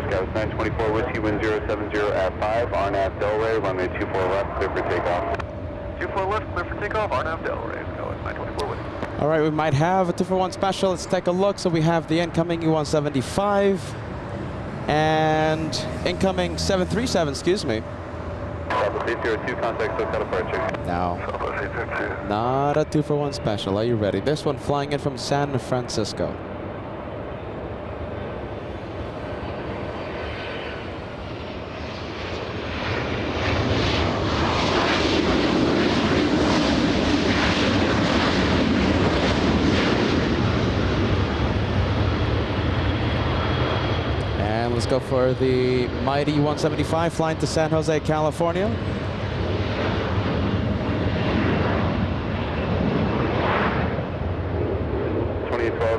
Scout 924 Whiskey, wind 070 at 5, RNAV Delray, runway 24 left, clear for takeoff. 24 left, clear for takeoff, RNAV Delray, Scout 924 Whiskey. All right, we might have a 241 special. Let's take a look. So we have the incoming E175 and incoming 737, excuse me. Bravo 802, contact SoCal departure. No, not a 241 special. Are you ready? This one flying in from San Francisco. Let's go for the mighty 175 flying to San Jose, California.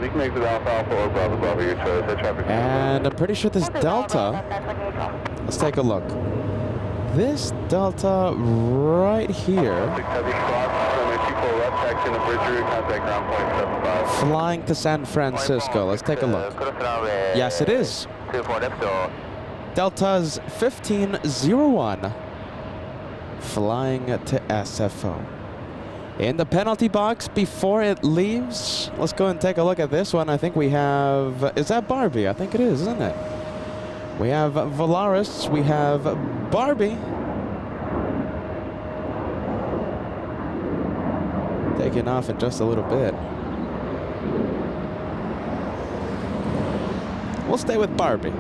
You can exit Alpha Alpha or Bravo Bravo, your choice. Traffic. And I'm pretty sure this Delta, let's take a look. This Delta right here, flying to San Francisco. Let's take a look. Yes, it is. Delta's 1501 flying to SFO. In the penalty box before it leaves, let's go and take a look at this one. I think we have, is that Barbie? I think it is, isn't it? We have Volaris, we have Barbie. Taking off in just a little bit. We'll stay with Barbie.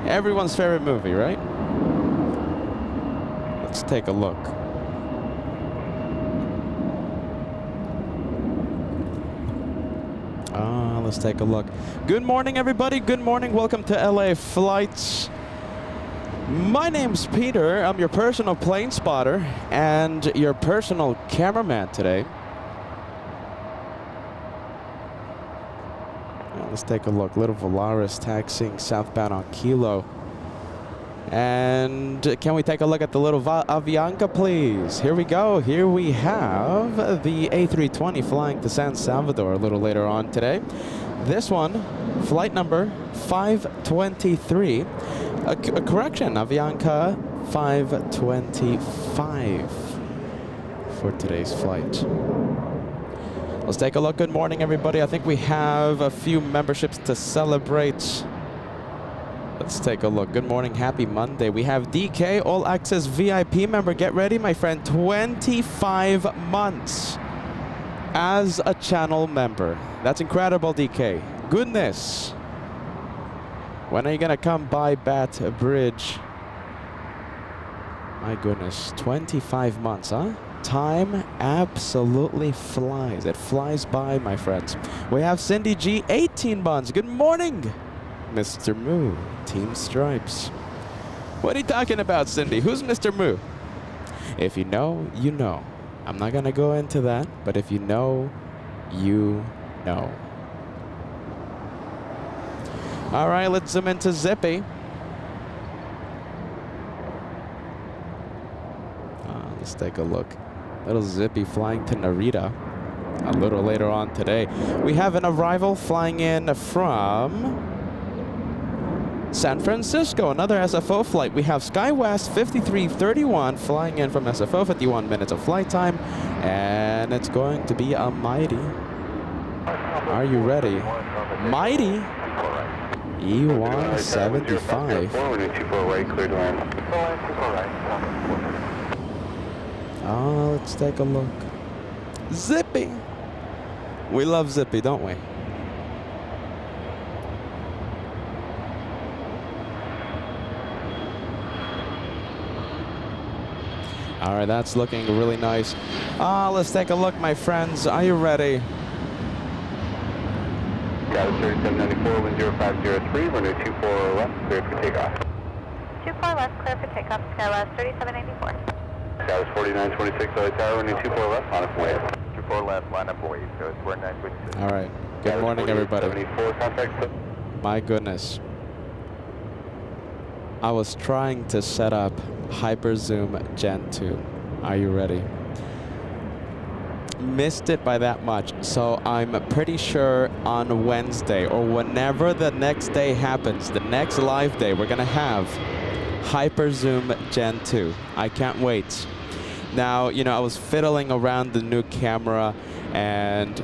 Everyone's favorite movie, right? Let's take a look. Let's take a look. Good morning, everybody. Good morning. Welcome to LA Flights. My name's Peter. I'm your personal plane spotter and your personal cameraman today. Let's take a look. Little Volaris taxiing southbound on Kilo. And can we take a look at the little Avianca, please? Here we go. Here we have the A320 flying to San Salvador a little later on today. This one, flight number 523. A correction, Avianca 525 for today's flight. Let's take a look. Good morning, everybody. I think we have a few memberships to celebrate. Let's take a look. Good morning. Happy Monday. We have DK, All Access VIP member. Get ready, my friend. 25 months as a channel member. That's incredible, DK. Goodness. When are you going to come by Bat Bridge? My goodness. 25 months, huh? Time absolutely flies. It flies by, my friends. We have Cindy G, 18 months. Good morning, Mr. Moo, Team Stripes. What are you talking about, Cindy? Who's Mr. Moo? If you know, you know. I'm not gonna go into that, but if you know, you know. All right, let's zoom into Zippy. Let's take a look. Little Zippy flying to Narita a little later on today. We have an arrival flying in from San Francisco, another SFO flight. We have SkyWest 5331 flying in from SFO, 51 minutes of flight time, and it's going to be a mighty. Are you ready? Mighty E175. Let's take a look. Zippy. We love Zippy, don't we? All right, that's looking really nice. Let's take a look, my friends. Are you ready? Got it, 3794, wind 0503, runway 24 left, clear for takeoff. 24 left, clear for takeoff, SkyWest 3794. Got it, 4926, LA Tower, runway 24 left, line up and wave. 24 left, line up and wave, so it's 4926. All right, good morning, everybody. 74, contact. My goodness. I was trying to set up Hyper Zoom Gen 2. Are you ready? missed it by that much. So I'm pretty sure on Wednesday or whenever the next day happens, the next live day, we're gonna have Hyperzoom Gen 2. I can't wait. Now, you know, I was fiddling around the new camera and,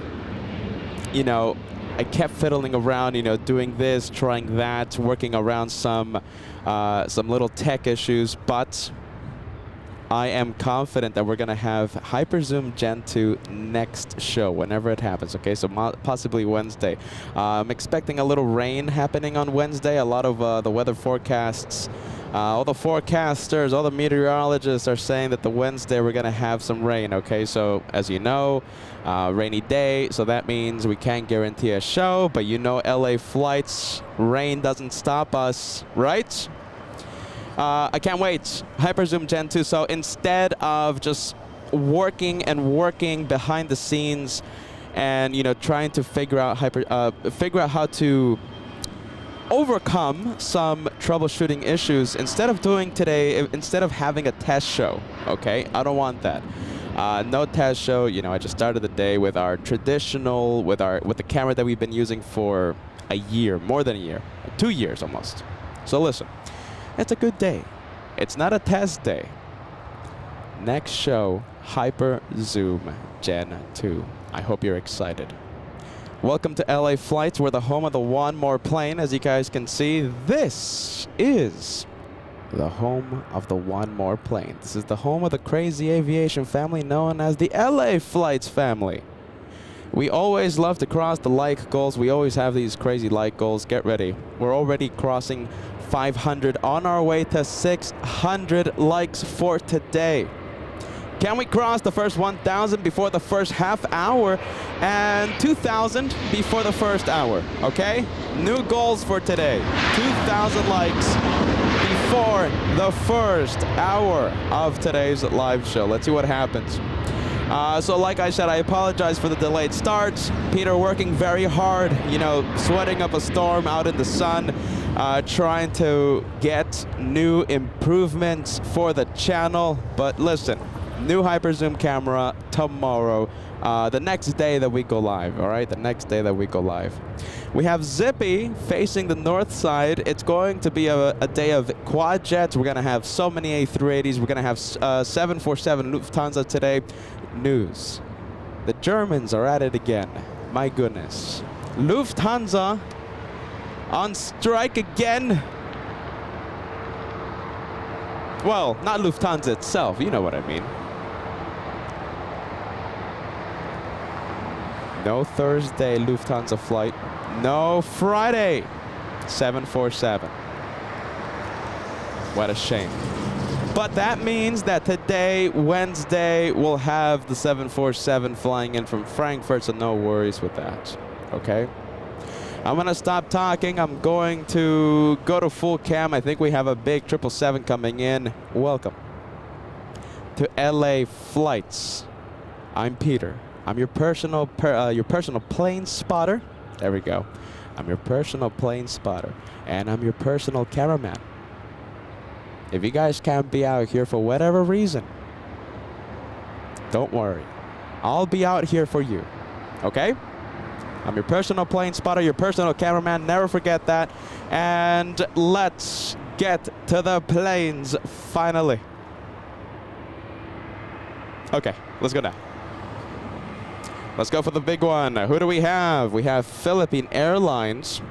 you know, I kept fiddling around, you know, doing this, trying that, working around some little tech issues, but I am confident that we're going to have Hyperzoom Gen 2 next show, whenever it happens, okay? So possibly Wednesday. I'm expecting a little rain happening on Wednesday. A lot of the weather forecasts, all the forecasters, all the meteorologists are saying that the Wednesday we're going to have some rain, okay? So as you know, rainy day, so that means we can't guarantee a show, but you know LA flights, rain doesn't stop us, right? I can't wait. Hyperzoom Gen 2. So instead of just working behind the scenes and, you know, trying to figure out how to overcome some troubleshooting issues, instead of having a test show, okay? I don't want that. No test show. You know, I just started the day with our traditional, with the camera that we've been using for a year, more than a year, 2 years almost. So listen. It's a good day. It's not a test day. Next show, Hyperzoom Gen 2. I hope you're excited. Welcome to LA Flights. We're the home of the one more plane. As you guys can see, this is the home of the one more plane. This is the home of the crazy aviation family known as the LA Flights family. We always love to cross the like goals. We always have these crazy like goals. Get ready. We're already crossing 500, on our way to 600 likes for today. Can we cross the first 1,000 before the first half hour and 2,000 before the first hour, okay? New goals for today. 2,000 likes before the first hour of today's live show. Let's see what happens. So like I said, I apologize for the delayed start. Peter working very hard, you know, sweating up a storm out in the sun, trying to get new improvements for the channel. But listen, new Hyperzoom camera tomorrow, the next day that we go live, all right? The next day that we go live. We have Zippy facing the north side. It's going to be a day of quad jets. We're going to have so many A380s. We're going to have 747 Lufthansa today. News. The Germans are at it again. My goodness. Lufthansa on strike again. Well, not Lufthansa itself. You know what I mean. No Thursday Lufthansa flight. No Friday 747. What a shame. But that means that today, Wednesday, we'll have the 747 flying in from Frankfurt, so no worries with that, okay? I'm going to stop talking. I'm going to go to full cam. I think we have a big 777 coming in. Welcome to LA Flights. I'm Peter. I'm your personal plane spotter. There we go. I'm your personal plane spotter, and I'm your personal cameraman. If you guys can't be out here for whatever reason, don't worry. I'll be out here for you, okay? I'm your personal plane spotter, your personal cameraman. Never forget that. And let's get to the planes, finally. Okay, let's go now. Let's go for the big one. Who do we have? We have Philippine Airlines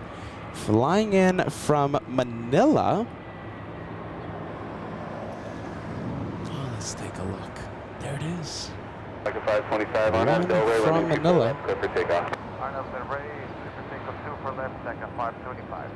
flying in from Manila. Oh, let's take a look. There it is. Like a 525 on that Delray, from running Manila. clear for takeoff. Arnold Delray, clear for takeoff 2 for left, second 525.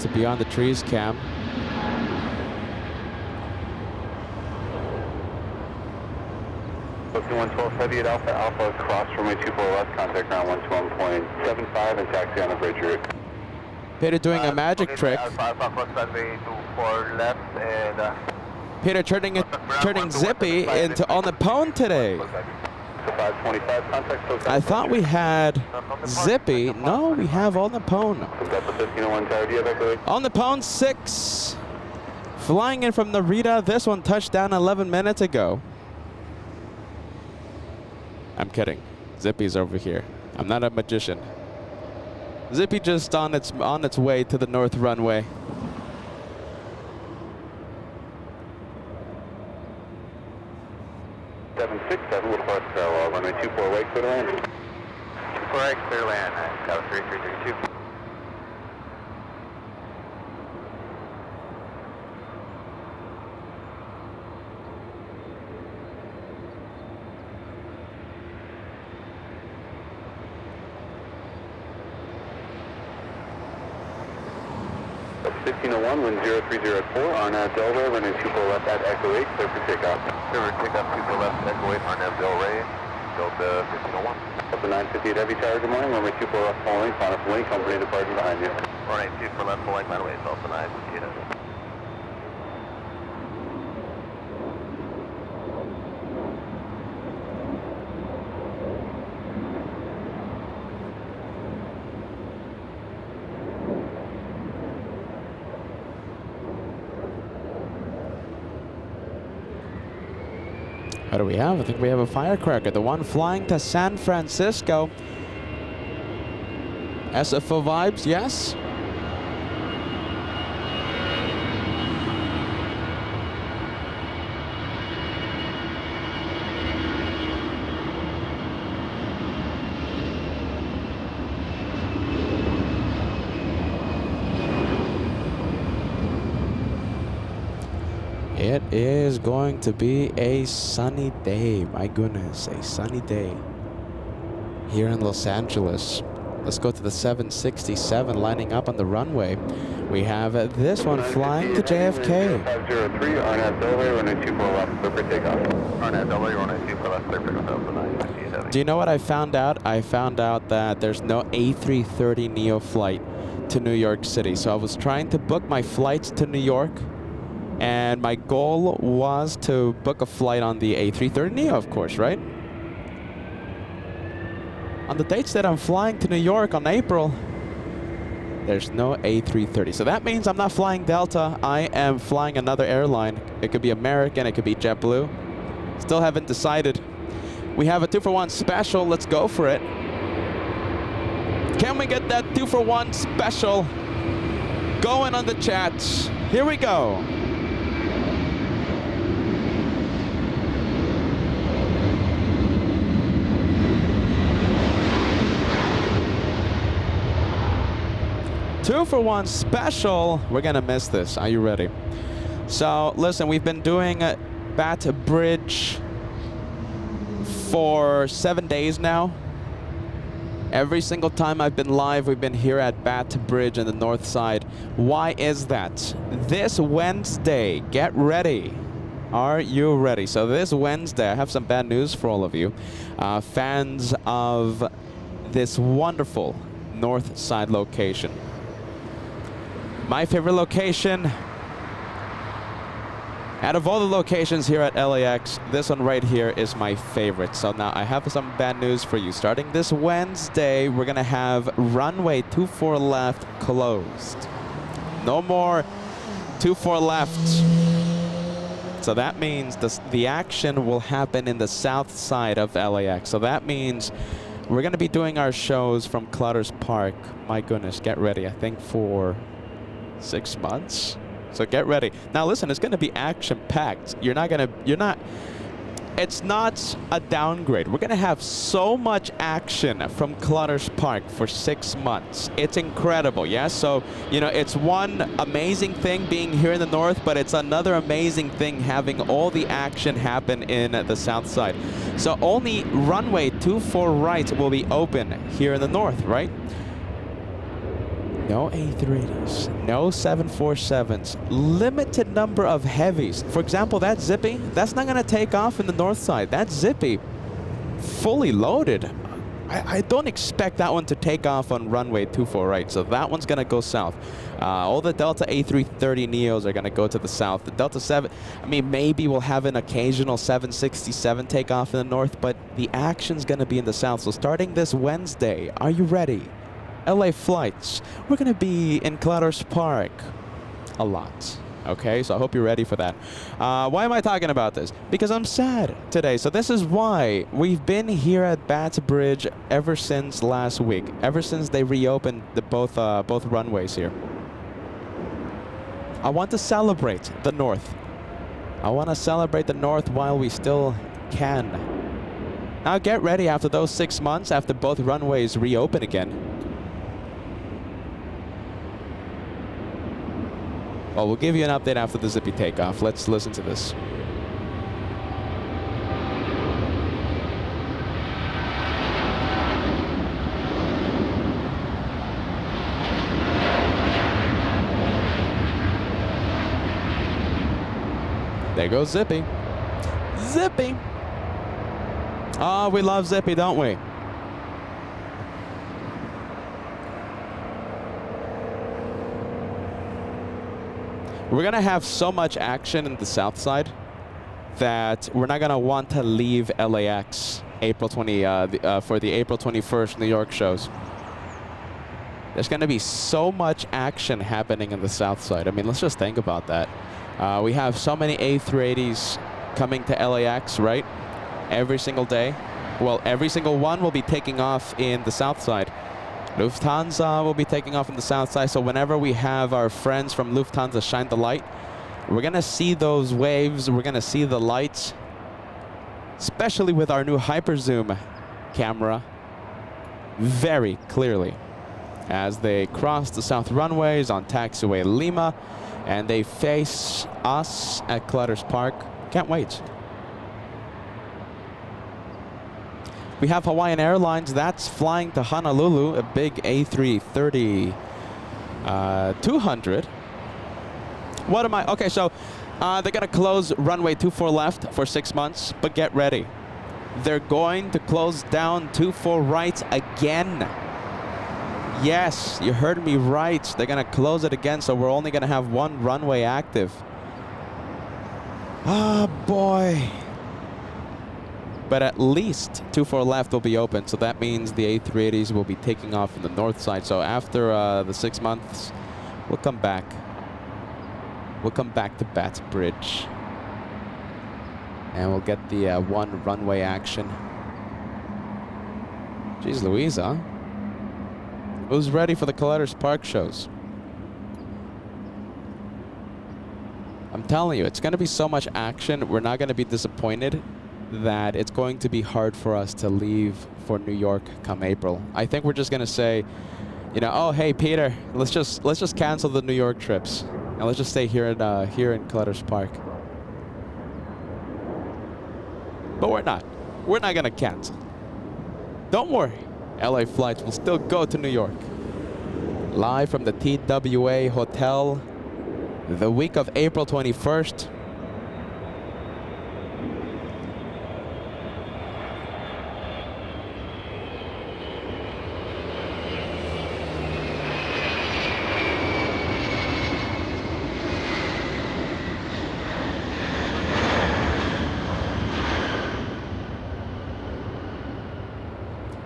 to Beyond the Trees cam. Booking 112 Heavy at Alpha Alpha, cross runway 24 left, contact ground 121.75 and taxi on the bridge route. Peter doing a magic trick. Alpha cross runway 24 left and Peter turning Zippy into on the pone today. So 525, contact I thought we had Zippy. No, we have on the pone. Delta 1501 Tower, do you have echo? On the pone 6. Flying in from Narita. This one touched down 11 minutes ago. I'm kidding. Zippy's over here. I'm not a magician. Zippy just on its way to the north runway. Little Park parallel, runway 24 right, clear to land. 24 right, clear land, Tower 3332. That's 1501, wind 0304, RNAV Delray, runway 24 left at Echo 8, clear for takeoff. Clear for takeoff, 24 left, Echo 8, RNAV Delray, Delta 1501. Delta 950 at Heavy Tower, good morning, runway 24 left, following, final link, company departing behind you. Alright, 24 left, full length, runway, Delta 950 Heavy. What do we have? I think we have a firecracker. The one flying to San Francisco. SFO vibes, yes. It is going to be a sunny day. My goodness, a sunny day here in Los Angeles. Let's go to the 767 lining up on the runway. We have this one flying to JFK. 503, RNAV Delray, runway 24 left, clear for takeoff. RNAV Delray, runway 24 left, clear for takeoff, Delta 950 Heavy. Do you know what I found out? I found out that there's no A330 Neo flight to New York City. So I was trying to book my flights to New York. And my goal was to book a flight on the A330 Neo, of course, right? On the dates that I'm flying to New York on April, there's no A330. So that means I'm not flying Delta. I am flying another airline. It could be American, it could be JetBlue. Still haven't decided. We have a 2-for-1 special. Let's go for it. Can we get that 2-for-1 special going on the chat? Here we go. Two-for-one special. We're gonna miss this. Are you ready? So listen, we've been doing Bat Bridge for 7 days now. Every single time I've been live, we've been here at Bat Bridge on the north side. Why is that? This Wednesday, get ready. Are you ready? So this Wednesday, I have some bad news for all of you. Fans of this wonderful north side location. My favorite location. Out of all the locations here at LAX, this one right here is my favorite. So now I have some bad news for you. Starting this Wednesday, we're gonna have runway 24 left closed. No more 24 left. So that means the action will happen in the south side of LAX. So that means we're gonna be doing our shows from Clutters Park. My goodness, get ready. I think for 6 months. So get ready. Now listen, it's going to be action-packed. It's not a downgrade. We're going to have so much action from Clutters Park for 6 months. It's incredible, yeah? So, you know, it's one amazing thing being here in the north, but it's another amazing thing having all the action happen in the south side. So only runway 24 right will be open here in the north, right? No A380s, no 747s, limited number of heavies. For example, that Zippy, that's not gonna take off in the north side. That Zippy, fully loaded. I don't expect that one to take off on runway 24 right, so that one's gonna go south. All the Delta A330 Neos are gonna go to the south. The Delta 7, I mean, maybe we'll have an occasional 767 take off in the north, but the action's gonna be in the south. So starting this Wednesday, are you ready? LA flights, we're gonna be in Clutters Park a lot. Okay, so I hope you're ready for that. Why am I talking about this? Because I'm sad today. So this is why we've been here at Bats Bridge ever since last week, ever since they reopened the both runways here. I want to celebrate the North. I want to celebrate the North while we still can. Now get ready after those 6 months, after both runways reopen again. Well, we'll give you an update after the Zippy takeoff. Let's listen to this. There goes Zippy. Zippy! Oh, we love Zippy, don't we? We're gonna have so much action in the south side that we're not gonna want to leave LAX April 20 for the April 21st New York shows. There's gonna be so much action happening in the south side. I mean, let's just think about that. We have so many A380s coming to LAX, right? Every single day. Well, every single one will be taking off in the south side. Lufthansa will be taking off in the south side, so whenever we have our friends from Lufthansa shine the light, we're gonna see those waves, we're gonna see the lights, especially with our new hyper zoom camera, very clearly as they cross the south runways on taxiway Lima and they face us at Clutters Park. Can't wait. We have Hawaiian Airlines, that's flying to Honolulu, a big A330 200. What am I? Okay, so they're gonna close runway 24 left for 6 months, but get ready. They're going to close down 24 right again. Yes, you heard me right. They're gonna close it again, so we're only gonna have one runway active. Ah, boy. But at least 24 left will be open, so that means the A380s will be taking off from the north side. So after the 6 months, we'll come back. We'll come back to Bats Bridge. And we'll get the one runway action. Jeez Louise, huh? Who's ready for the Clutters Park shows? I'm telling you, it's going to be so much action. We're not going to be disappointed that it's going to be hard for us to leave for New York come April. I think we're just going to say, you know, oh, hey, Peter, let's just cancel the New York trips. And let's just stay here in Clutters Park. But we're not. We're not going to cancel. Don't worry. LA flights will still go to New York. Live from the TWA Hotel, the week of April 21st.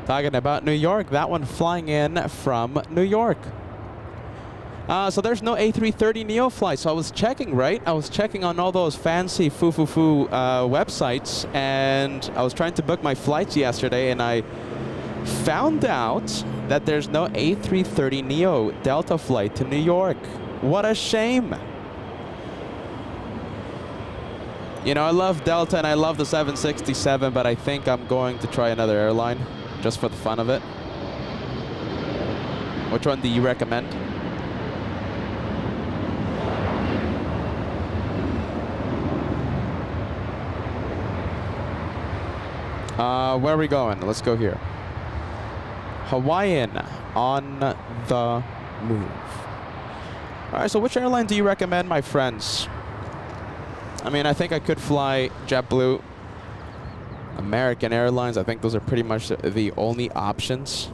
Talking about New York, that one flying in from New York. So there's no A330 Neo flight. So I was checking, right? I was checking on all those fancy foo-foo-foo websites, and I was trying to book my flights yesterday, and I found out that there's no A330 Neo Delta flight to New York. What a shame. You know, I love Delta and I love the 767, but I think I'm going to try another airline. Just for the fun of it. Which one do you recommend? Where are we going? Let's go here. Hawaiian on the move. All right, so which airline do you recommend, my friends? I mean, I think I could fly JetBlue, American Airlines. I think those are pretty much the only options.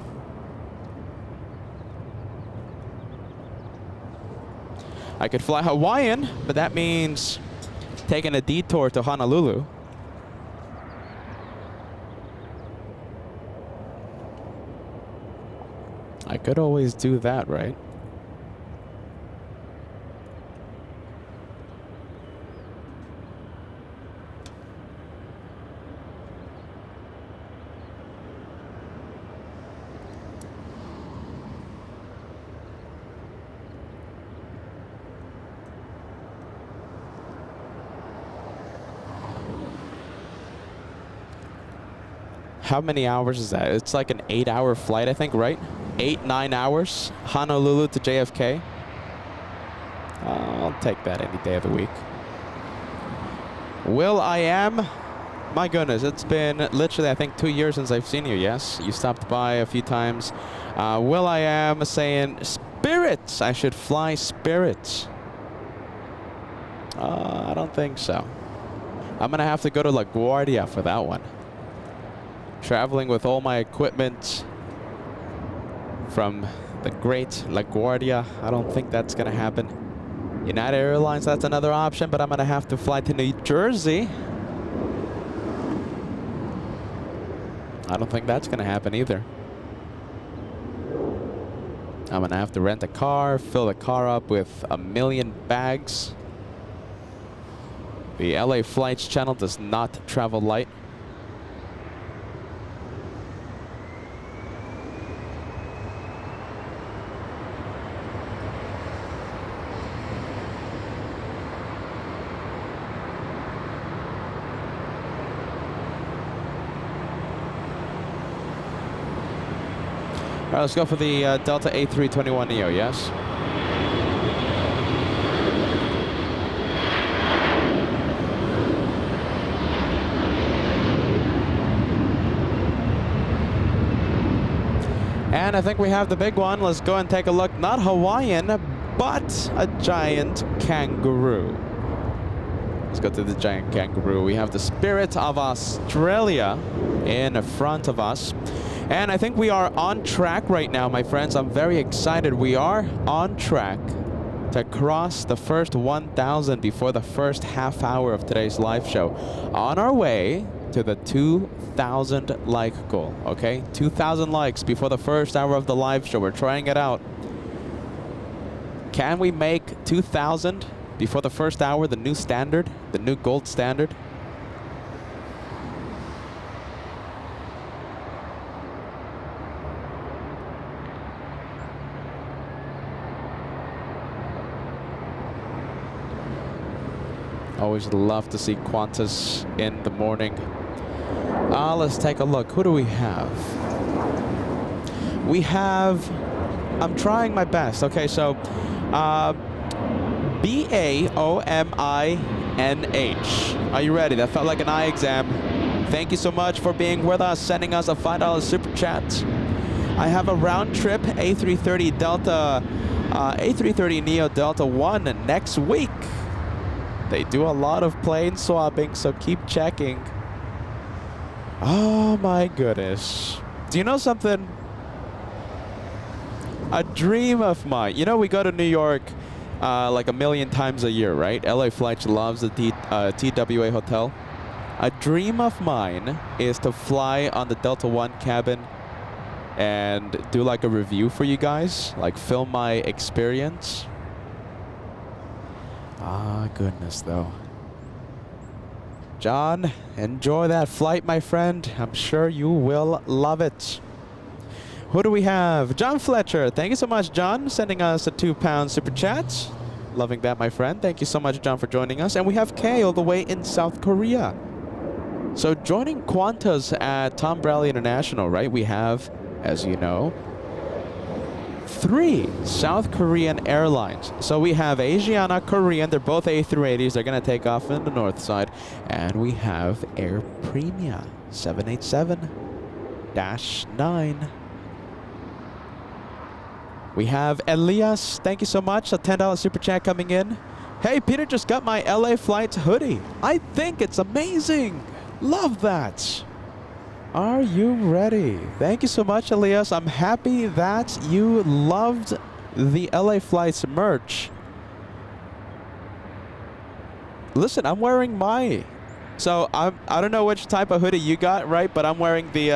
I could fly Hawaiian, but that means taking a detour to Honolulu. I could always do that, right? How many hours is that? It's like an 8-hour flight, I think, right? 8-9 hours, Honolulu to JFK. I'll take that any day of the week. Will I am? My goodness, it's been literally, I think, 2 years since I've seen you, yes? You stopped by a few times. Will I am saying Spirit. I should fly Spirit. I don't think so. I'm gonna have to go to LaGuardia for that one. Traveling with all my equipment from the great LaGuardia. I don't think that's gonna happen. United Airlines, that's another option, but I'm gonna have to fly to New Jersey. I don't think that's gonna happen either. I'm gonna have to rent a car, fill the car up with 1,000,000 bags. The LA Flights channel does not travel light. All right, let's go for the Delta A321neo, yes? And I think we have the big one. Let's go and take a look. Not Hawaiian, but a giant kangaroo. Let's go to the giant kangaroo. We have the Spirit of Australia in front of us. And I think we are on track right now, my friends. I'm very excited. We are on track to cross the first 1,000 before the first half hour of today's live show. On our way to the 2,000 like goal, okay? 2,000 likes before the first hour of the live show. We're trying it out. Can we make 2,000 before the first hour the new standard, the new gold standard? Always love to see Qantas in the morning. Let's take a look. Who do we have? We have, I'm trying my best. Okay, so BAOMINH. Are you ready? That felt like an eye exam. Thank you so much for being with us, sending us a $5 super chat. I have a round trip A330 Delta, A330 Neo Delta 1 next week. They do a lot of plane swapping, so keep checking. Oh my goodness. Do you know something? A dream of mine. You know, we go to New York like 1,000,000 times a year, right? LA Flights loves the TWA Hotel. A dream of mine is to fly on the Delta One cabin and do like a review for you guys, like film my experience. Ah, goodness, though. John, enjoy that flight, my friend. I'm sure you will love it. Who do we have? John Fletcher. Thank you so much, John, sending us a £2 super chat. Loving that, my friend. Thank you so much, John, for joining us. And we have Kay all the way in South Korea. So joining Qantas at Tom Bradley International, right? We have, as you know, 3 South Korean airlines. So we have Asiana, Korean. They're both A380s. They're going to take off in the north side. And we have Air Premia 787-9. We have Elias. Thank you so much. A $10 super chat coming in. Hey, Peter just got my LA flight hoodie. I think it's amazing. Love that. Are you ready? Thank you so much, Elias. I'm happy that you loved the LA Flights merch. Listen, I'm wearing my... So I don't know which type of hoodie you got, right? But I'm wearing the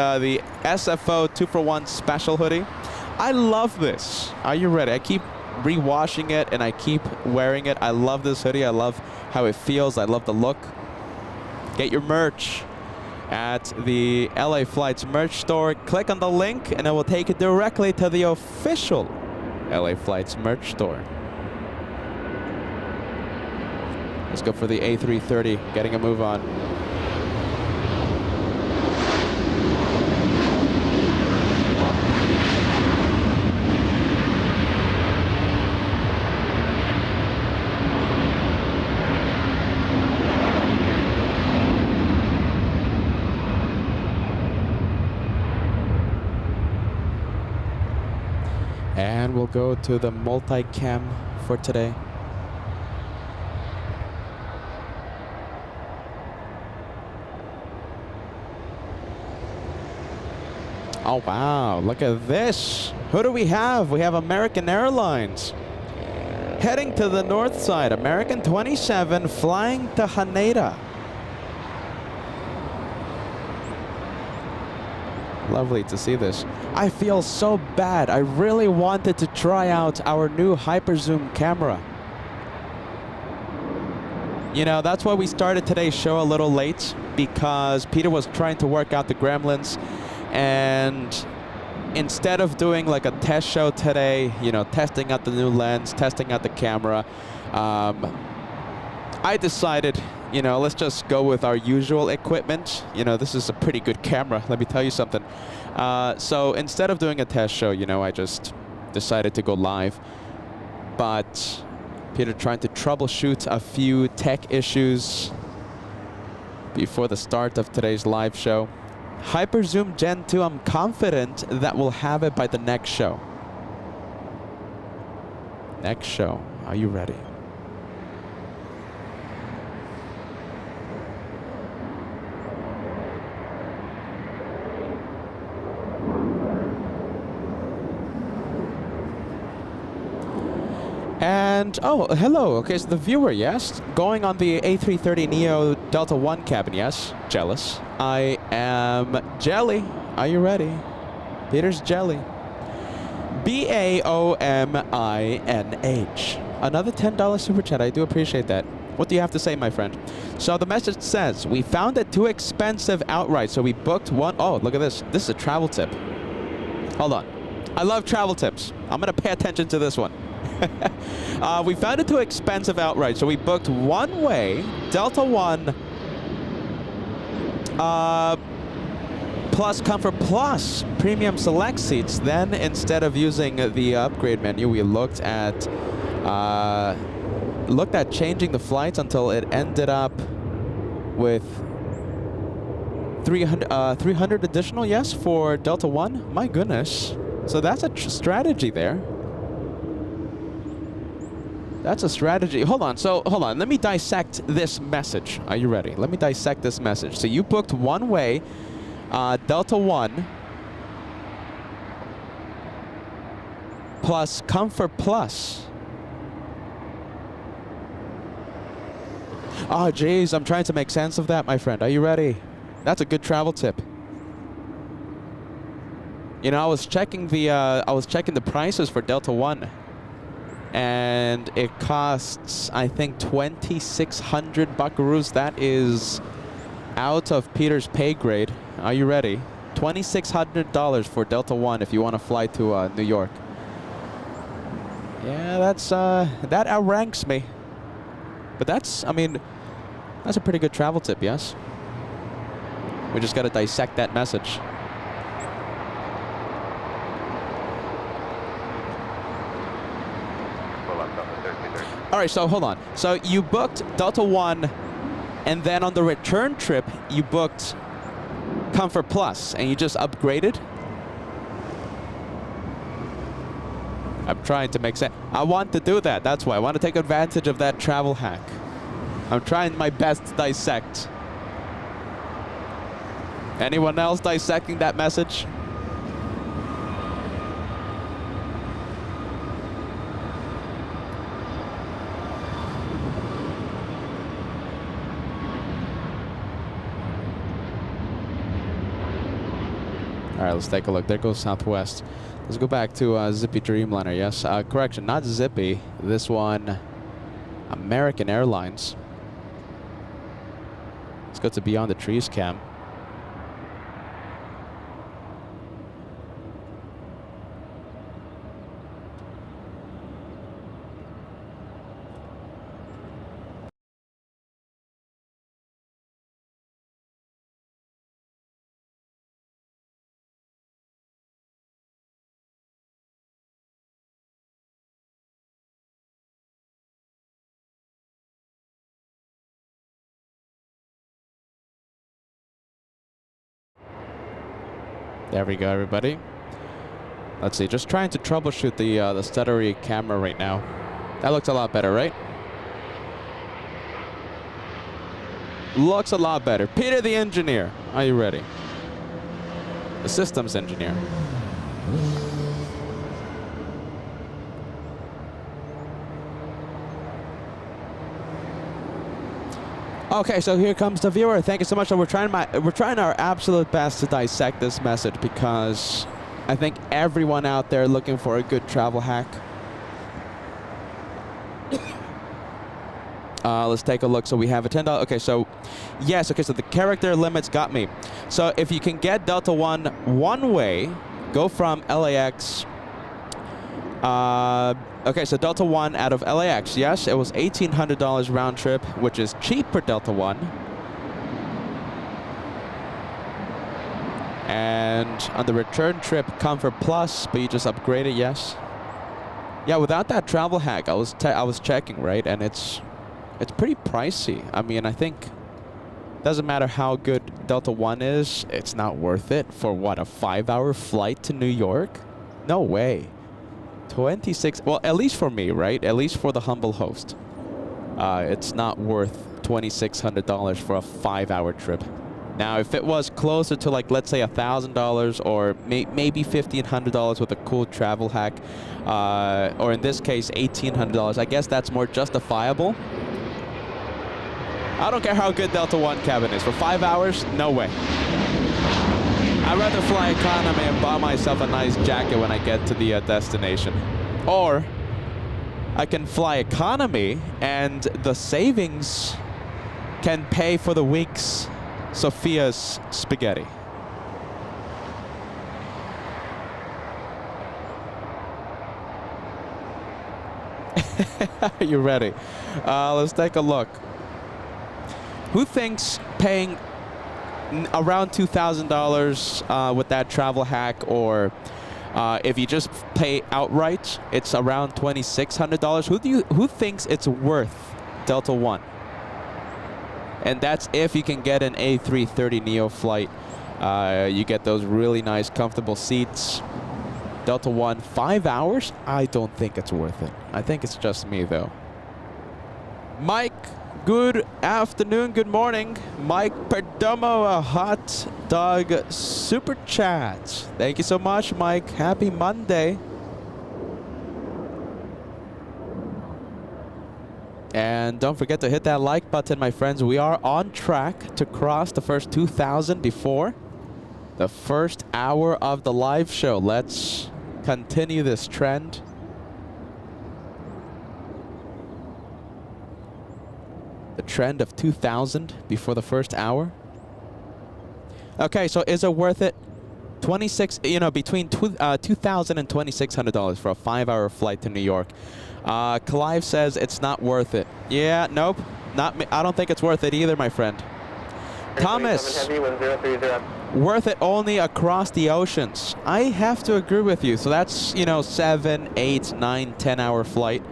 SFO 2-for-1 special hoodie. I love this. Are you ready? I keep rewashing it and I keep wearing it. I love this hoodie. I love how it feels. I love the look. Get your merch at the LA Flights merch store. Click on the link and it will take you directly to the official LA Flights merch store. Let's go for the A330, getting a move on. And we'll go to the multi-cam for today. Oh, wow. Look at this. Who do we have? We have American Airlines. Heading to the north side. American 27 flying to Haneda. Lovely to see this. I feel so bad. I really wanted to try out our new hyper zoom camera. You know, that's why we started today's show a little late, because Peter was trying to work out the gremlins. And instead of doing like a test show today, you know, testing out the new lens, testing out the camera, I decided, you know, let's just go with our usual equipment. You know, this is a pretty good camera, let me tell you something. So instead of doing a test show, you know, I just decided to go live. But Peter trying to troubleshoot a few tech issues before the start of today's live show. Hyper Zoom Gen 2, I'm confident that we'll have it by the next show. Next show. Are you ready? And, oh, hello. Okay, so the viewer, yes. Going on the A330 Neo Delta One cabin, yes. Jealous. I am Jelly. Are you ready? Peter's Jelly. BAOMINH. Another $10 super chat. I do appreciate that. What do you have to say, my friend? So the message says, we found it too expensive outright, so we booked one. Oh, look at this. This is a travel tip. Hold on. I love travel tips. I'm going to pay attention to this one. We found it too expensive outright, so we booked one-way Delta One plus Comfort Plus premium select seats. Then instead of using the upgrade menu, we looked at changing the flights until it ended up with 300 additional, yes, for Delta One. My goodness. So that's a strategy there. That's a strategy. Hold on. So, hold on. Let me dissect this message. Are you ready? Let me dissect this message. So, you booked one-way Delta One plus Comfort Plus. Oh, geez. I'm trying to make sense of that, my friend. Are you ready? That's a good travel tip. You know, I was checking the prices for Delta One. And it costs, I think, 2,600 buckaroos. That is out of Peter's pay grade. Are you ready? $2,600 for Delta One if you want to fly to New York. Yeah, that outranks me. But that's, I mean, that's a pretty good travel tip, yes? We just got to dissect that message. All right, so hold on. So you booked Delta One, and then on the return trip, you booked Comfort Plus, and you just upgraded? I'm trying to make sense. I want to do that. That's why I want to take advantage of that travel hack. I'm trying my best to dissect. Anyone else dissecting that message? All right, let's take a look. There goes Southwest. Let's go back to Zippy Dreamliner. Yes, correction, not Zippy. This one, American Airlines. Let's go to Beyond the Trees cam. There we go, everybody. Let's see, just trying to troubleshoot the stuttery camera right now. That looks a lot better, right? Looks a lot better. Peter the engineer, are you ready? The systems engineer. Okay, so here comes the viewer. Thank you so much. So we're trying our absolute best to dissect this message because I think everyone out there looking for a good travel hack. Let's take a look. So we have a $10. Okay, so yes. Okay, so the character limits got me. So if you can get Delta one way, go from LAX. Okay, so Delta One out of LAX. Yes, it was $1,800 round trip, which is cheap for Delta One. And on the return trip, Comfort Plus, but you just upgraded. Yes. Yeah, without that travel hack, I was checking, right, and it's pretty pricey. I mean, I think doesn't matter how good Delta One is, it's not worth it for what, a 5-hour flight to New York? No way. 26, well, at least for me, right? At least for the humble host. It's not worth $2,600 for a 5-hour trip. Now, if it was closer to, like, let's say $1,000 or maybe $1,500 with a cool travel hack, or in this case, $1,800, I guess that's more justifiable. I don't care how good Delta One cabin is. For 5 hours, no way. I'd rather fly economy and buy myself a nice jacket when I get to the destination. Or I can fly economy and the savings can pay for the week's Sophia's spaghetti. Are you ready? Let's take a look. Who thinks paying around $2,000 with that travel hack, or if you just pay outright, it's around $2,600. Who thinks it's worth Delta One? And that's if you can get an A330 Neo flight. You get those really nice, comfortable seats. Delta One, 5 hours? I don't think it's worth it. I think it's just me, though. Mike, good afternoon, good morning. Mike Perdomo, a hot dog super chat. Thank you so much, Mike. Happy Monday. And don't forget to hit that like button, my friends. We are on track to cross the first 2,000 before the first hour of the live show. Let's continue this trend. The trend of 2,000 before the first hour. Okay, so is it worth it? 26, between $2,000 and $2,600 for a 5-hour flight to New York. Clive says it's not worth it. Yeah, nope, not me. I don't think it's worth it either, my friend. Thomas, Heavy, 1030. worth it only across the oceans. I have to agree with you. So that's, 7, 8, 9, 10-hour flight.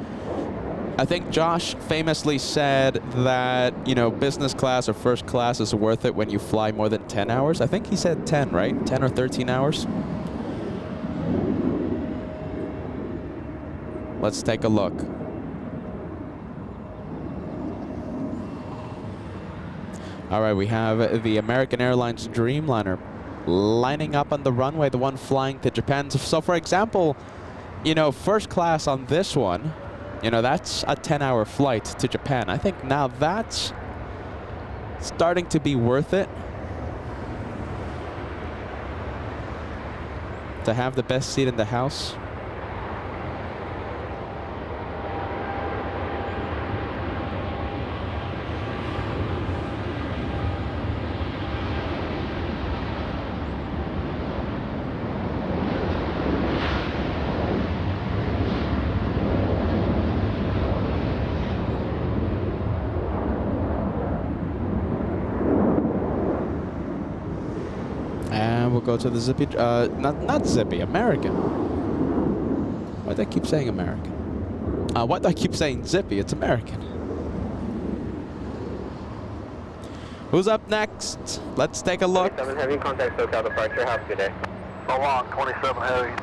I think Josh famously said that, business class or first class is worth it when you fly more than 10 hours. I think he said 10, right? 10 or 13 hours. Let's take a look. All right, we have the American Airlines Dreamliner lining up on the runway, the one flying to Japan. So for example, you know, first class on this one, you know, that's a 10-hour flight to Japan. I think now that's starting to be worth it. To have the best seat in the house. And we'll go to the Zippy, not Zippy, American. Why do I keep saying American? Why do I keep saying Zippy? It's American. Who's up next? Let's take a look. 27 Heavy, contact SoCal departure. Have a good day. So long, 27 Heavy.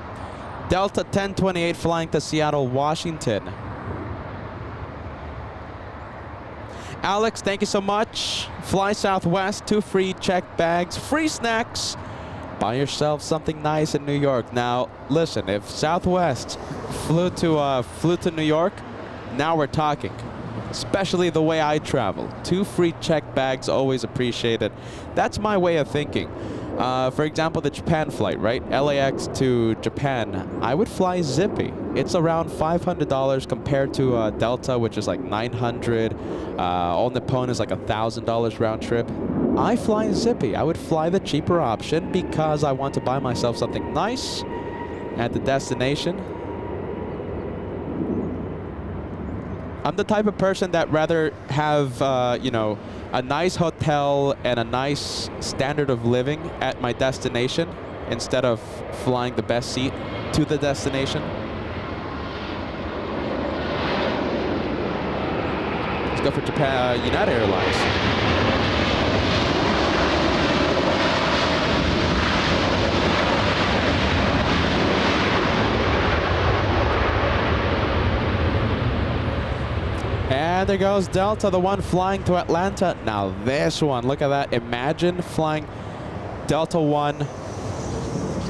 Delta 1028 flying to Seattle, Washington. Alex, thank you so much. Fly Southwest, 2 free checked bags, free snacks. Buy yourself something nice in New York. Now, listen, if Southwest flew to New York, now we're talking. Especially the way I travel. 2 free checked bags, always appreciated. That's my way of thinking. For example, the Japan flight, right? LAX to Japan. I would fly Zippy. It's around $500 compared to Delta, which is like $900. All Nippon is like $1,000 round trip. I fly Zippy. I would fly the cheaper option because I want to buy myself something nice at the destination. I'm the type of person that rather have, you know, a nice hotel and a nice standard of living at my destination instead of flying the best seat to the destination. Let's go for Japan, United Airlines. And there goes Delta, the one flying to Atlanta. Now this one, look at that. Imagine flying Delta 1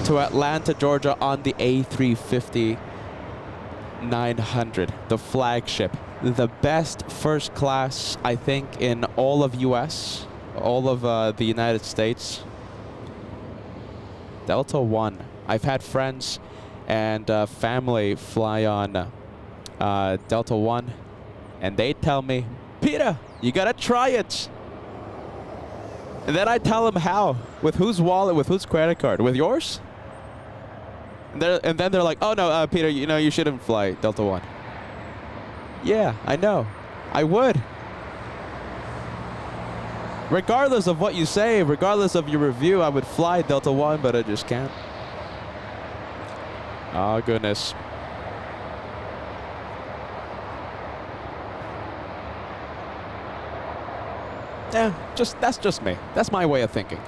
to Atlanta, Georgia on the A350 900, the flagship. The best first class, I think, in all of US, all of the United States. Delta 1. I've had friends and family fly on Delta 1. And they tell me, Peter, you gotta try it. And then I tell them how. With whose wallet, with whose credit card? With yours? And then they're like, oh no, Peter, you know, you shouldn't fly Delta 1. Yeah, I know. I would. Regardless of what you say, regardless of your review, I would fly Delta 1, but I just can't. Oh, goodness. Yeah, that's just me. That's my way of thinking.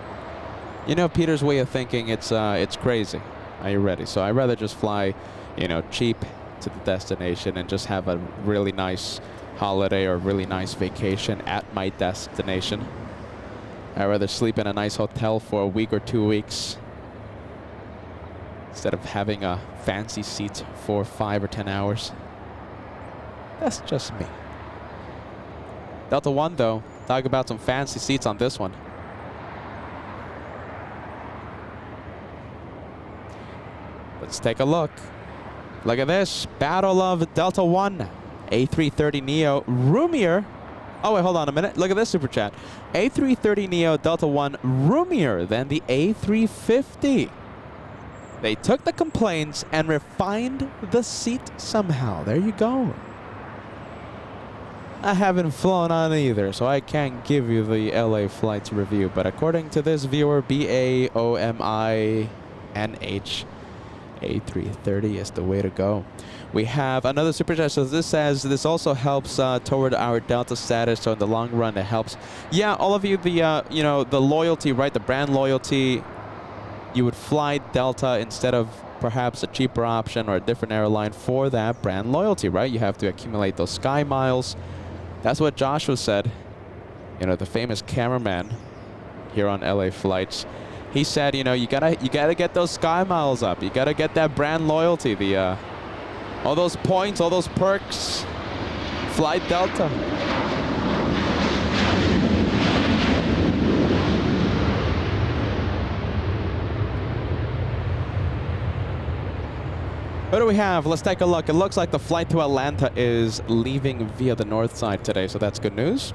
You know, Peter's way of thinking, it's crazy. Are you ready? So I'd rather just fly, you know, cheap to the destination and just have a really nice holiday or really nice vacation at my destination. I'd rather sleep in a nice hotel for a week or 2 weeks instead of having a fancy seat for 5 or 10 hours. That's just me. Delta 1, though. Talk about some fancy seats on this one. Let's take a look. Look at this. Battle of Delta 1. A330neo. Roomier. Oh, wait, hold on a minute. Look at this super chat. A330neo Delta 1 roomier than the A350. They took the complaints and refined the seat somehow. There you go. I haven't flown on either, so I can't give you the LA flights review. But according to this viewer, BAOMINH, A330 is the way to go. We have another super chat. So this says this also helps toward our Delta status. So in the long run, it helps. Yeah, all of you, the you know, the loyalty, right? The brand loyalty. You would fly Delta instead of perhaps a cheaper option or a different airline for that brand loyalty, right? You have to accumulate those sky miles. That's what Joshua said, you know, the famous cameraman here on LA flights. He said, you know, you gotta get those sky miles up. You gotta get that brand loyalty, the all those points, all those perks. Flight Delta. What do we have? Let's take a look. It looks like the flight to Atlanta is leaving via the north side today, so that's good news.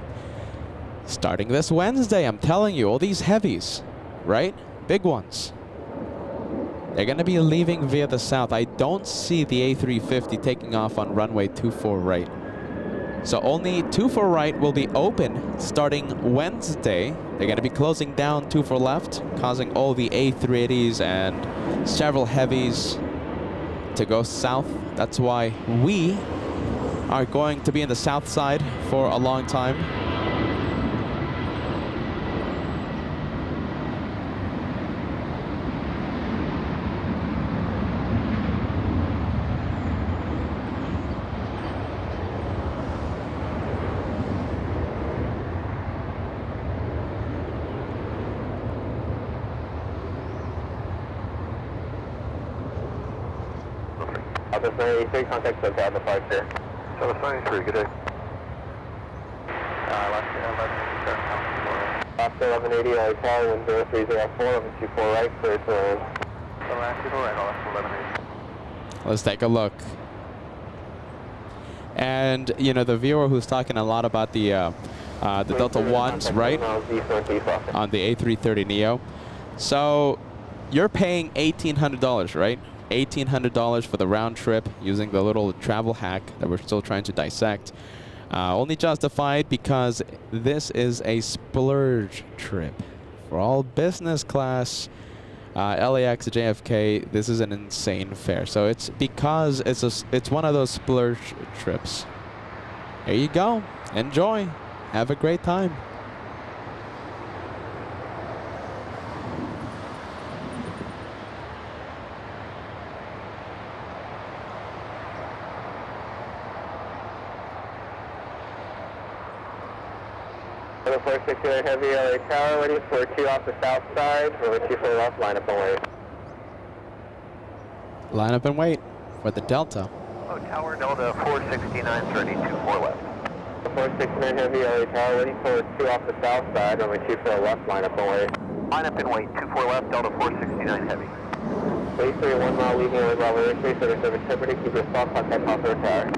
Starting this Wednesday, I'm telling you, all these heavies, right? Big ones. They're going to be leaving via the south. I don't see the A350 taking off on runway 24 right. So only 24 right will be open starting Wednesday. They're going to be closing down 24 left, causing all the A380s and several heavies to go south. That's why we are going to be in the south side for a long time. Office 93, contact SoCal departure. Office 93, good day. Last 1180, Hotel, 10304, 24 right, clear to land. Last right, last 1180. Let's take a look. And, you know, the viewer who's talking a lot about the Delta 1s, right? On the A330neo. So, you're paying $1,800, right? $1,800 for the round trip using the little travel hack that we're still trying to dissect. Only justified because this is a splurge trip. For all business class, LAX to JFK, this is an insane fare. So it's because it's one of those splurge trips. There you go. Enjoy. Have a great time. Level 469 Heavy LA Tower, ready for 2 off the south side, over 2 for the left, line up and wait. Line up and wait for the Delta. Oh, Tower Delta 469, 32 for left. 469 Heavy LA Tower, ready for 2 off the south side, over 2 for the left, line up and wait. Line up and wait, 24 left, Delta 469 Heavy. Please 1 mile leaving with Bravo Airway, service temperature, keep your spot, contact Hawthorne Tower.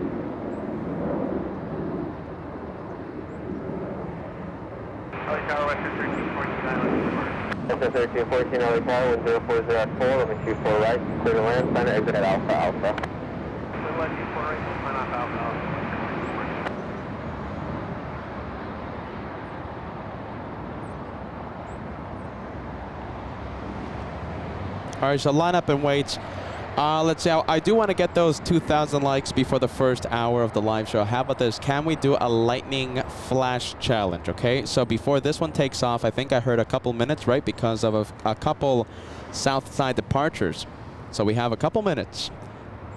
LA Tower, Western 1314, Western 1314, LA Tower, 10404, 124 right, clear to land, sign exit at Alpha Alpha. All right, so line up and wait. Let's see. I do want to get those 2,000 likes before the first hour of the live show. How about this? Can we do a lightning flash challenge? Okay, so before this one takes off, I think I heard a couple minutes, right? Because of a couple south side departures. So we have a couple minutes.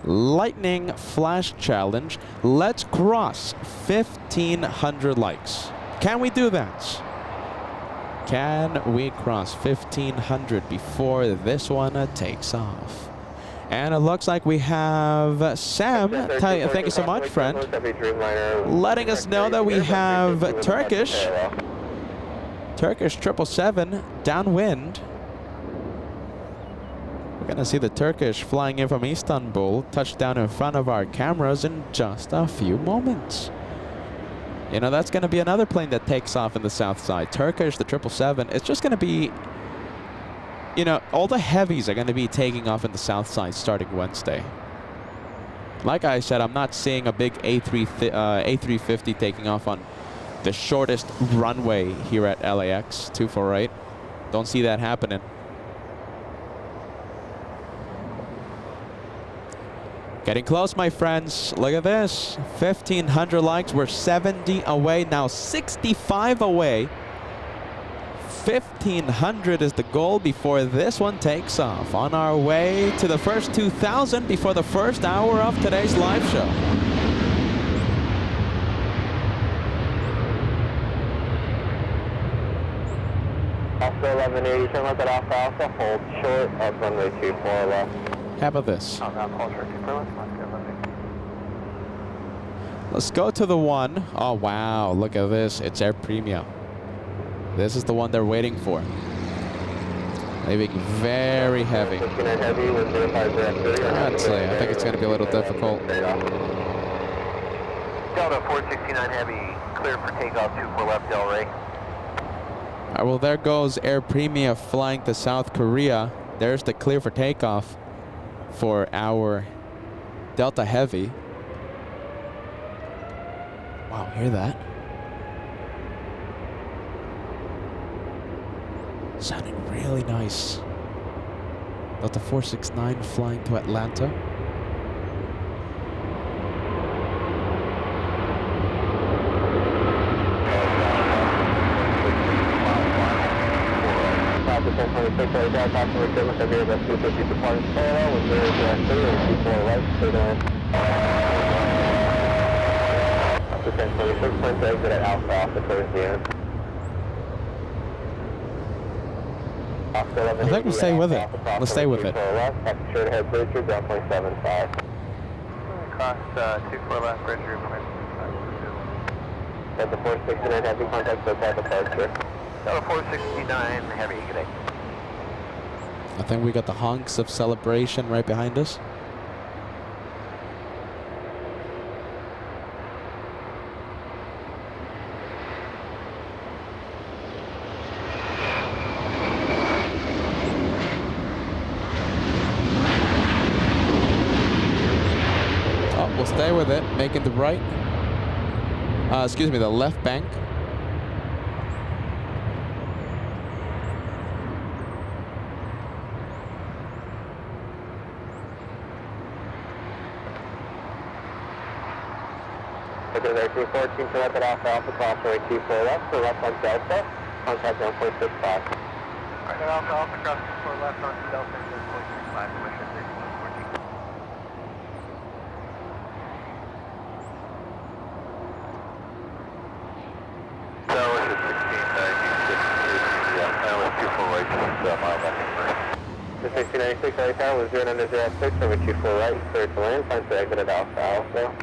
Lightning flash challenge. Let's cross 1,500 likes. Can we do that? Can we cross 1,500 before this one takes off? And it looks like we have Sam, thank you so much, friend, letting us know that we have Turkish 777 downwind. We're going to see the Turkish flying in from Istanbul, touchdown in front of our cameras in just a few moments. You know, that's going to be another plane that takes off in the south side. Turkish, the 777, it's just going to be, you know, all the heavies are going to be taking off in the south side starting Wednesday. Like I said, I'm not seeing a big A350 taking off on the shortest runway here at LAX, 248. Don't see that happening. Getting close, my friends. Look at this. 1,500 likes. We're 70 away, now 65 away 1,500 is the goal before this one takes off. On our way to the first 2,000 before the first hour of today's live show. Alpha 1180, turn left at Alpha Alpha, hold short of runway 24 left. How about this? Hold short 24 left, Let's go to the one. Oh, wow. Look at this. It's Air Premia. This is the one they're waiting for. Leaving very heavy. I'd say. I think it's going to be a little difficult. Delta 469 Heavy, clear for takeoff, 24 left, Del Rey. Well, there goes Air Premia flying to South Korea. There's the clear for takeoff for our Delta Heavy. Wow, hear that? Sounding really nice. Delta 469 flying to Atlanta. Exit at Alpha Alpha towards the end. I think we'll stay with it. Let's stay with it. Sure to head bridge route, ground point 75. Cross 24 left, bridge route, point 75. Delta 469 Heavy, contact hotel departure. Delta 469 Heavy, good day. I think we got the honks of celebration right behind us. We'll stay with it, making the right. Excuse me, the left bank. Okay, there, 214, turn left at Alpha Alpha, crossway 24 left, for left on Delta, contact 1.65. Alright, Alpha Alpha, cross 24 left on Delta, 1.65, permission 3114. Tower 1696, yeah, I was 24 right, mile left first. The 1696 right tower was 0 under 06, over 24 right, clear to land, time to exit at Alpha Alpha.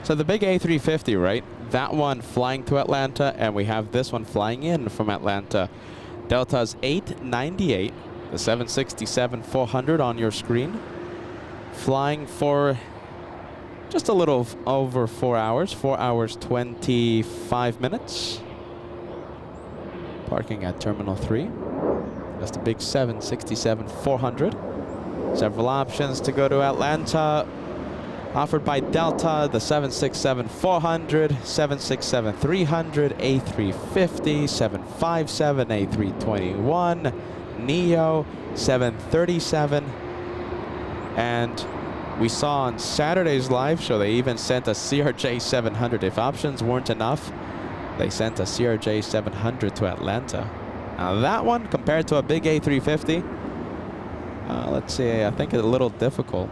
So the big A350, right? That one flying to Atlanta, and we have this one flying in from Atlanta. Delta's 898, the 767-400 on your screen. Flying for just a little over 4 hours, 4 hours 25 minutes. Parking at Terminal 3. That's the big 767-400. Several options to go to Atlanta. Offered by Delta, the 767-400, 767-300, A350, 757, A321, Neo, 737. And we saw on Saturday's live show, they even sent a CRJ-700. If options weren't enough, they sent a CRJ-700 to Atlanta. Now that one, compared to a big A350, let's see, I think it's a little difficult.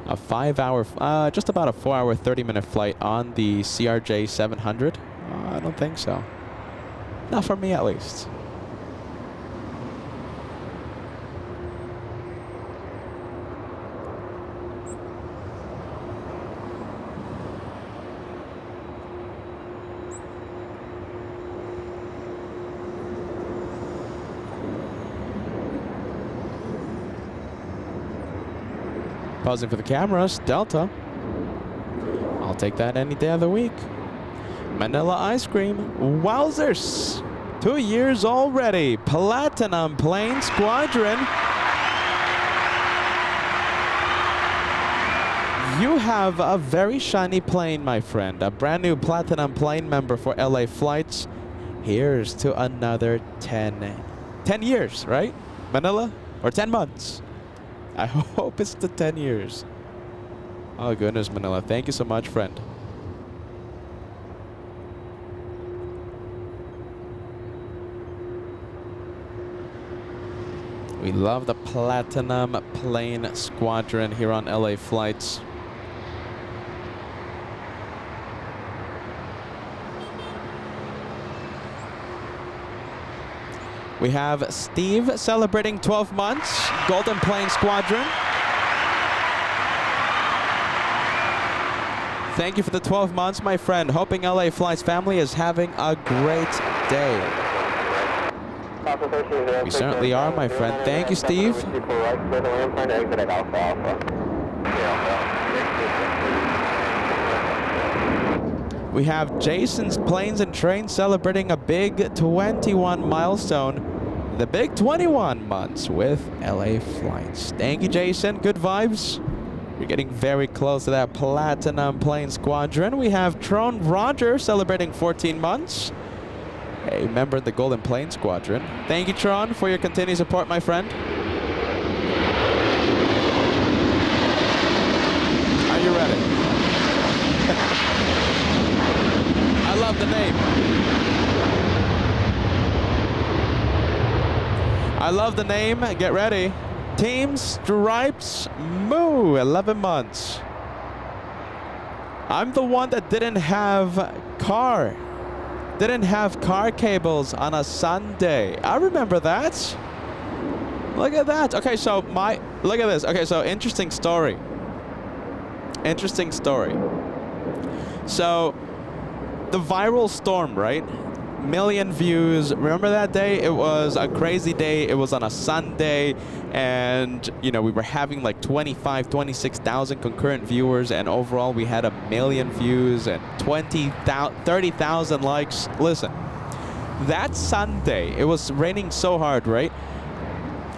A 5 hour, just about a 4 hour, 30-minute flight on the CRJ-700? I don't think so. Not for me, at least. Pausing for the cameras, Delta. I'll take that any day of the week. Manila ice cream, wowzers. 2 years already. Platinum Plane Squadron. You have a very shiny plane, my friend. A brand new Platinum Plane member for LA flights. Here's to another 10 years, right? Manila? Or 10 months? I hope it's the 10 years. Oh goodness, Manila. Thank you so much, friend. We love the Platinum Plane Squadron here on LA flights. We have Steve celebrating 12 months, Golden Plane Squadron. Thank you for the 12 months, my friend. Hoping LA Flights family is having a great day. We certainly are, my friend. Thank you, Steve. We have Jason's Planes and Trains celebrating a big 21 milestone. The big 21 months with LA Flights. Thank you, Jason. Good vibes. We're getting very close to that Platinum Plane Squadron. We have Tron Roger celebrating 14 months. A member of the Golden Plane Squadron. Thank you, Tron, for your continued support, my friend. Are you ready? I love the name. I love the name. Get ready. Team Stripes Moo, 11 months. I'm the one that didn't have car cables on a Sunday. I remember that. Look at that. Okay, so look at this. Okay, so interesting story. Interesting story. So the viral storm, right? Million views. Remember that day? It was a crazy day. It was on a Sunday, and you know, we were having like 26,000 concurrent viewers, and overall we had 1 million views and 30,000 likes. Listen, that Sunday it was raining so hard, right?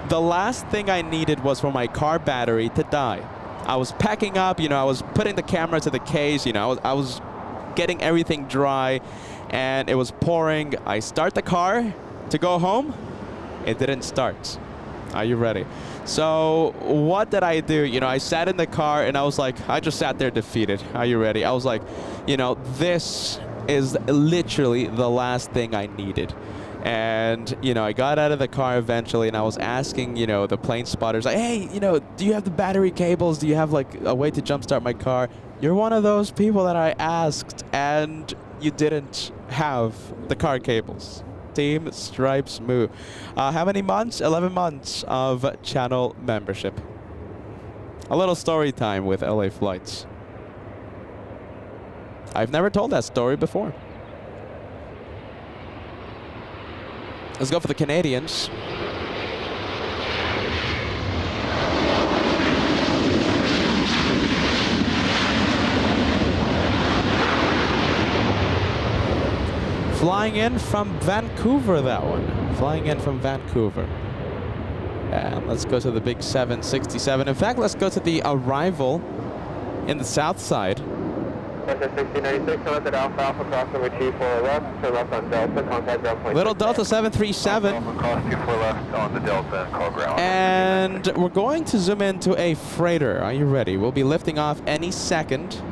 The last thing I needed was for my car battery to die. I was packing up, you know, I was putting the camera to the case, you know, I was getting everything dry, and it was pouring. I start the car to go home. It didn't start. Are you ready? So what did I do? You know, I sat in the car and I was like, I just sat there defeated. Are you ready? I was like, you know, this is literally the last thing I needed. And, you know, I got out of the car eventually and I was asking, you know, the plane spotters, like, hey, you know, do you have the battery cables? Do you have like a way to jumpstart my car? You're one of those people that I asked and you didn't have the car cables. Team Stripes Moo. How many months? 11 months of channel membership. A little story time with LA Flights. I've never told that story before. Let's go for the Canadians. Flying in from Vancouver, that one. Flying in from Vancouver. And let's go to the big 767. In fact, let's go to the arrival in the south side. 1696, come at Alpha Alpha, cross number 24 left, turn left on Delta, contact ground point. Little Delta 737. Cross 24 left on the Delta, call ground. And we're going to zoom into a freighter. Are you ready? We'll be lifting off any second.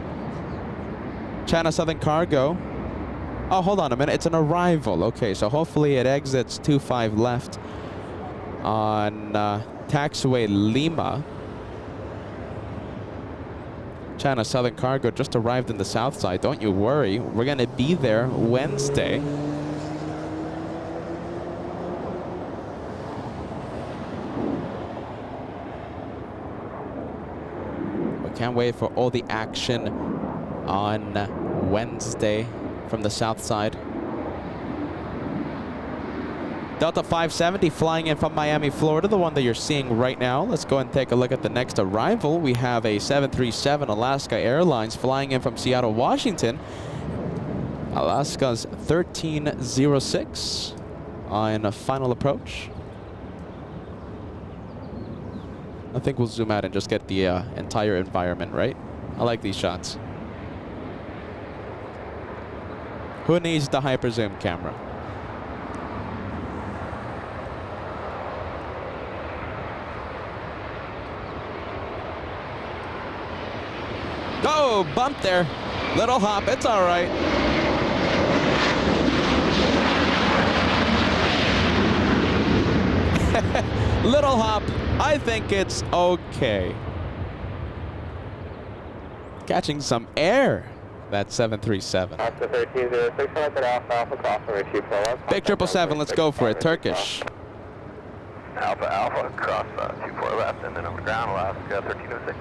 China Southern Cargo. Oh, hold on a minute. It's an arrival. Okay, so hopefully it exits 25 left on taxiway Lima. China Southern Cargo just arrived in the south side. Don't you worry. We're going to be there Wednesday. We can't wait for all the action on Wednesday from the south side. Delta 570 flying in from Miami, Florida, the one that you're seeing right now. Let's go and take a look at the next arrival. We have a 737 Alaska Airlines flying in from Seattle, Washington. Alaska's 1306 on a final approach. I think we'll zoom out and just get the entire environment, right? I like these shots. Who needs the hyper zoom camera? Oh, bump there. Little hop, it's all right. Little bellhop. I think it's okay. Catching some air. That 737. Oscar 1306, selected Alpha, Alpha, cross runway 24 left. Big 777, let's go for it. Turkish. Alpha, Alpha, cross 24 left, and then over ground, Alaska 1306.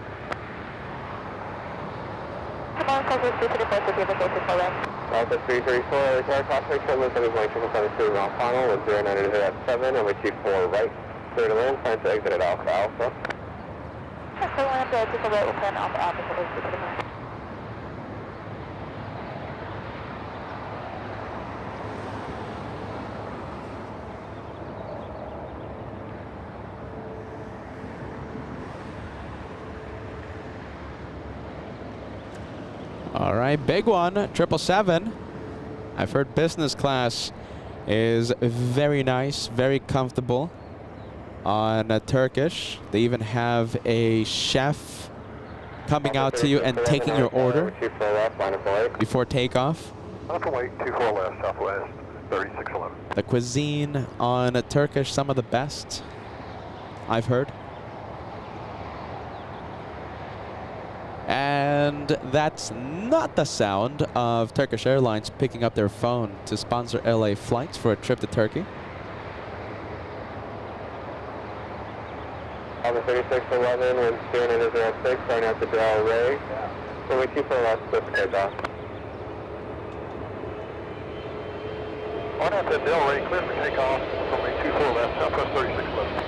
Come on, Cobra 334 to give us 24 left. Alpha 334, return cross runway 7 is going 772 mile final with 09 at 7, runway 24 right. Clear to land, plan to exit at Alpha, Alpha. So land, 24 right, we'll plan Alpha, Alpha, Cobra 334. All right, big one, 777. I've heard business class is very nice, very comfortable on Turkish. They even have a chef coming out to you and taking your order before takeoff. Wait, 24 left, southwest, 3611. The cuisine on Turkish, some of the best I've heard. And that's not the sound of Turkish Airlines picking up their phone to sponsor LA flights for a trip to Turkey. Alpha 3611, wind steering at 06, starting out the Del Rey. Runway 24 left, clear for takeoff. On at the Del Rey, clear for takeoff. Runway 24 left, southwest 3611.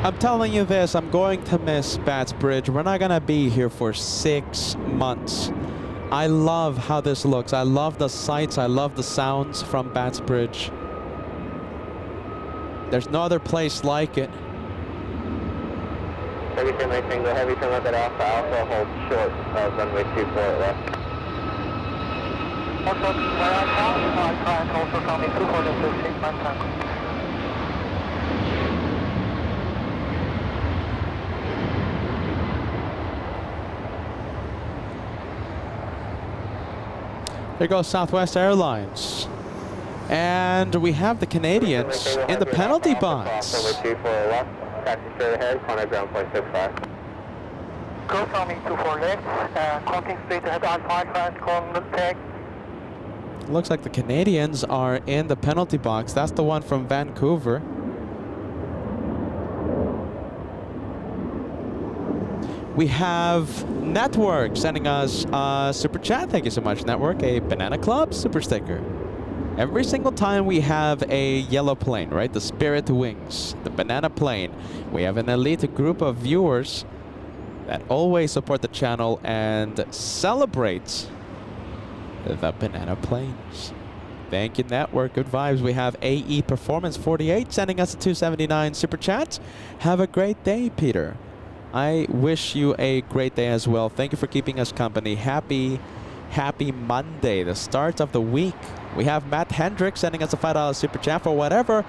I'm telling you this, I'm going to miss Bats Bridge. We're not gonna be here for 6 months. I love how this looks. I love the sights. I love the sounds from Bats Bridge. There's no other place like it. Heavy turn right single, heavy turn left at Alpha, Alpha, hold short of runway 24 left. Also, client also coming 246 man. There goes Southwest Airlines. And we have the Canadians in the penalty box. Runway 24 left, taxi straight ahead, contact ground point 65. Go coming 24 left, clocking straight ahead, Alpha, fast, contact. Looks like the Canadians are in the penalty box. That's the one from Vancouver. We have Network sending us a super chat. Thank you so much, Network. A Banana Club super sticker. Every single time we have a yellow plane, right? The Spirit Wings, the Banana Plane. We have an elite group of viewers that always support the channel and celebrate the Banana Planes. Thank you, Network. Good vibes. We have AE Performance 48 sending us a 279 super chat. Have a great day, Peter. I wish you a great day as well. Thank you for keeping us company. Happy Monday, the start of the week. We have Matt Hendricks sending us a $5 super chat for whatever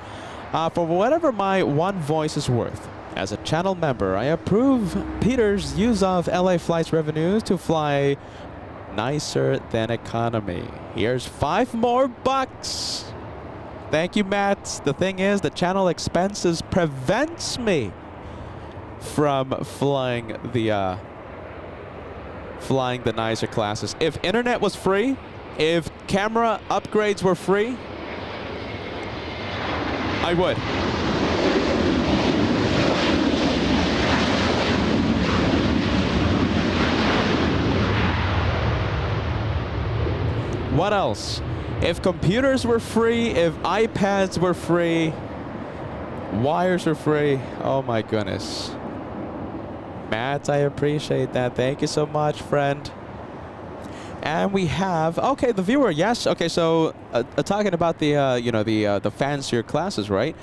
my one voice is worth. As a channel member, I approve Peter's use of LA Flights revenues to fly nicer than economy. Here's 5 more bucks. Thank you, Matt. The thing is, the channel expenses prevents me from flying the nicer classes. If internet was free, if camera upgrades were free, I would. What else? If computers were free, if iPads were free, wires were free, oh my goodness. Matt, I appreciate that. Thank you so much, friend. And we have, okay, the viewer, yes. Okay, so talking about the, the fancier classes, right?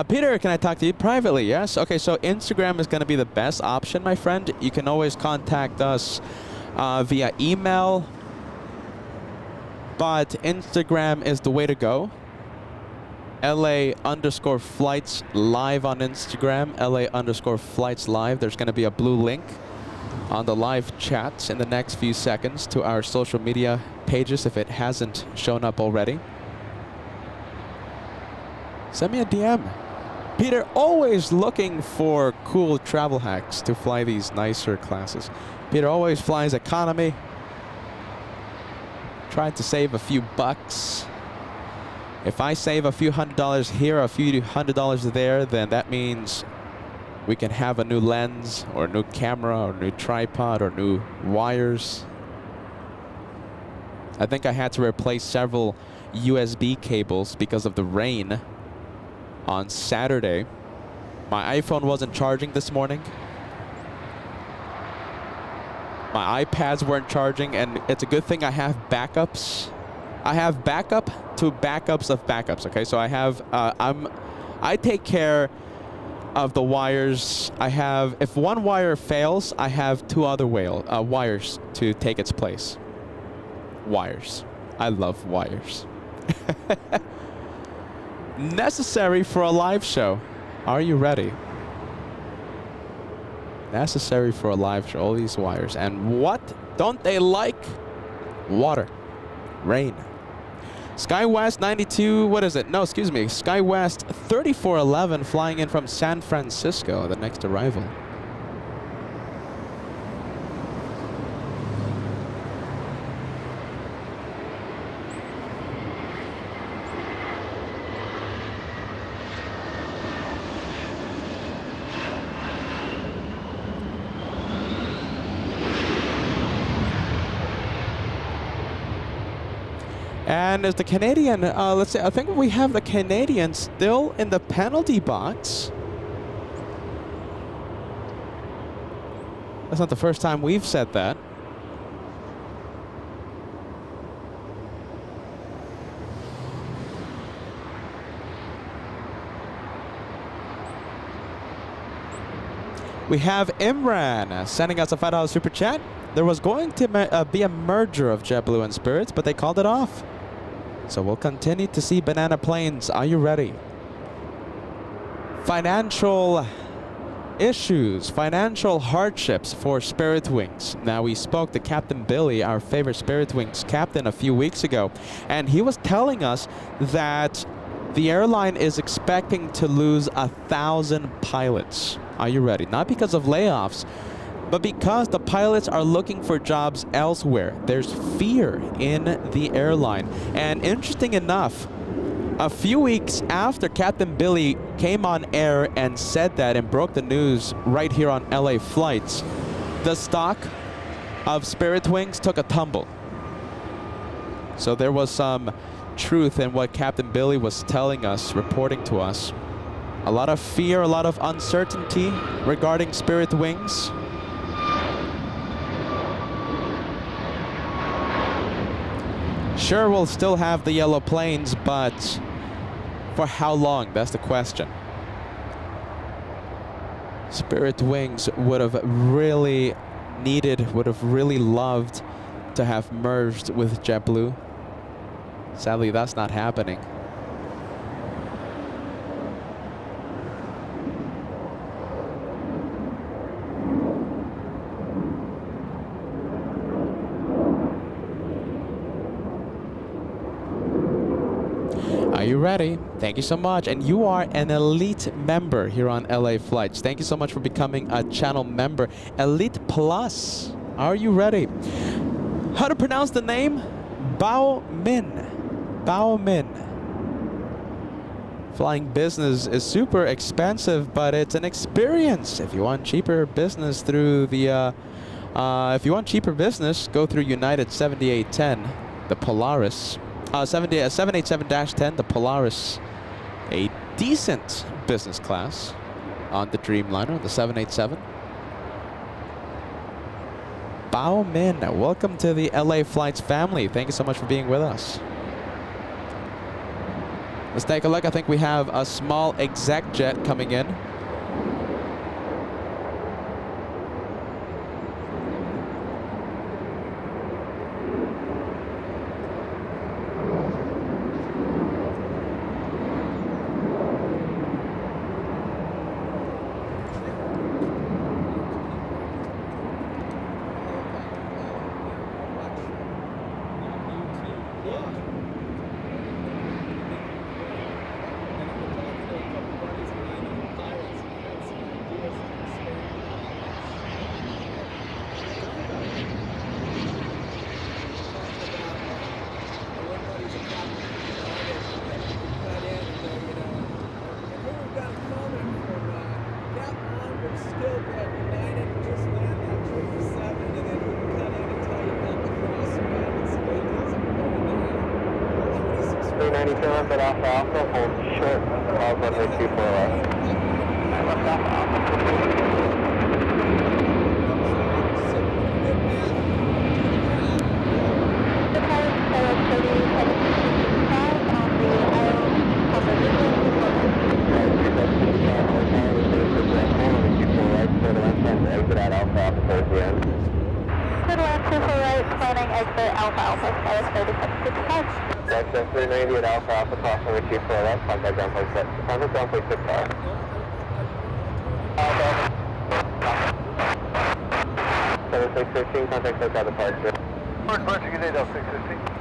Peter, can I talk to you privately? Yes. Okay, so Instagram is going to be the best option, my friend. You can always contact us via email, but Instagram is the way to go. LA_flights live on Instagram, LA_flights live. There's going to be a blue link on the live chat in the next few seconds to our social media pages if it hasn't shown up already. Send me a DM. Peter, always looking for cool travel hacks to fly these nicer classes. Peter always flies economy. Trying to save a few bucks. If I save a few $100 here, a few $100 there, then that means we can have a new lens, or a new camera, or a new tripod, or new wires. I think I had to replace several USB cables because of the rain on Saturday. My iPhone wasn't charging this morning. My iPads weren't charging, and it's a good thing I have backups. I have backup to backups of backups, okay? So I have, I take care of the wires. I have, if one wire fails, I have two other wires to take its place. Wires. I love wires. Necessary for a live show. Are you ready? Necessary for a live show, all these wires. And what don't they like? Water. Rain. SkyWest 92, what is it? No, excuse me. SkyWest 3411 flying in from San Francisco, the next arrival. And is the Canadian, let's see, I think we have the Canadian still in the penalty box. That's not the first time we've said that. We have Imran sending us a $5 super chat. There was going to be a merger of JetBlue and Spirits, but they called it off. So we'll continue to see banana planes. Are you ready? Financial issues, financial hardships for Spirit Wings. Now, we spoke to Captain Billy, our favorite Spirit Wings captain, a few weeks ago, and he was telling us that the airline is expecting to lose 1,000 pilots. Are you ready? Not because of layoffs, but because the pilots are looking for jobs elsewhere. There's fear in the airline. And interesting enough, a few weeks after Captain Billy came on air and said that and broke the news right here on LA Flights, the stock of Spirit Wings took a tumble. So there was some truth in what Captain Billy was telling us, reporting to us. A lot of fear, a lot of uncertainty regarding Spirit Wings. Sure, we'll still have the yellow planes, but for how long? That's the question. Spirit Wings would have really needed, would have really loved to have merged with JetBlue. Sadly, that's not happening. Are you ready? Thank you so much. And you are an elite member here on LA Flights. Thank you so much for becoming a channel member. Elite Plus. Are you ready? How to pronounce the name? Bao Min. Bao Min. Flying business is super expensive, but it's an experience. If you want cheaper business through the, if you want cheaper business, go through United 7810, the Polaris. 787-10, the Polaris, a decent business class on the Dreamliner, the 787. Bao Min, welcome to the LA Flights family. Thank you so much for being with us. Let's take a look. I think we have a small exec jet coming in. Left at Alpha Alpha, hold short, clouds runway 24 left. I left Alpha Alpha. The pilot is 3765 on the exit at Alpha Alpha towards the end. Clear land 24 right, planning exit Alpha Alpha, pilot 3765. That's 390 at Alpha Alpha, cross runway 24 left, contact ground plane 6. Contact ground plane 6 5. Alpha. 7615, contact SoCal departure. Mark, you can Delta 615.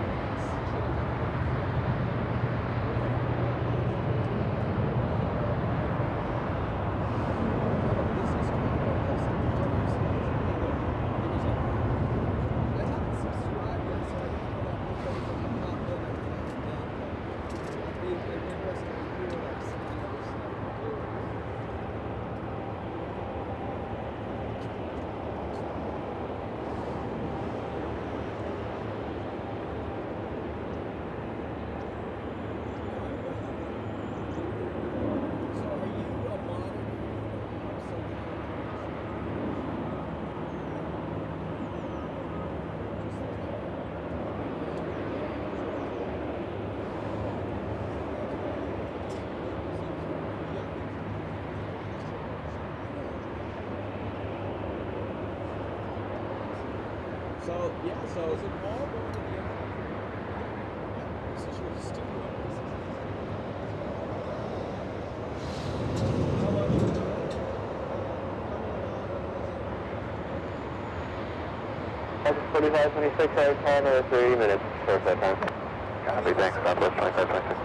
So, yeah, so is it all going to the airport? Yeah. So she was just sticking with this. How long is it? 45, 26, right time, or 3 minutes for that time. Copy, thanks. Southwest 25, 26.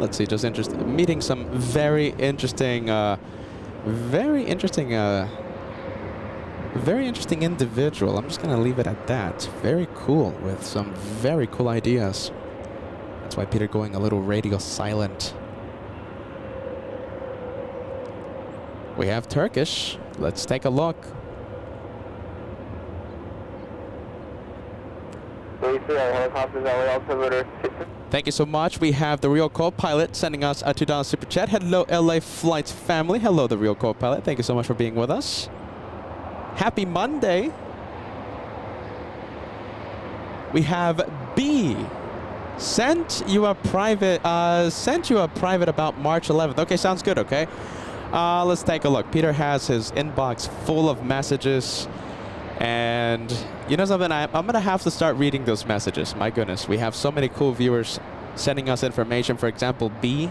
Let's see, just meeting some very interesting individual. I'm just gonna leave it at that. Very cool, with some very cool ideas. That's why Peter going a little radio silent. We have Turkish. Let's take a look. Thank you so much. We have the Real Co-Pilot sending us a $2 super chat. Hello, LA Flights family. Hello, the Real Co-Pilot. Thank you so much for being with us. Happy Monday. We have B. Sent you a private about March 11th. Okay, sounds good. Okay. Let's take a look. Peter has his inbox full of messages. And you know something, I'm going to have to start reading those messages. My goodness, we have so many cool viewers sending us information. For example, B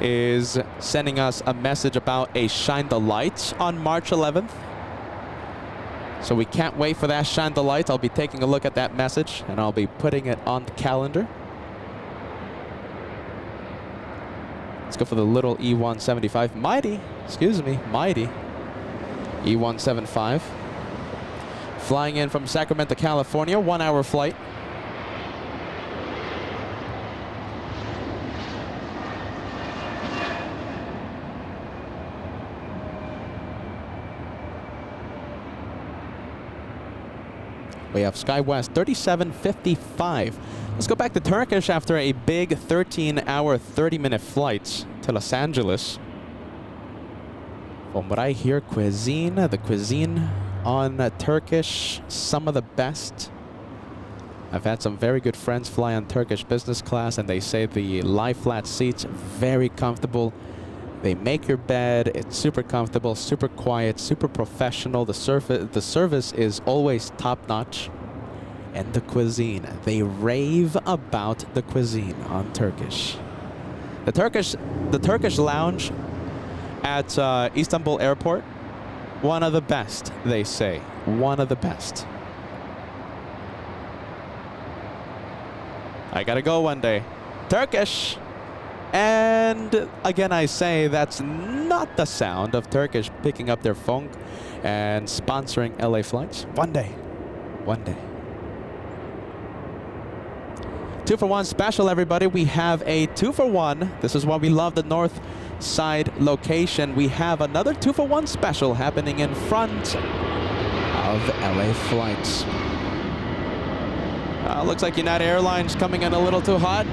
is sending us a message about a Shine the Light on March 11th. So we can't wait for that Shine the Light. I'll be taking a look at that message and I'll be putting it on the calendar. Let's go for the little E175. Mighty E175. Flying in from Sacramento, California, 1 hour flight. We have SkyWest 3755. Let's go back to Turkish after a big 13-hour, 30-minute flight to Los Angeles. From what I hear, the cuisine on Turkish, some of the best. I've had some very good friends fly on Turkish business class, and they say the lie flat seats very comfortable. They make your bed. It's super comfortable, super quiet, super professional. The service is always top notch, and the cuisine. They rave about the cuisine on Turkish. The Turkish lounge at Istanbul Airport One of the best, they say. One of the best. I gotta go one day. Turkish! And again, I say that's not the sound of Turkish picking up their phone and sponsoring LA flights. One day. One day. 2-for-1 special, everybody. We have a 2-for-1. This is why we love the north side location. We have another 2-for-1 special happening in front of LA flights. Looks like United Airlines coming in a little too hot.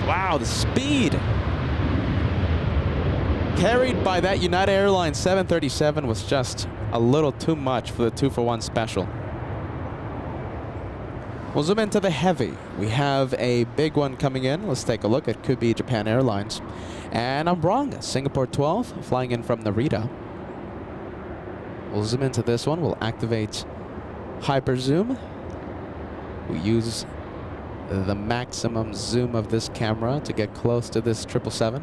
Wow, the speed carried by that United Airlines 737 was just a little too much for the 2-for-1 special. We'll zoom into the heavy. We have a big one coming in. Let's take a look. It could be Japan Airlines. And I'm wrong. Singapore 12 flying in from Narita. We'll zoom into this one. We'll activate hyper zoom. We use the maximum zoom of this camera to get close to this 777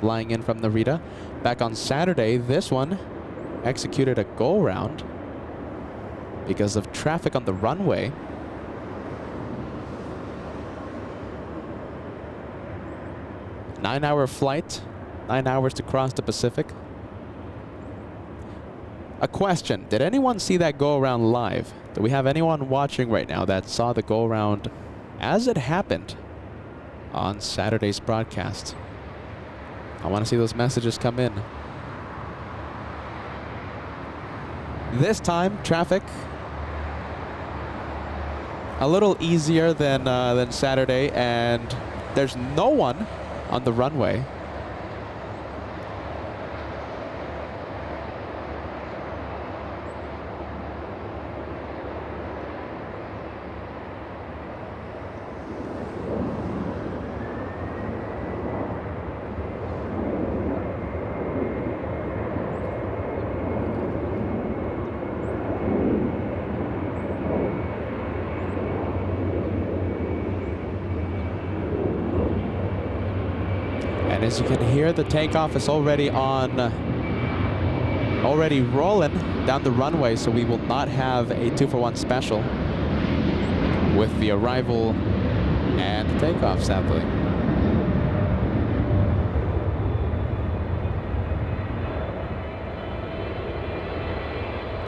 flying in from Narita. Back on Saturday, this one executed a go-around because of traffic on the runway. Nine-hour flight, 9 hours to cross the Pacific. A question, did anyone see that go-around live? Do we have anyone watching right now that saw the go-around as it happened on Saturday's broadcast? I want to see those messages come in. This time, traffic a little easier than Saturday, and there's no one on the runway. As you can hear, the takeoff is already rolling down the runway, so we will not have a 2-for-1 special with the arrival and the takeoff, sadly.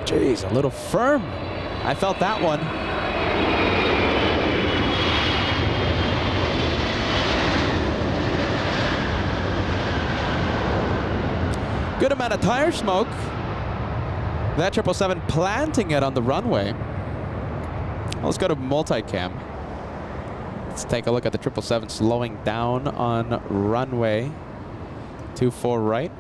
Jeez, a little firm. I felt that one. Good amount of tire smoke. That 777 planting it on the runway. Let's go to multicam. Let's take a look at the 777 slowing down on runway 24 right.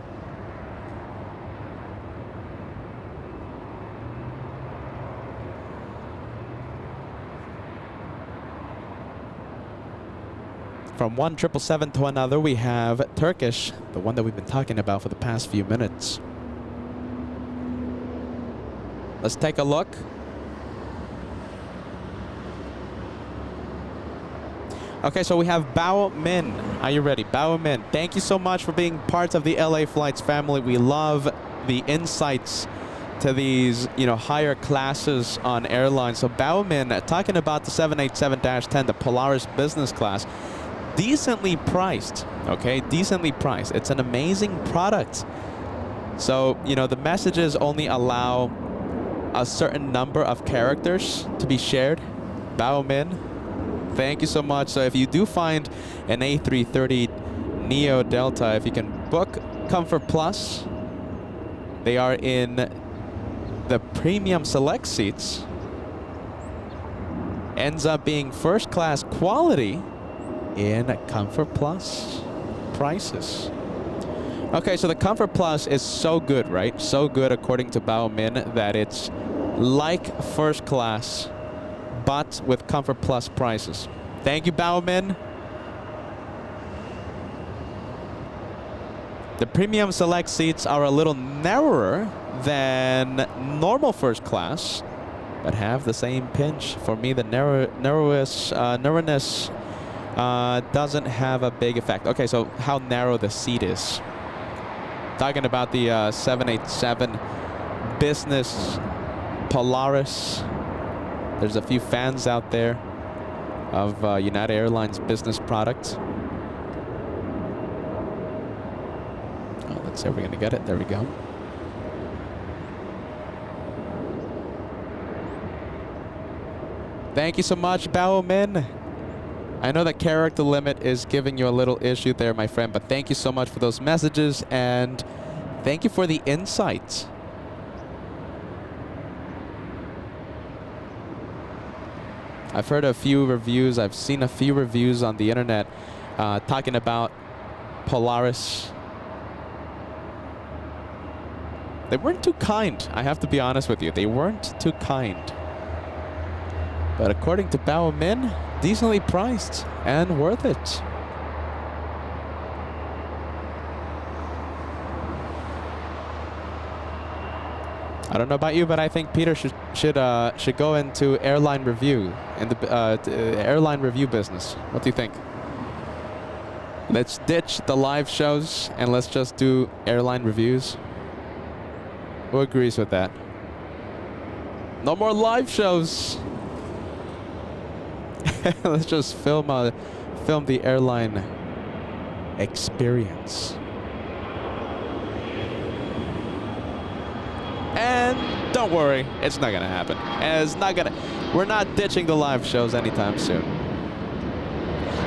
From one 777 to another, we have Turkish, the one that we've been talking about for the past few minutes. Let's take a look. Okay, so we have Bao Min. Are you ready? Bao Min, thank you so much for being part of the LA Flights family. We love the insights to these, higher classes on airlines. So Bao Min, talking about the 787-10, the Polaris business class. Decently priced, okay? Decently priced. It's an amazing product. So, the messages only allow a certain number of characters to be shared. Bao Min, thank you so much. So if you do find an A330 Neo Delta, if you can book Comfort Plus, they are in the premium select seats. Ends up being first class quality in Comfort Plus prices. Okay, so the Comfort Plus is so good, right? So good, according to Bao Min, that it's like first class, but with Comfort Plus prices. Thank you, Bao Min. The premium select seats are a little narrower than normal first class, but have the same pinch. For me, the narrowness doesn't have a big effect. Okay, so how narrow the seat is. Talking about the 787 business Polaris. There's a few fans out there of United Airlines business products. Oh, let's see if we're going to get it. There we go. Thank you so much, Bao Min. I know that character limit is giving you a little issue there, my friend, but thank you so much for those messages, and thank you for the insights. I've heard a few reviews, I've seen a few reviews on the internet talking about Polaris. They weren't too kind, I have to be honest with you. They weren't too kind. But according to Bao Min, decently priced and worth it. I don't know about you, but I think Peter should go into airline review in the airline review business. What do you think? Let's ditch the live shows and let's just do airline reviews. Who agrees with that? No more live shows. Let's just film the airline experience. And don't worry, it's not gonna happen. We're not ditching the live shows anytime soon.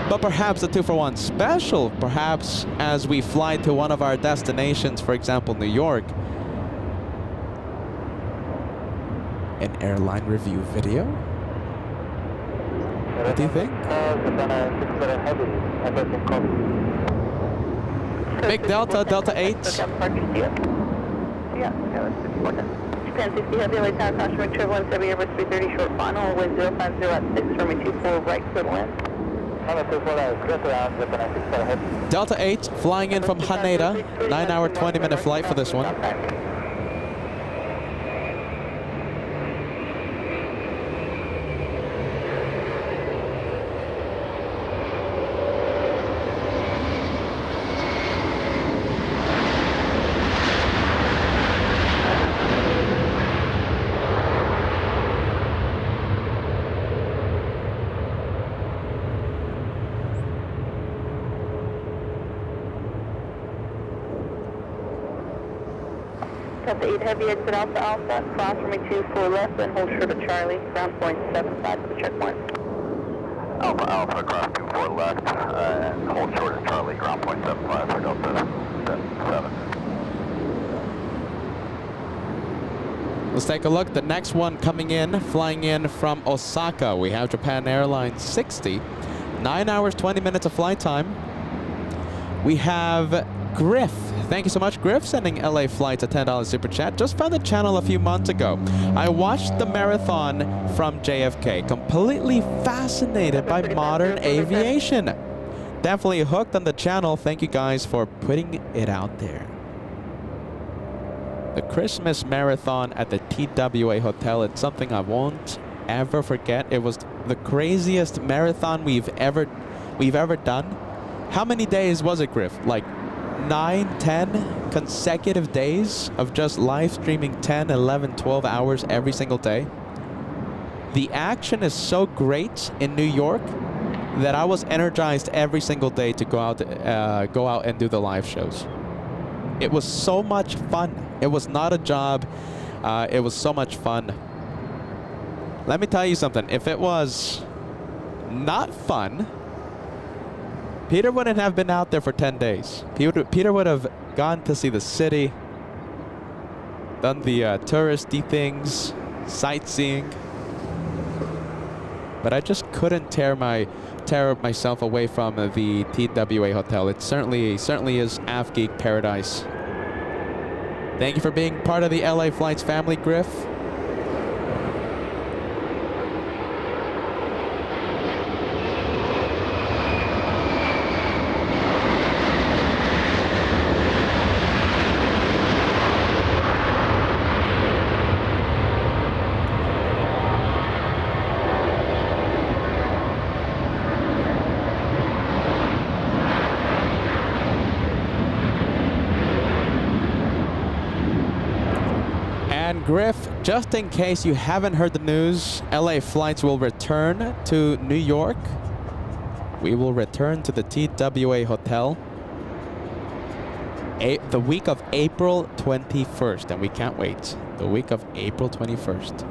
But perhaps a 2-for-1 special, perhaps as we fly to one of our destinations, for example, New York, an airline review video. What do you think? Big Delta, Delta 8. Yeah, that's 54. Japan 60 Heavy, LA Tower, caution, make turbulence, heavy Airbus 330, short final, wind 050 at 6, runway 24, right, clear to land. Delta 8, flying in from Haneda, 9-hour, 20-minute flight for this one. Delta 8 Heavy, exit Alpha Alpha, cross runway 24 left, and hold short of Charlie, ground point 75 for the checkpoint. Alpha Alpha, cross 24 left, and hold short of Charlie, ground point 75 for Delta 7. Let's take a look. The next one coming in, flying in from Osaka. We have Japan Airlines 60. 9 hours, 20 minutes of flight time. We have Griff. Thank you so much, Griff, sending LA Flights a $10 super chat. Just found the channel a few months ago. I watched the marathon from JFK. Completely fascinated by modern aviation. Definitely hooked on the channel. Thank you guys for putting it out there. The Christmas marathon at the TWA Hotel, it's something I won't ever forget. It was the craziest marathon we've ever done. How many days was it, Griff? Like 9, 10 consecutive days of just live streaming 10, 11, 12 hours every single day. The action is so great in New York that I was energized every single day to go out and do the live shows. It was so much fun. It was not a job. It was so much fun. Let me tell you something. If it was not fun, Peter wouldn't have been out there for 10 days. Peter would have gone to see the city, done the touristy things, sightseeing. But I just couldn't tear myself away from the TWA Hotel. It certainly is AvGeek paradise. Thank you for being part of the LA Flights family, Griff. And Griff, just in case you haven't heard the news, LA flights will return to New York. We will return to the TWA Hotel the week of April 21st, and we can't wait. The week of April 21st.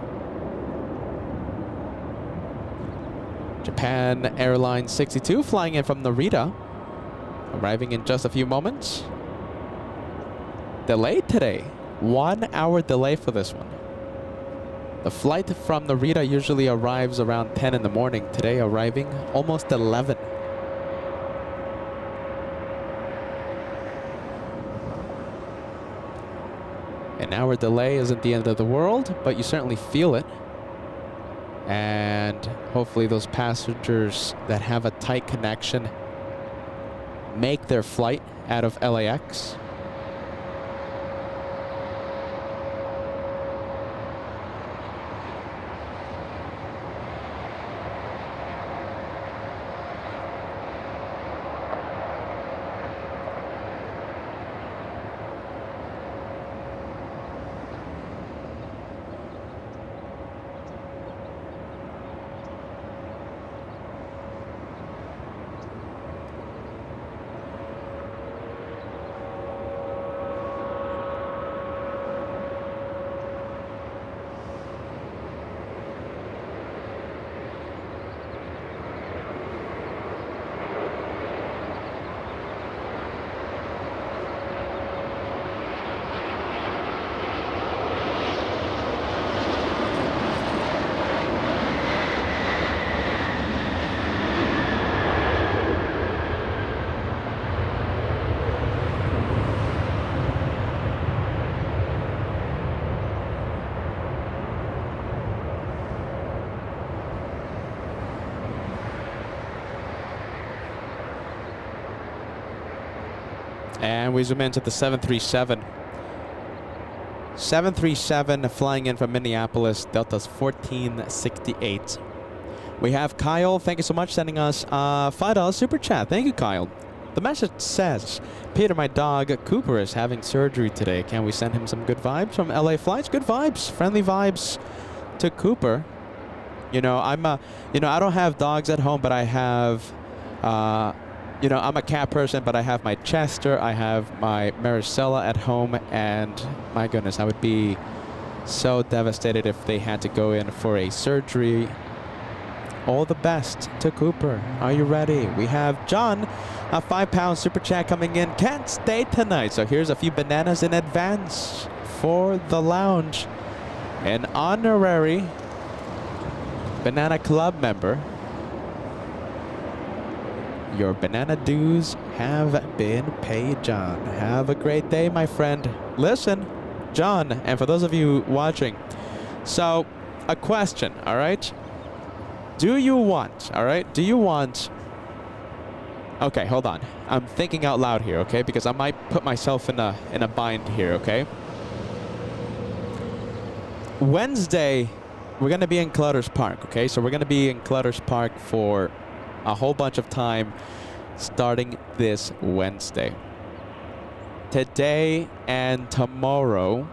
Japan Airlines 62 flying in from Narita, arriving in just a few moments. Delayed today. 1 hour delay for this one. The flight from Narita usually arrives around 10 in the morning. Today arriving almost 11. An hour delay isn't the end of the world, but you certainly feel it. And hopefully those passengers that have a tight connection make their flight out of LAX. And we zoom into the 737. 737 flying in from Minneapolis, Delta's 1468. We have Kyle, thank you so much, sending us $5 super chat. Thank you, Kyle. The message says, Peter, my dog Cooper is having surgery today. Can we send him some good vibes from LA flights? Good vibes, friendly vibes to Cooper. You know, I don't have dogs at home, but I have, you know, I'm a cat person, but I have my Chester, I have my Maricela at home, and my goodness, I would be so devastated if they had to go in for a surgery. All the best to Cooper. Are you ready? We have John, a £5 super chat coming in. Can't stay tonight, so here's a few bananas in advance for the lounge. An honorary Banana Club member. Your banana dues have been paid, John. Have a great day, my friend. Listen, John, and for those of you watching, so a question, all right? Do you want, all right? Do you want... Okay, hold on. I'm thinking out loud here, okay? Because I might put myself in a bind here, okay? Wednesday, we're going to be in Clutters Park, okay? So we're going to be in Clutters Park for a whole bunch of time starting this Wednesday. Today and tomorrow,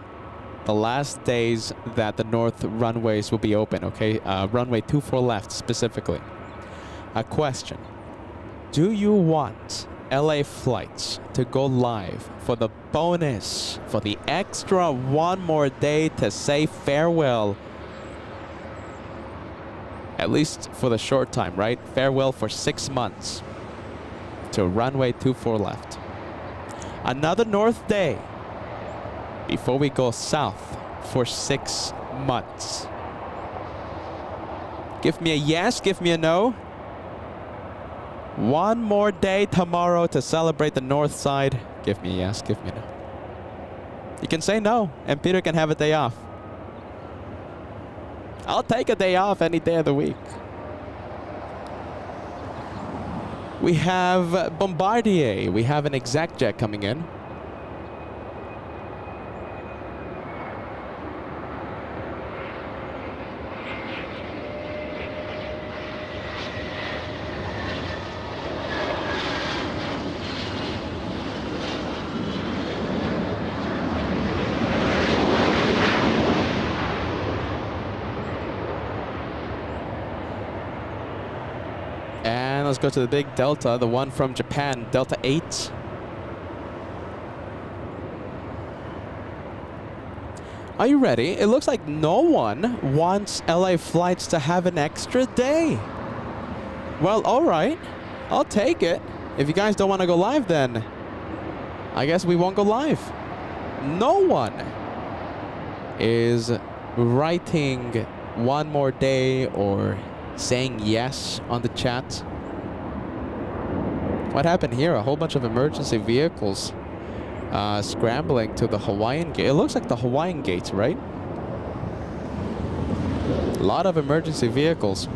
the last days that the north runways will be open, okay? Runway 24 left specifically. A question. Do you want LA flights to go live for the bonus, for the extra one more day to say farewell? At least for the short time, right? Farewell for 6 months to runway 24 left. Another north day before we go south for 6 months. Give me a yes, give me a no. One more day tomorrow to celebrate the north side. Give me a yes, give me a no. You can say no, and Peter can have a day off. I'll take a day off any day of the week. We have Bombardier. We have an exec jet coming in. Let's go to the big Delta, the one from Japan, Delta 8. Are you ready? It looks like no one wants LA flights to have an extra day. Well, all right. I'll take it. If you guys don't want to go live, then I guess we won't go live. No one is writing one more day or saying yes on the chat. What happened here? A whole bunch of emergency vehicles scrambling to the Hawaiian gate. It looks like the Hawaiian gates, right? A lot of emergency vehicles.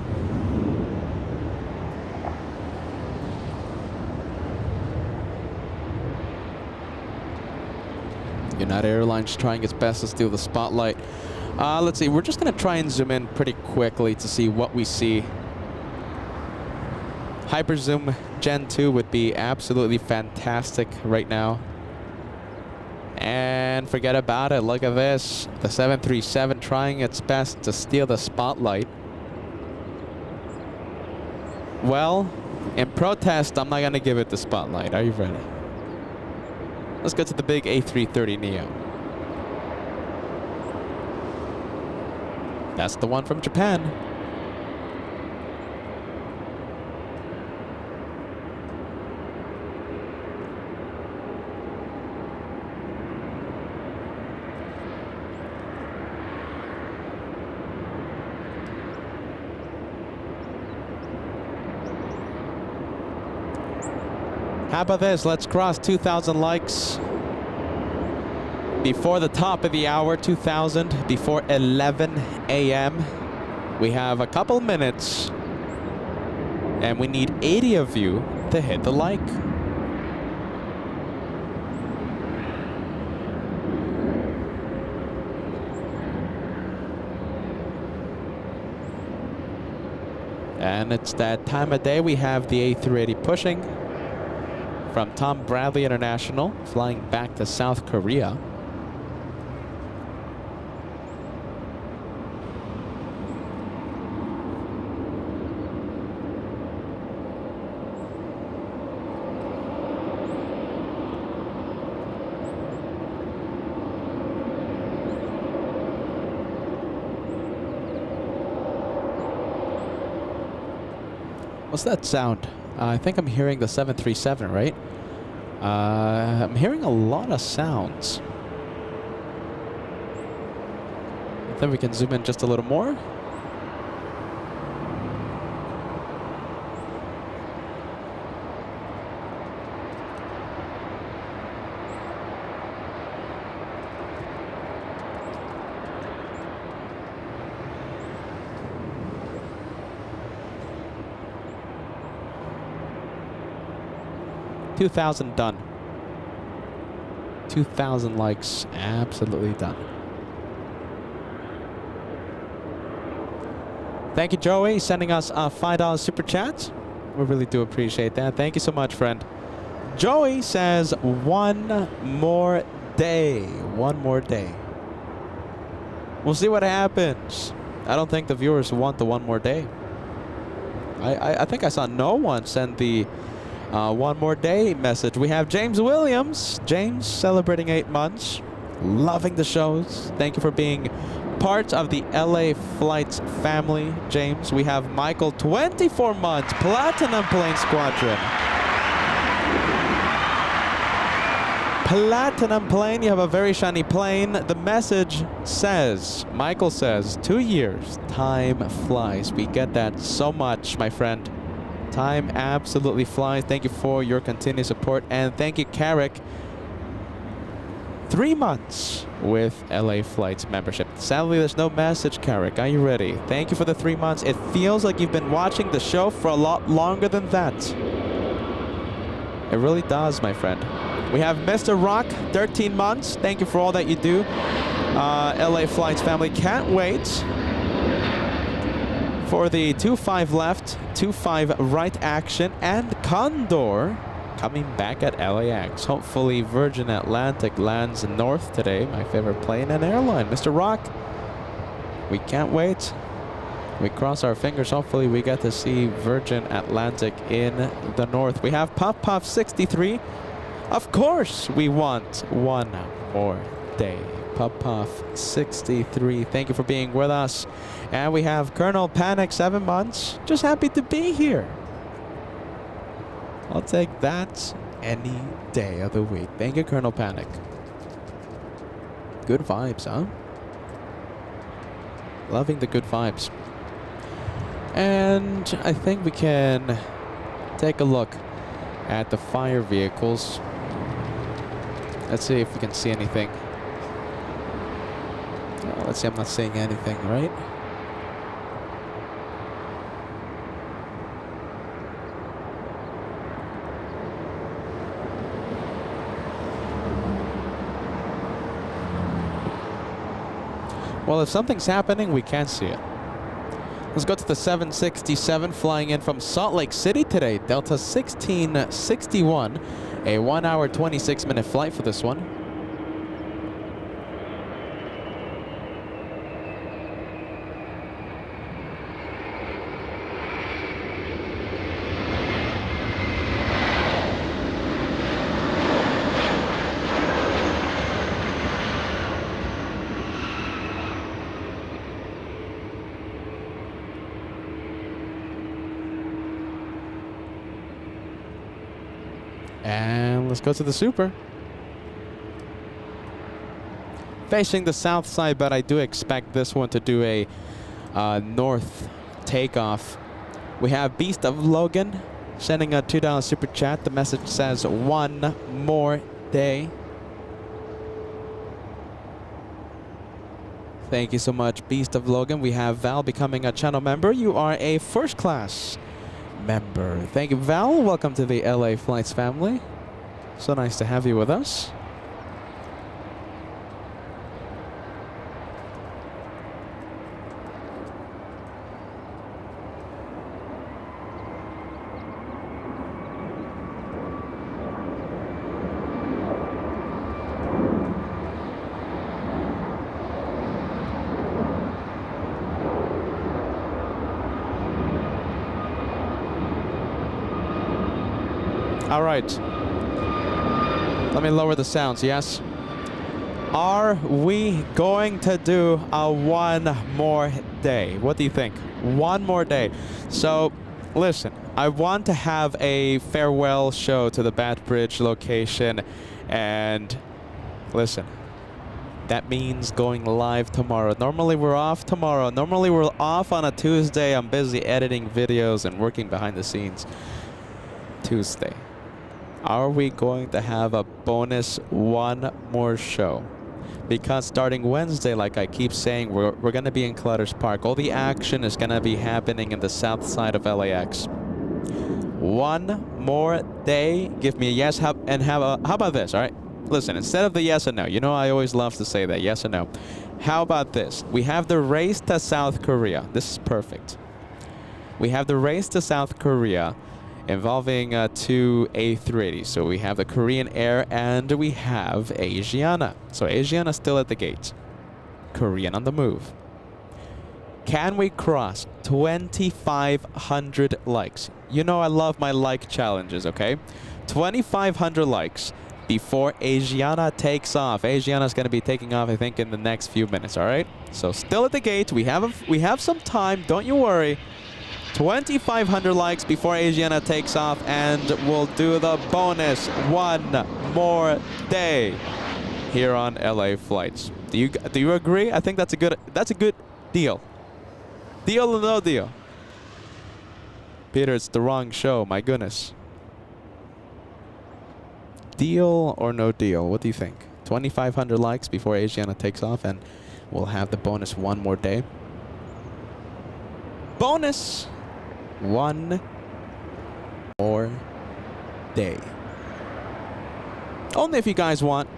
United Airlines trying its best to steal the spotlight. Let's see. We're just going to try and zoom in pretty quickly to see what we see. Hyper Zoom Gen 2 would be absolutely fantastic right now. And forget about it. Look at this. The 737 trying its best to steal the spotlight. Well, in protest, I'm not going to give it the spotlight. Are you ready? Let's go to the big A330neo. That's the one from Japan. How about this? Let's cross 2,000 likes before the top of the hour, 2,000, before 11 a.m. We have a couple minutes, and we need 80 of you to hit the like. And it's that time of day. We have the A380 pushing from Tom Bradley International, flying back to South Korea. What's that sound? I think I'm hearing the 737, right? I'm hearing a lot of sounds. I think we can zoom in just a little more. $2,000 done. 2,000 likes, absolutely done. Thank you, Joey, sending us a $5 super chat. We really do appreciate that. Thank you so much, friend. Joey says, one more day. One more day. We'll see what happens. I don't think the viewers want the one more day. I think I saw no one send the one more day message. We have James Williams. James celebrating 8 months. Loving the shows. Thank you for being part of the LA Flights family, James. We have Michael, 24 months, Platinum Plane Squadron. Platinum Plane, you have a very shiny plane. The message says, Michael says, 2 years, time flies. We get that so much, my friend. Time absolutely flies. Thank you for your continued support. And thank you, Carrick. 3 months with LA Flights membership. Sadly, there's no message, Carrick. Are you ready? Thank you for the 3 months. It feels like you've been watching the show for a lot longer than that. It really does, my friend. We have Mr. Rock, 13 months. Thank you for all that you do. LA Flights family. Can't wait for the 2-5 left, 2-5 right action, and Condor coming back at LAX. Hopefully Virgin Atlantic lands north today. My favorite plane and airline. Mr. Rock, we can't wait. We cross our fingers. Hopefully we get to see Virgin Atlantic in the north. We have Puff Puff 63. Of course we want one more day. Puff Puff 63. Thank you for being with us. And we have Colonel Panic 7 months. Just happy to be here. I'll take that any day of the week. Thank you, Colonel Panic. Good vibes, huh? Loving the good vibes. And I think we can take a look at the fire vehicles. Let's see if we can see anything. Oh, let's see, I'm not seeing anything, right? Well, if something's happening, we can't see it. Let's go to the 767 flying in from Salt Lake City today. Delta 1661. A 1 hour, 26-minute flight for this one. And let's go to the Super. Facing the south side, but I do expect this one to do a north takeoff. We have Beast of Logan sending a $2 super chat. The message says one more day. Thank you so much, Beast of Logan. We have Val becoming a channel member. You are a first class member. Thank you, Val. Welcome to the LA Flights family. So nice to have you with us. All right. Let me lower the sounds, yes? Are we going to do a one more day? What do you think? One more day. So, listen, I want to have a farewell show to the Bat Bridge location. And listen, that means going live tomorrow. Normally we're off tomorrow. Normally we're off on a Tuesday. I'm busy editing videos and working behind the scenes. Tuesday. Are we going to have a bonus one more show? Because starting Wednesday, like I keep saying, we're going to be in Clutters Park. All the action is going to be happening in the south side of LAX. One more day. Give me a yes. How about this, all right? Listen, instead of the yes and no, you know I always love to say that, yes and no. How about this? We have the race to South Korea. This is perfect. We have the race to South Korea involving two A380s. So we have the Korean Air and we have Asiana. So Asiana still at the gate. Korean on the move. Can we cross 2,500 likes? You know I love my like challenges, okay? 2,500 likes before Asiana takes off. Asiana's going to be taking off, I think, in the next few minutes, all right? So still at the gate. We have some time. Don't you worry. 2,500 likes before Asiana takes off, and we'll do the bonus one more day here on LA Flights. Do you agree? I think that's a good deal. Deal or no deal? Peter, it's the wrong show. My goodness. Deal or no deal? What do you think? 2,500 likes before Asiana takes off, and we'll have the bonus one more day. Bonus! One more day. Only if you guys want.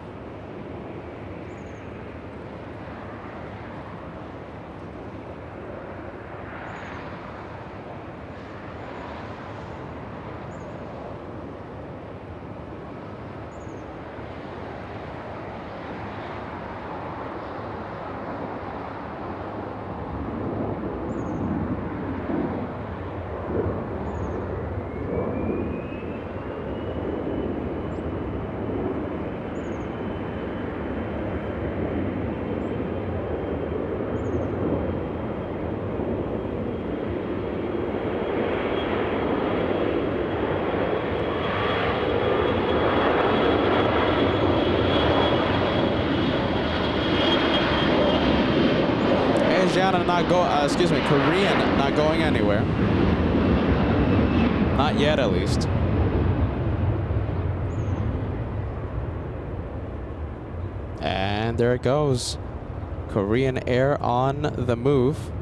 Asiana not go, Korean not going anywhere. Not yet, at least. And there it goes. Korean Air on the move.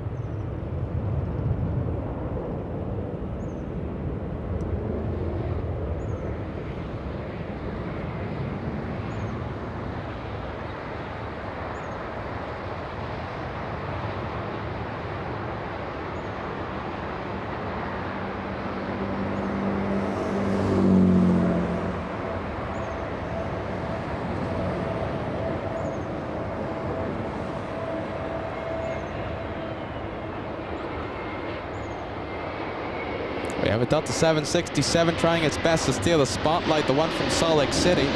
We have a Delta 767 trying its best to steal the spotlight, the one from Salt Lake City.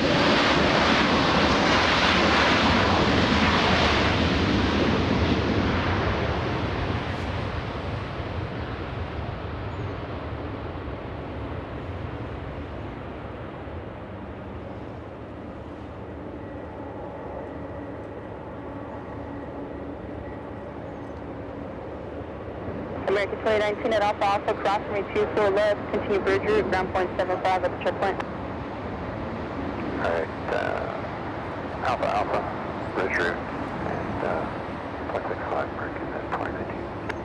American 2019 at Alpha Alpha, cross me 24 left, continue bridge route, ground point 75 at the checkpoint. Alright, Alpha Alpha, bridge route, and 0.65, breaking at 2019.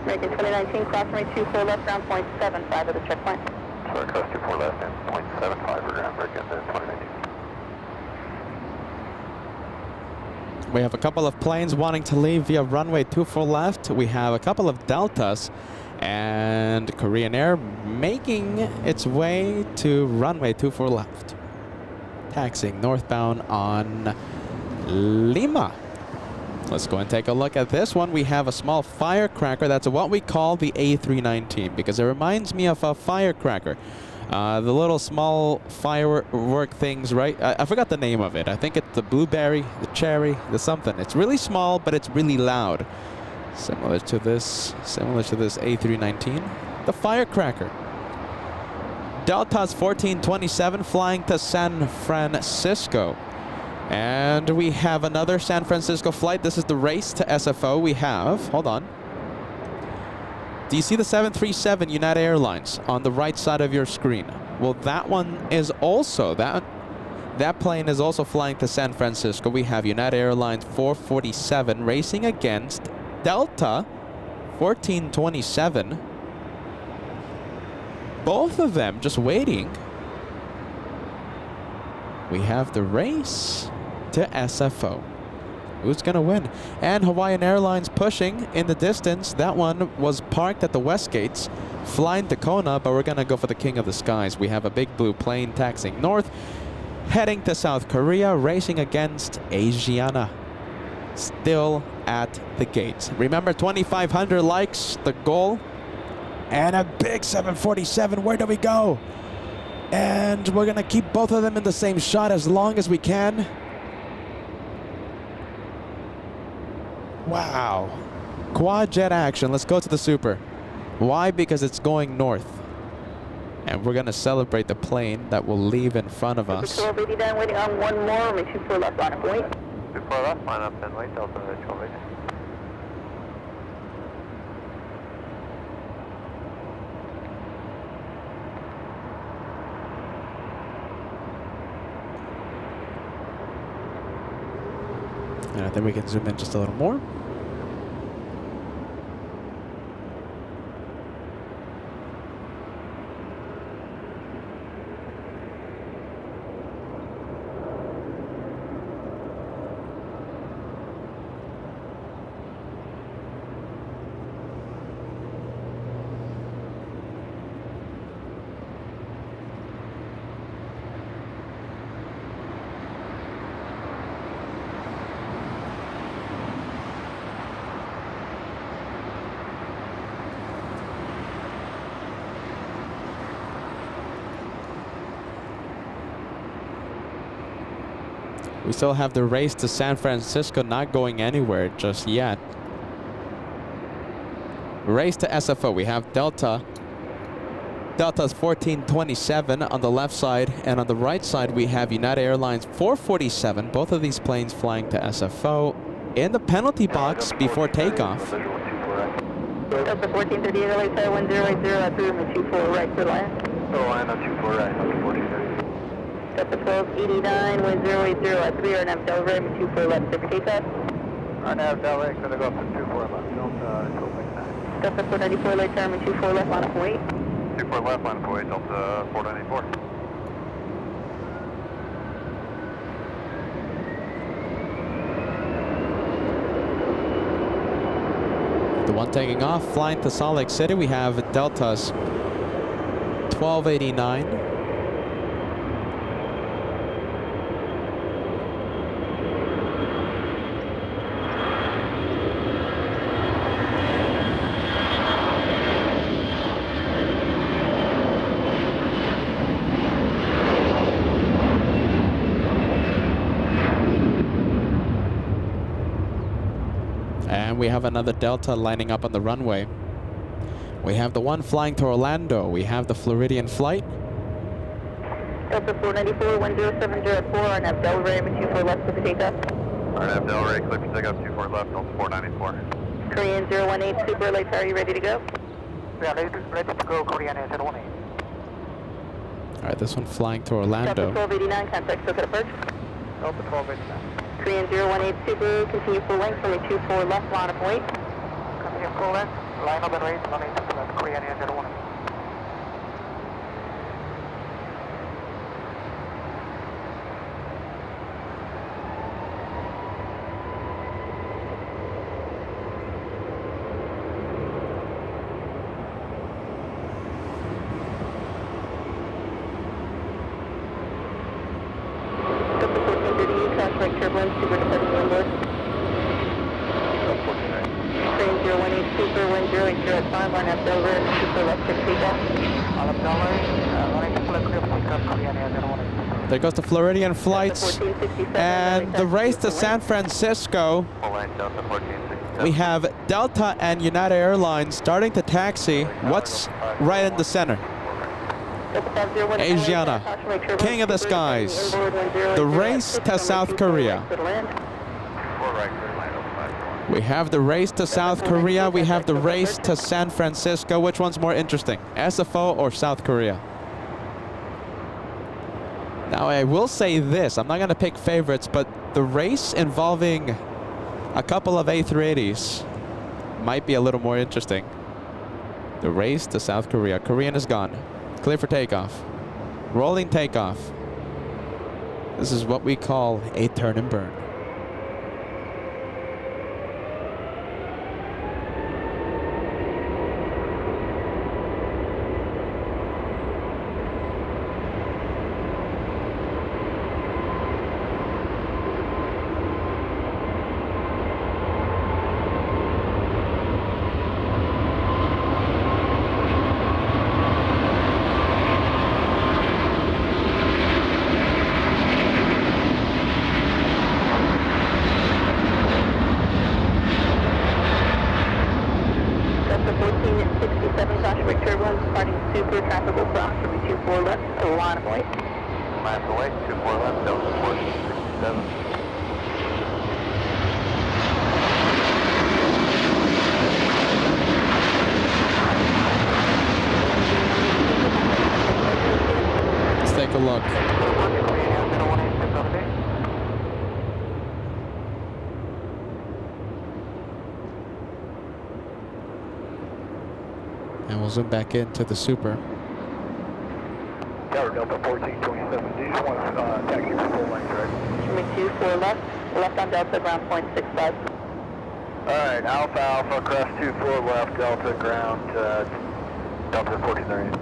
American 2019, cross me 24 left, ground point 75 at the checkpoint. Sorry, cross 24 left and 0.75 for ground break at 2019. We have a couple of planes wanting to leave via runway 24 left. We have a couple of Deltas and Korean Air making its way to runway 24 left. Taxiing northbound on Lima. Let's go and take a look at this one. We have a small firecracker. That's what we call the A319 because it reminds me of a firecracker. The little small firework things, right? I forgot the name of it. I think it's the blueberry, the cherry, the something. It's really small, but it's really loud. Similar to this A319. The firecracker. Delta's 1427 flying to San Francisco. And we have another San Francisco flight. This is the race to SFO. We have, hold on. Do you see the 737 United Airlines on the right side of your screen? Well, that one is also, that plane is also flying to San Francisco. We have United Airlines 447 racing against Delta 1427. Both of them just waiting. We have the race to SFO. Who's going to win? And Hawaiian Airlines pushing in the distance. That one was parked at the West Gates, flying to Kona, but we're going to go for the King of the Skies. We have a big blue plane taxiing north, heading to South Korea, racing against Asiana. Still at the gates. Remember, 2,500 likes, the goal. And a big 747. Where do we go? And we're going to keep both of them in the same shot as long as we can. Wow. Quad jet action. Let's go to the Super. Why? Because it's going north. And we're going to celebrate the plane that will leave in front of us. 1280 down, waiting on one more. Only 24 left, line up and wait. 24 left, line up and wait, Delta 1280. And I think we can zoom in just a little more. We still have the race to San Francisco not going anywhere just yet. Race to SFO. We have Delta's 1427 on the left side, and on the right side we have United Airlines 447. Both of these planes flying to SFO in the penalty box before takeoff. Visual 24 Delta 1438 LA Tower 1080 at 3 runway 24 right for land. Airline 24 right, Delta 1430. Delta 1289 1080 at 3 RNAV Delray 24 left clear for takeoff. RNAV Delray, gonna go up to 24 left, Delta 1289. Delta 494 LA Tower 24 left line up and wait. 24 left, line for weight, Delta 494. The one taking off, flying to Salt Lake City, we have Delta's 1289. And we have another Delta lining up on the runway. We have the one flying to Orlando. We have the Floridian flight. Delta 494 1070 at 4 RNAV Delray 24 left clear for takeoff. RNAV Delray, clear for takeoff, 24 left, Delta 494. Korean 018 Super LA Tower, you ready to go? Yeah, ready to go, Korean 018. All right, this one flying to Delta Orlando. 1289, contact still at approach. Delta 1289. Korean 018 Super, continue full length, runway 24 left, line up and wait. Continue full length, line up and wait, runway 24 left, Korean 018. Delta 1438, cross right turbulence, super departing inboard. Korean 018 Super, 1080 at 5 RNAV Delray 24 left clear for takeoff. RNAV Delray, runway 24 left, clear for takeoff, Korean 018. There goes the Floridian Delta flights. 1467, And the race to full San length. Francisco. Full length, Delta 1467. We have Delta and United Airlines starting to taxi. What's right in the center? Delta 501 Asiana, caution right turbulence, king of the super departing skies. inboard, 1080 The at race 6, to runway South 24 Korea. right clear to land. 4 right, clear line, Delta 541. We have the race to South Korea. We have the race to San Francisco. Which one's more interesting, SFO or South Korea? Now, I will say this. I'm not going to pick favorites, but the race involving a couple of A380s might be a little more interesting. The race to South Korea. Korean is gone. Clear for takeoff. Rolling takeoff. This is what we call a turn and burn. Delta 1467, caution right turbulence, departing super, traffic will cross, runway 24 left, line of wait. Line for weight, 24 left, Delta 1467. Let's take a look. And we'll zoom back into the Super. Tower Delta 1427, do you just want to taxi for full length, right? Runway 24 left, left on Delta, ground point 65. Alright, Alpha Alpha, crest 24 left, Delta ground, Delta 1430.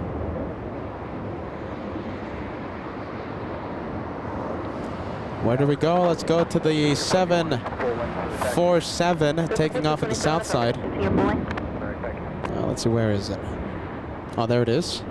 Where do we go? Let's go to the 747, taking off at the south side. Continue full length. Alright, thank you. Let's see, where is it? Oh, there it is.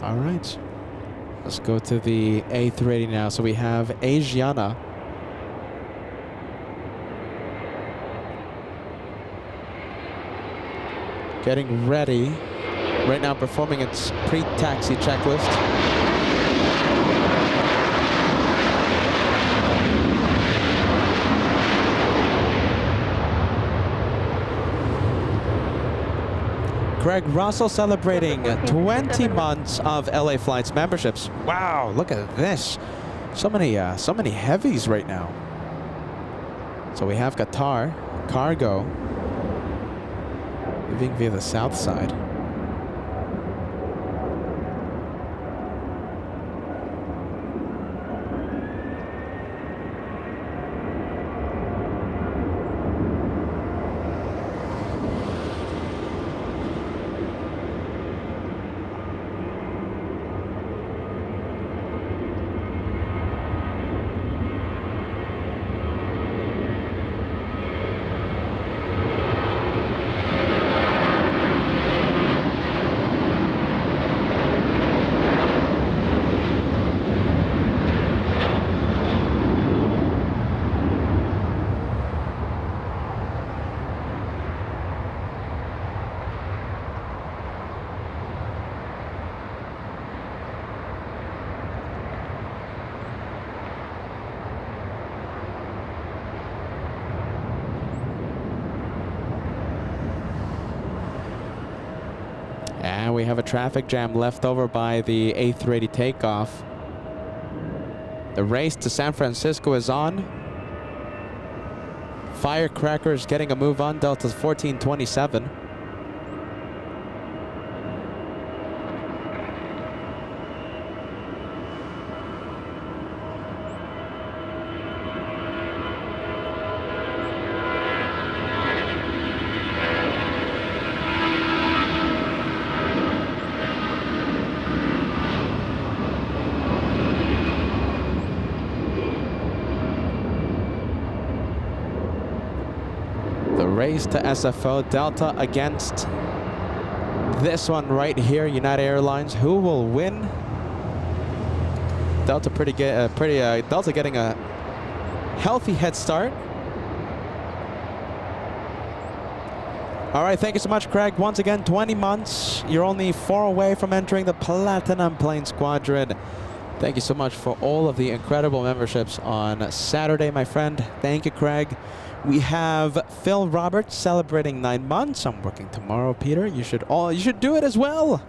All right. Let's go to the A380 now. So we have Asiana. Getting ready. Right now performing its pre-taxi checklist. Greg Russell celebrating 20 months of LA Flights memberships. Wow, look at this. So many heavies right now. So we have Qatar, cargo, leaving via the south side. And we have a traffic jam left over by the A380 takeoff. The race to San Francisco is on. Firecrackers getting a move on, Delta 1427. Race to SFO, Delta against this one right here, United Airlines. Who will win? Delta Delta getting a healthy head start. All right, thank you so much, Craig. Once again, 20 months. You're only 4 away from entering the Platinum Plane Squadron. Thank you so much for all of the incredible memberships on Saturday, my friend. Thank you, Craig. We have Phil Roberts celebrating 9 months. I'm working tomorrow, Peter. You should do it as well.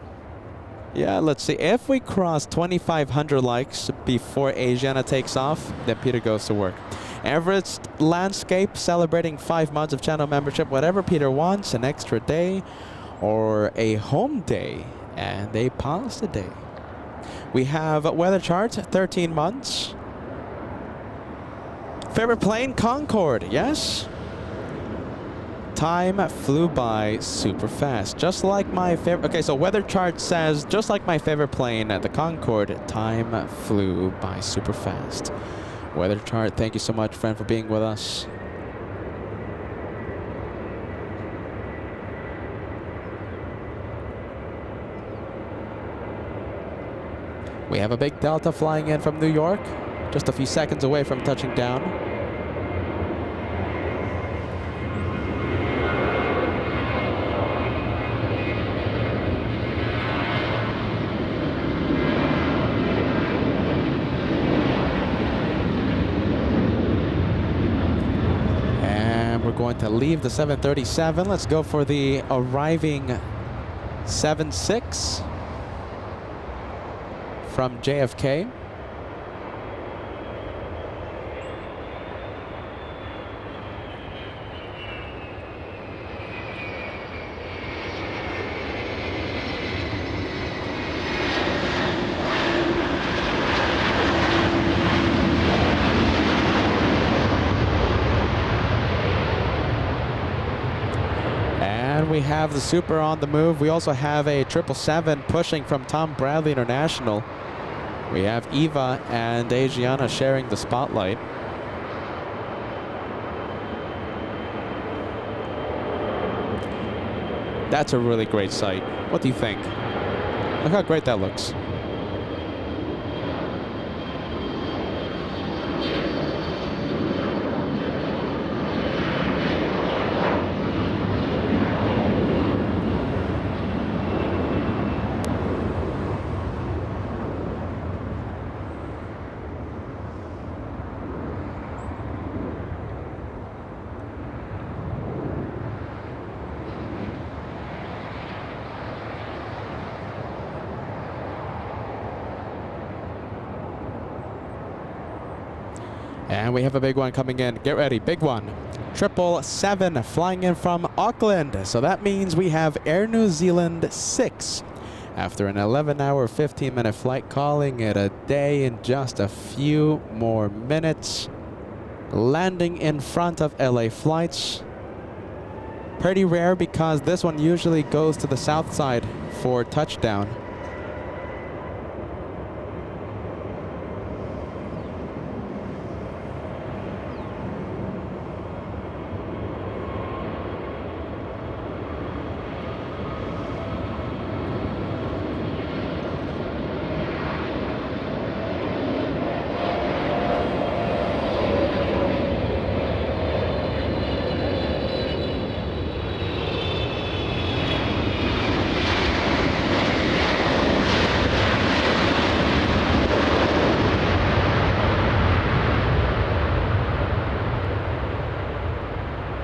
Yeah, let's see. If we cross 2,500 likes before Asiana takes off, then Peter goes to work. Everest Landscape celebrating 5 months of channel membership. Whatever Peter wants, an extra day or a home day, and they pause the day. We have Weather Chart, 13 months. Favorite plane? Concorde, yes? Time flew by super fast. Just like my favorite... Okay, so Weather Chart says, just like my favorite plane, the Concorde, time flew by super fast. Weather Chart, thank you so much, friend, for being with us. We have a big Delta flying in from New York, just a few seconds away from touching down. And we're going to leave the 737. Let's go for the arriving 76 from JFK. And we have the Super on the move. We also have a 777 pushing from Tom Bradley International. We have Eva and Asiana sharing the spotlight. That's a really great sight. What do you think? Look how great that looks. And we have a big one coming in. Get ready, big one. 777 flying in from Auckland. So that means we have Air New Zealand 6. After an 11-hour, 15-minute flight, calling it a day in just a few more minutes. Landing in front of LA flights. Pretty rare because this one usually goes to the south side for touchdown.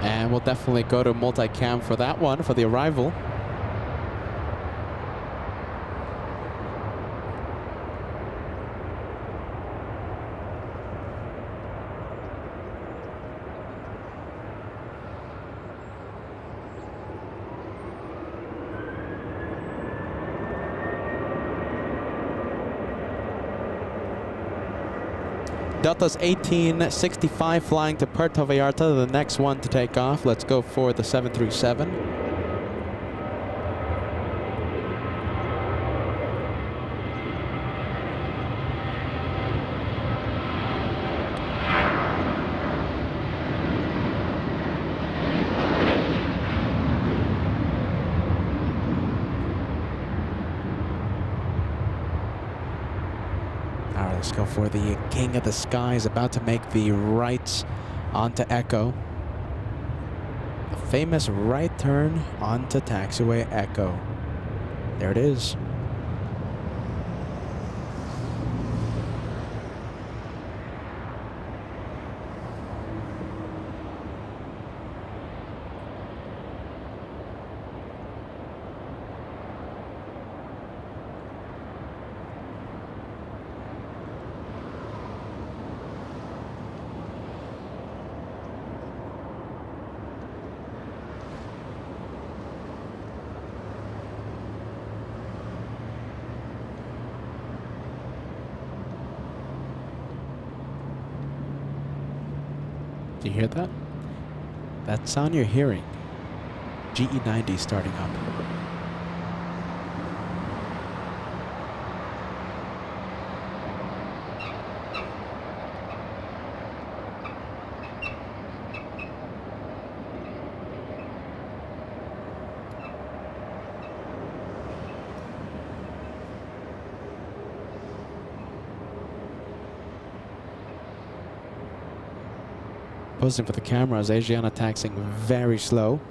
And we'll definitely go to multicam for that one, for the arrival. Delta's 1865 flying to Puerto Vallarta, the next one to take off. Let's go for the 737. Let's go for the King of the Skies, about to make the right onto Echo. The famous right turn onto taxiway Echo. There it is. Do you hear that? That sound you're hearing, GE90 starting up. Posing for the cameras, Asiana taxiing very slow.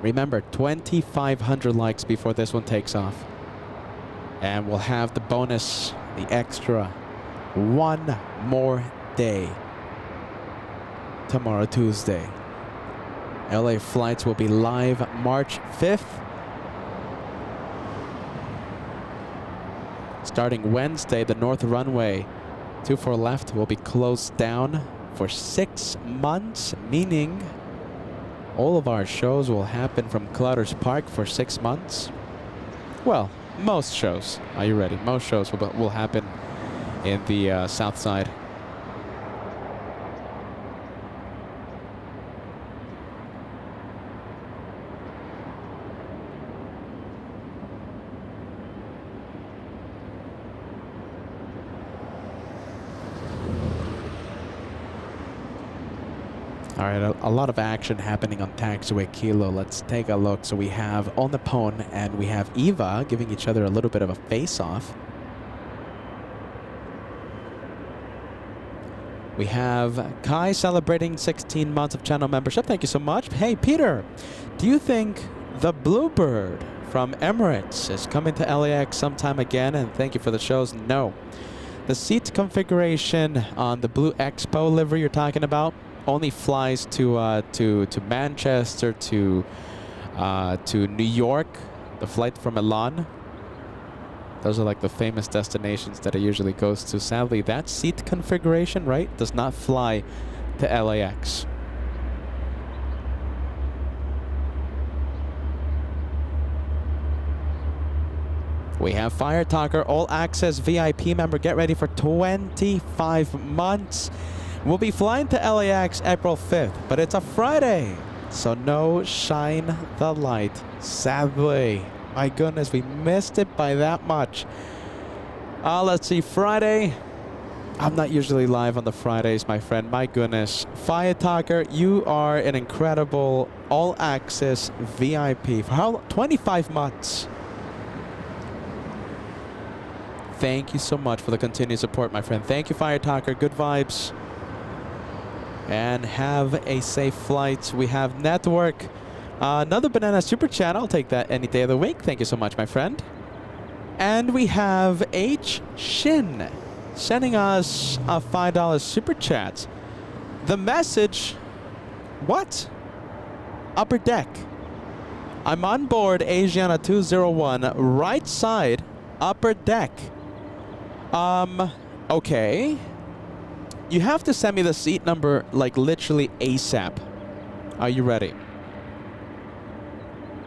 Remember, 2,500 likes before this one takes off. And we'll have the bonus, the extra, one more day. Tomorrow, Tuesday. LA flights will be live March 5th. Starting Wednesday, the north runway 24 left will be closed down for 6 months, meaning all of our shows will happen from Clutters Park for 6 months. Well, most shows. Are you ready? Most shows will happen in the south side. All All right, a lot of action happening on taxiway Kilo. Let's take a look. So we have All Nippon and we have Eva giving each other a little bit of a face-off. We have Kai celebrating 16 months of channel membership. Thank you so much. Hey, Peter, do you think the Bluebird from Emirates is coming to LAX sometime again? And thank you for the shows. No. The seat configuration on the Blue Expo livery you're talking about only flies to Manchester, to New York, the flight from Milan. Those are like the famous destinations that it usually goes to. Sadly, that seat configuration, right, does not fly to LAX. We have Fire Talker, all access VIP member. Get ready for 25 months. We'll be flying to LAX April 5th, but it's a Friday, so no Shine the Light. Sadly, my goodness, we missed it by that much. Let's see, Friday. I'm not usually live on the Fridays, my friend. My goodness. Fire Talker, you are an incredible all-access VIP. For how long? 25 months. Thank you so much for the continued support, my friend. Thank you, Fire Talker. Good vibes. And have a safe flight. We have Network. Another Banana Super Chat. I'll take that any day of the week. Thank you so much, my friend. And we have H. Shin sending us a $5 Super Chat. The message, what? Upper deck. I'm on board Asiana 201, right side, upper deck. Okay. You have to send me the seat number, like, literally ASAP. Are you ready?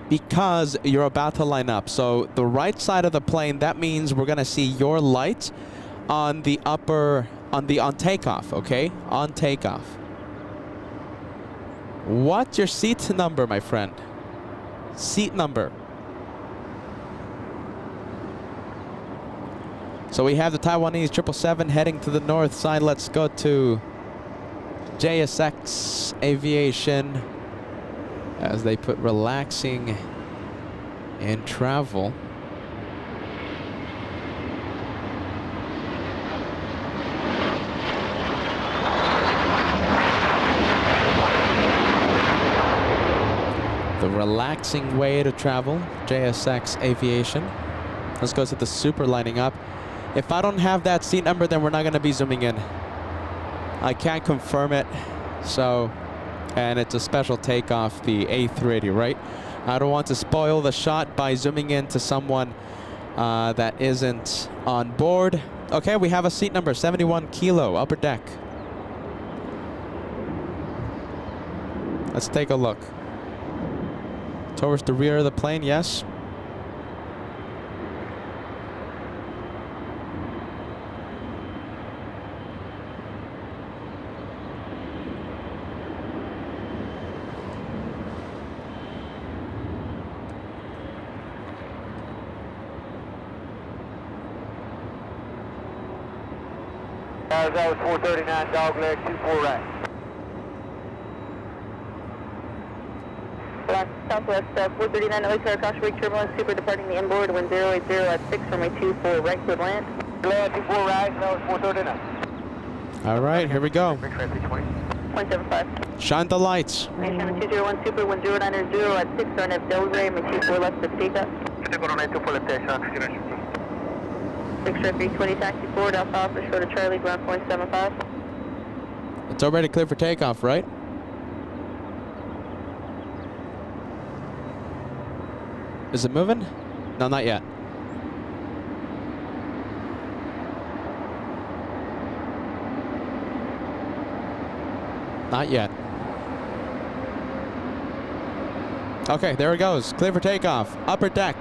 Because you're about to line up. So the right side of the plane, that means we're going to see your light on the upper, on takeoff, okay? On takeoff. What's your seat number, my friend? Seat number. So we have the Taiwanese 777 heading to the north side. Let's go to JSX Aviation as they put relaxing in travel. The relaxing way to travel, JSX Aviation. Let's go to the super lining up. If I don't have that seat number, then we're not going to be zooming in. I can't confirm it. So, and it's a special takeoff, the A380, right? I don't want to spoil the shot by zooming into someone that isn't on board. Okay, we have a seat number, 71 Kilo, upper deck. Let's take a look. Towards the rear of the plane, yes. That was 439, dogleg, 24 right. Southwest 439, LA Tower, caution brake turbulence, super departing the inboard, wind 080 at 6, runway 24 right, clear land. 24 right, that was 439. All right, here we go. 0.75. Shine the lights. Asiana 201 super, wind 090 at 6, runway Delray, runway 24 left to takeoff. 6 320, taxi forward, Alpha Alpha, short of Charlie, ground 0.75. It's already clear for takeoff, right? Is it moving? No, not yet. Not yet. Okay, there it goes. Clear for takeoff. Upper deck.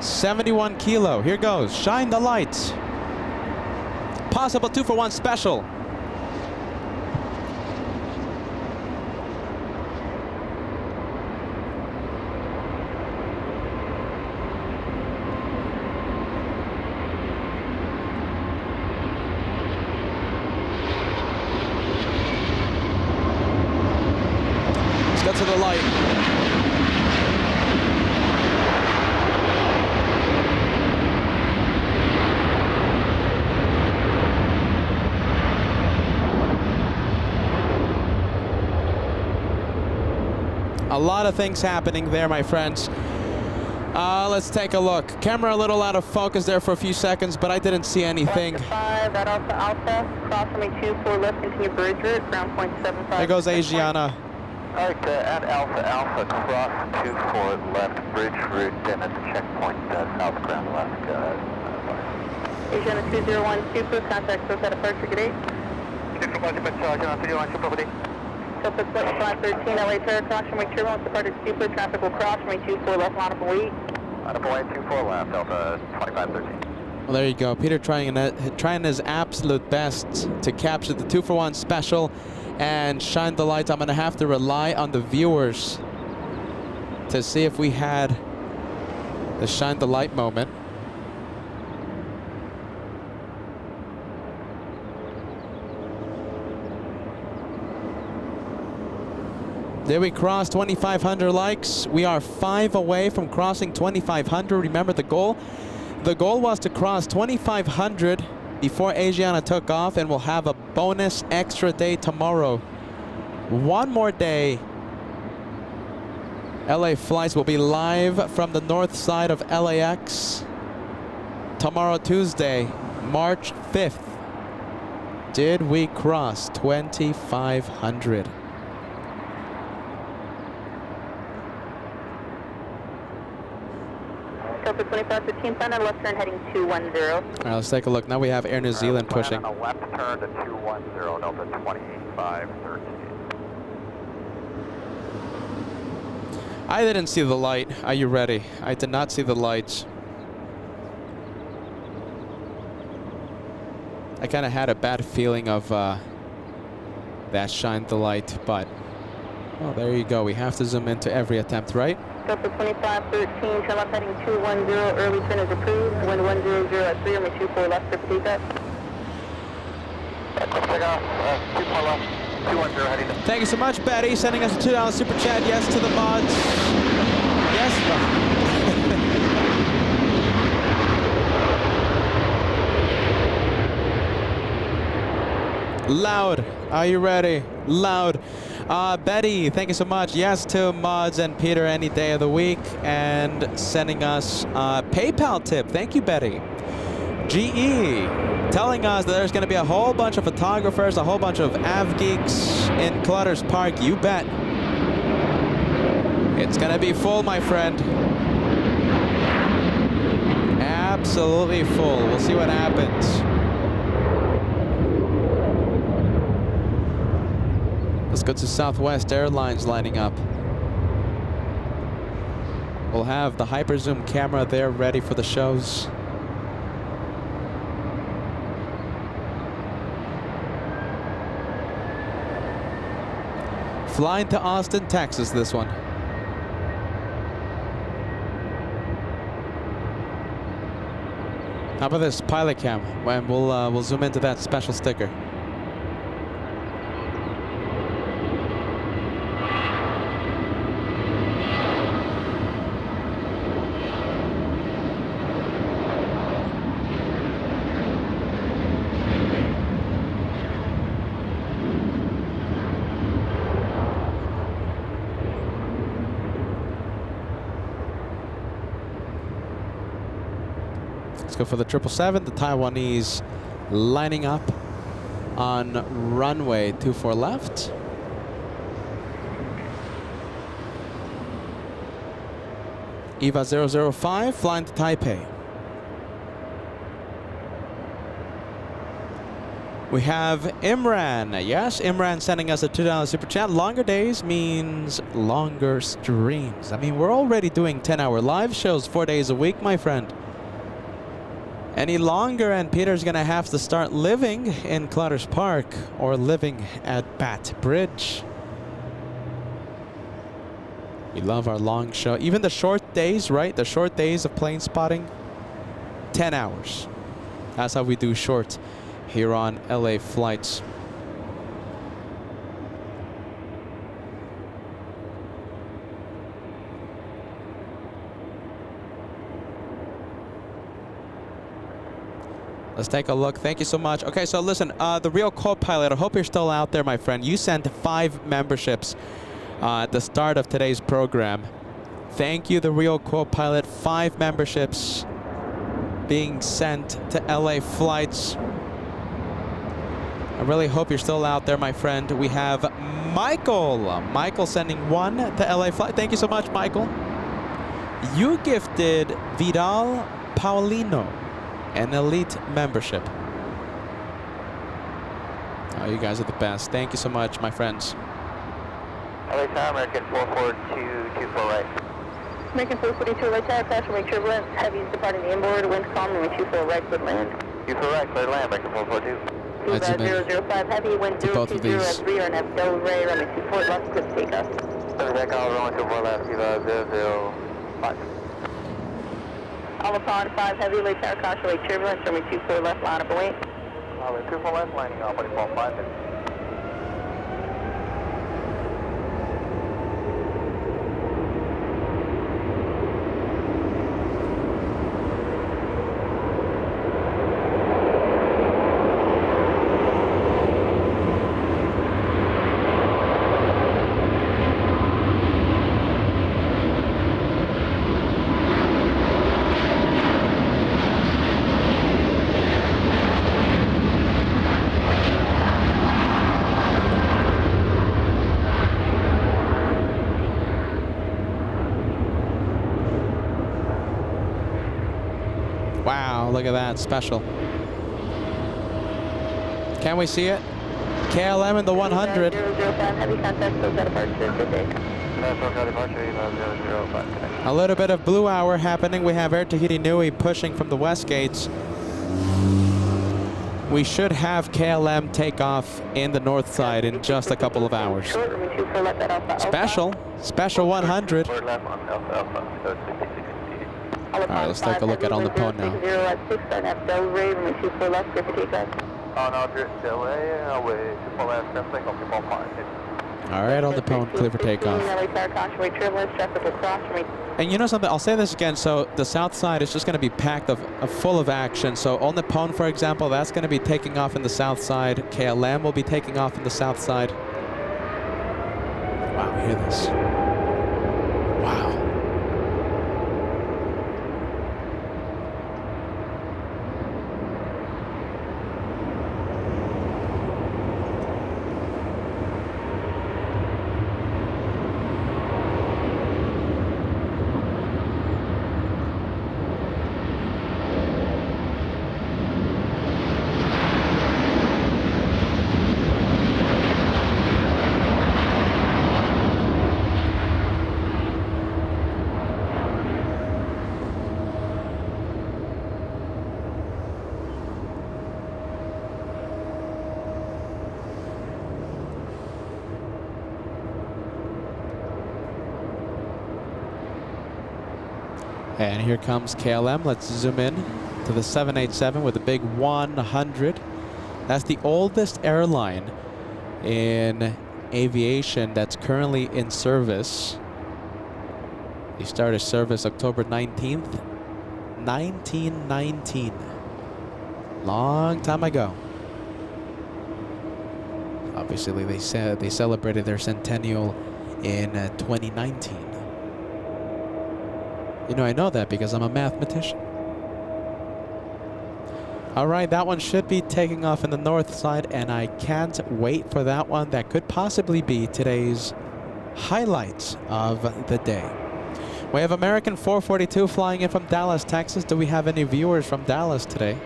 71 Kilo. Here goes. Shine the lights. Possible 2-for-1 special. to the light. A lot of things happening there, my friends. Let's take a look. Camera a little out of focus there for a few seconds, but I didn't see anything. 5 at Alpha Alpha, cross runway 24 left, continue bridge route, ground point 75. There goes Asiana. All right, at Alpha Alpha, cross 24 left, bridge route, then at the checkpoint, south ground left. Asiana 201 Super, contact Sepulveda departure, good day. Asiana 201 Super, good day. Sepulveda 513, LA Terra, cross runway turbulence, departed Super, traffic will cross runway 24 left, line up and wait. Line up and wait, 24 left, Alpha 2513. Well, there you go. Peter trying his absolute best to capture the 2-for-1 special and shine the lights. I'm going to have to rely on the viewers to see if we had the shine the light moment. There we crossed 2,500 likes. We are 5 away from crossing 2,500. Remember the goal? The goal was to cross 2,500 before Asiana took off, and we'll have a bonus extra day tomorrow. One more day. LA flights will be live from the north side of LAX tomorrow, Tuesday, March 5th. Did we cross 2,500? Delta 2515, final left turn heading 210. All right, let's take a look. Now we have Air New Zealand pushing. On a left turn to 210, Delta 2513. I didn't see the light. Are you ready? I did not see the lights. I kind of had a bad feeling of that shined the light, but well, there you go. We have to zoom into every attempt, right? Delta 2513, turn left heading 210, early turn is approved, wind 100 at 3, runway 24 left, clear for takeoff. Takeoff, 24 left, 210 heading to... Thank you so much, Betty, sending us a $2 super chat. Yes to the mods. Yes. Loud. Are you ready? Loud. Betty, thank you so much. Yes to mods and Peter any day of the week, and sending us a PayPal tip. Thank you, Betty. GE telling us that there's going to be a whole bunch of photographers, a whole bunch of av geeks in Clutter's Park. You bet. It's going to be full, my friend. Absolutely full. We'll see what happens. Let's go to Southwest Airlines lining up. We'll have the hyper zoom camera there ready for the shows. Flying to Austin, Texas, this one. How about this pilot cam? And we'll zoom into that special sticker. Go for the 777, the Taiwanese lining up on runway 24 left. EVA 005 flying to Taipei. We have Imran. Yes, Imran sending us a $2 super chat. Longer days means longer streams. I mean, we're already doing 10-hour live shows 4 days a week, my friend. Any longer and Peter's gonna have to start living in Clutter's Park or living at Bat Bridge. We love our long show. Even the short days, right? The short days of plane spotting, 10 hours. That's how we do short here on LA flights. Let's take a look. Thank you so much. Okay, so listen, the real co-pilot, I hope you're still out there, my friend. You sent 5 memberships at the start of today's program. Thank you, the real co-pilot. 5 memberships being sent to LA flights. I really hope you're still out there, my friend. We have Michael. Michael sending 1 to LA flight. Thank you so much, Michael. You gifted Vidal Paulino an elite membership. Oh, you guys are the best. Thank you so much, my friends. LA Tower, American 44224 right. American 442 right tower, crash runway turbulence, heavies departing the inboard, winds calm, runway 24 right, clear land. 24 right, clear land, American 442. I'd zoom in 005 heavy, wind to both of 020 these. at 3 RNF Delray, runway 24 left, clear takeoff. Clear takeoff, runway 24 left, 005. All upon 5 heavy, late tower, caution, runway turbulence, runway 24 left, line up and wait. Runway 24 left, landing on 24.5 minutes. Wow, look at that. Special. Can we see it? KLM in the 100. 005 heavy contact, still set apart, good day. A little bit of blue hour happening. We have Air Tahiti Nui pushing from the west gates. We should have KLM take off in the north side in just a couple of hours. Special. Special 100. All right, let's take a look at on the phone now. 0 at 6 RNF Delray, runway 24 left, clear for takeoff. On Aldrich delay, away 24 left, traffic on 2.5. All right, on the phone, clear for takeoff. And you know something, I'll say this again, so the south side is just going to be packed full of action. So on the Pone, for example, that's going to be taking off in the south side. KLM will be taking off in the south side. Wow, hear this. Wow. And here comes KLM. Let's zoom in to the 787 with a big 100. That's the oldest airline in aviation that's currently in service. They started service October 19th, 1919. Long time ago. Obviously, they said they celebrated their centennial in 2019. You know, I know that because I'm a mathematician. All right, that one should be taking off in the north side, and I can't wait for that one. That could possibly be today's highlights of the day. We have American 442 flying in from Dallas, Texas. Do we have any viewers from Dallas today?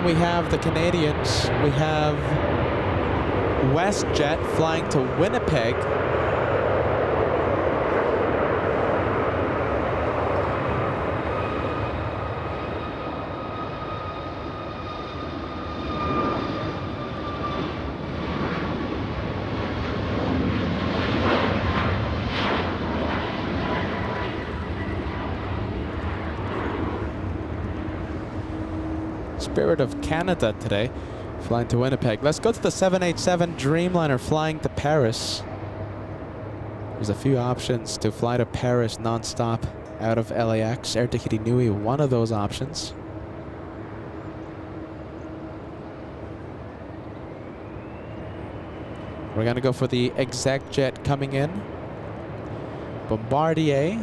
We have the Canadians. We have WestJet flying to Winnipeg. Spirit of Canada today, flying to Winnipeg. Let's go to the 787 Dreamliner flying to Paris. There's a few options to fly to Paris non-stop out of LAX. Air Tahiti Nui, one of those options. We're gonna go for the exec jet coming in. Bombardier.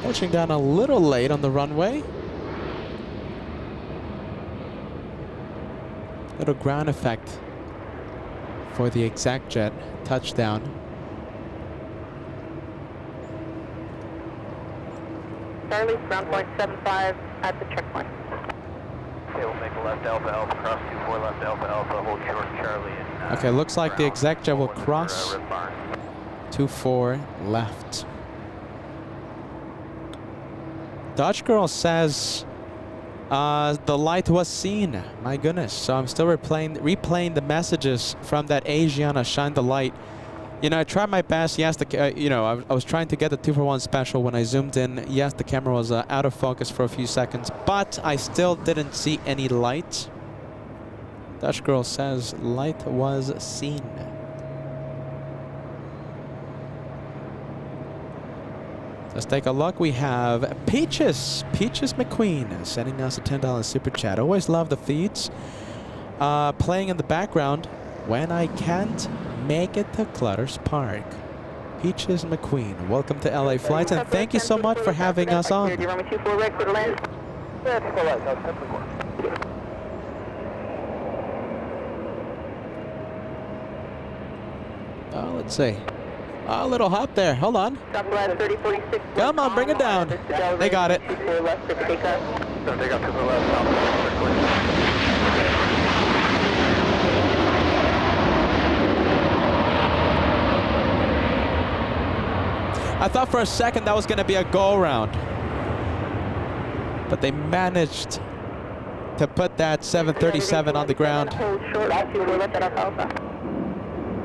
Touching down a little late on the runway. Little ground effect for the exact jet touchdown. Charlie, ground point 75 at the checkpoint. Okay, we'll make a left Alpha Alpha, cross 24 left Alpha Alpha, hold short Charlie. And, Okay, looks like the ground exact jet will under, cross Red Barn. 24 left. Dutch Girl says the light was seen. My goodness. So I'm still replaying the messages from that Asiana Shine the Light. You know, I tried my best. Yes, I was trying to get the 2-for-1 special when I zoomed in. Yes, the camera was out of focus for a few seconds, but I still didn't see any light. Dutch Girl says light was seen. Let's take a look. We have Peaches McQueen sending us a $10 super chat. Always love the feeds. Playing in the background when I can't make it to Clutters Park. Peaches McQueen, welcome to LA Flights, and thank you so much for having us on. Do you want me 24 right for the land? Yeah, 24 right, no, 74. Let's see. A little hop there. Hold on. Southwest 3046. Come on, bring it down. They got it. 24 left for takeoff. So take off to the left, Southwest, I thought for a second that was going to be a go-around, but they managed to put that 737 on the ground. Hold short, 24 left at Alpha.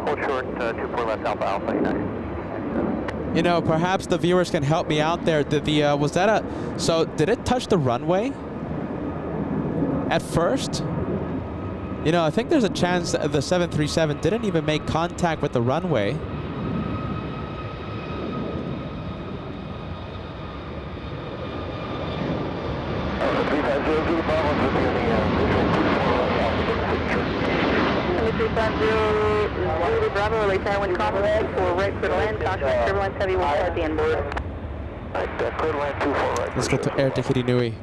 hold short, 24 left Alpha Alpha, United. You know, perhaps the viewers can help me out there. Did was that a, so did it touch the runway at first? You know, I think there's a chance that the 737 didn't even make contact with the runway. Bravo, relay Taiwan compliment for right for the land, contract turbulence heavy will start the inboard. Clear land 24 right. Let's go to Air Tahiti Nui.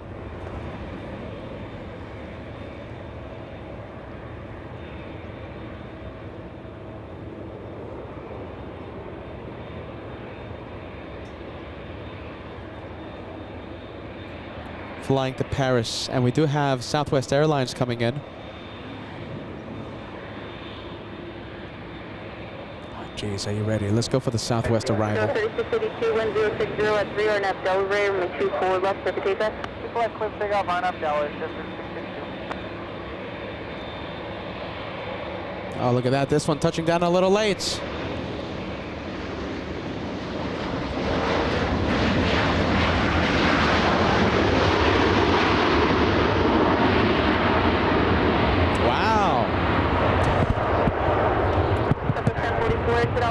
Flying to Paris, and we do have Southwest Airlines coming in. Jeez, are you ready? Let's go for the Southwest arrival. 3682, wind 060 at 3 RNF Delray, runway 24 left for the takeoff. People at Cliff Big Off RNF Delray, just 662. Oh, look at that. This one touching down a little late.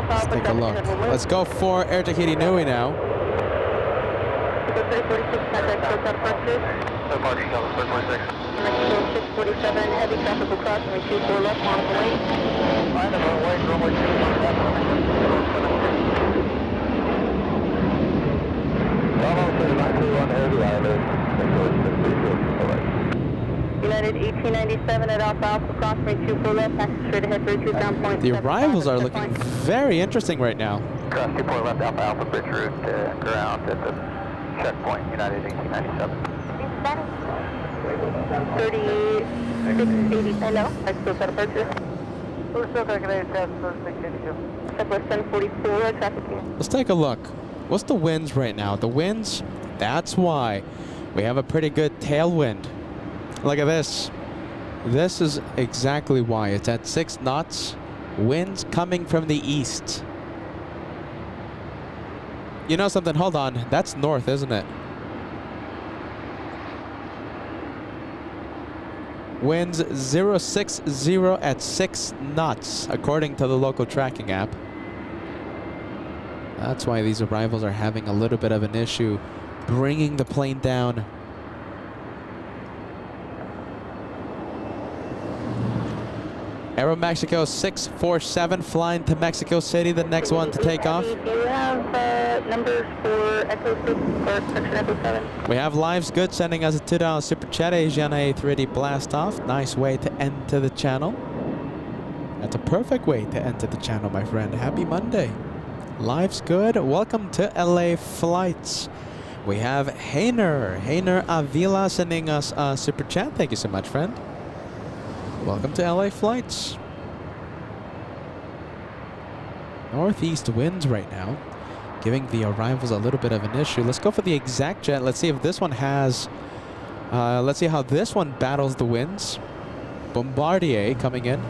Let's take a look. Let's go for Air Tahiti Nui now. Heavy traffic will cross runway 24 left, long way. Line of runway 24 left. United 1897 at Alpha Alpha, crossing 24 left, taxi straight ahead, bridge route ground point. The arrivals are looking very interesting right now. Cross 24 left, Alpha Alpha, bridge route ground at the checkpoint, United 1897. 3680, hello, I still got a purchase. We're still taking a test, 3682. Southwest 1044, traffic here. Let's take a look. What's the winds right now? The winds, that's why we have a pretty good tailwind. Look at this. This is exactly why. It's at 6 knots. Winds coming from the east. You know something? Hold on. That's north, isn't it? Winds 060 at 6 knots, according to the local tracking app. That's why these arrivals are having a little bit of an issue bringing the plane down. Aero Mexico 647 flying to Mexico City, the next one to take off. Do you have numbers for Echo 6 or section Echo 7? We have Lives Good sending us a $2 super chat. Asian A380 blast off. Nice way to enter the channel. That's a perfect way to enter the channel, my friend. Happy Monday. Lives Good. Welcome to LA Flights. We have Heiner Avila sending us a super chat. Thank you so much, friend. Welcome to LA Flights. Northeast winds right now, giving the arrivals a little bit of an issue. Let's go for the exact jet. Let's see if this one has, let's see how this one battles the winds. Bombardier coming in.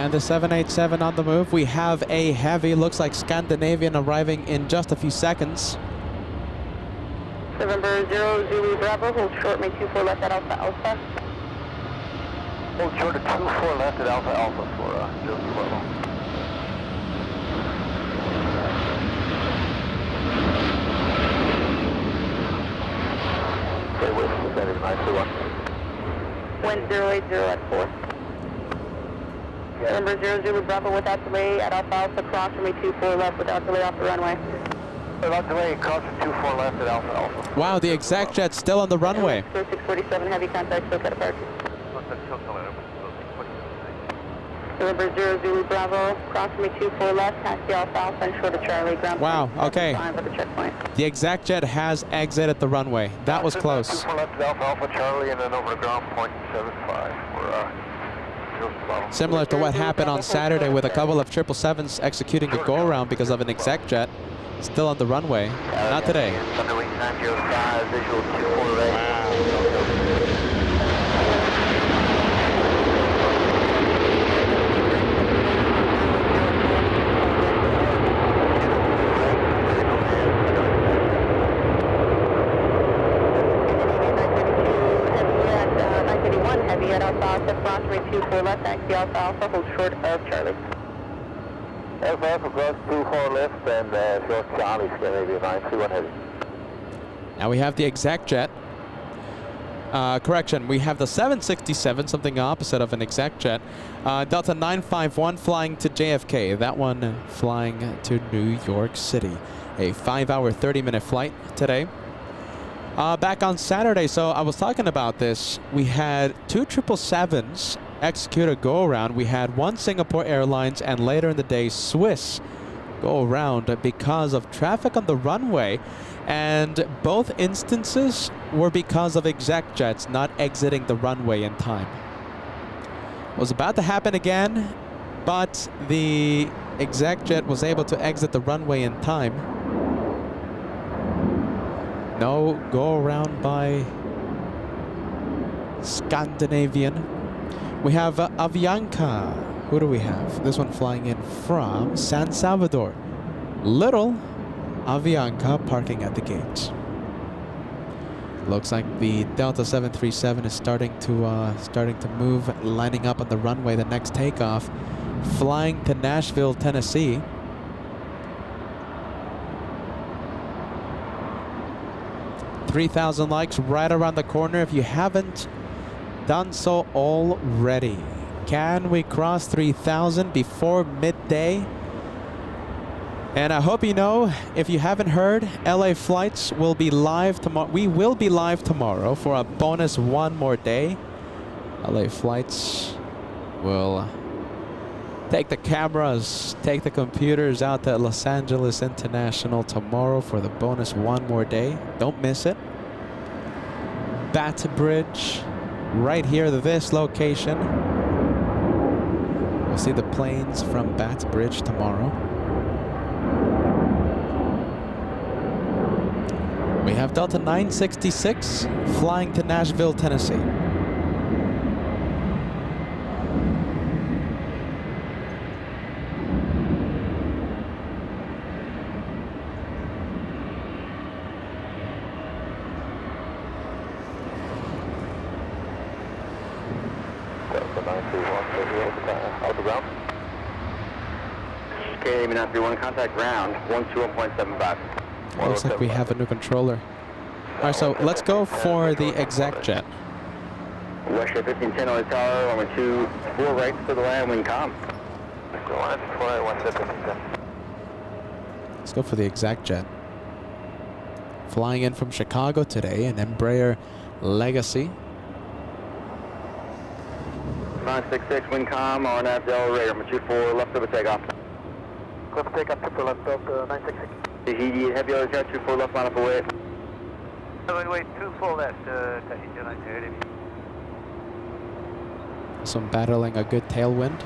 The 787 on the move. We have a heavy, looks like Scandinavian, arriving in just a few seconds. November 0 Zulu Bravo, hold short, make 24 left at Alpha Alpha. Hold short at 24 left at Alpha Alpha for 0 Bravo. Okay, wait for the center, 921. Wind 080 at 4. November 0 Zulu Bravo without delay at Alpha Alpha, cross from 24 left without delay off the runway. Without delay, cross from 24 left at Alpha Alpha. Wow, the exact jet's still on the runway. 647, heavy contact, still cut apart. November 0 Zulu Bravo, cross from 24 left, taxi Alpha Alpha and short of Charlie, ground wow, point, okay. at the checkpoint. The exact jet has exited the runway. That was close. 24 left at Alpha Alpha Charlie and then over to ground point 75 for Similar to what happened on Saturday with a couple of 777s executing a go-around because of an exec jet. Still on the runway. Not today. Underwing 905, visual 24 right. Heavy at Alpha Alpha, cross from 24 left, taxi Alpha Alpha, hold short of Charlie. Alpha Alpha, cross 24 left and short Charlie, Scandinavian 921 heavy. Now we have the exact jet. Correction, we have the 767, something opposite of an exact jet. Delta 951 flying to JFK. That one flying to New York City. A 5-hour, 30-minute flight today. Back on Saturday, so I was talking about this. We had 2 777s execute a go-around. We had 1 Singapore Airlines and later in the day Swiss go around because of traffic on the runway. And both instances were because of exec jets not exiting the runway in time. It was about to happen again, but the exec jet was able to exit the runway in time. No, go around by Scandinavian. We have Avianca. Who do we have? This one flying in from San Salvador. Little Avianca parking at the gate. Looks like the Delta 737 is starting to move, lining up on the runway. The next takeoff, flying to Nashville, Tennessee. $3,000 likes right around the corner if you haven't done so already. Can we cross 3,000 before midday? And I hope you know, if you haven't heard, LA flights will be live tomorrow. We will be live tomorrow for a bonus one more day. LA flights will take the cameras, take the computers out to Los Angeles International tomorrow for the bonus one more day. Don't miss it. Bat Bridge, right here, this location. We'll see the planes from Bat Bridge tomorrow. We have Delta 966 flying to Nashville, Tennessee. Okay, 931, contact ground, 121.75. Looks like we have a new controller. All right, so let's go for the exec jet. Westshore 1510 on the tower, runway 24 right for the land, wind calm. Let's go for the exec jet. Flying in from Chicago today, an Embraer Legacy. 966, wind calm, RNAV Delray, runway 24 left over takeoff. Cliff takeoff, 24 left, Delta 966. Heavies, heavy other jet, 24 left, line up away. Runway 24 left, Tahiti 930. Some battling a good tailwind.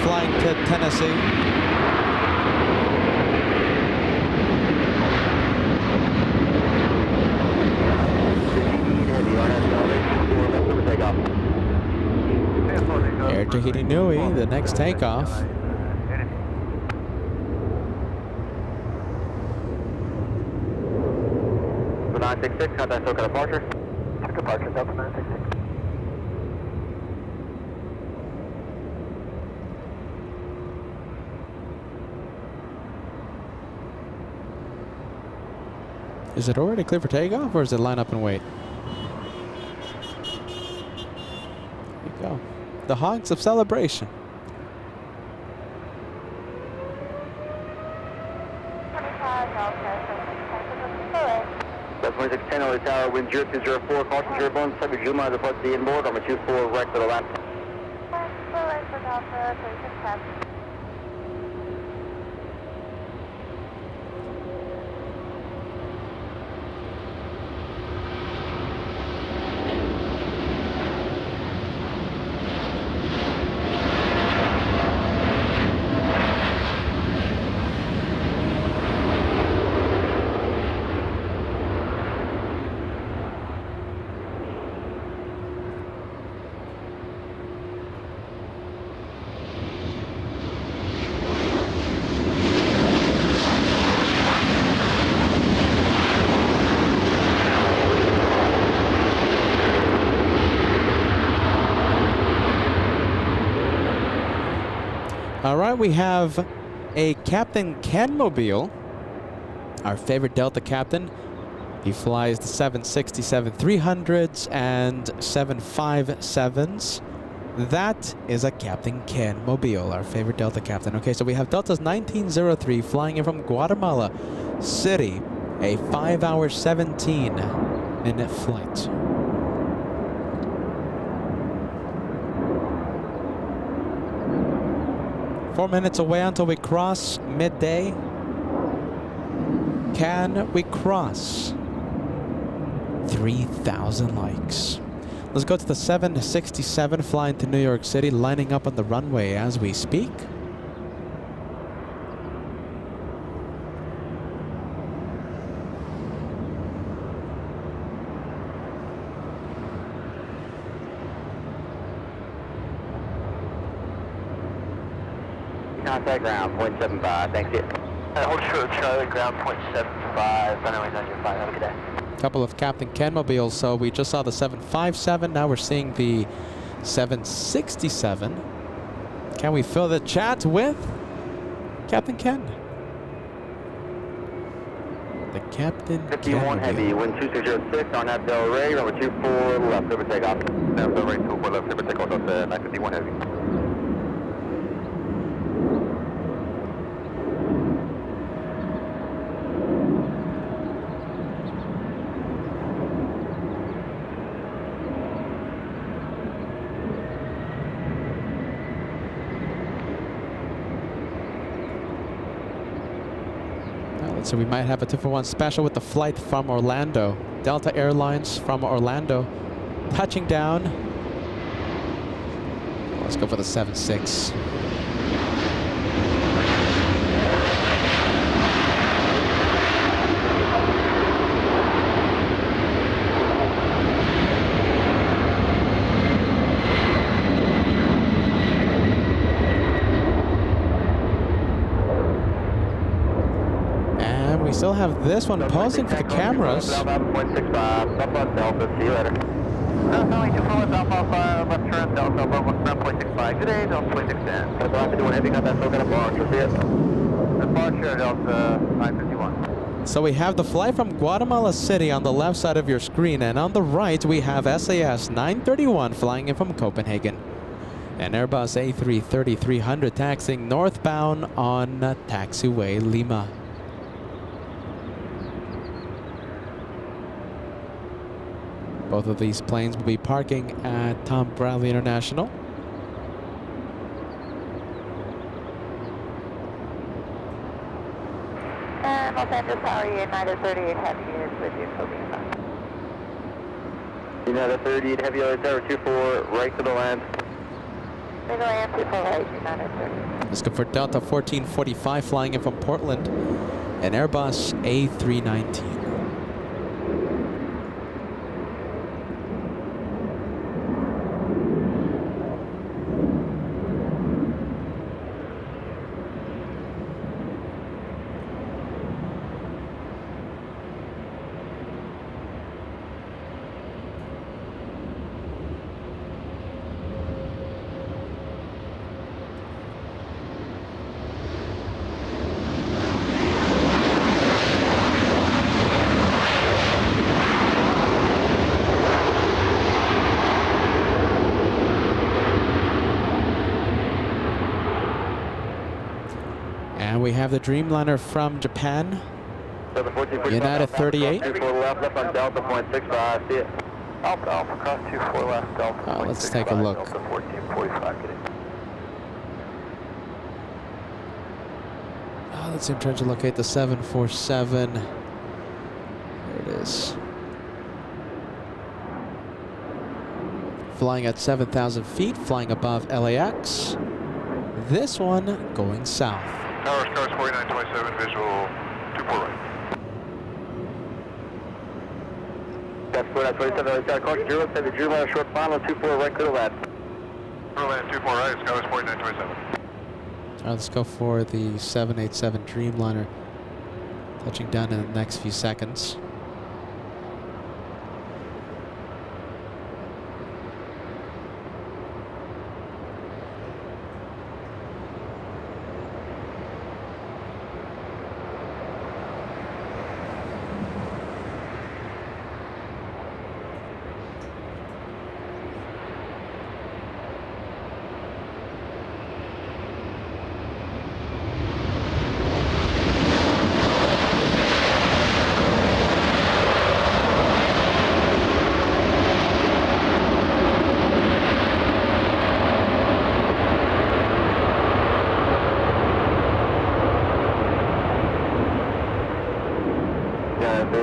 Flying to Tennessee. Air Tahiti Nui, the next takeoff. The 966, contact SoCal departure. Departure, Delta 966. Is it already clear for takeoff, or is it line up and wait? There you go. The honks of celebration. That's 2610 on the tower, wind 0204, caution 01, subject Juma, depart the inboard, runway 24 right to the left. All right, we have a Captain Canmobile, our favorite Delta captain. He flies the 767-300s and 757s. That is a Captain Ken Mobile, our favorite Delta captain. Okay, so we have Delta's 1903 flying in from Guatemala City, a 5-hour 17-minute flight. Four minutes away until we cross midday. Can we cross 3,000 likes? Let's go to the 767 flying to New York City, lining up on the runway as we speak. Contact ground, 0.75, thanks you. Hold short, Charlie, ground 0.75, runway 95, have a good day. Couple of Captain Ken mobiles. So we just saw the 757. Now we're seeing the 767. Can we fill the chat with Captain Ken? The Captain 51 Ken Heavy, mobile. wind 2606, RNAV Del Rey, runway 24 left, over takeoff. RNAV Del Rey, 24 left, over takeoff, that's 951 Heavy. So we might have a 2-for-1 special with the flight from Orlando. Delta Airlines from Orlando touching down. Let's go for the 7-6. We still have this one posing for the cameras. 0.65, Southwest Delta, see you later. Calling 24 Alpha, left turn, Delta, ground 0.65. Good day, Delta 2610. That's all I have to do, Heavy, got that, still got a bar, so see it. Departure, Delta 951. So we have the flight from Guatemala City on the left side of your screen, and on the right we have SAS 931 flying in from Copenhagen. An Airbus A330-300 taxiing northbound on taxiway Lima. Both of these planes will be parking at Tom Bradley International. And Los Angeles Tower, United 38 Heavy is with you, Kobe. United 38 Heavy, Tower 24, right to the land. Middle and 24 right, United 30. Let's go for Delta 1445 flying in from Portland. An Airbus A319. And we have the Dreamliner from Japan. United 38. 24 left, left on Delta 0.65, see it. Alpha, Alpha, cross 24 left, Delta. Let's take a look. Delta 1445, good day. Let's see, I'm trying to locate the 747. There it is. Flying at 7,000 feet, flying above LAX. This one going south. Tower Stars 4927, visual 24 right. That's 4927, got a caution 07, Dreamliner short final, 24 right, clear to land. Land 24 right, Skywest 4927. Let's go for the 787 Dreamliner, touching down in the next few seconds.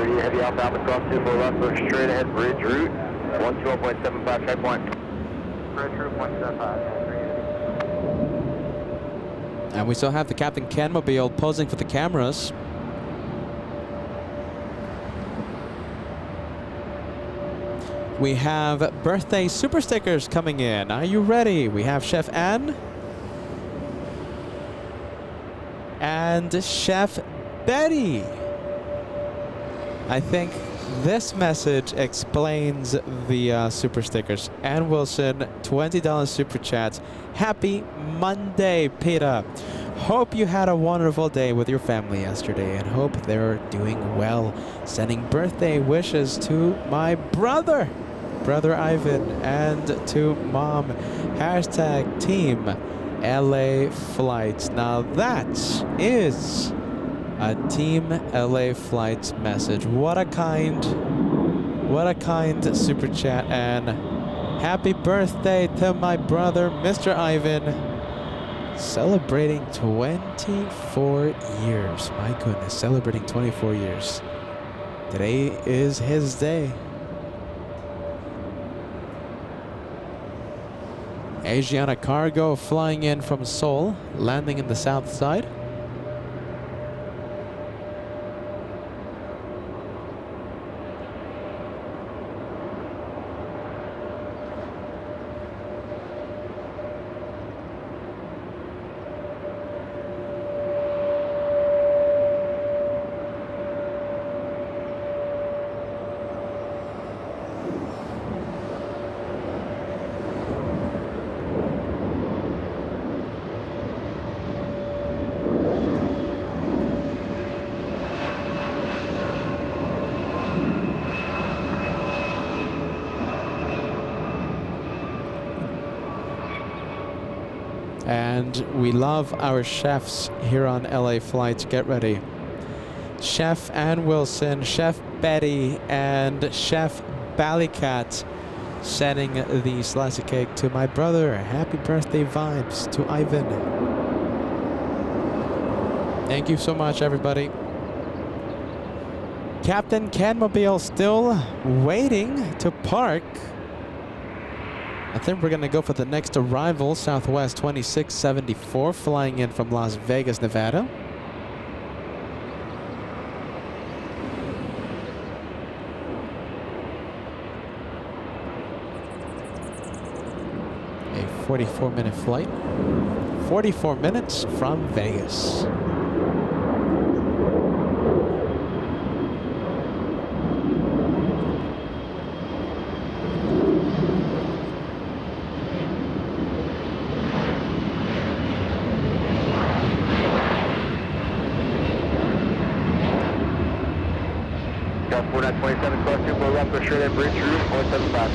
30, heavy outbound across 24 left, go straight ahead, bridge route, 112.75 checkpoint. Bridge route 175. And we still have the Captain Canmobile posing for the cameras. We have birthday super stickers coming in. Are you ready? We have Chef Anne and Chef Betty. I think this message explains the super stickers. Ann Wilson, $20 super chat. Happy Monday, Peter. Hope you had a wonderful day with your family yesterday and hope they're doing well. Sending birthday wishes to my brother Ivan, and to mom. Hashtag team LA flights. Now that is a team LA flights message. What a kind super chat, and happy birthday to my brother, Mr. Ivan, celebrating 24 years. My goodness, celebrating 24 years. Today is his day. Asiana Cargo flying in from Seoul, landing in the south side. And we love our chefs here on LA Flights. Get ready. Chef Ann Wilson, Chef Betty, and Chef Ballycat sending the slice of cake to my brother. Happy birthday vibes to Ivan. Thank you so much, everybody. Captain Canmobile still waiting to park. I think we're going to go for the next arrival, Southwest 2674, flying in from Las Vegas, Nevada. A 44-minute flight. 44 minutes from Vegas. Got 27 plus 2, left, go straight at bridge route, 175.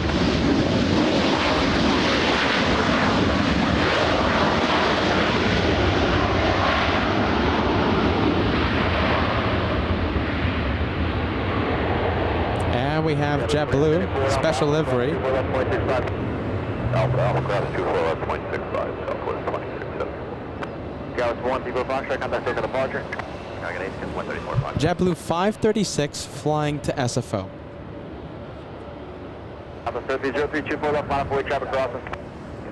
And we have JetBlue, special livery. Alpha cross 24 left, 0.65, Southwest 267. Galaxy 1, Depot Foxtrot, contact local departure. JetBlue 536 flying to SFO. Alpha 3303, 24 left, line up away, traffic crossing.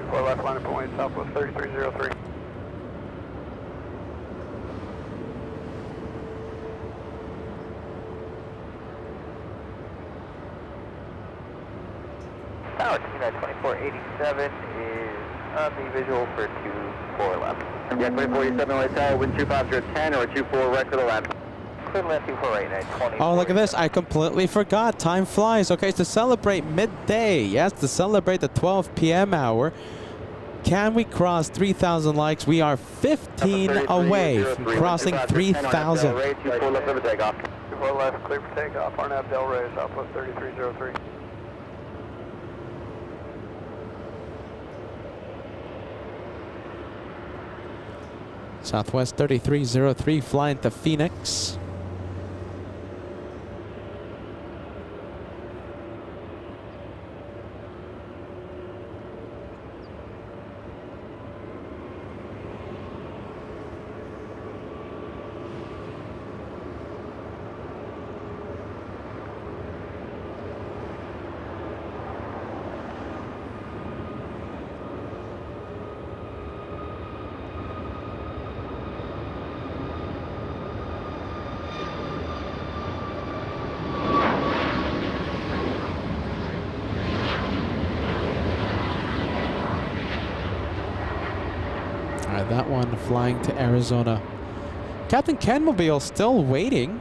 24 left, line up away, Southwest 3303. Tower 2487 is on the visual for 24 left. Yeah, 2487 LA Tower, wind 25010 or 24 right for the left. Clear left 24 right now, 20. Oh, look at this. I completely forgot. Time flies. Okay, to celebrate midday. Yes, to celebrate the 12 p.m. hour. Can we cross 3,000 likes? We are 15 away from crossing 3,000. 24 left for takeoff. 24 left, clear for takeoff, Arnav Del Rey, Southwest 3303. Southwest 3303 flying to Phoenix. And that one flying to Arizona. Captain Kenmobile still waiting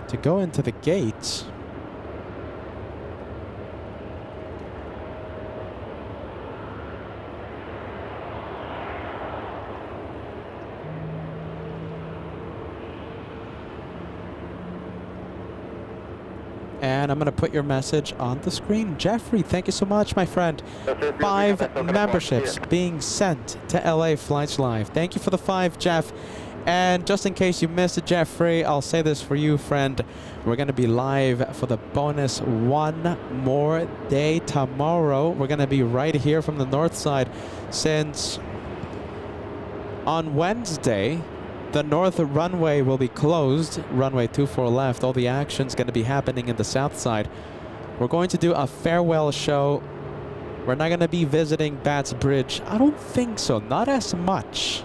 to go into the gate. And I'm going to put your message on the screen. Jeffrey, thank you so much, my friend. 5 memberships being sent to LA Flights Live. Thank you for the 5, Jeff. And just in case you missed it, Jeffrey, I'll say this for you, friend. We're going to be live for the bonus one more day tomorrow. We're going to be right here from the north side, since on Wednesday, the north runway will be closed. Runway 24 left. All the action's going to be happening in the south side. We're going to do a farewell show. We're not going to be visiting Bats Bridge. I don't think so. Not as much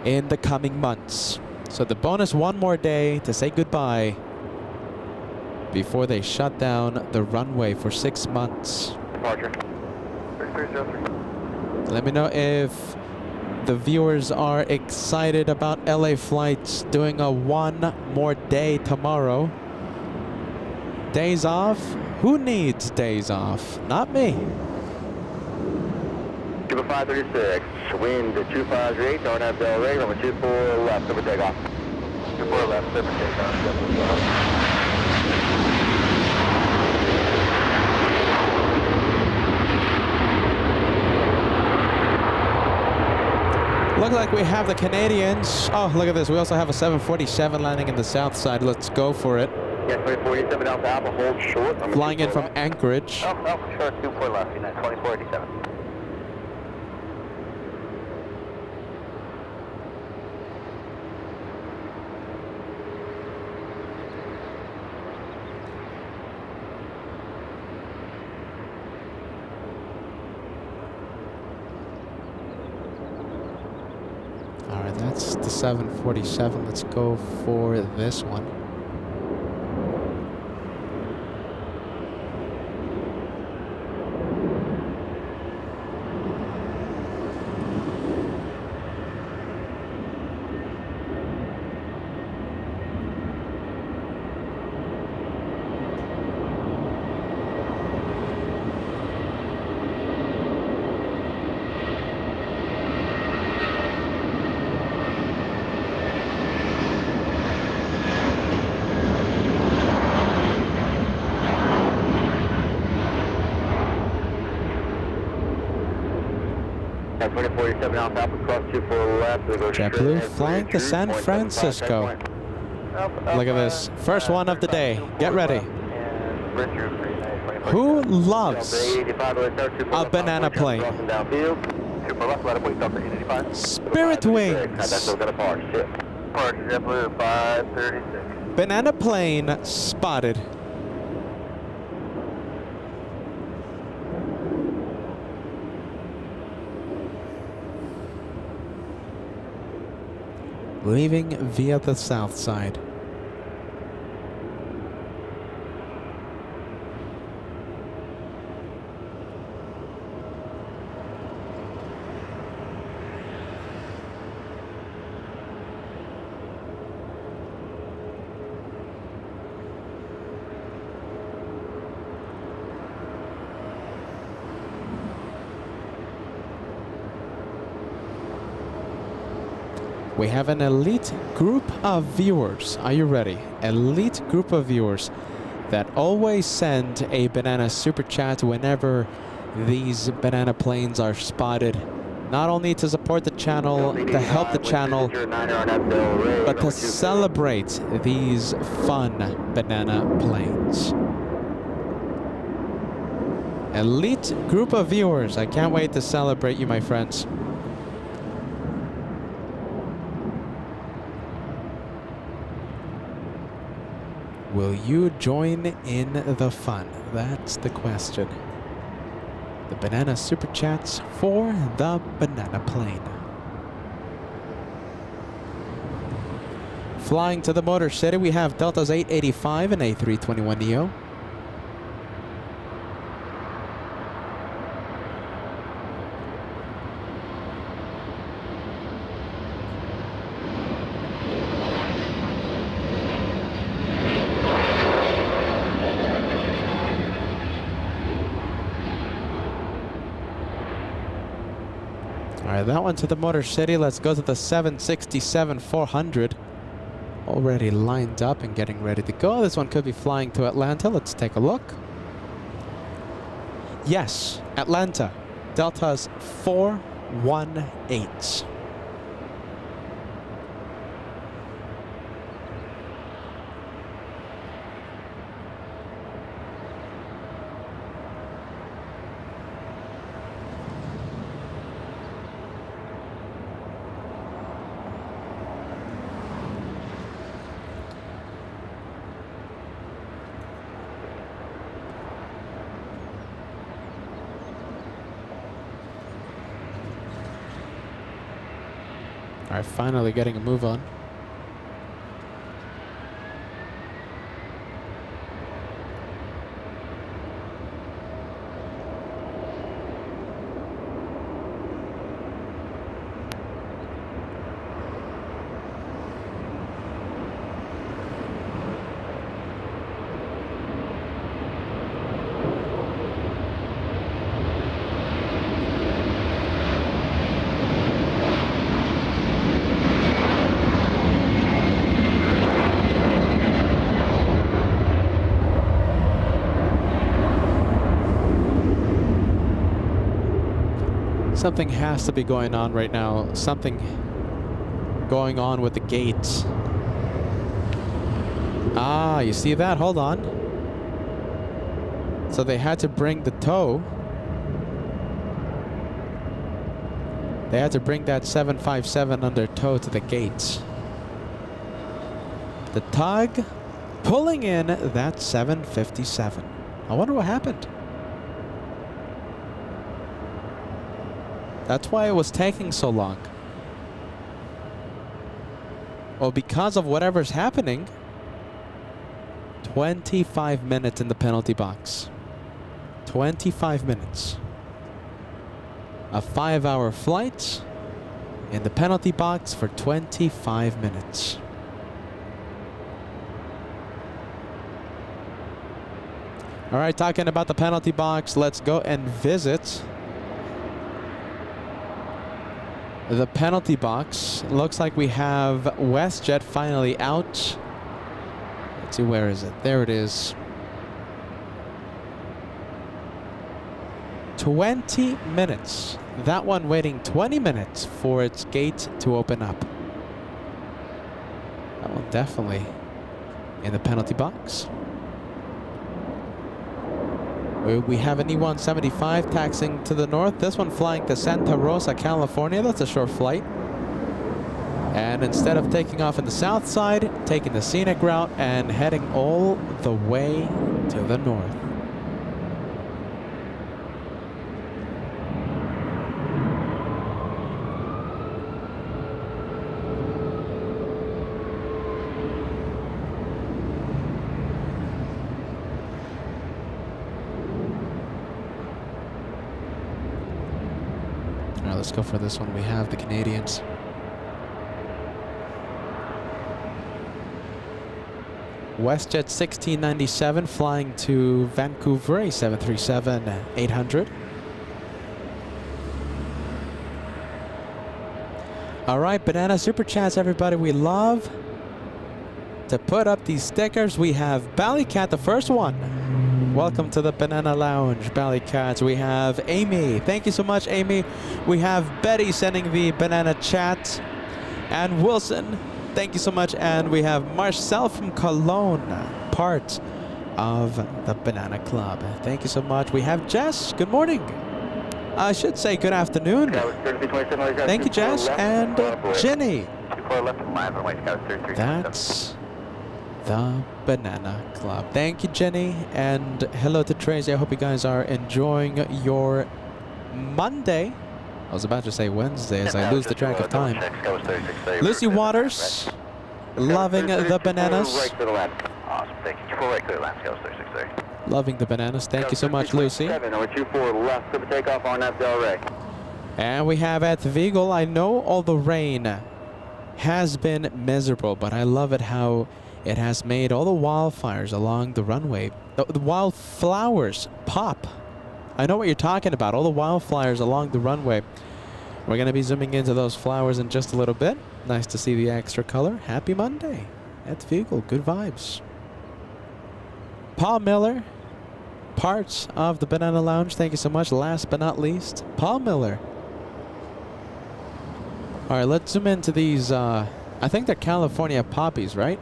in the coming months. So the bonus one more day to say goodbye before they shut down the runway for 6 months. Departure. 3303. Let me know if the viewers are excited about LA Flights doing a one more day tomorrow. Days off? Who needs days off? Not me. Cuba 536, wind 258, RNAV Del Rey, runway 24 left, over takeoff. 24 left, clear for takeoff. Look like we have the Canadians. Oh, look at this. We also have a 747 landing in the south side. Let's go for it. Yes, 347 Alpha Alpha, hold short. Flying in from Anchorage. Alpha short 24 left, United 2487. All right, that's the 747. Let's go for this one. JetBlue flying to San Francisco. Look at this. First one of the day. Get ready. Who loves a banana plane? Spirit Wings. Banana plane spotted. Leaving via the south side. We have an elite group of viewers. Are you ready? Elite group of viewers that always send a banana super chat whenever these banana planes are spotted. Not only to support the channel, to help the channel, but to celebrate these fun banana planes. Elite group of viewers. I can't wait to celebrate you, my friends. Will you join in the fun? That's the question. The banana super chats for the banana plane. Flying to the Motor City, we have Delta's 885 and A321neo. right, that one to the Motor City. Let's go to the 767-400. Already lined up and getting ready to go. This one could be flying to Atlanta. Let's take a look. Yes, Atlanta. Delta's 418. All right, finally getting a move on. Something has to be going on right now. Something going on with the gates. Ah, you see that? Hold on. So they had to bring the tow. They had to bring that 757 under tow to the gates. The tug pulling in that 757. I wonder what happened. That's why it was taking so long. Well, because of whatever's happening, 25 minutes in the penalty box. 25 minutes. A 5-hour flight in the penalty box for 25 minutes. All right, talking about the penalty box, let's go and visit the penalty box. Looks like we have WestJet finally out. Let's see, where is it? There it is. 20 minutes. That one waiting 20 minutes for its gate to open up. That one definitely in the penalty box. We have an E175 taxiing to the north. This one flying to Santa Rosa, California. That's a short flight. And instead of taking off in the south side, taking the scenic route and heading all the way to the north. Let's go for this one. We have the Canadians. WestJet 1697 flying to Vancouver, a 737-800. All right, Banana Super Chats, everybody. We love to put up these stickers. We have Ballycat, the first one. Welcome to the Banana Lounge, Ballycats. We have Amy. Thank you so much, Amy. We have Betty sending the Banana Chat. And Wilson, thank you so much. And we have Marcel from Cologne, part of the Banana Club. Thank you so much. We have Jess. Good morning. I should say good afternoon. Thank you, Jess. And Jenny. That's the Banana Club. Thank you, Jenny, and hello to Tracy. I hope you guys are enjoying your Monday. I was about to say Wednesday as I lose the track of time. Lucy Waters, loving the bananas. Awesome, thank you. 24 right clear, land scale 360. Loving the bananas. Thank you so much, Lucy. Number 24 left, clear for takeoff on Del Rey. And we have at Vigo, I know all the rain has been miserable, but I love it how it has made all the wildfires along the runway. The wildflowers pop. I know what you're talking about. All the wildflowers along the runway. We're going to be zooming into those flowers in just a little bit. Nice to see the extra color. Happy Monday at the vehicle. Good vibes. Paul Miller, parts of the Banana Lounge. Thank you so much. Last but not least, Paul Miller. All right, let's zoom into these. I think they're California poppies, right?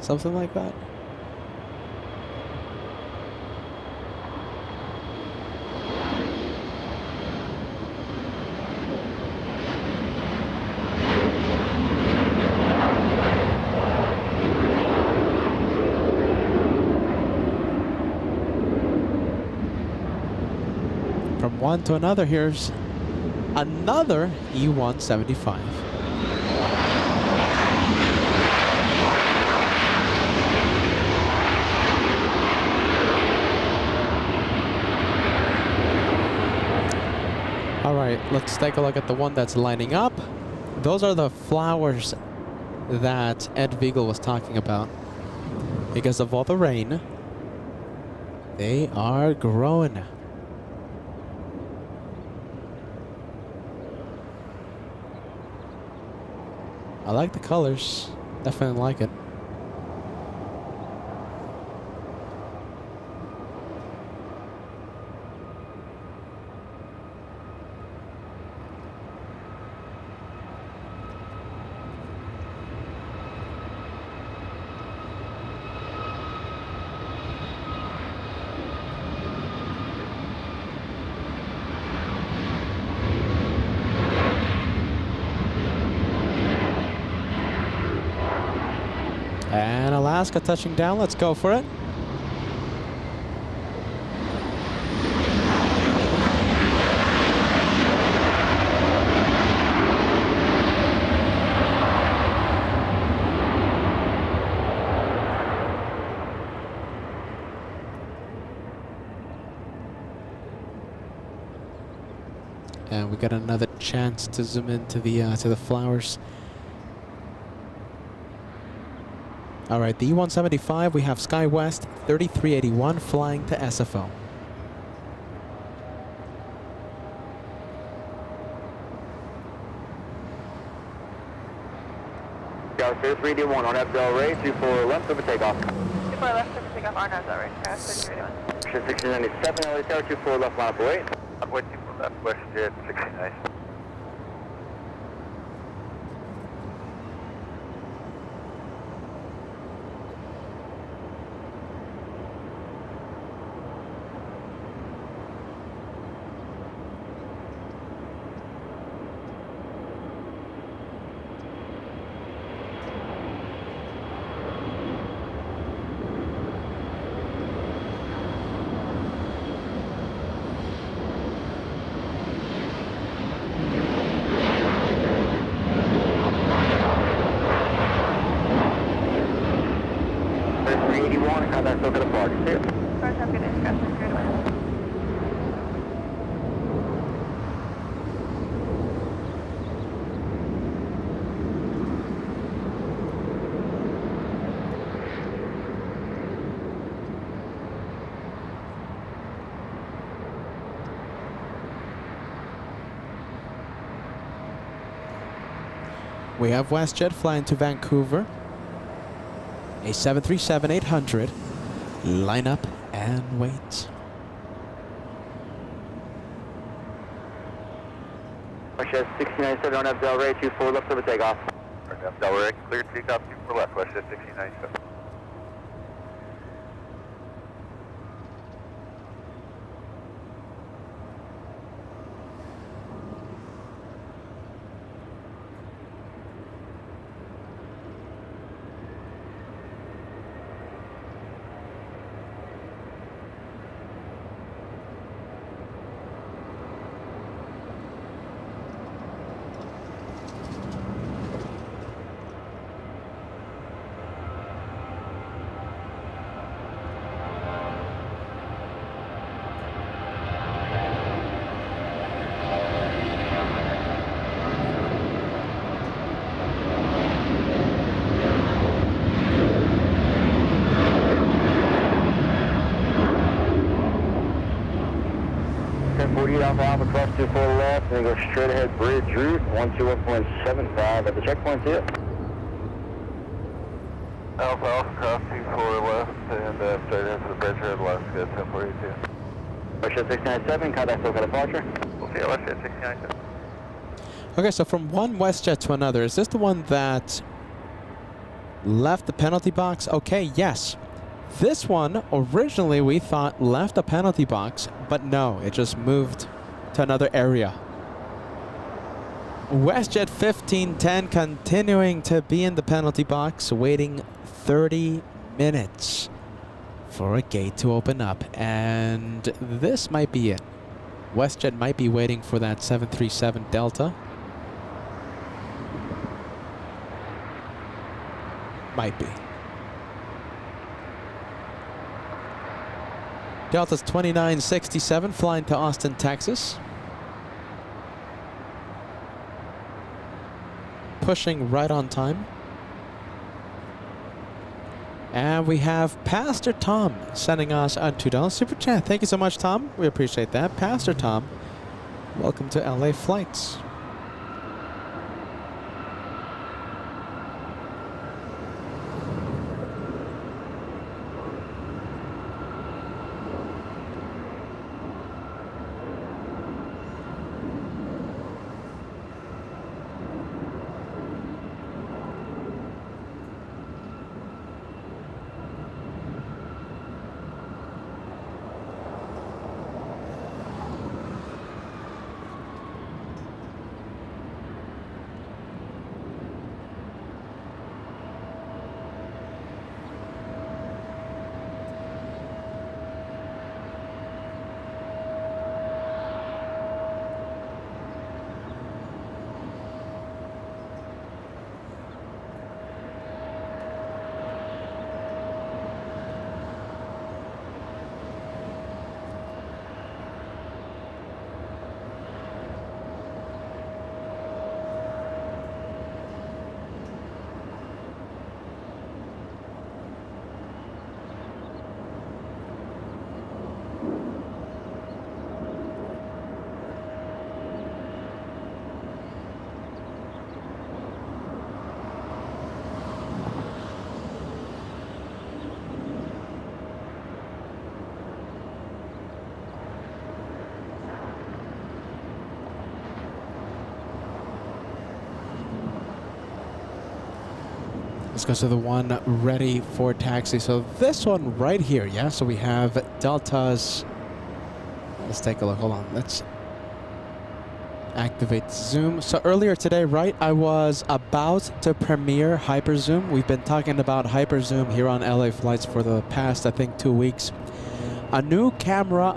Something like that. From one to another, here's another E175. All right, let's take a look at the one that's lining up. Those are the flowers that Ed Viegel was talking about. Because of all the rain, they are growing. I like the colors. Definitely like it. And Alaska touching down. Let's go for it. And we got another chance to zoom into the flowers. All right, the E175, we have SkyWest 3381 flying to SFO. Skywest 381 on FDL Ray, 24 left over takeoff. 24 left, over takeoff, RNAV Delray, Skywest 381. 1697, LA Tower, 24 left, line up away. Upward 24 left, west jet 69. Contact still to the park. See you. First, have a good day, Skywest 381. We have WestJet flying to Vancouver. A 737-800. Line up and wait. WestJet 1697 on FDL Ray, 24 left over takeoff. FDL Ray, cleared takeoff 24 left, west jet 1697. Alpha Alpha, cross 24 left, and then go straight ahead, bridge route, 121.75 at the checkpoint here. Alpha Alpha, cross 24 left, and straight into the bridge road, Alaska 1042. WestJet 697, contact local departure. We'll see you, WestJet 697. Okay, so from one WestJet to another, is this the one that left the penalty box? Okay, yes. This one, originally we thought left the penalty box, but no, it just moved to another area. WestJet 1510 continuing to be in the penalty box, waiting 30 minutes for a gate to open up. And this might be it. WestJet might be waiting for that 737 Delta. Might be. Delta's 2967 flying to Austin, Texas. Pushing right on time. And we have Pastor Tom sending us a $2 super chat. Thank you so much, Tom. We appreciate that. Pastor Tom, welcome to LA Flights. Let's go to the one ready for taxi. So this one right here, yeah? So we have Delta's. Let's take a look. Hold on. Let's activate Zoom. So earlier today, right, I was about to premiere Hyperzoom. We've been talking about Hyperzoom here on LA Flights for the past, I think, 2 weeks. A new camera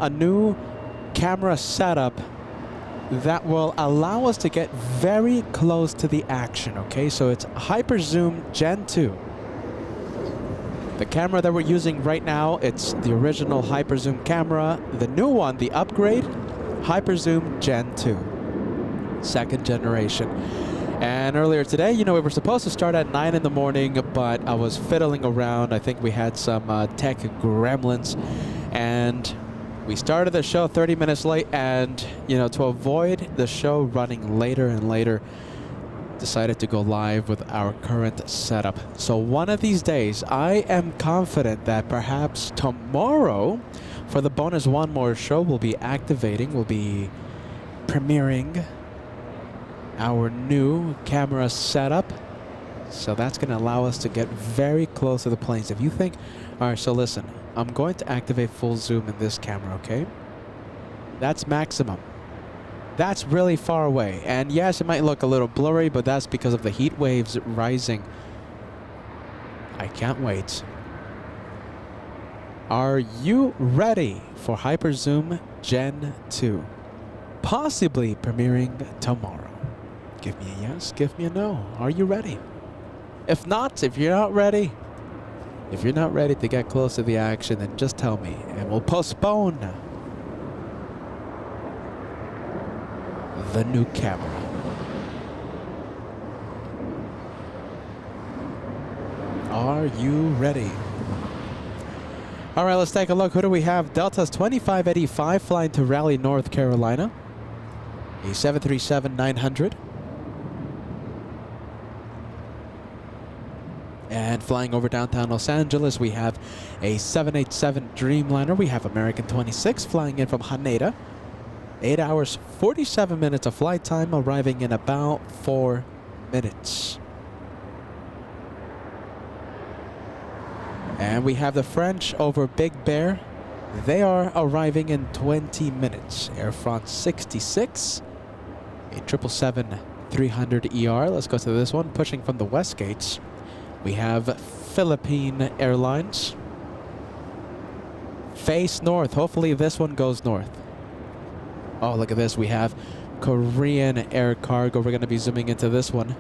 setup that will allow us to get very close to the action, okay? So it's Hyperzoom Gen 2. The camera that we're using right now, it's the original Hyperzoom camera. The new one, the upgrade, Hyperzoom Gen 2. Second generation. And earlier today, you know, we were supposed to start at 9 in the morning, but I was fiddling around. I think we had some tech gremlins. And we started the show 30 minutes late, and, you know, to avoid the show running later and later, decided to go live with our current setup. So one of these days, I am confident that perhaps tomorrow, for the bonus one more show, we'll be premiering our new camera setup. So that's going to allow us to get very close to the planes. If you think, all right, so listen, I'm going to activate full zoom in this camera, okay? That's maximum. That's really far away. And yes, it might look a little blurry, but that's because of the heat waves rising. I can't wait. Are you ready for Hyperzoom Gen 2? Possibly premiering tomorrow. Give me a yes, give me a no. Are you ready? If not, if you're not ready to get close to the action, then just tell me, and we'll postpone the new camera. Are you ready? All right, let's take a look. Who do we have? Delta's 2585 flying to Raleigh, North Carolina. a 737-900. And flying over downtown Los Angeles, we have a 787 Dreamliner. We have American 26 flying in from Haneda. 8 hours, 47 minutes of flight time, arriving in about 4 minutes. And we have the French over Big Bear. They are arriving in 20 minutes. Air France 66, a 777-300ER. Let's go to this one, pushing from the west gates. We have Philippine Airlines. Face north. Hopefully this one goes north. Oh, look at this. We have Korean Air Cargo. We're going to be zooming into this one.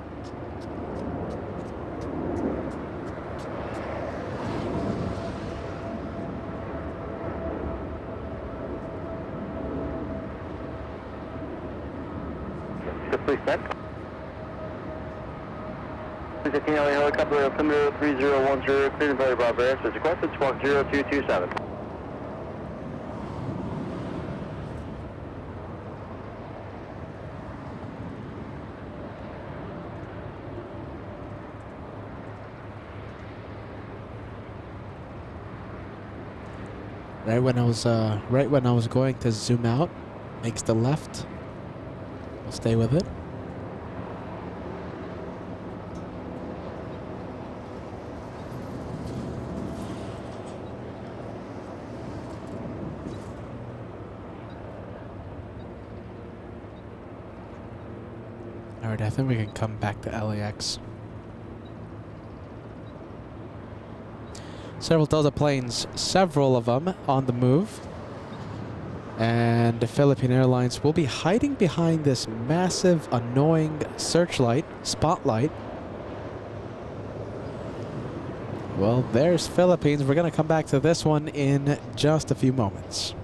Please set. 15 LA helicopter, altimeter 3010, clear to Valley Bravo Air, switch requested, squawk 0227. Right when I was going to zoom out, makes the left. We'll stay with it. Alright, I think we can come back to LAX. Several Delta planes, several of them on the move. And the Philippine Airlines will be hiding behind this massive, annoying searchlight, spotlight. Well, there's Philippines. We're going to come back to this one in just a few moments.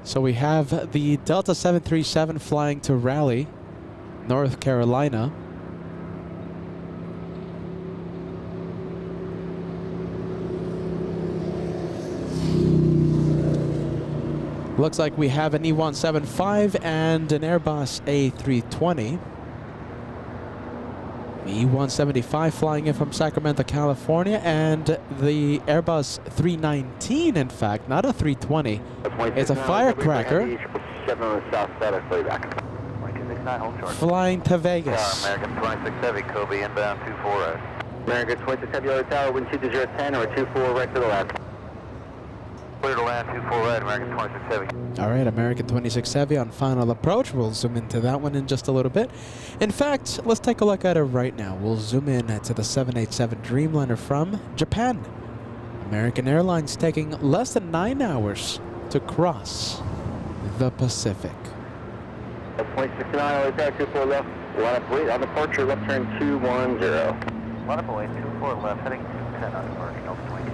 So we have the Delta 737 flying to Raleigh, North Carolina. Looks like we have an E175 and an Airbus A320. The E175 flying in from Sacramento, California, and the Airbus 319, in fact, not a 320. It's a firecracker flying to Vegas. American 26 Heavy, Kobe inbound 24 right. American 26 Heavy, LA Tower, wind 22010 or 24 right to the left. Clear to land 24 right, American 26 Heavy. All right, American 26 Heavy on final approach. We'll zoom into that one in just a little bit. In fact, let's take a look at it right now. We'll zoom in to the 787 Dreamliner from Japan. American Airlines taking less than 9 hours to cross the Pacific. 0.69, LA Tower, 24 left. Line up wait on departure, left turn 210. Line up away, 24 left, heading 210 on departure, Delta 22.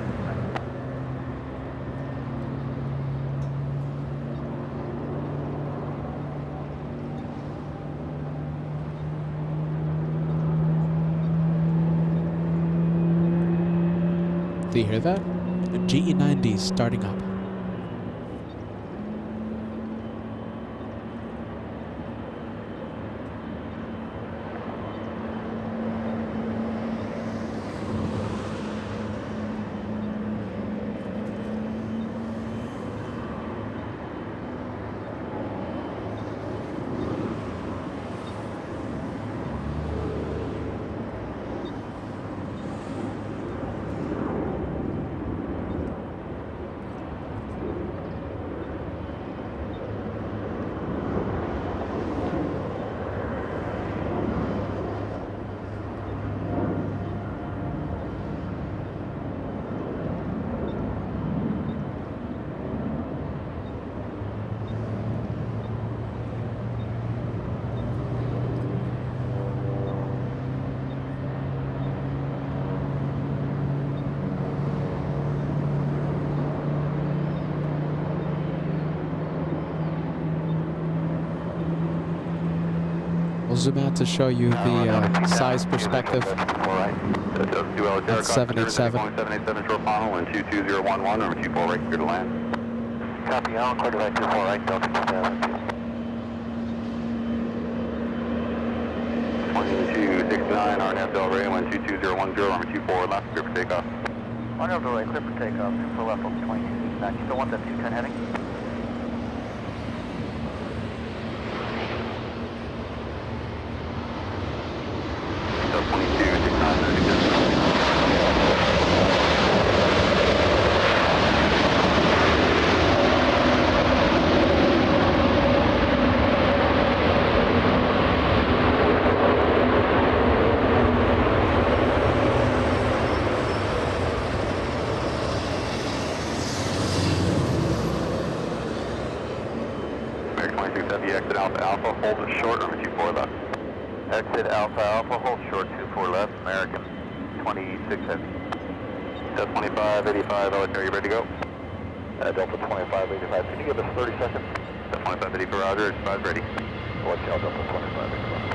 Do you hear that? The GE90 starting up. We'll zoom out to show you the size perspective. That's 787. 787 short final and 22011, number 24 right, clear to land. Copy, Alan, quarter right 24 right, Delta 2002. 2269, RNAV Delray, 12210, runway 24 left, clear for takeoff. RNAV Delray, clear for takeoff, 24 left, over 2269. Still want that 210 heading? So 2269, exit Alpha Alpha, hold it short, number 24 left. Exit Alpha Alpha, hold short 24 left, American 26 heavy. Delta 2585, are you ready to go? Delta 2585, can you give us 30 seconds? Delta 2584, roger, 5 ready. Watch out, Delta 2585.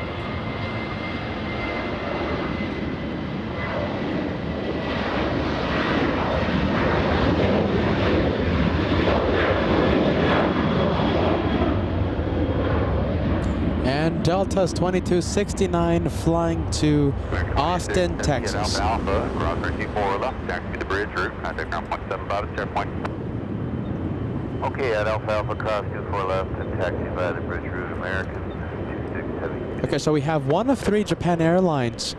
And Delta's 2269 flying to Austin, Texas. Alpha Alpha, cross 24 left, taxi to the bridge route, contact ground point 75 at checkpoint. Okay, at Alpha Alpha, cross 24 left and taxi by the bridge route, American 26 heavy. Okay, so we have one of 3 Japan Airlines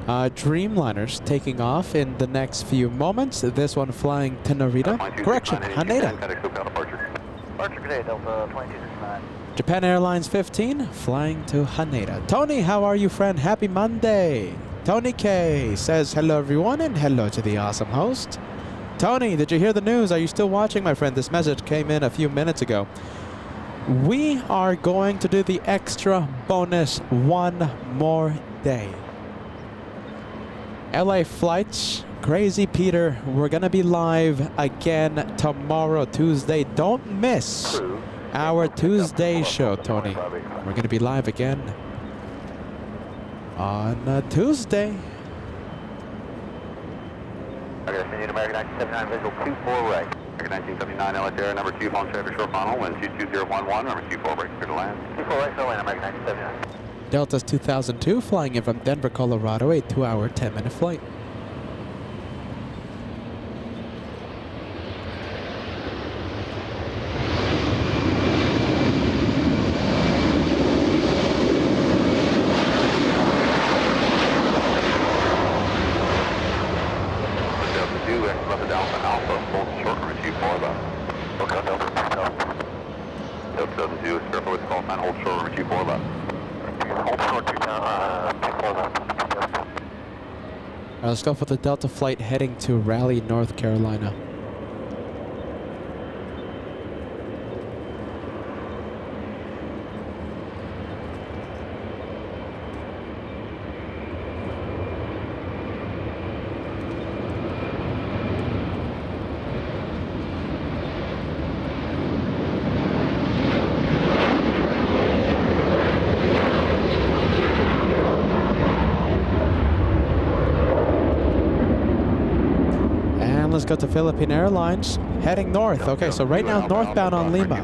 Dreamliners taking off in the next few moments. This one flying to Narita. Correction, Haneda. Departure today, Delta 2269. Japan Airlines 15 flying to Haneda. Tony, how are you, friend? Happy Monday. Tony K says hello, everyone, and hello to the awesome host. Tony, did you hear the news? Are you still watching, my friend? This message came in a few minutes ago. We are going to do the extra bonus one more day. LA flights, Crazy Peter, we're going to be live again tomorrow, Tuesday. Don't miss our Tuesday show, Tony. We're going to be live again on Tuesday. Okay, Union American 1979, visual 24 right. American 1979, LS Air, number 2, phone traffic short funnel, wind 22011, number 24, break clear to land. 24 right, so land, American 1979. Delta's 2002 flying in from Denver, Colorado, a 2-hour, 10-minute flight. Let's go for the Delta flight heading to Raleigh, North Carolina. Let's go to Philippine Airlines, heading north. Okay, so right now northbound on Lima.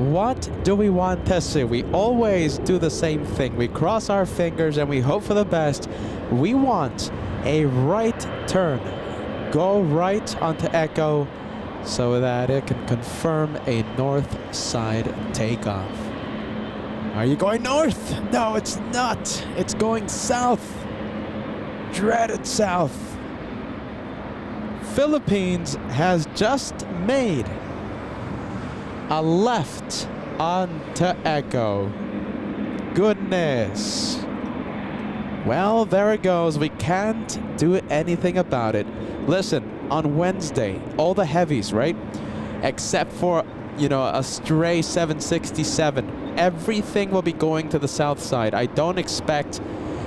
What do we want to see? We always do the same thing. We cross our fingers and we hope for the best. We want a right turn. Go right onto Echo so that it can confirm a north side takeoff. Are you going north? No, it's not. It's going south. Dreaded south. Philippines has just made a left onto Echo. Goodness. Well, there it goes. We can't do anything about it. Listen, on Wednesday, all the heavies, right? Except for, a stray 767. Everything will be going to the south side. I don't expect,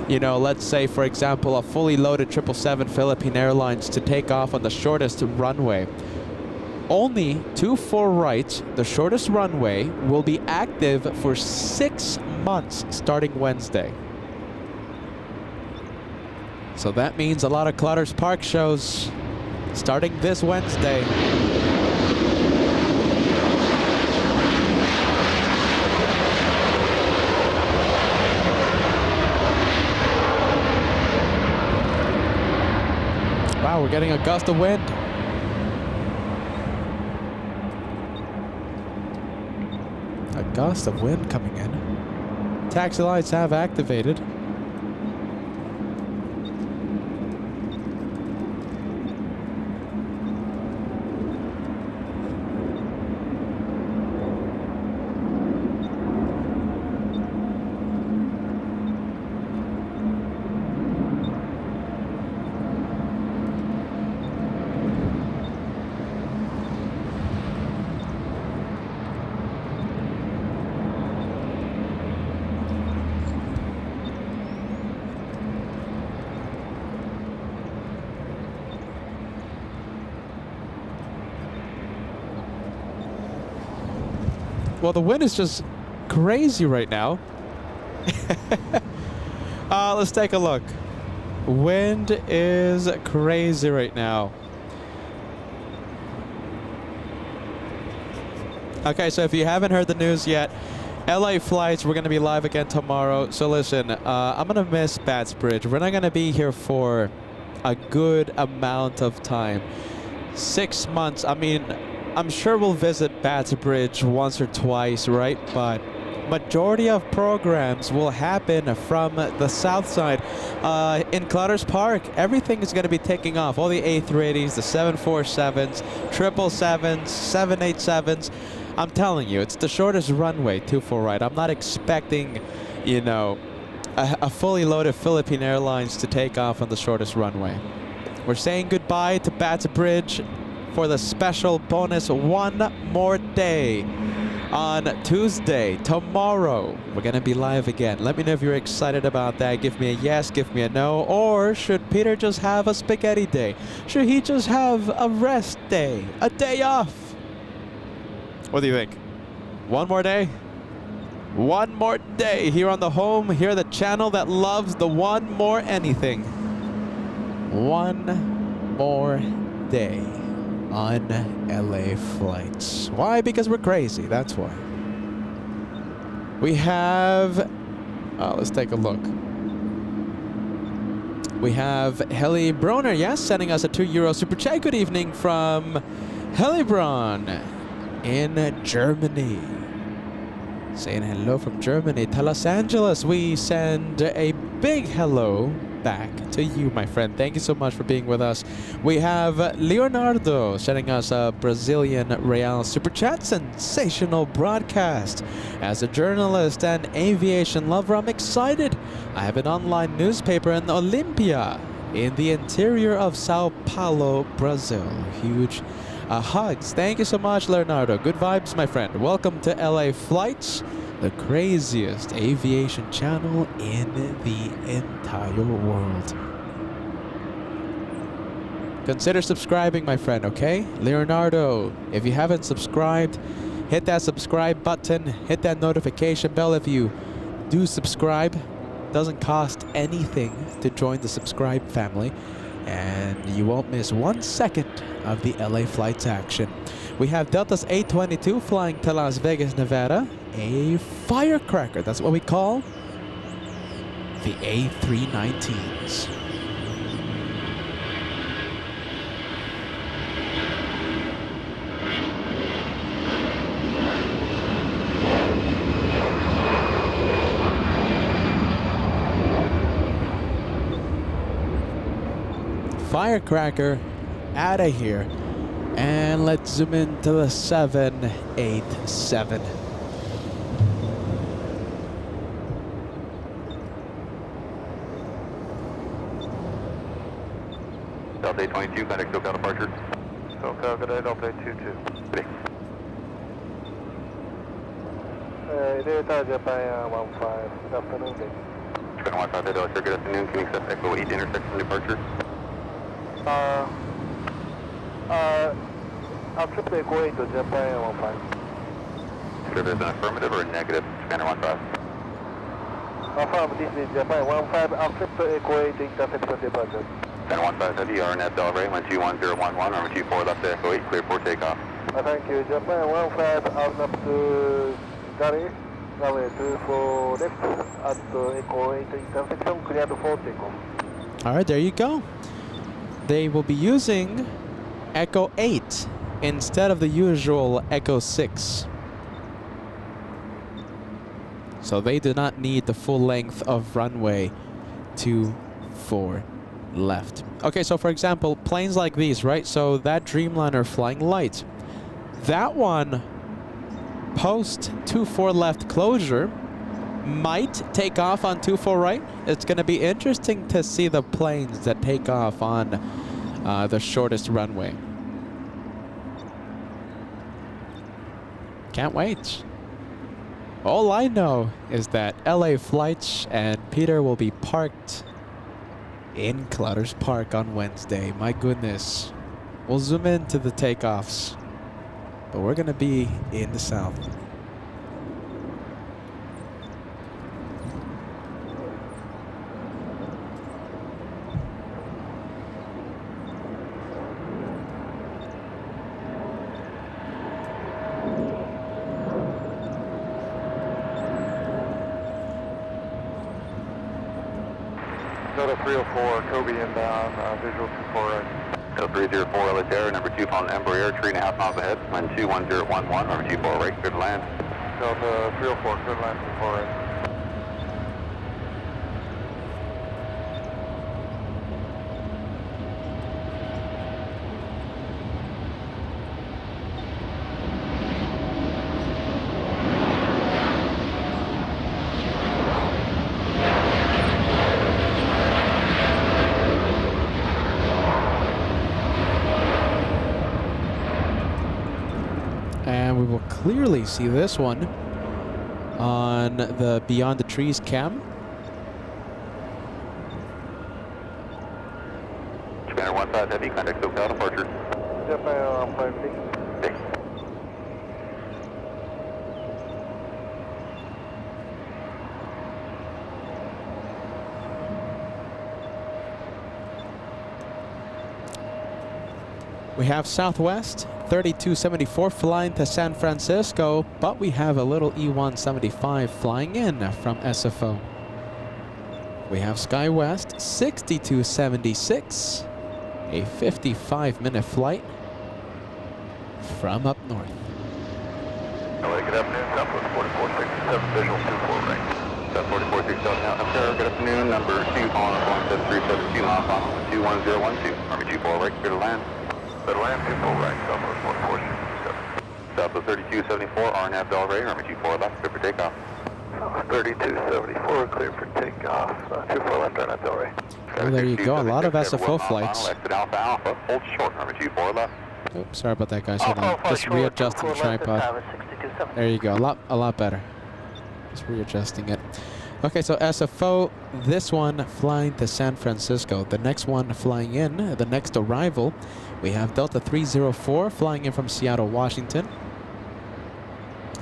let's say, for example, a fully loaded 777 Philippine Airlines to take off on the shortest runway. Only 24 right, the shortest runway, will be active for 6 months starting Wednesday. So that means a lot of Clutters Park shows. starting this Wednesday. Wow, we're getting a gust of wind. A gust of wind coming in. Taxi lights have activated. Well, the wind is just crazy right now. Let's take a look. Wind is crazy right now. Okay, so if you haven't heard the news yet, LA flights, we're going to be live again tomorrow. So listen, I'm going to miss Bats Bridge. We're not going to be here for a good amount of time. 6 months. I mean, I'm sure we'll visit Bats Bridge once or twice, right? But majority of programs will happen from the south side. In Clutters Park, everything is going to be taking off. All the A380s, the 747s, 777s, 787s. I'm telling you, it's the shortest runway, 24 right. I'm not expecting, you know, a fully loaded Philippine Airlines to take off on the shortest runway. We're saying goodbye to Bats Bridge for the special bonus one more day on Tuesday. Tomorrow, we're going to be live again. Let me know if you're excited about that. Give me a yes, give me a no. Or should Peter just have a spaghetti day? Should he just have a rest day? A day off? What do you think? One more day? One more day here on the home, here the channel that loves the one more anything. One more day on LA flights. Why? Because we're crazy. That's why. We have, let's take a look. We have Heli Broner, yes, sending us a €2 super chat. Good evening from Helibron in Germany. Saying hello from Germany to Los Angeles. We send a big hello back to you, my friend. Thank you so much for being with us. We have Leonardo sending us a Brazilian Real super chat. Sensational broadcast. As a journalist and aviation lover, I'm excited. I have an online newspaper in Olympia in the interior of Sao Paulo, Brazil. Huge hugs. Thank you so much, Leonardo. Good vibes, my friend. Welcome to LA Flights, the craziest aviation channel in the entire world. Consider subscribing, my friend, okay? Leonardo, if you haven't subscribed, hit that subscribe button, hit that notification bell. If you do subscribe, it doesn't cost anything to join the subscribe family, and you won't miss 1 second of the LA Flights action. We have Delta's A22 flying to Las Vegas, Nevada. A firecracker, that's what we call the A319s. Firecracker out of here. And let's zoom into the 787. Delta 22, contact SoCal departure. SoCal, good day, Delta 22. Good day. Delta Japan 15, good afternoon. Japan 15, Delta, good afternoon. Can you accept Echo 8 intersection departure? Accept Echo 8 to Japan 15. Sure, there's an affirmative or a negative, Japan 15? Affirm, this is Japan 15, accept Echo 8 intersection departure. Japan 15 Heavy, RNF Delray, 121.011, runway 24 left Echo 8, clear for takeoff. Thank you, Japan 15 out up to Gary, runway 24 left at Echo 8 intersection, cleared for takeoff. All right, there you go. They will be using Echo 8 instead of the usual Echo 6. So they do not need the full length of runway 24 left. Okay, so for example, planes like these, right? So that Dreamliner flying light, that one post 24 left closure might take off on 24 right. It's going to be interesting to see the planes that take off on the shortest runway. Can't wait. All I know is that LA flights and Peter will be parked in Clutters Park on Wednesday. My goodness. We'll zoom into the takeoffs, but we're going to be in the south. Delta 304, Kobe inbound, visual 24 right. Delta 304 LA Air, number 2 on Embraer, 3.5 miles ahead, wind 21011, number 24 right, clear to land. Delta 304, clear to land 24 right. And we will clearly see this one on the Beyond the Trees cam. Japan 15 Heavy, contact SoCal departure. Japan 56. Okay. We have Southwest 3274 flying to San Francisco, but we have a little E175 flying in from SFO. We have SkyWest 6276, a 55-minute flight from up north. Hello, good afternoon, Southwest 4467, visual 24 right. South 4467 now, good afternoon, number 2 calling up 17372 miles on 21012, number 24 right, clear to land. Clear to land 24 right, Southwest 4467. Southwest 3274, RNAV Delray, runway 24 left, clear for takeoff. 3274, clear for takeoff. 24 left, RNAV Delray. Oh, there you go. A lot of SFO flights. Exit Alpha Alpha, hold short, runway 24 left. Oops, sorry about that, guys. Hold on. Just readjusting the tripod. There you go. A lot better. Just readjusting it. Okay, so SFO, this one flying to San Francisco. The next one flying in, the next arrival, we have Delta 304 flying in from Seattle, Washington.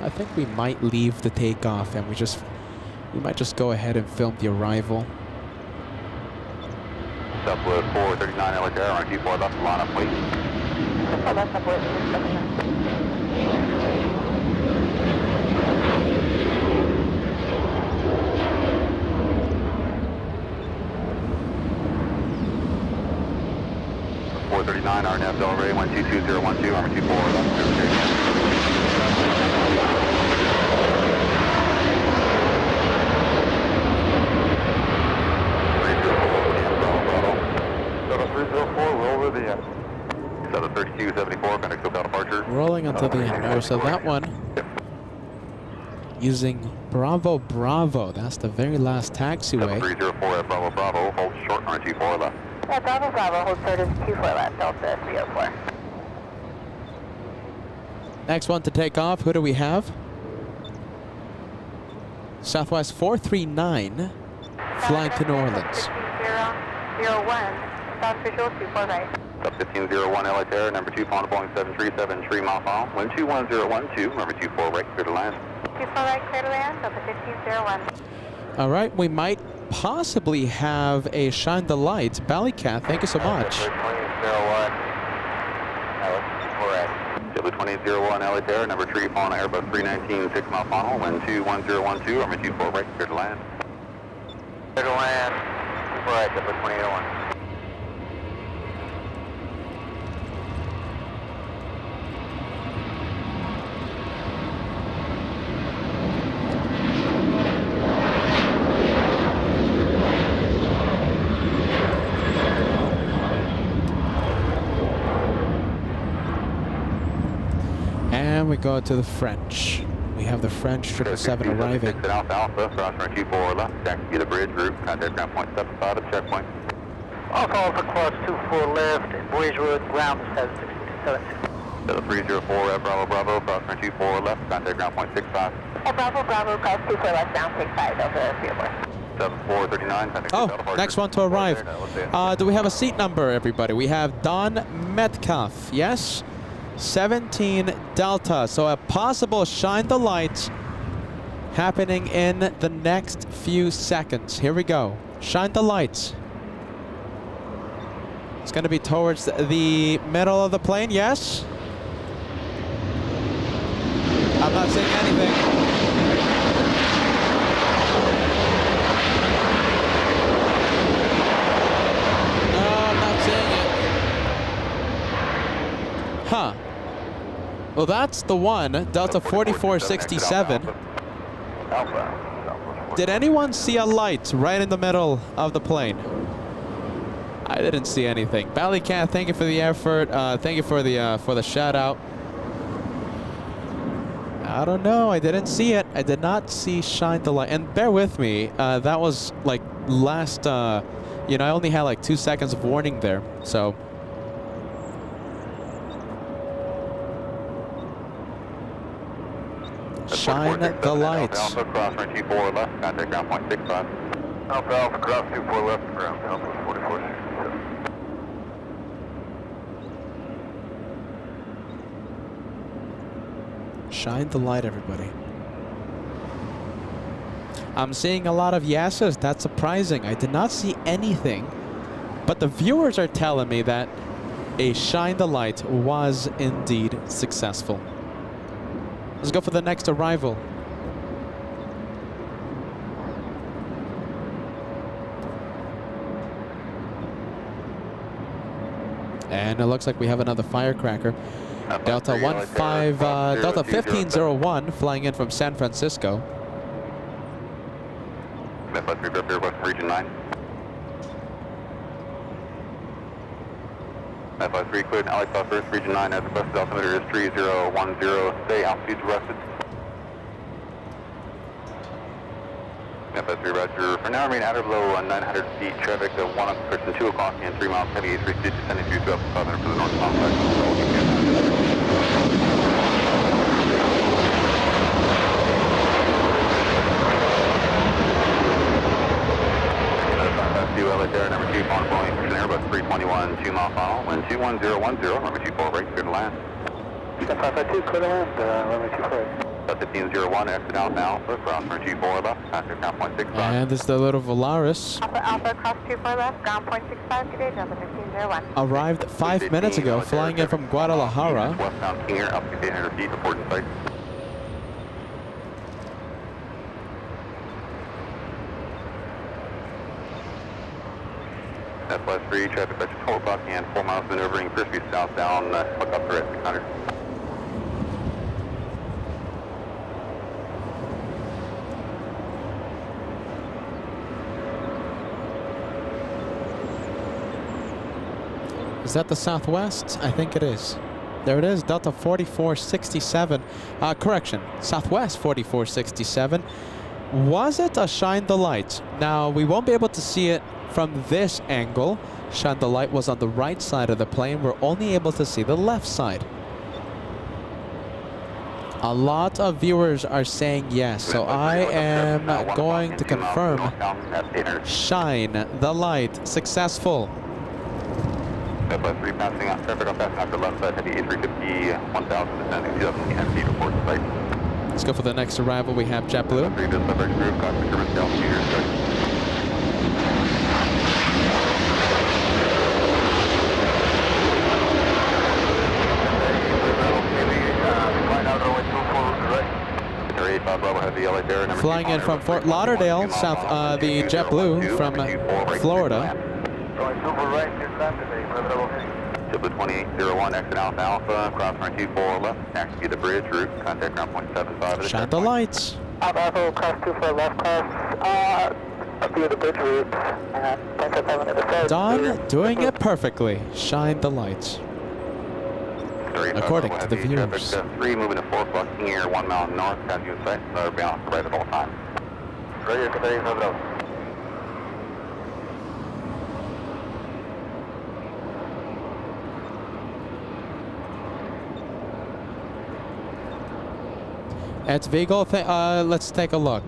I think we might leave the takeoff and we might just go ahead and film the arrival. Southwest 439 LA Air, runway 24 left, line up, please. RNAV Delray, 122.012, armor 24 left, clear for takeoff. Delta 304, roll to the end. Delta 3274, contact SoCal departure. Rolling until the end. Oh, so that one using Bravo Bravo. That's the very last taxiway. 304 at Bravo Bravo, hold short, runway 24 left. Bravo Bravo, hold short is 24 left, Delta 304. Next one to take off, who do we have? Southwest 439 flying to New Orleans. 1501, South visual 24 right. Sub 1501 LA Air, number 2 on Boeing 737, 3 mile final, wind 21012, number 24 right, clear to land. 24 right, clear to land, Delta 1501. All right, we might possibly have a shine the light. Ballycat, thank you so much. W2001 LA Terra, number 3, following Airbus 319, 6 mile final, wind 21012, runway 24 right, clear to land. Clear to land. 24 right, W2001. And we go to the French. We have the French 777 arriving. Exit Alpha Alpha, cross runway 24 left, taxi to the bridge, route, contact ground point 75 at checkpoint. Alpha Alpha cross 24 left, bridge road, ground 76276. So 304 at Bravo Bravo, cross runway 24 left, contact ground point 65. Bravo, Bravo, cross 24 left, down 65, over 304. 7439, contact Oh, Delta next one to arrive. Do we have a seat number, everybody? We have Don Metcalf, yes? 17 Delta. So a possible shine the light happening in the next few seconds. Here we go. Shine the light. It's going to be towards the middle of the plane, yes? I'm not seeing anything. No, I'm not seeing it. Huh. Well, that's the one, Delta 4467. Did anyone see a light right in the middle of the plane? I didn't see anything. Ballycat, thank you for the effort. Thank you for the shout out. I don't know. I didn't see it. I did not see shine the light. And bear with me. That was like last. You know, I only had like 2 seconds of warning there. So. Shine the lights. Alpha cross runway 24 left, contact ground point 65. Alpha Alpha cross 24 left, ground Alpha 4467. Shine the light, everybody. I'm seeing a lot of yeses. That's surprising. I did not see anything. But the viewers are telling me that a shine the light was indeed successful. Let's go for the next arrival. And it looks like we have another firecracker. Delta 1501 flying in from San Francisco. Memphis 3 Air West Region 9. Memphis 3 cleared, LA Southwest Region 9 as requested, altimeter is 3010, stay, altitude arrested. Memphis 3 Roger, for now remain at or below 900 feet, traffic of 1 up person 2 o'clock and 3 miles heavy A380 descending through to up 500 for the northbound side. LA Terra, number 2, following Boeing, Airbus 321, 2 mile final, wind 21010, runway 24 right, clear to land. 552, clear to land, runway 24 right. 1501, exit Alpha Alpha, cross runway 24 left, contact ground point 65. And this is the little Volaris. Alpha Alpha, cross 24 left, ground point 65, good day, Delta 1501. Arrived 5 minutes ago, flying in from Guadalajara. Westbound King Air, altitude 800 feet, reporting site. Southwest 3, traffic at 12 o'clock and 4 miles maneuvering, Crispy southbound, helicopter at 600. Is that the Southwest? I think it is. There it is, Delta 4467. Correction, Southwest 4467. Was it a shine the light? Now, we won't be able to see it from this angle. Shine the light was on the right side of the plane. We're only able to see the left side. A lot of viewers are saying yes, so I am going to confirm shine the light successful. Southwest 3 passing out, traffic on passing out the left side, heavy A350, 1000 descending 2010 feet, report site. Let's go for the next arrival. We have JetBlue. 3 to subject group, cockpit service, altitude, Sierra, number Flying in from Fort Lauderdale, south, the JetBlue from Florida. Going super right, here's that today, JetBlue 2801, exit Alpha Alpha, cross runway 24 left, taxi via the bridge, route, contact ground point 75 of the Shine the checkpoint. lights. Alpha Alpha, cross 24 left, cross, via the bridge route, contact 5 on the other side. Don doing it perfectly. Shine the lights. According to the viewers. Traffic 3 moving to 4 o'clock here, 1 mile north, as you sight, another balance right at all times. Right here, today, move it up. It's Vigo. Let's take a look.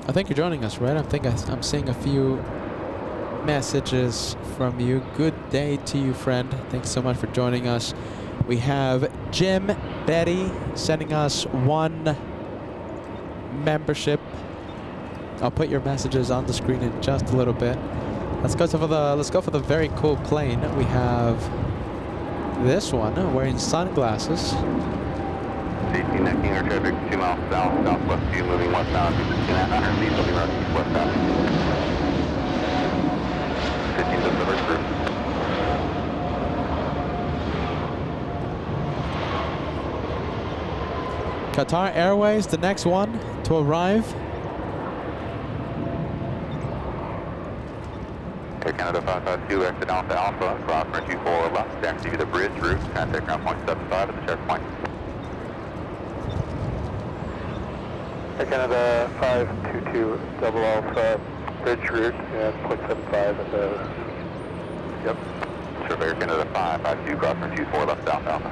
I think you're joining us, right? I'm seeing a few messages from you. Good day to you, friend. Thanks so much for joining us. We have Jim Betty sending us 1 membership. I'll put your messages on the screen in just a little bit. Let's go for the very cool plane. We have this one wearing sunglasses. Safety necking our traffic 2 miles south, southwest view, moving westbound, 100 feet, will be running westbound. 15 to the first group. Qatar Airways, the next one to arrive. Air Canada 552, exit Alpha Alpha, cross runway 24 left, taxi via the bridge, route, contact ground point 75 at the checkpoint. Air Canada 522, double Alpha, bridge route, and 0.75 at the, yep. Sure, Air Canada 552, cross runway 24 left, south Alpha.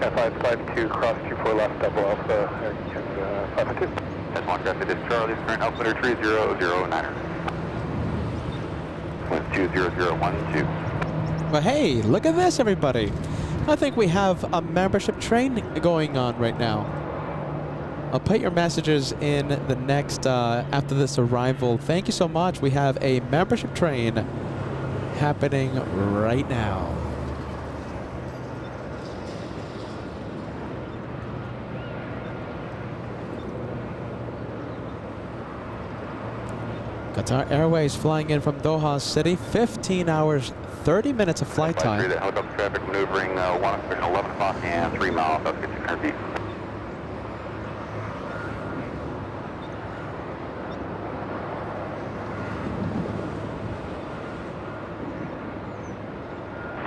Cat 552, cross 24 left, double Alpha, Air Canada 552. That's 1 traffic, this is Charlie, current altimeter 3009er. Wind 20012. But hey, look at this, everybody. I think we have a membership train going on right now. I'll put your messages in the next, after this arrival. Thank you so much. We have a membership train happening right now. Qatar Airways flying in from Doha City, 15 hours, 30 minutes of flight time. That helicopter traffic maneuvering 1 official 11 o'clock and 3 miles, that's 600 feet.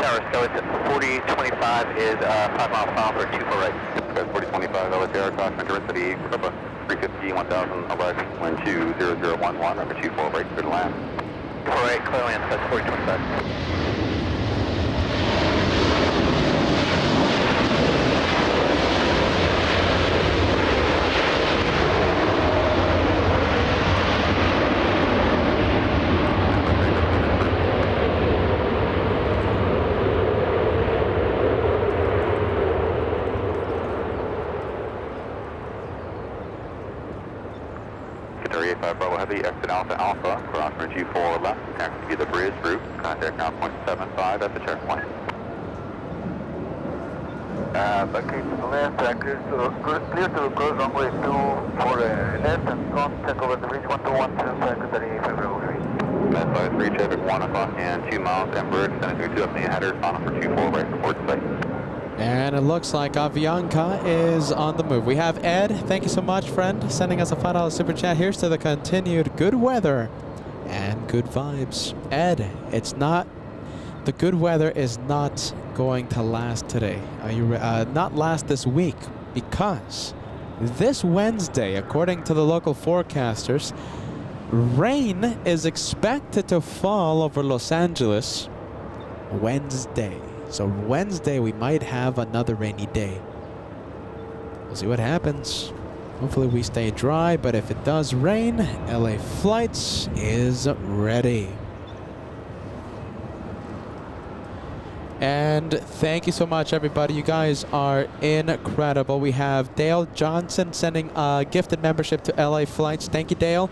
Tower, so it's 4025 is 5 miles south or 24 right. Okay, 4025, LAX, cross Ventura City, Copa 350, 1000, arriving, wind 20011, number 24 right, good land. 24 right, clear land, that's 4025. Bravo Heavy, exit Alpha Alpha, cross runway 24 left, taxi via the bridge, route, contact ground point 75 at the checkpoint. Back to the left, clear to close runway 2 for left and front, take over the bridge 1212, Secretary February. Med 53, traffic 1 o'clock and 2 miles, Embraer, descending 2 up the header, final for 24 right, report site. And it looks like Avianca is on the move. We have Ed. Thank you so much, friend, sending us a $5 super chat. Here's to the continued good weather and good vibes. Ed, it's not, the good weather is not going to last today. Are you not last this week, because this Wednesday, according to the local forecasters, rain is expected to fall over Los Angeles Wednesday. So Wednesday, we might have another rainy day. We'll see what happens. Hopefully we stay dry, but if it does rain, LA Flights is ready. And thank you so much, everybody. You guys are incredible. We have Dale Johnson sending a gifted membership to LA Flights. Thank you, Dale.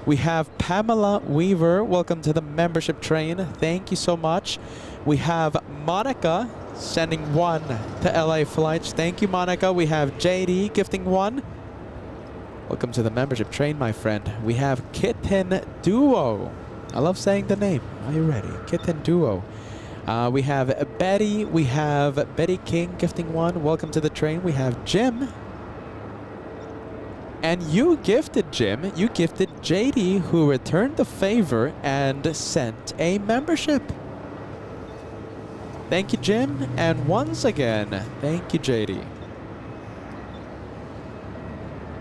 We have Pamela Weaver. Welcome to the membership train. Thank you so much. We have Monica sending 1 to LA Flights. Thank you, Monica. We have JD gifting 1. Welcome to the membership train, my friend. We have Kitten Duo. I love saying the name. Are you ready? Kitten Duo. We have Betty. We have Betty King gifting one. Welcome to the train. We have Jim. And you gifted, Jim. You gifted JD, who returned the favor and sent a membership. Thank you, Jim. And once again, thank you, JD.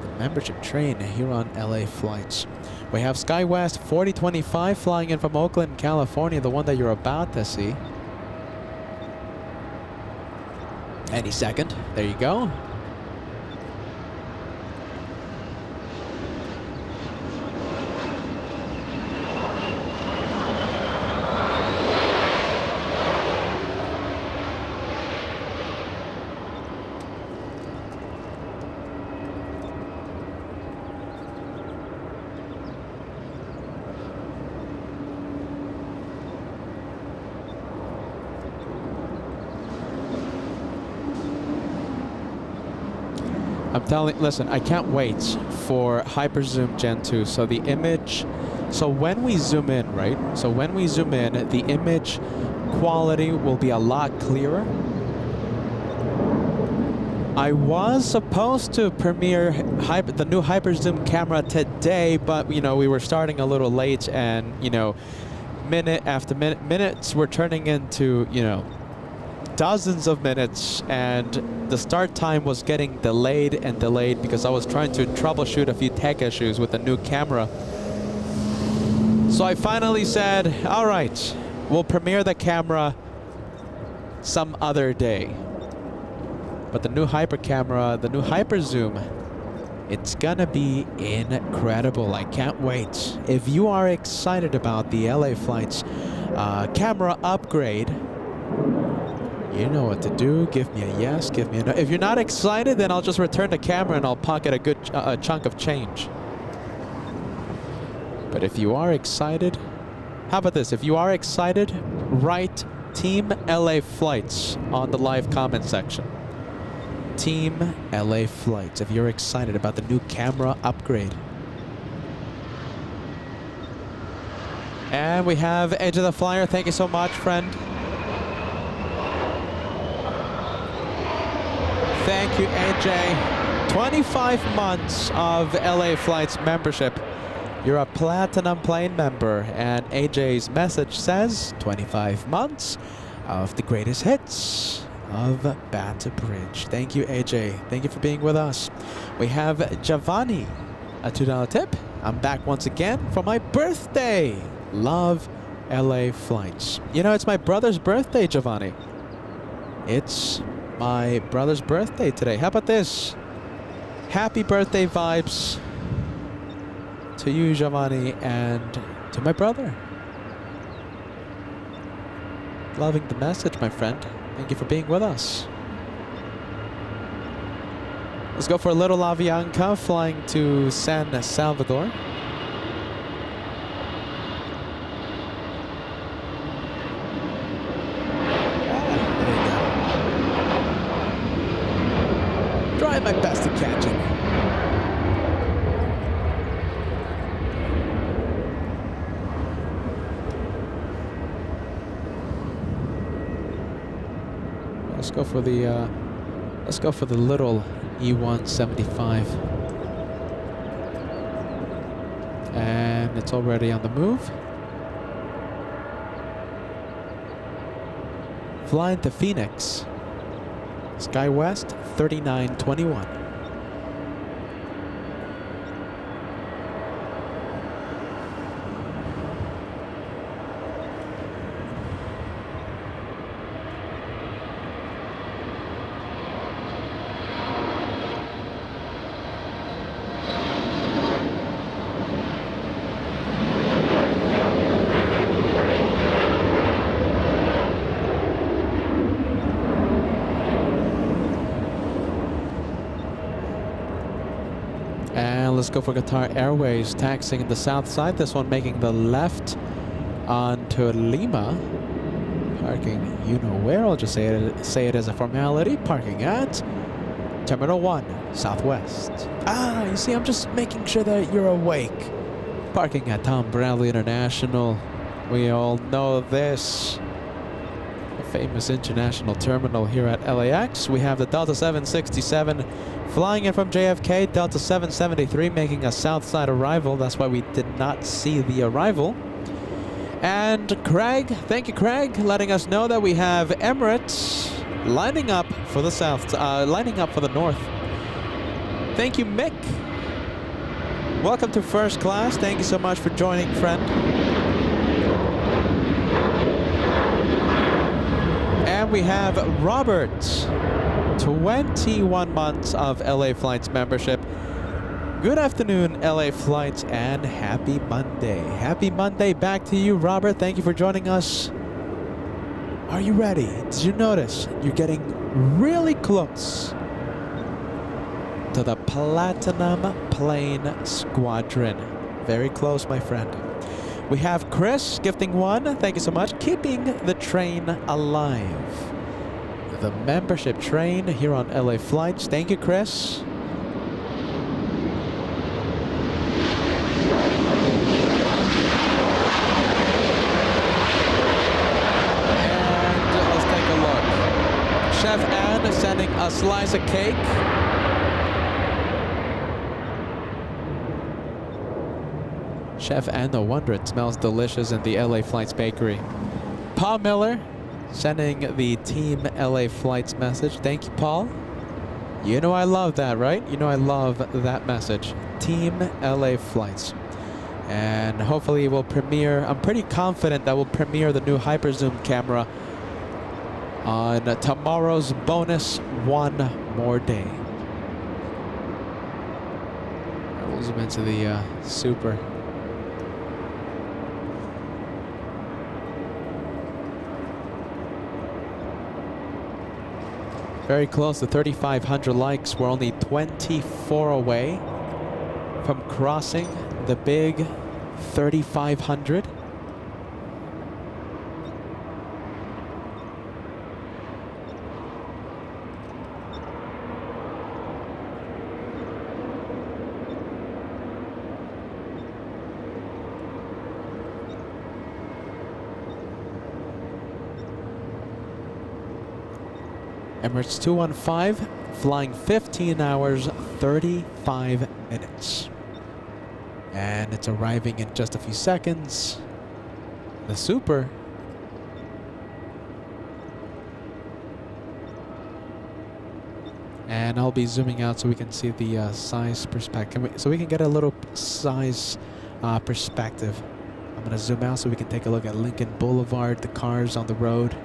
The membership train here on LA flights. We have SkyWest 4025 flying in from Oakland, California, the one that you're about to see. Any second. There you go. Listen, I can't wait for Hyper Zoom Gen 2. So the image, so when we zoom in, right? So when we zoom in, the image quality will be a lot clearer. I was supposed to premiere the new Hyper Zoom camera today, but you know, we were starting a little late, and you know, minute after minute, minutes were turning into, you know, dozens of minutes, and the start time was getting delayed and delayed because I was trying to troubleshoot a few tech issues with the new camera. So I finally said, all right, we'll premiere the camera some other day. But the new Hyper camera, the new Hyper Zoom, it's gonna be incredible. I can't wait. If you are excited about the LA flights camera upgrade, you know what to do. Give me a yes, give me a no. If you're not excited, then I'll just return the camera and I'll pocket a good chunk of change. But if you are excited, how about this? If you are excited, write Team LA Flights on the live comment section. Team LA Flights, if you're excited about the new camera upgrade. And we have Edge of the Flyer. Thank you so much, friend. Thank you, AJ. 25 months of LA Flights membership. You're a Platinum Plane member, and AJ's message says 25 months of the greatest hits of Baton Bridge. Thank you, AJ. Thank you for being with us. We have Giovanni, a $2 tip. I'm back once again for my birthday. Love LA Flights. You know, it's my brother's birthday, Giovanni. It's my brother's birthday today. How about this? Happy birthday vibes to you, Giovanni, and to my brother. Loving the message, my friend. Thank you for being with us. Let's go for a little Avianca flying to San Salvador. Try my best to catch it. Let's go for the little E175. And it's already on the move. Flying to Phoenix. SkyWest 3921. Let's go for Qatar Airways, taxiing in the south side. This one making the left onto Lima. Parking, you know where. I'll just say it as a formality. Parking at Terminal 1, Southwest. Ah, you see, I'm just making sure that you're awake. Parking at Tom Bradley International. We all know this. A famous international terminal here at LAX. We have the Delta 767 flying in from JFK, Delta 773 making a southside arrival. That's why we did not see the arrival. And Craig, thank you Craig, letting us know that we have Emirates lining up for the south, lining up for the north. Thank you Mick. Welcome to first class. Thank you so much for joining, friend. And we have Robert, 21 months of LA Flights membership. Good afternoon, LA Flights, and happy Monday. Happy Monday back to you, Robert. Thank you for joining us. Are you ready? Did you notice you're getting really close to the Platinum Plane Squadron? Very close, my friend. We have Chris gifting one. Thank you so much. Keeping the train alive. The membership train here on LA Flights. Thank you, Chris. And let's take a look. Chef Anne sending a slice of cake. Chef Anne, no wonder it smells delicious in the LA Flights bakery. Paul Miller sending the Team LA Flights message. Thank you, Paul. You know I love that, right? You know I love that message. Team LA Flights. And hopefully it will premiere. I'm pretty confident that we'll premiere the new Hyper Zoom camera on tomorrow's bonus One More Day. We'll zoom into the Super. Very close to 3,500 likes. We're only 24 away from crossing the big 3,500. Emirates 215, flying 15 hours, 35 minutes. And it's arriving in just a few seconds. The Super. And I'll be zooming out so we can see the size perspective. So we can get a little size perspective. I'm going to zoom out so we can take a look at Lincoln Boulevard, the cars on the road.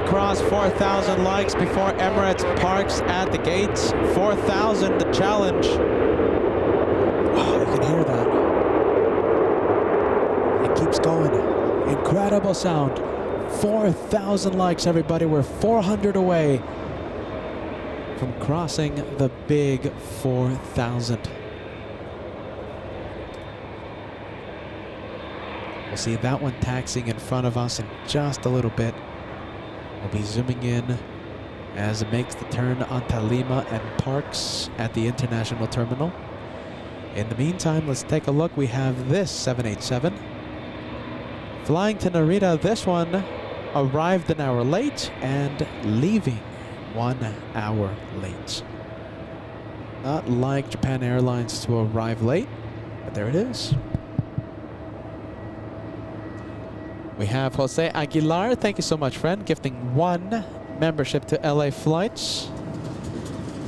Cross 4,000 likes before Emirates parks at the gates. 4,000, the challenge. Oh, you can hear that. It keeps going. Incredible sound. 4,000 likes, everybody. We're 400 away from crossing the big 4,000. We'll see that one taxiing in front of us in just a little bit. We'll be zooming in as it makes the turn on Lima and parks at the international terminal. In the meantime, let's take a look. We have this 787 flying to Narita. This one arrived an hour late and leaving 1 hour late. Not like Japan Airlines to arrive late, but there it is. We have Jose Aguilar. Thank you so much, friend, gifting 1 membership to LA Flights.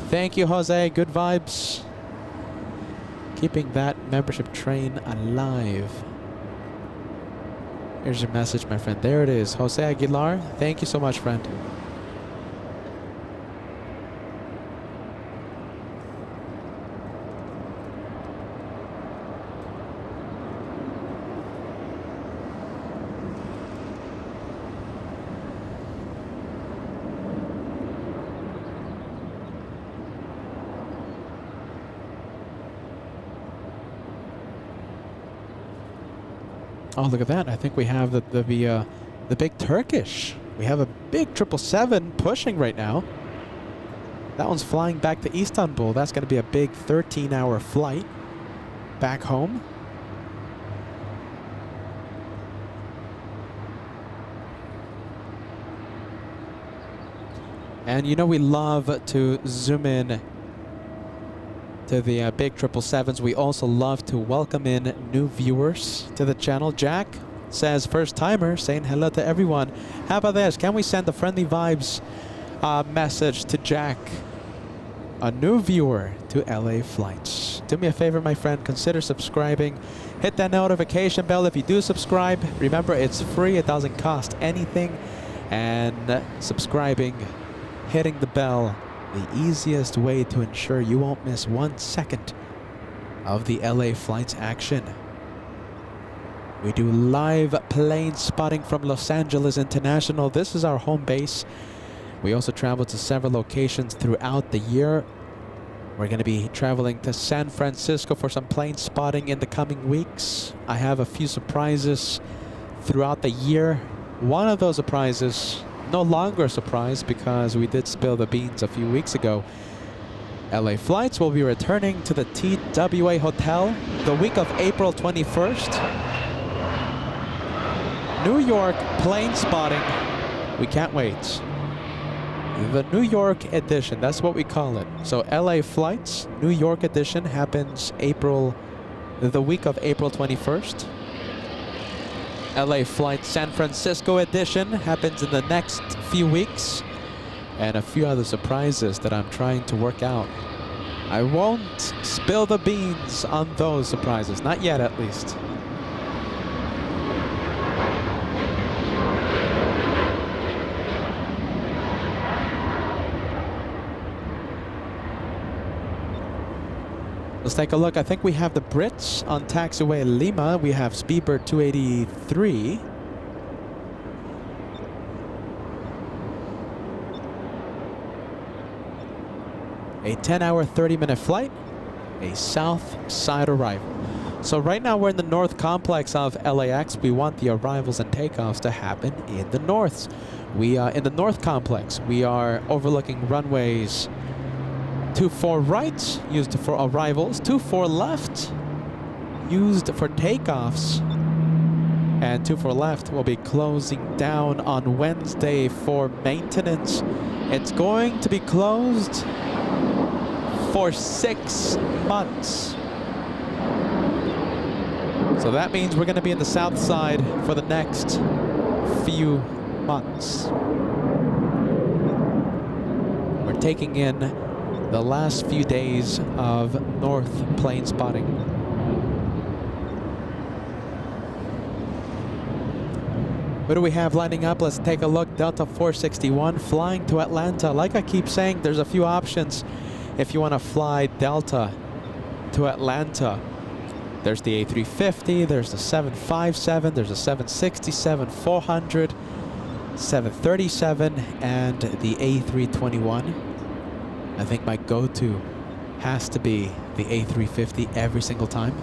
Thank you, Jose. Good vibes. Keeping that membership train alive. Here's your message, my friend. There it is. Jose Aguilar. Thank you so much, friend. Oh, look at that. I think we have the big Turkish. We have a big 777 pushing right now. That one's flying back to Istanbul. That's going to be a big 13-hour flight back home. And you know we love to zoom in to the big 777s. We also love to welcome in new viewers to the channel. Jack says, first timer, saying hello to everyone. How about this? Can we send a friendly vibes message to Jack, a new viewer to LA Flights? Do me a favor, my friend, consider subscribing. Hit that notification bell if you do subscribe. Remember, it's free. It doesn't cost anything. And subscribing, hitting the bell, the easiest way to ensure you won't miss 1 second of the LA Flights action. We do live plane spotting from Los Angeles International. This is our home base. We also travel to several locations throughout the year. We're going to be traveling to San Francisco for some plane spotting in the coming weeks. I have a few surprises throughout the year. One of those surprises, no longer a surprise because we did spill the beans a few weeks ago. LA Flights will be returning to the TWA Hotel the week of April 21st. New York plane spotting. We can't wait. The New York edition, that's what we call it. So LA Flights, New York edition happens the week of April 21st. LA Flight San Francisco edition happens in the next few weeks, and a few other surprises that I'm trying to work out. I won't spill the beans on those surprises, not yet at least. Let's take a look. I think we have the Brits on taxiway Lima. We have Speedbird 283. A 10-hour, 30-minute flight. A south side arrival. So right now we're in the north complex of LAX. We want the arrivals and takeoffs to happen in the north. In the north complex, we are overlooking runways 24 right, used for arrivals, 24 left, used for takeoffs, and 24 left will be closing down on Wednesday for maintenance. It's going to be closed for 6 months. So that means we're going to be in the south side for the next few months. We're taking in the last few days of north plane spotting. What do we have lining up? Let's take a look. Delta 461 flying to Atlanta. Like I keep saying, there's a few options if you want to fly Delta to Atlanta. There's the A350, there's the 757, there's the 767, 400, 737, and the A321. I think my go-to has to be the A350 every single time.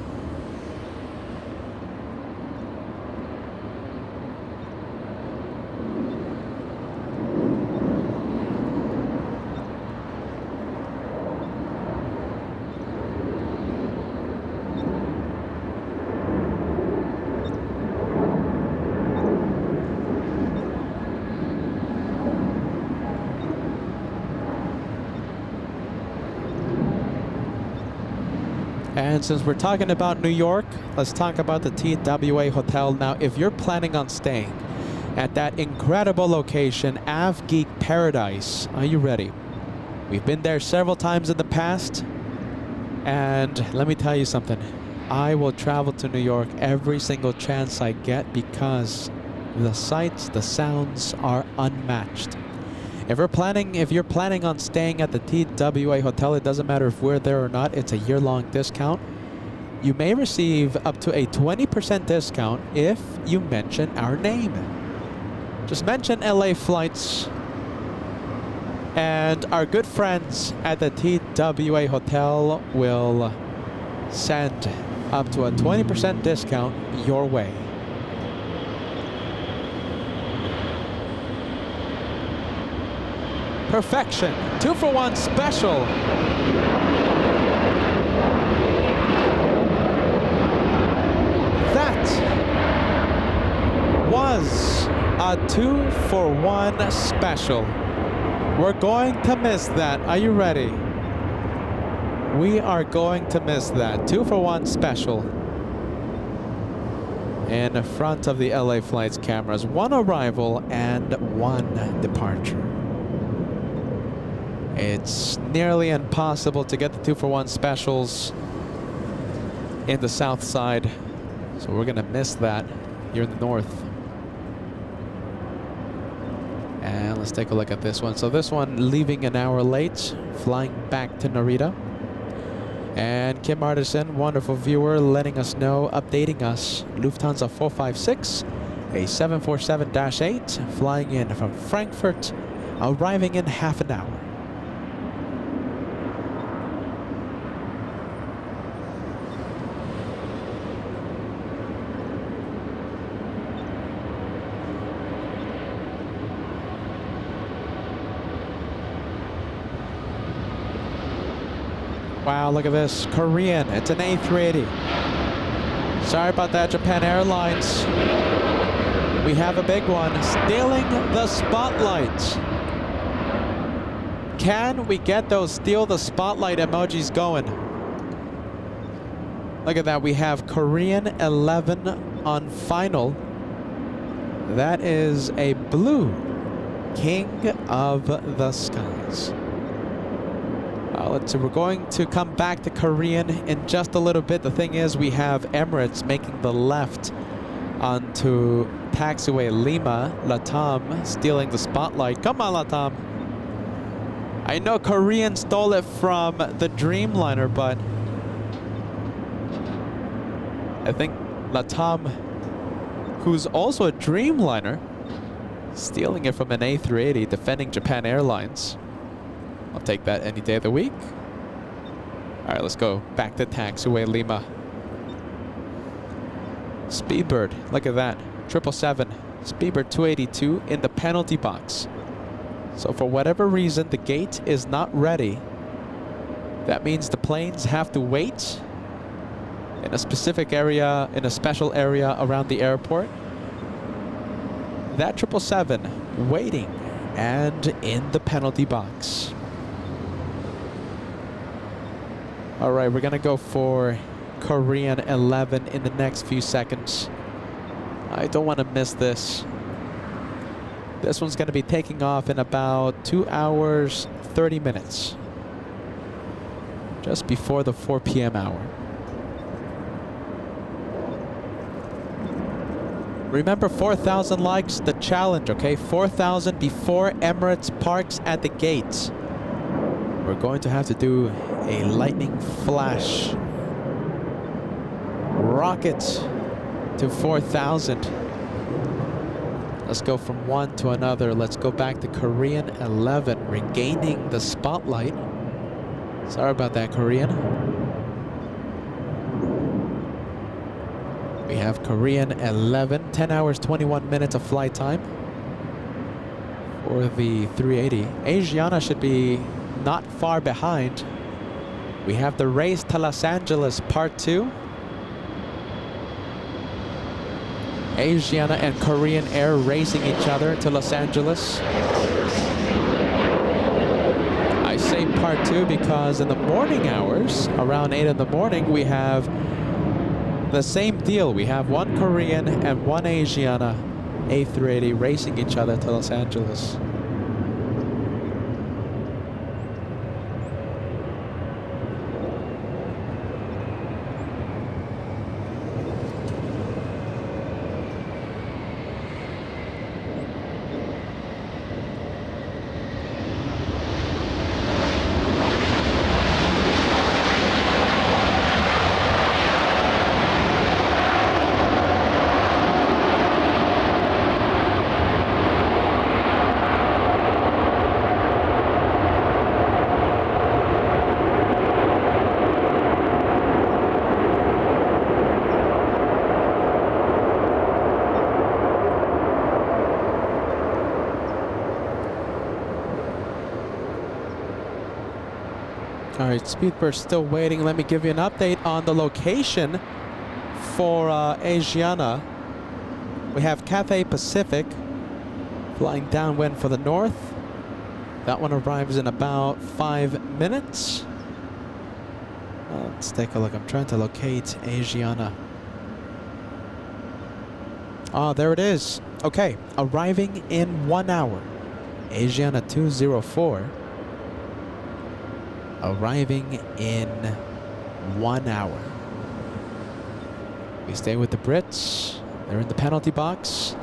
And since we're talking about New York, let's talk about the TWA Hotel. Now, if you're planning on staying at that incredible location, Av Geek Paradise, are you ready? We've been there several times in the past, and let me tell you something. I will travel to New York every single chance I get because the sights, the sounds are unmatched. If you're planning on staying at the TWA Hotel, it doesn't matter if we're there or not, it's a year-long discount. You may receive up to a 20% discount if you mention our name. Just mention LA Flights, and our good friends at the TWA Hotel will send up to a 20% discount your way. Perfection, 2-for-1 special. That was a 2-for-1 special. We're going to miss that. Are you ready? We are going to miss that 2-for-1 special. In front of the LA Flights cameras, 1 arrival and 1 departure. It's nearly impossible to get the 2-for-1 specials in the south side, so we're gonna miss that here in the north. And let's take a look at this one. So this one leaving an hour late, flying back to Narita. And Kim Artisan, wonderful viewer, letting us know, updating us. Lufthansa 456, a 747-8, flying in from Frankfurt, arriving in half an hour. Wow, look at this. Korean. It's an A380. Sorry about that, Japan Airlines. We have a big one. Stealing the spotlight. Can we get those steal the spotlight emojis going? Look at that. We have Korean 11 on final. That is a blue King of the Skies. Let's see, we're going to come back to Korean in just a little bit. The thing is, we have Emirates making the left onto taxiway Lima. Latam stealing the spotlight. Come on, Latam. I know Korean stole it from the Dreamliner, but I think Latam, who's also a Dreamliner, stealing it from an A380, defending Japan Airlines. I'll take that any day of the week. All right, let's go back to taxiway Lima. Speedbird, look at that. 777, Speedbird 282 in the penalty box. So for whatever reason, the gate is not ready. That means the planes have to wait in a specific area, in a special area around the airport. That 777 waiting and in the penalty box. All right, we're gonna go for Korean 11 in the next few seconds. I don't want to miss this. This one's gonna be taking off in about 2 hours, 30 minutes. Just before the 4 p.m. hour. Remember, 4,000 likes, the challenge, okay? 4,000 before Emirates parks at the gates. We're going to have to do a lightning flash rocket to 4,000. Let's go from one to another. Let's go back to Korean 11, regaining the spotlight. Sorry about that, Korean. We have Korean 11, 10 hours, 21 minutes of flight time for the 380. Asiana should be not far behind. We have the race to Los Angeles part 2. Asiana and Korean Air racing each other to Los Angeles. I say part part too, because in the morning hours, around 8 in the morning, we have the same deal. We have one Korean and one Asiana A380 racing each other to Los Angeles. All right, Speedbird's still waiting. Let me give you an update on the location for Asiana. We have Cathay Pacific flying downwind for the north. That one arrives in about 5 minutes. Let's take a look. I'm trying to locate Asiana. Ah, there it is. Okay, arriving in 1 hour. Asiana 204. Arriving in 1 hour. We stay with the Brits. They're in the penalty box.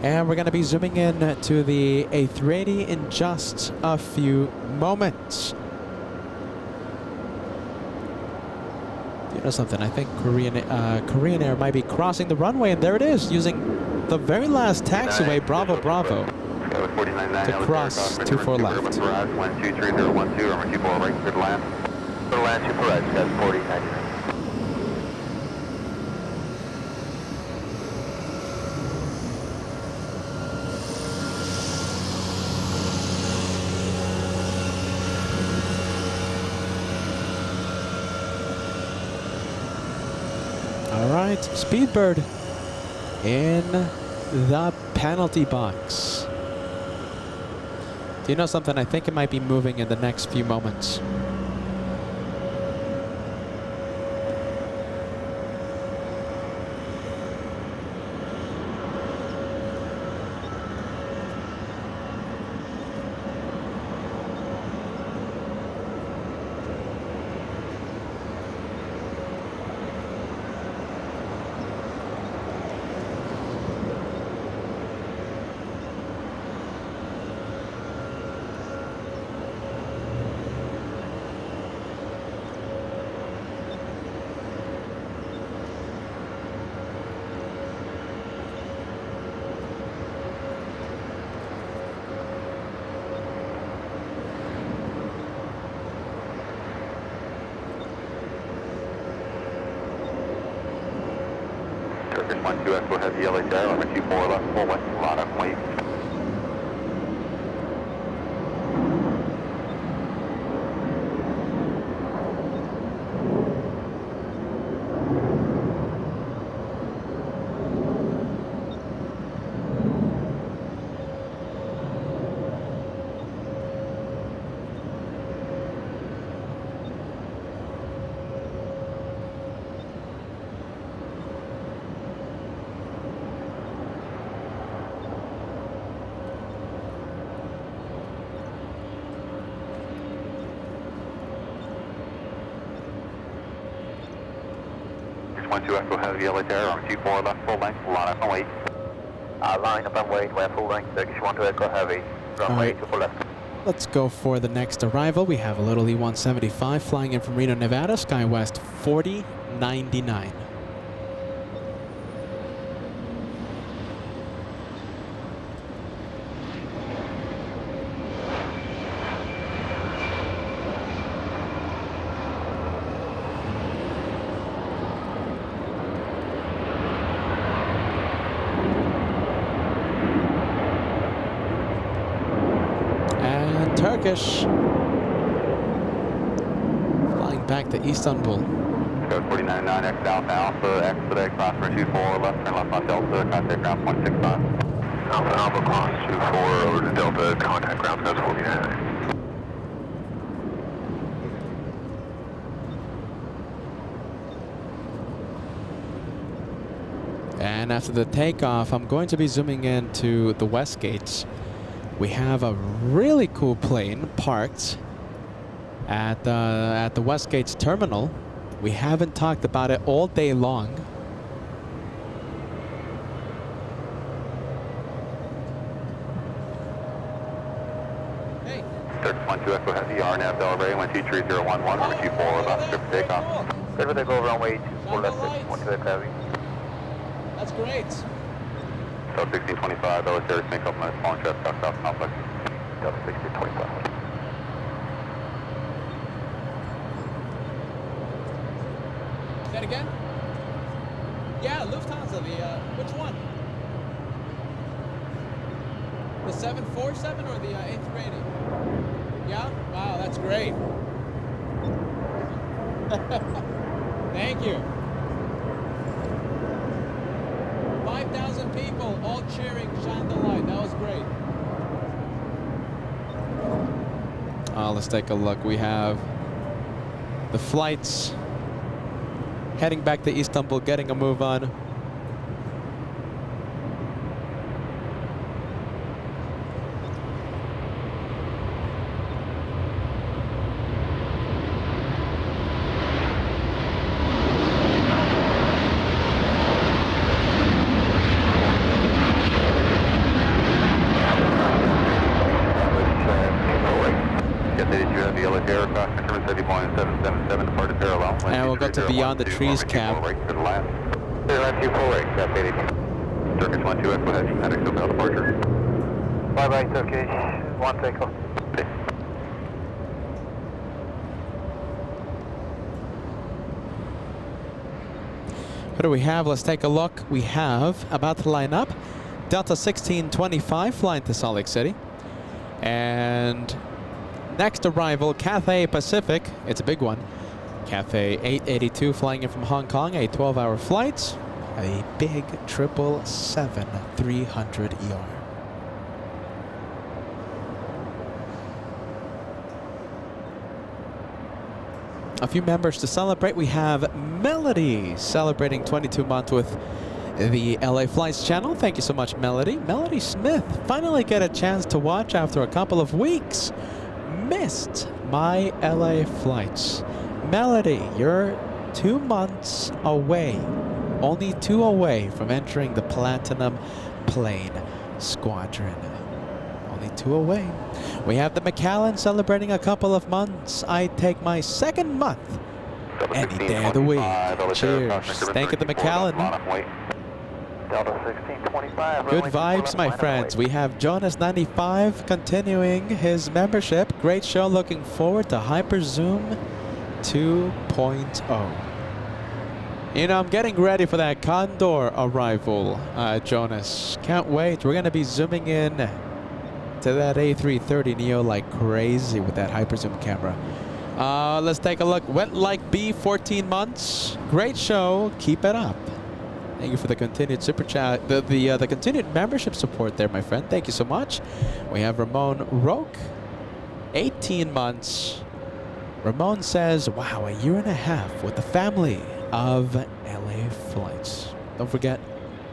And we're going to be zooming in to the A380 in just a few moments. You know something? I think Korean Air might be crossing the runway, and there it is, using the very last taxiway, Bravo Bravo, to cross 24 left. 123012, runway 24 right, clear to land. Clear to land, 24 right, that's 4099. All right, Speedbird in the penalty box. Do you know something? I think it might be moving in the next few moments. Turkish 12 Echo Heavy LHR, runway 24 left, full length, line up, wait. Turkish 12 Echo Heavy LHR, runway 24 left, full length, line up, wait. Line up and wait, we're full length, Turkish 12 Echo Heavy, runway 24 left. Let's go for the next arrival. We have a little E-175 flying in from Reno, Nevada, SkyWest 4099. Turkish flying back to Istanbul. Go 499 X Alpha Alpha, expedite cross for 24 left, turn left on Delta, contact ground 0.65. Alpha Alpha cross 24 over to Delta, contact ground, that's 49. And after the takeoff, I'm going to be zooming into the west gates. We have a really cool plane parked at the west gates terminal. We haven't talked about it all day long. Hey. 12 Echo Heavy, RNAV Delray, 123.011, number 24, about to for takeoff. Good for the go runway 24 left, 12 Echo Heavy. That's great. So 1625, LAX make up my small jet, South Complex. Delta 1625. Say that again? Yeah, Lufthansa, which one? The 747 or the A380? Yeah? Wow, that's great. Thank you. 5,000 people all cheering, shine the light. That was great. Let's take a look. We have the flights heading back to Istanbul, getting a move on. And we'll go to Beyond the Trees cab. Turkish 12 Echo Heavy, heading to departure. Bye-bye, Turkish. 1 takeoff. What do we have? Let's take a look. We have, about to line up, Delta 1625 flying to Salt Lake City. And next arrival, Cathay Pacific. It's a big one. Cathay 882 flying in from Hong Kong, a 12-hour flight. A big 777-300ER. A few members to celebrate. We have Melody celebrating 22 months with the LA Flights channel. Thank you so much, Melody. Melody Smith finally get a chance to watch after a couple of weeks. Missed my LA Flights. Melody, you're 2 months away. Only 2 away from entering the Platinum Plane Squadron. Only 2 away. We have the McAllen celebrating a couple of months. I take my 2nd month any day of the week. Cheers. Thank you, the McAllen. Delta 1625. Good vibes, my friends. We have Jonas95 continuing his membership. Great show. Looking forward to Hyper Zoom 2.0. You know, I'm getting ready for that Condor arrival, Jonas. Can't wait. We're going to be zooming in to that A330 Neo like crazy with that hyper zoom camera. Let's take a look. Went like B, 14 months. Great show. Keep it up. Thank you for the continued super chat, the continued membership support there, my friend. Thank you so much. We have Ramon Roque, 18 months. Ramon says, wow, a year and a half with the family of LA Flights. Don't forget,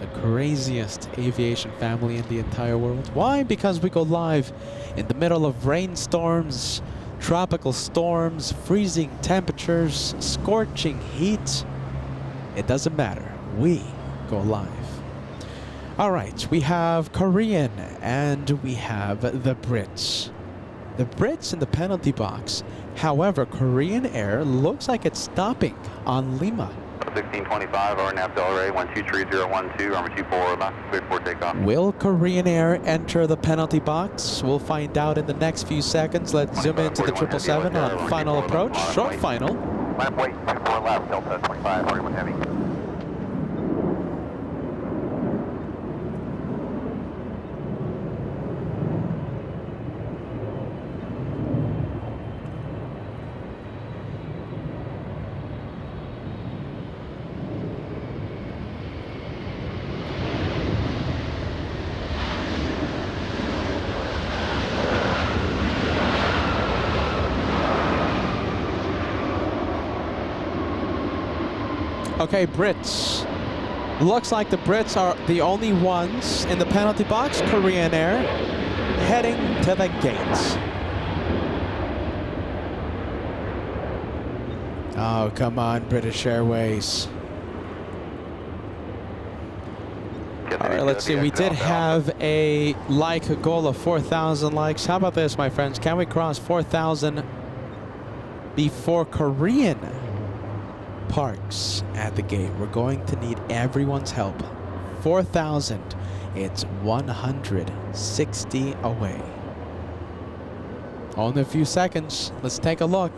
the craziest aviation family in the entire world. Why? Because we go live in the middle of rainstorms, tropical storms, freezing temperatures, scorching heat. It doesn't matter. We go live. All right, we have Korean and we have the Brits. The Brits in the penalty box. However, Korean Air looks like it's stopping on Lima. 1625, RNAV Delray, 123012, Armor 24, about cleared for takeoff. Will Korean Air enter the penalty box? We'll find out in the next few seconds. Let's zoom into the 777 on final approach. Short final. Line wait, 24 left, Delta 25, 41 heavy. Okay, Brits. Looks like the Brits are the only ones in the penalty box. Korean Air heading to the gates. Oh, come on, British Airways. All right, let's see. We did have a goal of 4,000 likes. How about this, my friends? Can we cross 4,000 before Korean parks at the gate? We're going to need everyone's help. 4,000. It's 160 away. Only a few seconds. Let's take a look.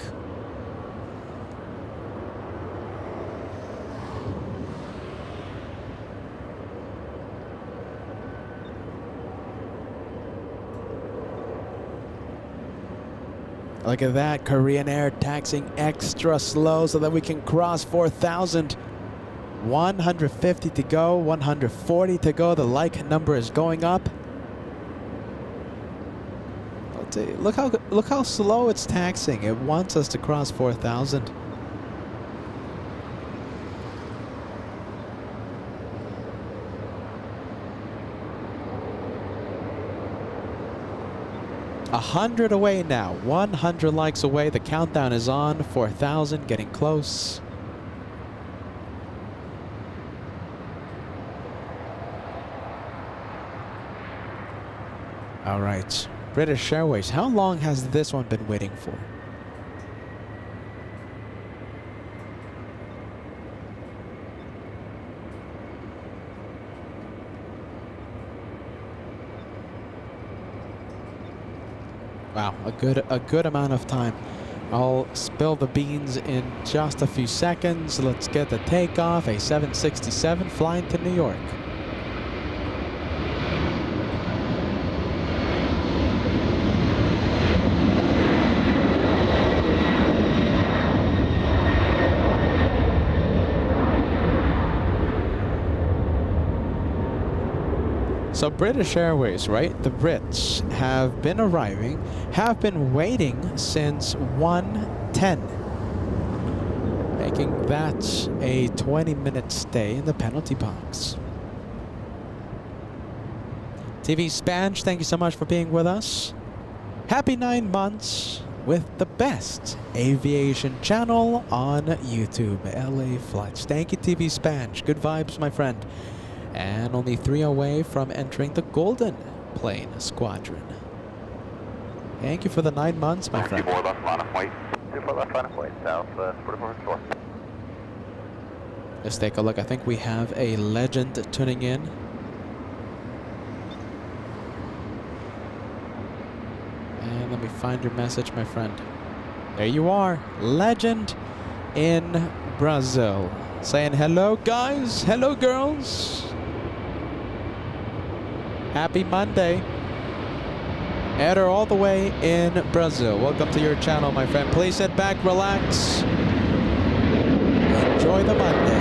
Look at that, Korean Air taxiing extra slow so that we can cross 4,000. 150 to go, 140 to go. The like number is going up. I'll tell you, look how slow it's taxiing. It wants us to cross 4,000. A 100 away now, 100 likes away. The countdown is on. 4,000, getting close. All right, British Airways. How long has this one been waiting for? Wow, a good amount of time. I'll spill the beans in just a few seconds. Let's get the takeoff. A 767 flying to New York. So British Airways, right? The Brits have been arriving, have been waiting since 1:10, making that a 20-minute stay in the penalty box. TV Spanch, thank you so much for being with us. Happy 9 months with the best aviation channel on YouTube, LA Flights. Thank you, TV Spanch. Good vibes, my friend. And only 3 away from entering the Golden Plane Squadron. Thank you for the 9 months, my friend. 24 left line of white. 24 left line of white, south, 44. Let's take a look. I think we have a legend tuning in. And let me find your message, my friend. There you are, legend in Brazil. Saying hello, guys. Hello, girls. Happy Monday. Eder all the way in Brazil. Welcome to your channel, my friend. Please sit back, relax. Enjoy the Monday.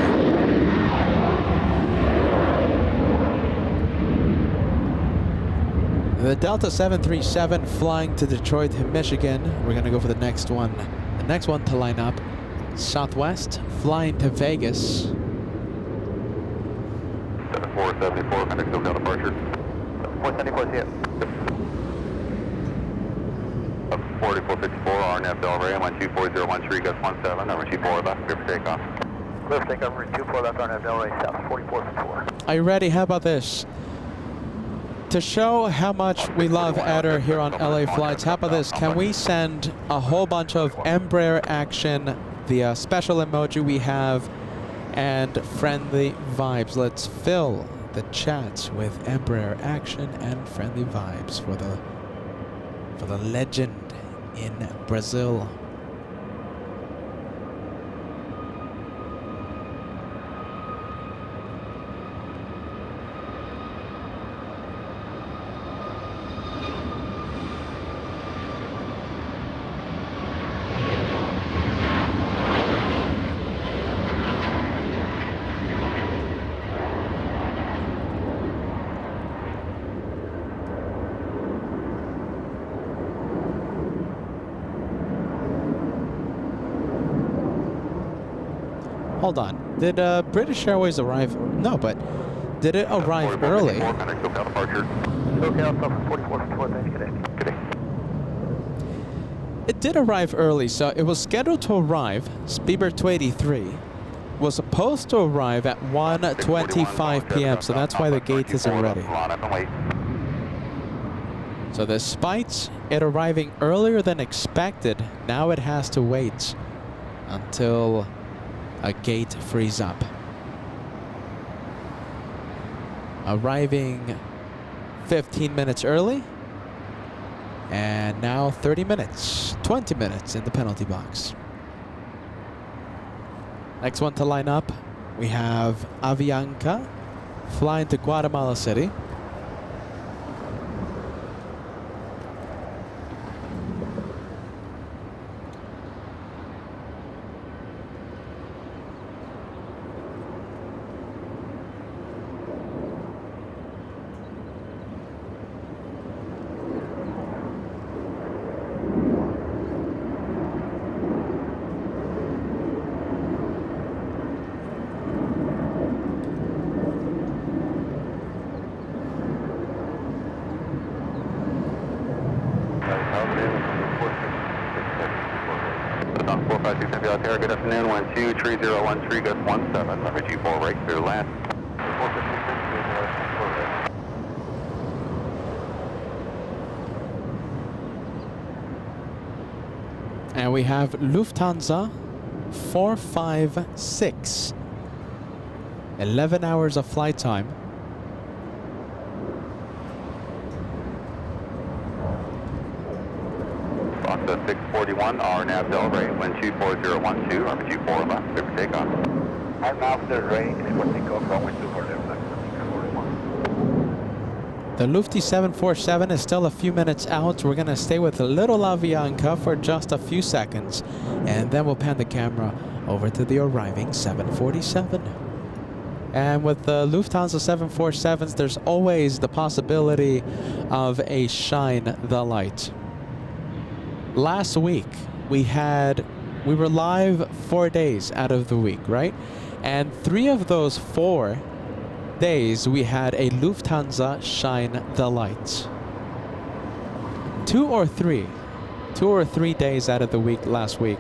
The Delta 737 flying to Detroit, Michigan. We're going to go for the next one. The next one to line up. Southwest flying to Vegas. 7474, contact SoCal departure. 474, see it. 4454, RNF Delray, 12401, Gus 17, number 24 left, clear for takeoff. Clear for takeoff, number 24 left, RNF Delray, south, 4454. Are you ready? How about this? To show how much we love Eder here on LA Flights, how about this? Can we send a whole bunch of Embraer action, the special emoji we have, and friendly vibes? Let's fill the chats with Embraer action and friendly vibes for the legend in Brazil. Hold on. Did British Airways arrive? No, but did it arrive early? Departure. SoCal, South 4454, thanks, good day. Good day. It did arrive early, so it was scheduled to arrive. Speedbird 283 was supposed to arrive at 1:25 p.m., so that's why the gate isn't ready. So despite it arriving earlier than expected, now it has to wait until a gate frees up. Arriving 15 minutes early, and now 20 minutes in the penalty box. Next one to line up, we have Avianca flying to Guatemala City. Good afternoon, 123013, gust 17, number 24 right, clear land. And we have Lufthansa 456. 11 hours of flight time. Fox 641, RNAV Delray, wind 24012, number 24 left, clear for takeoff. RNAV Delray, clear for takeoff, runway 24 left, 41. The Lufty 747 is still a few minutes out. We're going to stay with the little Avianca for just a few seconds, and then we'll pan the camera over to the arriving 747. And with the Lufthansa 747s, there's always the possibility of a shine the light. Last week, we were live 4 days out of the week, right? And 3 of those 4 days, we had a Lufthansa shine the light. 2 or 3 days out of the week last week.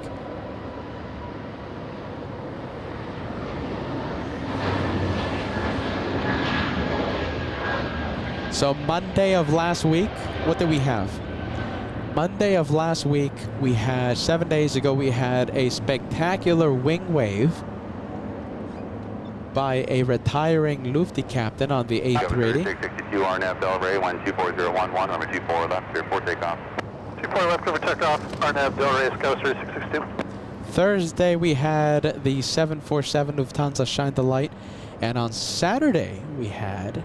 So Monday of last week, what did we have? Monday of last week, we had 7 days ago, we had a spectacular wing wave by a retiring Lufty captain on the A380. 662 RNAV Delray, wind 24011, number 24 left, clear for takeoff. 24 left, clear for takeoff, RNAV Delray, Scout 662. Thursday, we had the 747 Lufthansa shine the light. And on Saturday, we had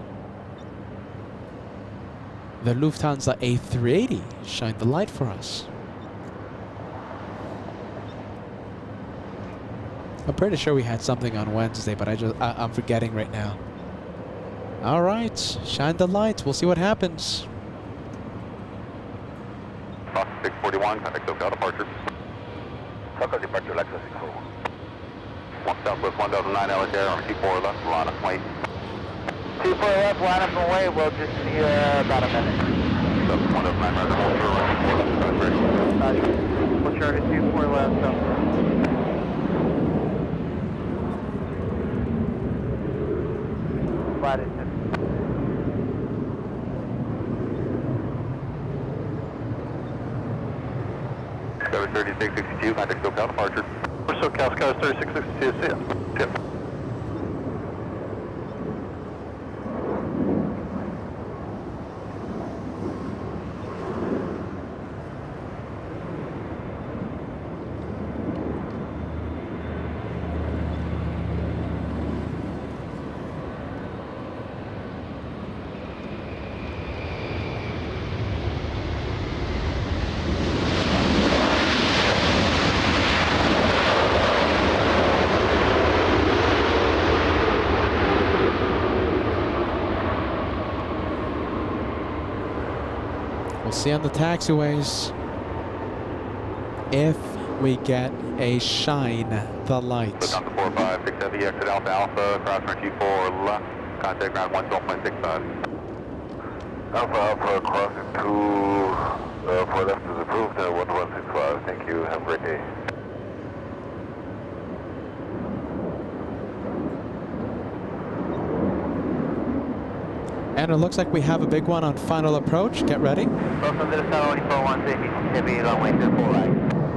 the Lufthansa A380 shine the light for us. I'm pretty sure we had something on Wednesday, but I'm forgetting right now. All right, shine the light. We'll see what happens. Fox 641, contact SoCal departure. SoCal departure, LAX 641. Southwest 1009 LA Air, number 24 left, line up and wait. 24 left, line up and wait, we'll just be about a minute. Southwest 109 right, hold for running 4 left, ready. We'll chart it 24 left, so. Slide it. Scout 3662, contact SoCal departure. We're SoCal, Scout 3662, see ya. Tip. We'll see on the taxiways if we get a shine the light. Look on the 456 Heavy, exit Alpha Alpha, cross runway 24 left, contact ground 12.65. Alpha Alpha crossing 4 left is approved, 1165. Thank you, have a great day. And it looks like we have a big one on final approach. Get ready. Welcome to the Tower 126 Heavy, runway 24 right.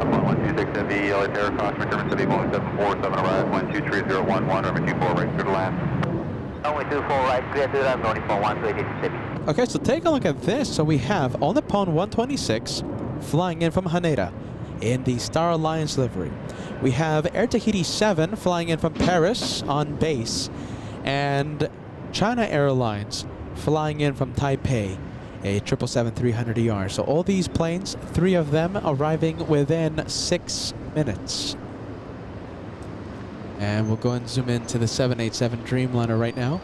126 Heavy, LA Terra, cross German City, Boeing 747, arrive, 123011, runway 24 right, clear to land. Runway 24 right, clear to land, 126 Heavy. Okay, so take a look at this. So we have on the Pone 126 flying in from Haneda in the Star Alliance livery. We have Air Tahiti 7 flying in from Paris on base, and China Airlines flying in from Taipei, a 777-300ER. So all these planes, 3 of them arriving within 6 minutes. And we'll go and zoom into the 787 Dreamliner right now.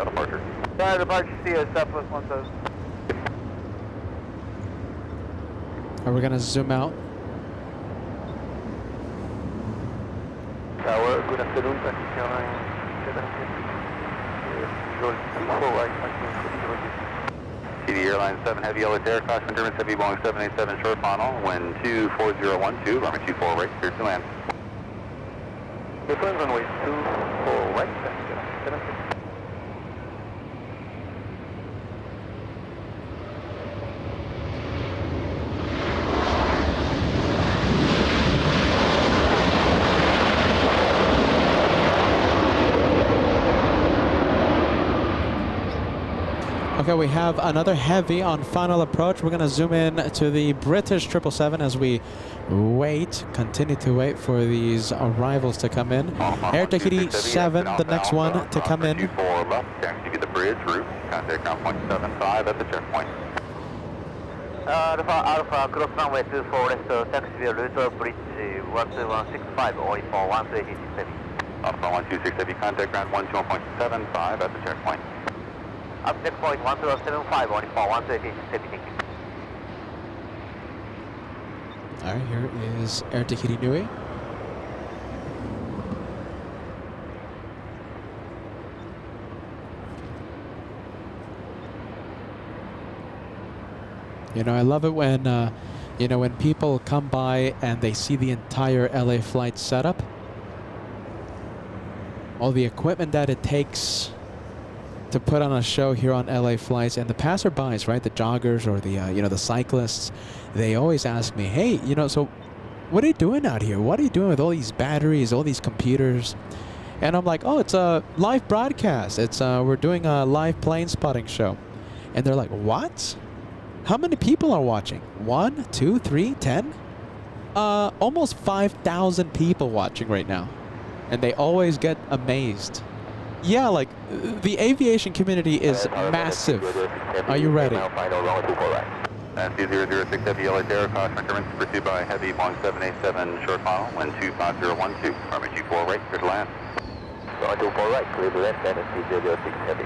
Departure. Sorry, departure CS, Southwest 1000. Are we gonna zoom out? Tower, good afternoon, Turkish Airlines. TD Airline 7 Heavy, LA Terra, cross German City, Boeing 787 short final, wind 24012, runway 24 right, clear to land. Different runway 24 right, Okay, we have another Heavy on final approach. We're going to zoom in to the British 777 as we continue to wait for these arrivals to come in. Air Tahiti 7, the next one to come in. 24 left, taxi to the bridge route, contact ground 0.75 at the checkpoint. Alpha, cross runway 24 left, taxi via route bridge 12165, only for 126 Heavy. Alpha 126 Heavy, contact ground 121.75 at the checkpoint. Up checkpoint 1075, only for 126 Heavy, thank you. All right, here is Air Tahiti Nui. You know, I love it when, you know, when people come by and they see the entire LA flight setup. All the equipment that it takes to put on a show here on LA flights, and the passerbys, right, the joggers or the, you know, the cyclists, they always ask me, hey, you know, so what are you doing out here? What are you doing with all these batteries, all these computers? And I'm like, oh, it's a live broadcast. It's we're doing a live plane spotting show. And they're like, what? How many people are watching? 1, 2, 3, 10? Almost 5,000 people watching right now. And they always get amazed. Yeah, like, the aviation community is massive. Are you ready? Nancy 006 Heavy, LA Terra, caution German, pursued by Heavy Boeing 787 short final, wind 25012, runway 24 right, clear to land. Runway 24 right, clear to land, Nancy 006 Heavy.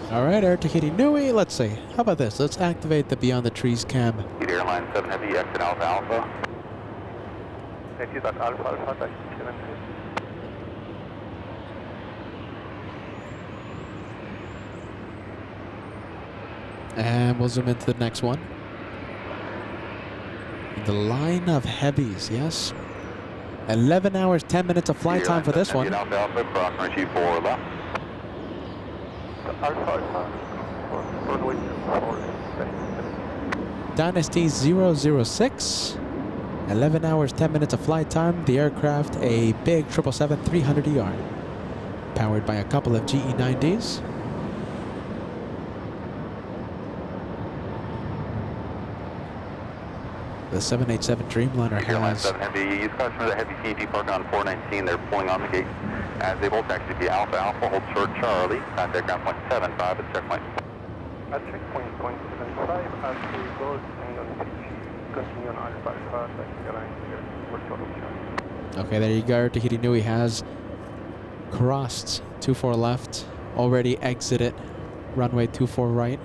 All right, Air Tahiti Nui. Let's see. How about this? Let's activate the Beyond the Trees cam. Airline 7 Heavy, exit Alpha Alpha. Exit at Alpha Alpha, taxi 73. And we'll zoom into the next one. The line of Heavies, yes. 11 hours, 10 minutes of flight time for this one. Alpha Alpha, cross runway 24 left. Alpha Alpha, runway 24. Dynasty 006. 11 hours, 10 minutes of flight time. The aircraft, a big 777-300ER. Powered by a couple of GE90s. The 787 Dreamliner Airline has 7 Heavy, use caution for the Heavy CG parking on 419. They're pulling on the gate. As they will taxi via Alpha Alpha, hold short Charlie. Contact ground point 75 at checkpoint. At checkpoint point 75, as we go and on PG, continue on Alpha Alpha, taxi Airline here, for total Charlie. Okay, there you go. Tahiti Nui has crossed 24 left, already exited runway 24 right.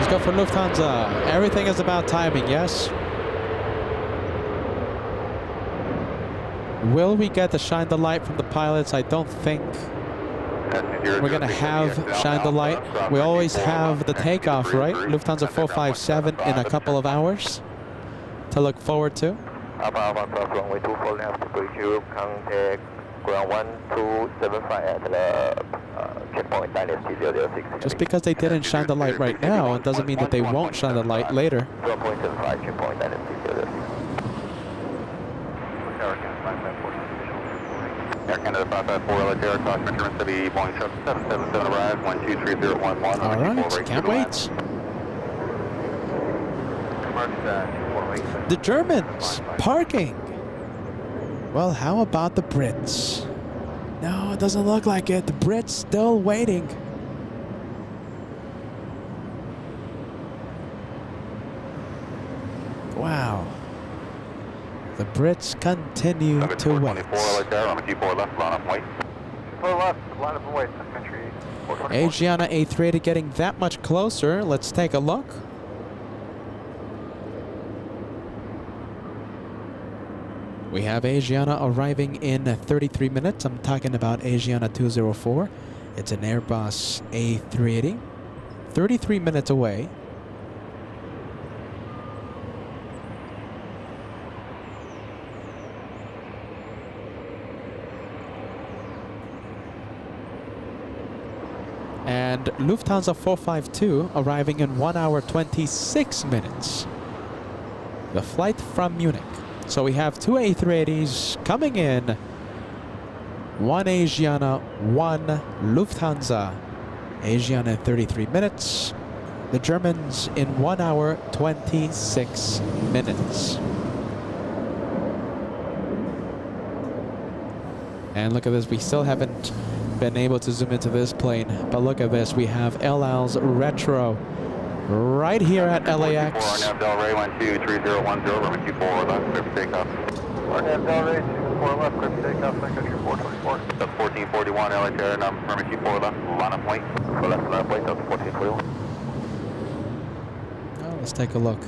Go for Lufthansa. Everything is about timing, yes? Will we get the shine the light from the pilots? I don't think we're going to have shine the light. We always have the takeoff, right? Lufthansa 457 in a couple of hours to look forward to. Alpha Alpha, cross runway 24 left, bridge you, contact ground 1275 at the checkpoint Dynasty 006. Just because they didn't shine the light right now, it doesn't mean that they won't shine the light later. 1.75 checkpoint Dynasty 006. Air Canada 554 LHR, cross measurements to be Boeing 777 arrive, 123011. All right, can't wait. The Germans parking. Well, how about the Brits? No, it doesn't look like it. The Brits still waiting. Wow. The Brits continue to wait. Asiana A380 getting that much closer. Let's take a look. We have Asiana arriving in 33 minutes. I'm talking about Asiana 204. It's an Airbus A380. 33 minutes away. And Lufthansa 452 arriving in 1 hour 26 minutes. The flight from Munich. So we have two A380s coming in. One Asiana, one Lufthansa. Asiana 33 minutes. The Germans in 1 hour 26 minutes. And look at this, we still haven't been able to zoom into this plane, but look at this, we have El Al's Retro right here at LAX. Del Rey 123010, runway 24 left, clear for takeoff. Del Rey 24 left, clear for takeoff, Secretary 424. That's 1441 LHR, runway 24 left, line up point. For left line up point, that's 1441. Oh, let's take a look.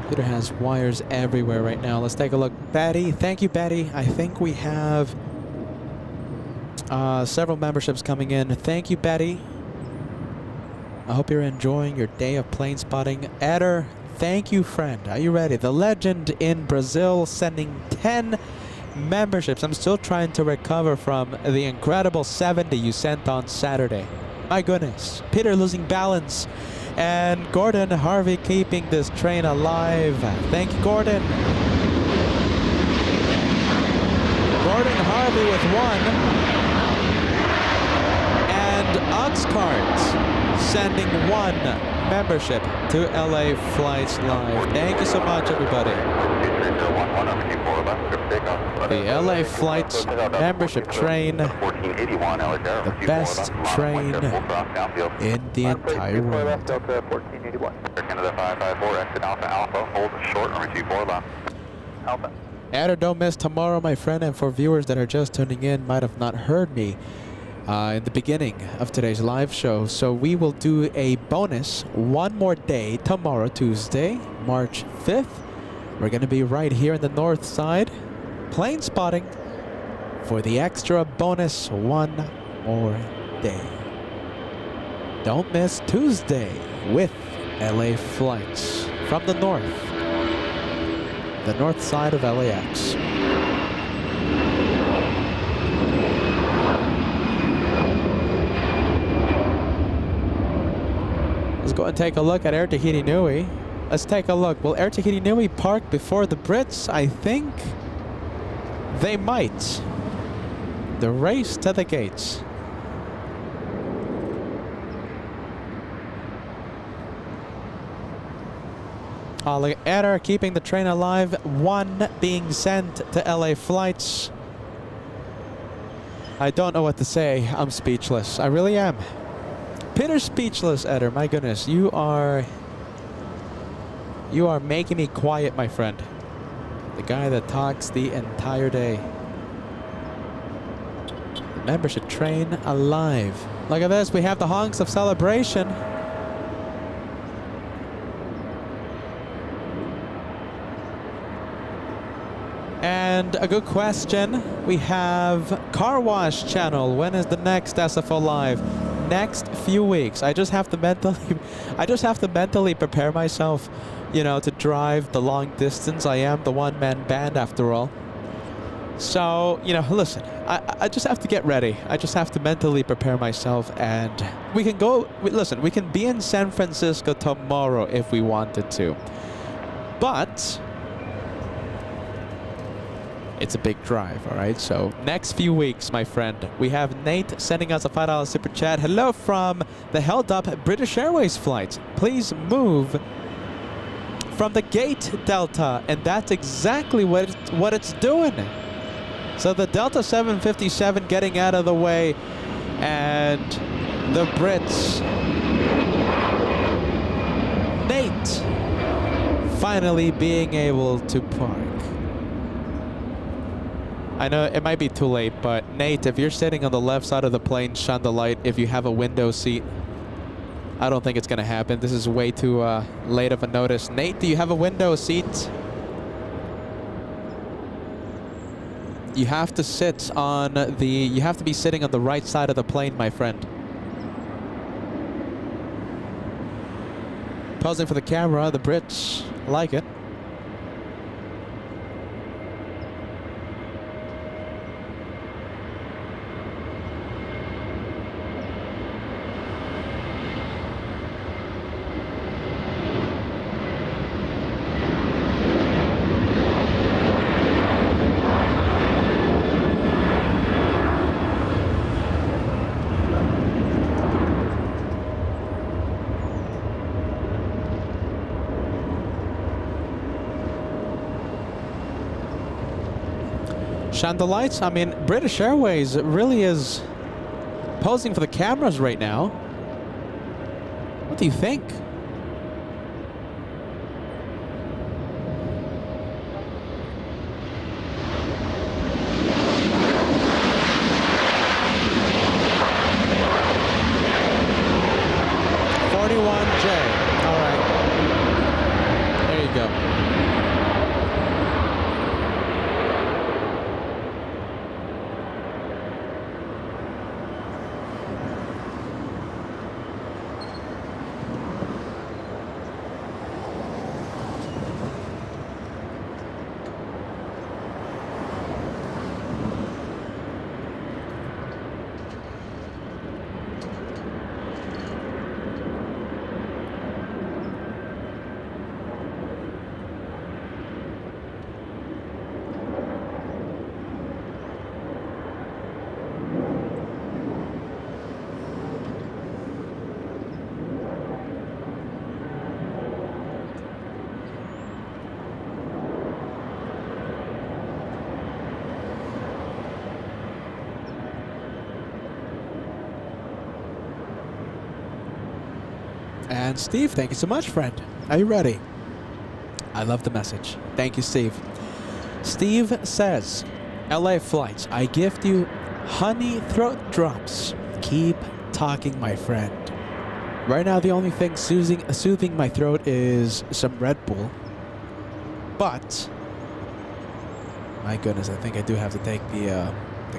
Peter has wires everywhere right now. Let's take a look. Betty, thank you, Betty. I think we have several memberships coming in. Thank you, Betty. I hope you're enjoying your day of plane spotting. Eder, thank you, friend. Are you ready? The legend in Brazil sending 10 memberships. I'm still trying to recover from the incredible 70 you sent on Saturday. My goodness. Peter losing balance. And Gordon Harvey keeping this train alive. Thank you, Gordon. Gordon Harvey with 1. And Oxcart sending 1 membership to LA Flights Live. Thank you so much, everybody. The LA Flights membership train, the best train in the entire world. Delta 1481. Canada 554, exit Alpha Alpha, hold short, runway 24 left. Alpha. Add or don't miss tomorrow, my friend, and for viewers that are just tuning in, might have not heard me in the beginning of today's live show. So we will do a bonus one more day tomorrow, Tuesday, March 5th. We're going to be right here in the north side, plane spotting for the extra bonus one more day. Don't miss Tuesday with LA Flights from the north side of LAX. Let's go and take a look at Air Tahiti Nui. Let's take a look. Will Air Tahiti Nui park before the Brits? I think they might. The race to the gates. Look at her keeping the train alive. 1 being sent to LA Flights. I don't know what to say. I'm speechless. I really am. Peter's speechless, Eder. My goodness, you are making me quiet, my friend. The guy that talks the entire day. The membership train alive. Look at this. We have the honks of celebration. And a good question. We have Car Wash Channel. When is the next SFO live? Next few weeks. I just have to mentally prepare myself, you know, to drive the long distance. I am the one-man band after all. So, you know, listen, I just have to get ready. I just have to mentally prepare myself, and we can go, listen, we can be in San Francisco tomorrow if we wanted to. But it's a big drive, all right? So next few weeks, my friend, we have Nate sending us a $5 super chat. Hello from the held up British Airways flight. Please move from the gate, Delta. And that's exactly what it's doing. So the Delta 757 getting out of the way, and the Brits, Nate, finally being able to park. I know it might be too late, but Nate, if you're sitting on the left side of the plane, shine the light if you have a window seat. I don't think it's going to happen. This is way too late of a notice. Nate, do you have a window seat? You have to sit on the... You have to be sitting on the right side of the plane, my friend. Pausing for the camera. The Brits like it. Shine the lights. I mean, British Airways really is posing for the cameras right now. What do you think? All right. There you go. And Steve, thank you so much, friend. Are you ready? I love the message. Thank you, Steve. Steve says, LA flights, I gift you honey throat drops. Keep talking, my friend. Right now, the only thing soothing my throat is some Red Bull. But, my goodness, I think I do have to take the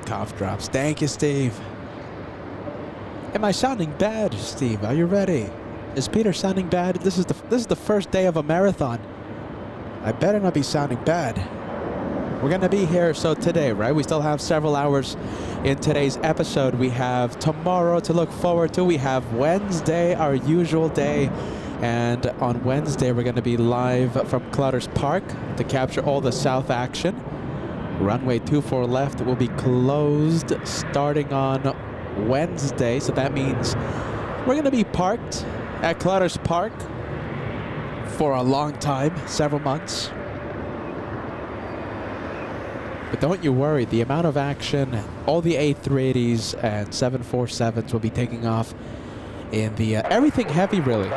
cough drops. Thank you, Steve. Am I sounding bad, Steve? Are you ready? Is Peter sounding bad? This is the first day of a marathon. I better not be sounding bad. We're gonna be here, so today, right? We still have several hours in today's episode. We have tomorrow to look forward to. We have Wednesday, our usual day. And on Wednesday, we're gonna be live from Clutters Park to capture all the south action. Runway 24 left will be closed starting on Wednesday. So that means we're gonna be parked at Clutters Park for a long time, several months. But don't you worry, the amount of action, all the A380s and 747s will be taking off in the everything heavy, really.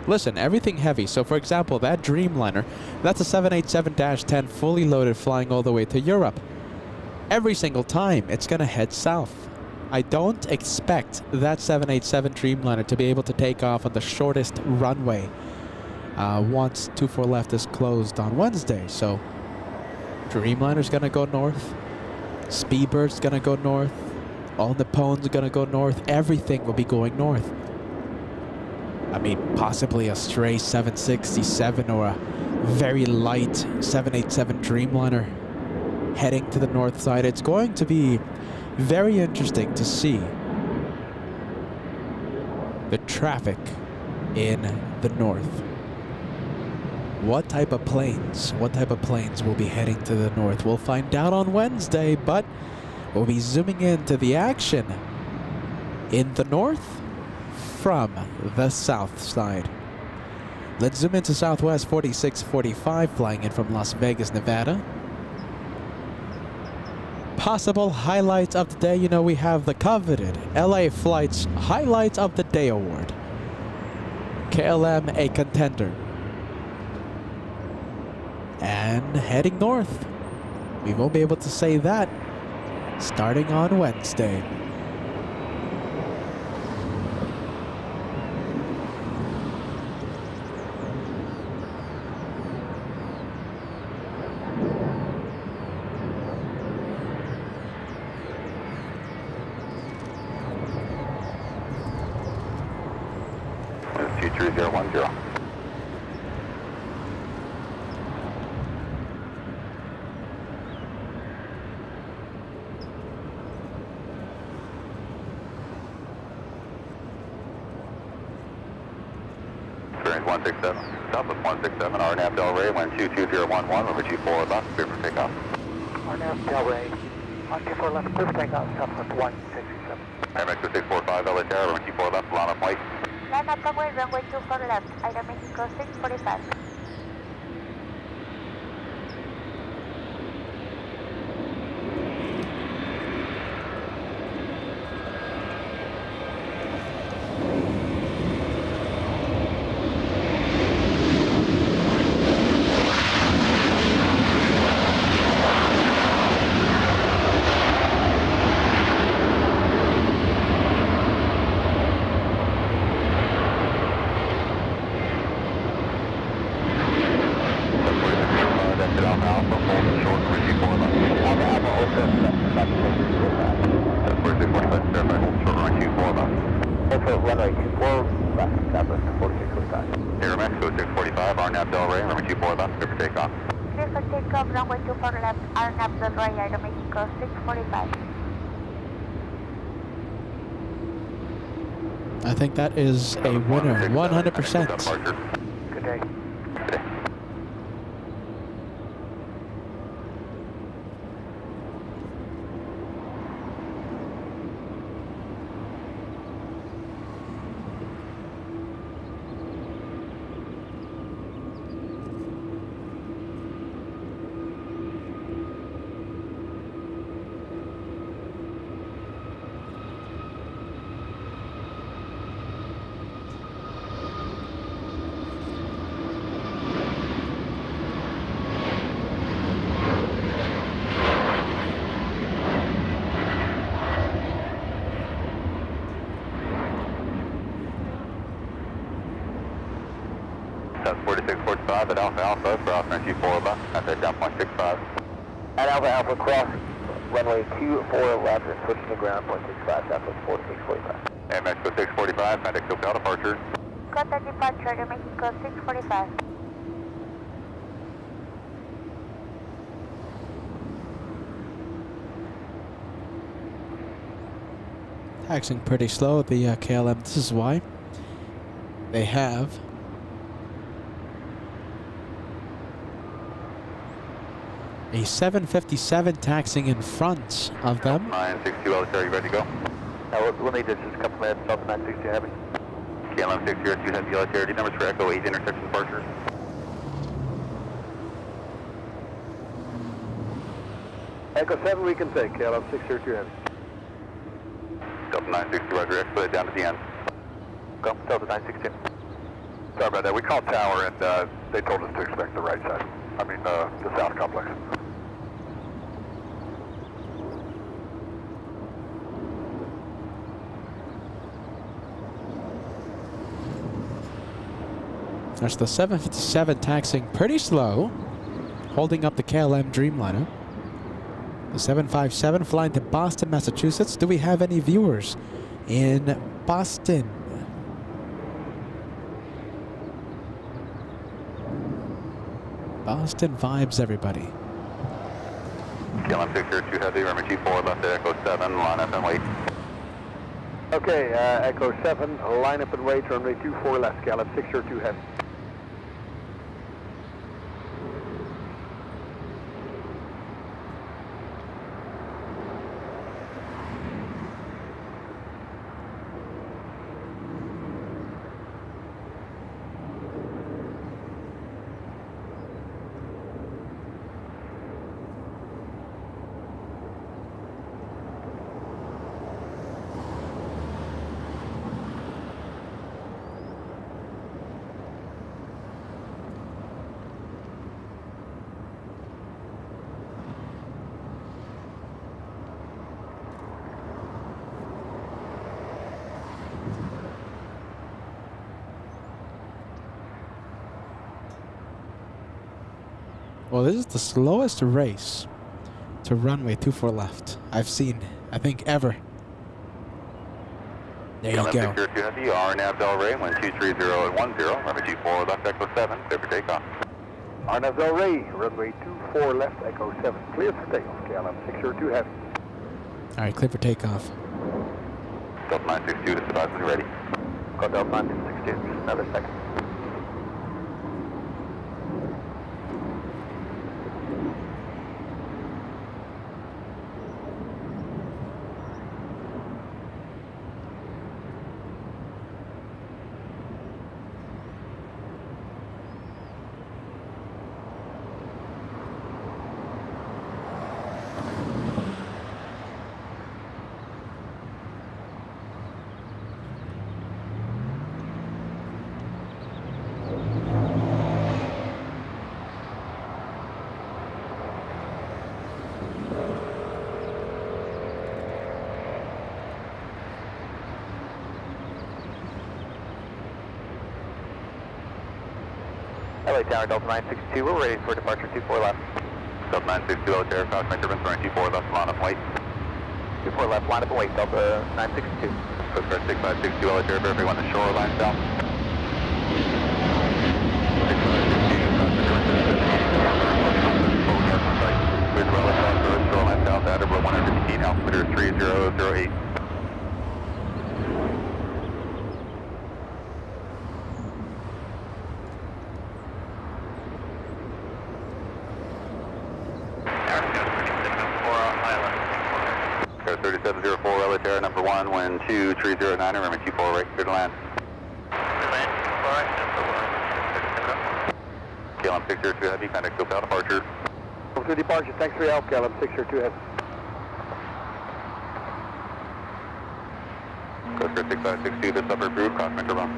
Listen, everything heavy. So for example, that Dreamliner, that's a 787-10 fully loaded flying all the way to Europe. Every single time it's gonna head south. I don't expect that 787 Dreamliner to be able to take off on the shortest runway once 24 left is closed on Wednesday. So Dreamliner's gonna go north, Speedbird's gonna go north, all Nippon's gonna go north, everything will be going north. I mean, possibly a stray 767 or a very light 787 Dreamliner heading to the north side. It's going to be very interesting to see the traffic in the north. What type of planes will be heading to the north? We'll find out on Wednesday, but we'll be zooming into the action in the north from the south side. Let's zoom into Southwest 4645 flying in from Las Vegas, Nevada. Possible highlights of the day, you know, we have the coveted LA Flights Highlights of the Day Award. KLM a contender. And heading north. We won't be able to say that starting on Wednesday. Future 010. Experience 167. Southwest 167, RNAV Delray, wind 22011, over 24 left, clear for takeoff. RNAV Delray, 124 left, clear for takeoff, Southwest 167. Airmax 645, LA Tower, wind 24 left, line up white. Line up runway 24 left, Aeromexico 645. Runway 24 left, Southwest 4645. Airmax 0645, RNAV Delray, number 24 left, clear for takeoff. Clear for takeoff, runway 24 left, RNAV Delray, Aeromexico 645. I think that is a winner, 100%. Good day. Good day. That's 4645 at Alpha Alpha, cross runway 24 left, contact down point 65. At Alpha Alpha, cross runway 24 left and switching to ground, point 65, Southwest 4645. And Mexico 645, contact SoCal departure. Contact departure to Mexico 645. Taxiing pretty slow at the KLM. This is why. They have a 757 taxiing in front of them. 962 LHR, are you ready to go? We'll need just a couple minutes, Delta 962 Heavy. KLM 602 Heavy LHR, numbers for Echo 8 intersection departure. Echo 7 we can take, KLM 602 Heavy. Delta 962, roger, expedite down to the end. Go, Delta 962. Sorry about that. We called tower and they told us to expect the right side. I mean, the south complex. There's the 757 taxiing pretty slow, holding up the KLM Dreamliner. The 757 flying to Boston, Massachusetts. Do we have any viewers in Boston? Boston vibes, everybody. KLM 602 Heavy, runway 24 left at Echo 7, line up and wait. Okay, Echo 7, line up and wait, runway 24 left, KLM 602 Heavy. Well, this is the slowest race to runway 24 left I've seen, I think, ever. There you KLM go. 602 Heavy, RNAV Del Rey, 123 at 10, runway 24 left Echo 7, clear for takeoff. RNAV Del Rey, runway 24 left, Echo 7, clear for takeoff, KLM 602 Heavy. All right, clear for takeoff. Delta 962, this device is ready. Go Delta 962, just another second. LA Tower, Delta 962, we're ready for departure 24 left. Delta 962 LHR, cross my turbines, runway 24 left, line up and wait. 24 left, line up and wait, Delta 962. Coast Guard 6562 LHR, verify on the shoreline south. 6562, with runway south, shoreline south, Attleboro 115, altimeter 3008. Air 3704 LHR number 1, wind 2309, runway 24 right, clear to land. KLM 602 Heavy, contact SoCal departure. Over to departure, thanks for your help, KLM 602 Heavy. Coast Guard 6562, this upper approved, cross my turbine.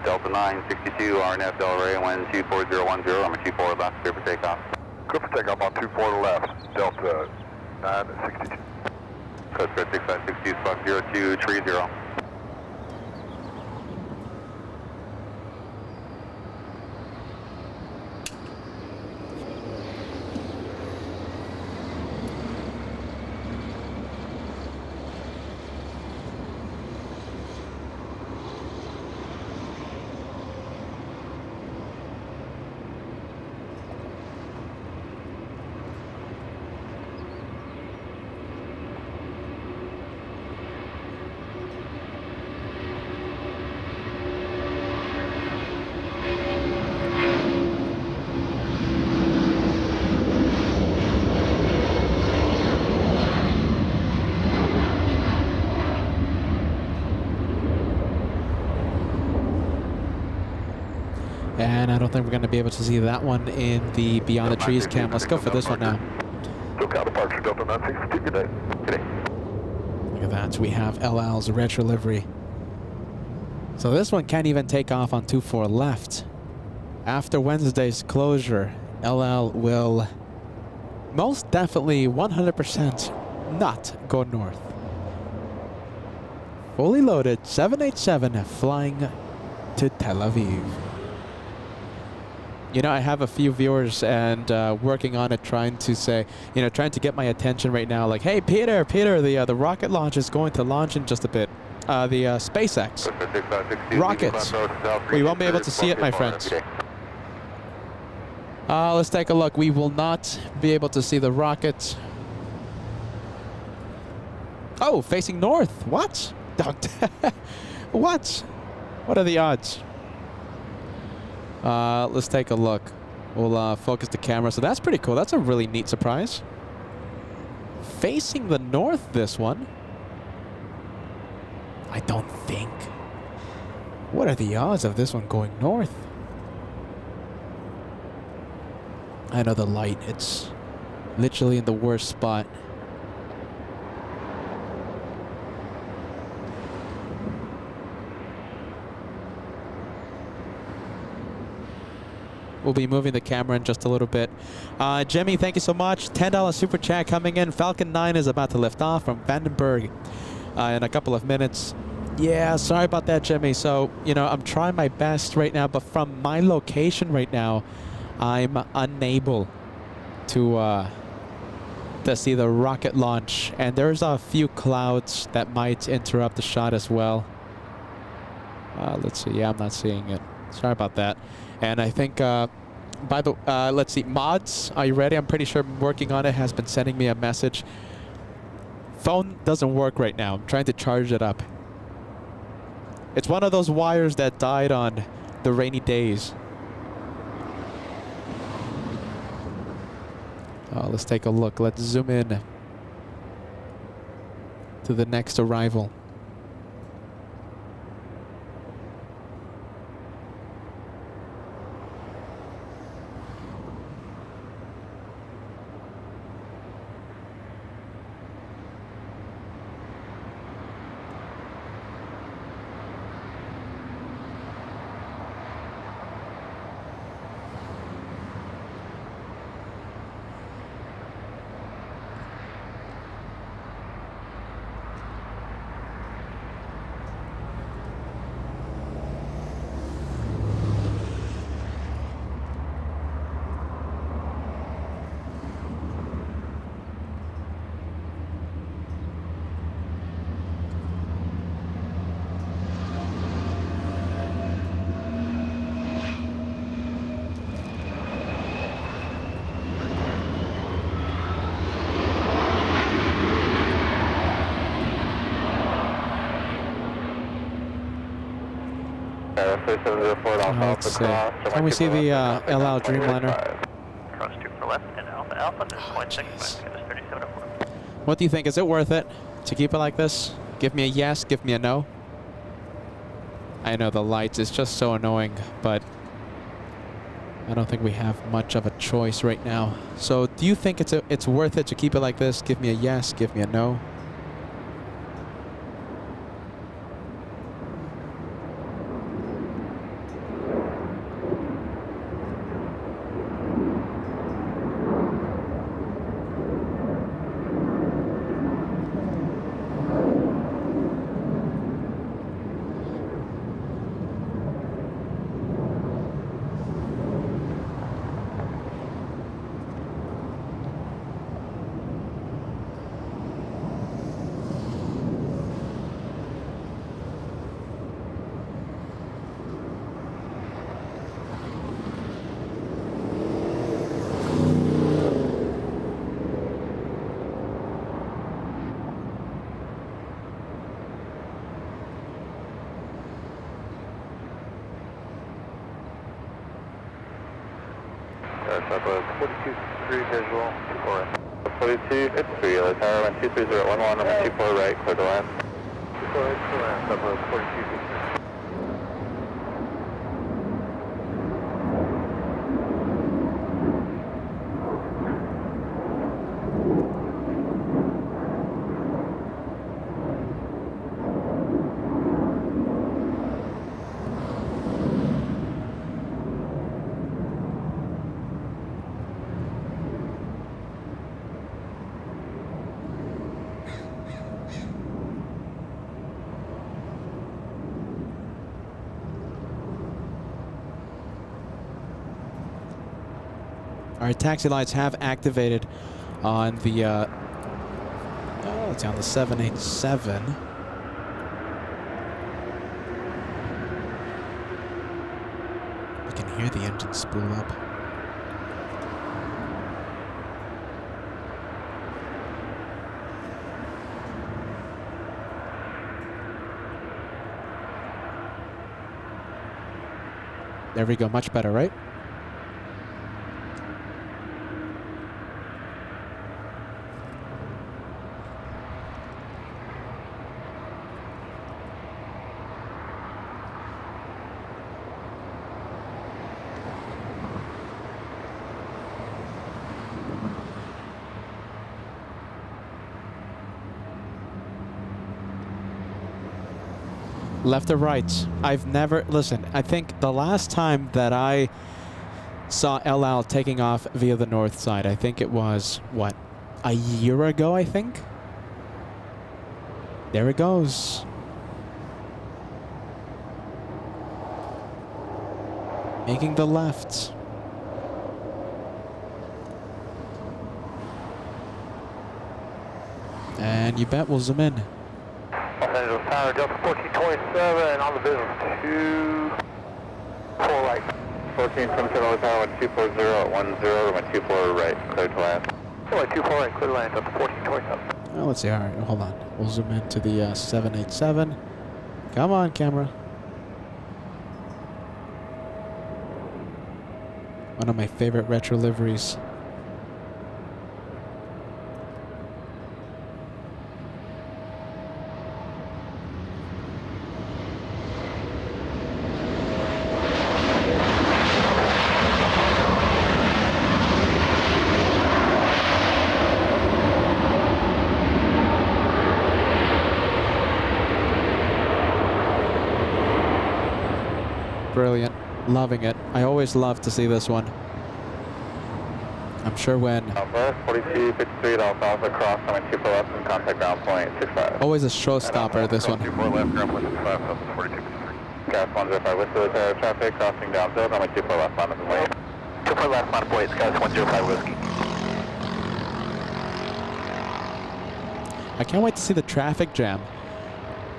Delta 962, RNF Del Rey, wind 24010, runway 24 left, clear for takeoff. Go for takeoff on 24 left, Delta 962. Coast 6560, 50230. And I don't think we're going to be able to see that one in the Beyond the Trees cam. Let's go for this one now. SoCal departure, Delta 962, good day. Good day. Look at that. We have El Al's retro livery. So this one can't even take off on 24 left. After Wednesday's closure, El Al will most definitely 100% not go north. Fully loaded 787 flying to Tel Aviv. You know, I have a few viewers and working on it, trying to say, you know, trying to get my attention right now. Like, hey, Peter, the rocket launch is going to launch in just a bit. The SpaceX rockets. We won't be able to see it, my friends. Let's take a look. We will not be able to see the rockets. Oh, facing north. What? What? What are the odds? Let's take a look. We'll focus the camera. So that's pretty cool. That's a really neat surprise. Facing the north, this one. I don't think. What are the odds of this one going north? I know the light. It's literally in the worst spot. We'll be moving the camera in just a little bit. Jimmy, thank you so much. $10 super chat coming in. Falcon 9 is about to lift off from Vandenberg in a couple of minutes. Yeah, sorry about that, Jimmy. So, you know, I'm trying my best right now, but from my location right now, I'm unable to see the rocket launch. And there's a few clouds that might interrupt the shot as well. Let's see. Yeah, I'm not seeing it. Sorry about that. And I think, let's see, Mods, are you ready? I'm pretty sure working on it has been sending me a message. Phone doesn't work right now. I'm trying to charge it up. It's one of those wires that died on the rainy days. Let's take a look. Let's zoom in to the next arrival. Let's see. Can we see the El Al Dreamliner? Cross 2 for left and Alpha Alpha, there's 0.65, 3704. What do you think? Is it worth it to keep it like this? Give me a yes, give me a no. I know the lights is just so annoying, but I don't think we have much of a choice right now. So do you think it's worth it to keep it like this? Give me a yes, give me a no. Southwest 42-3 visual, 24 right. 42-3, LA Tower, 123.011, runway 24 right, clear to land. 24 right, clear to land, Southwest 42-3. Our taxi lights have activated on the it's on the 787. You can hear the engine spool up. There we go, much better, right? Left or right? I've never, listen, I think the last time that I saw El Al taking off via the north side, I think it was, what, a year ago, I think? There it goes. Making the left. And you bet we'll zoom in. Los Angeles Tower, Delta 1427, on the business, 24 right. 1427, LA Tower, 240 at 10, runway 24 right, clear to land. Runway 24 right, clear to land, Delta 1427. Oh, let's see, all right, hold on. We'll zoom into the 787. Come on, camera. One of my favorite retro liveries. Brilliant. Loving it. I always love to see this one. I'm sure when... Southwest 4253 at Alfalfa, cross runway 24 left and contact ground point 65. Always a showstopper, this one. 24 left, ground point 65, Southwest 4253. Gas 105 Whiskey with air traffic, crossing downfield, runway 24 left, line of way. 24 left, line of way, Gas 105 Whiskey. I can't wait to see the traffic jam.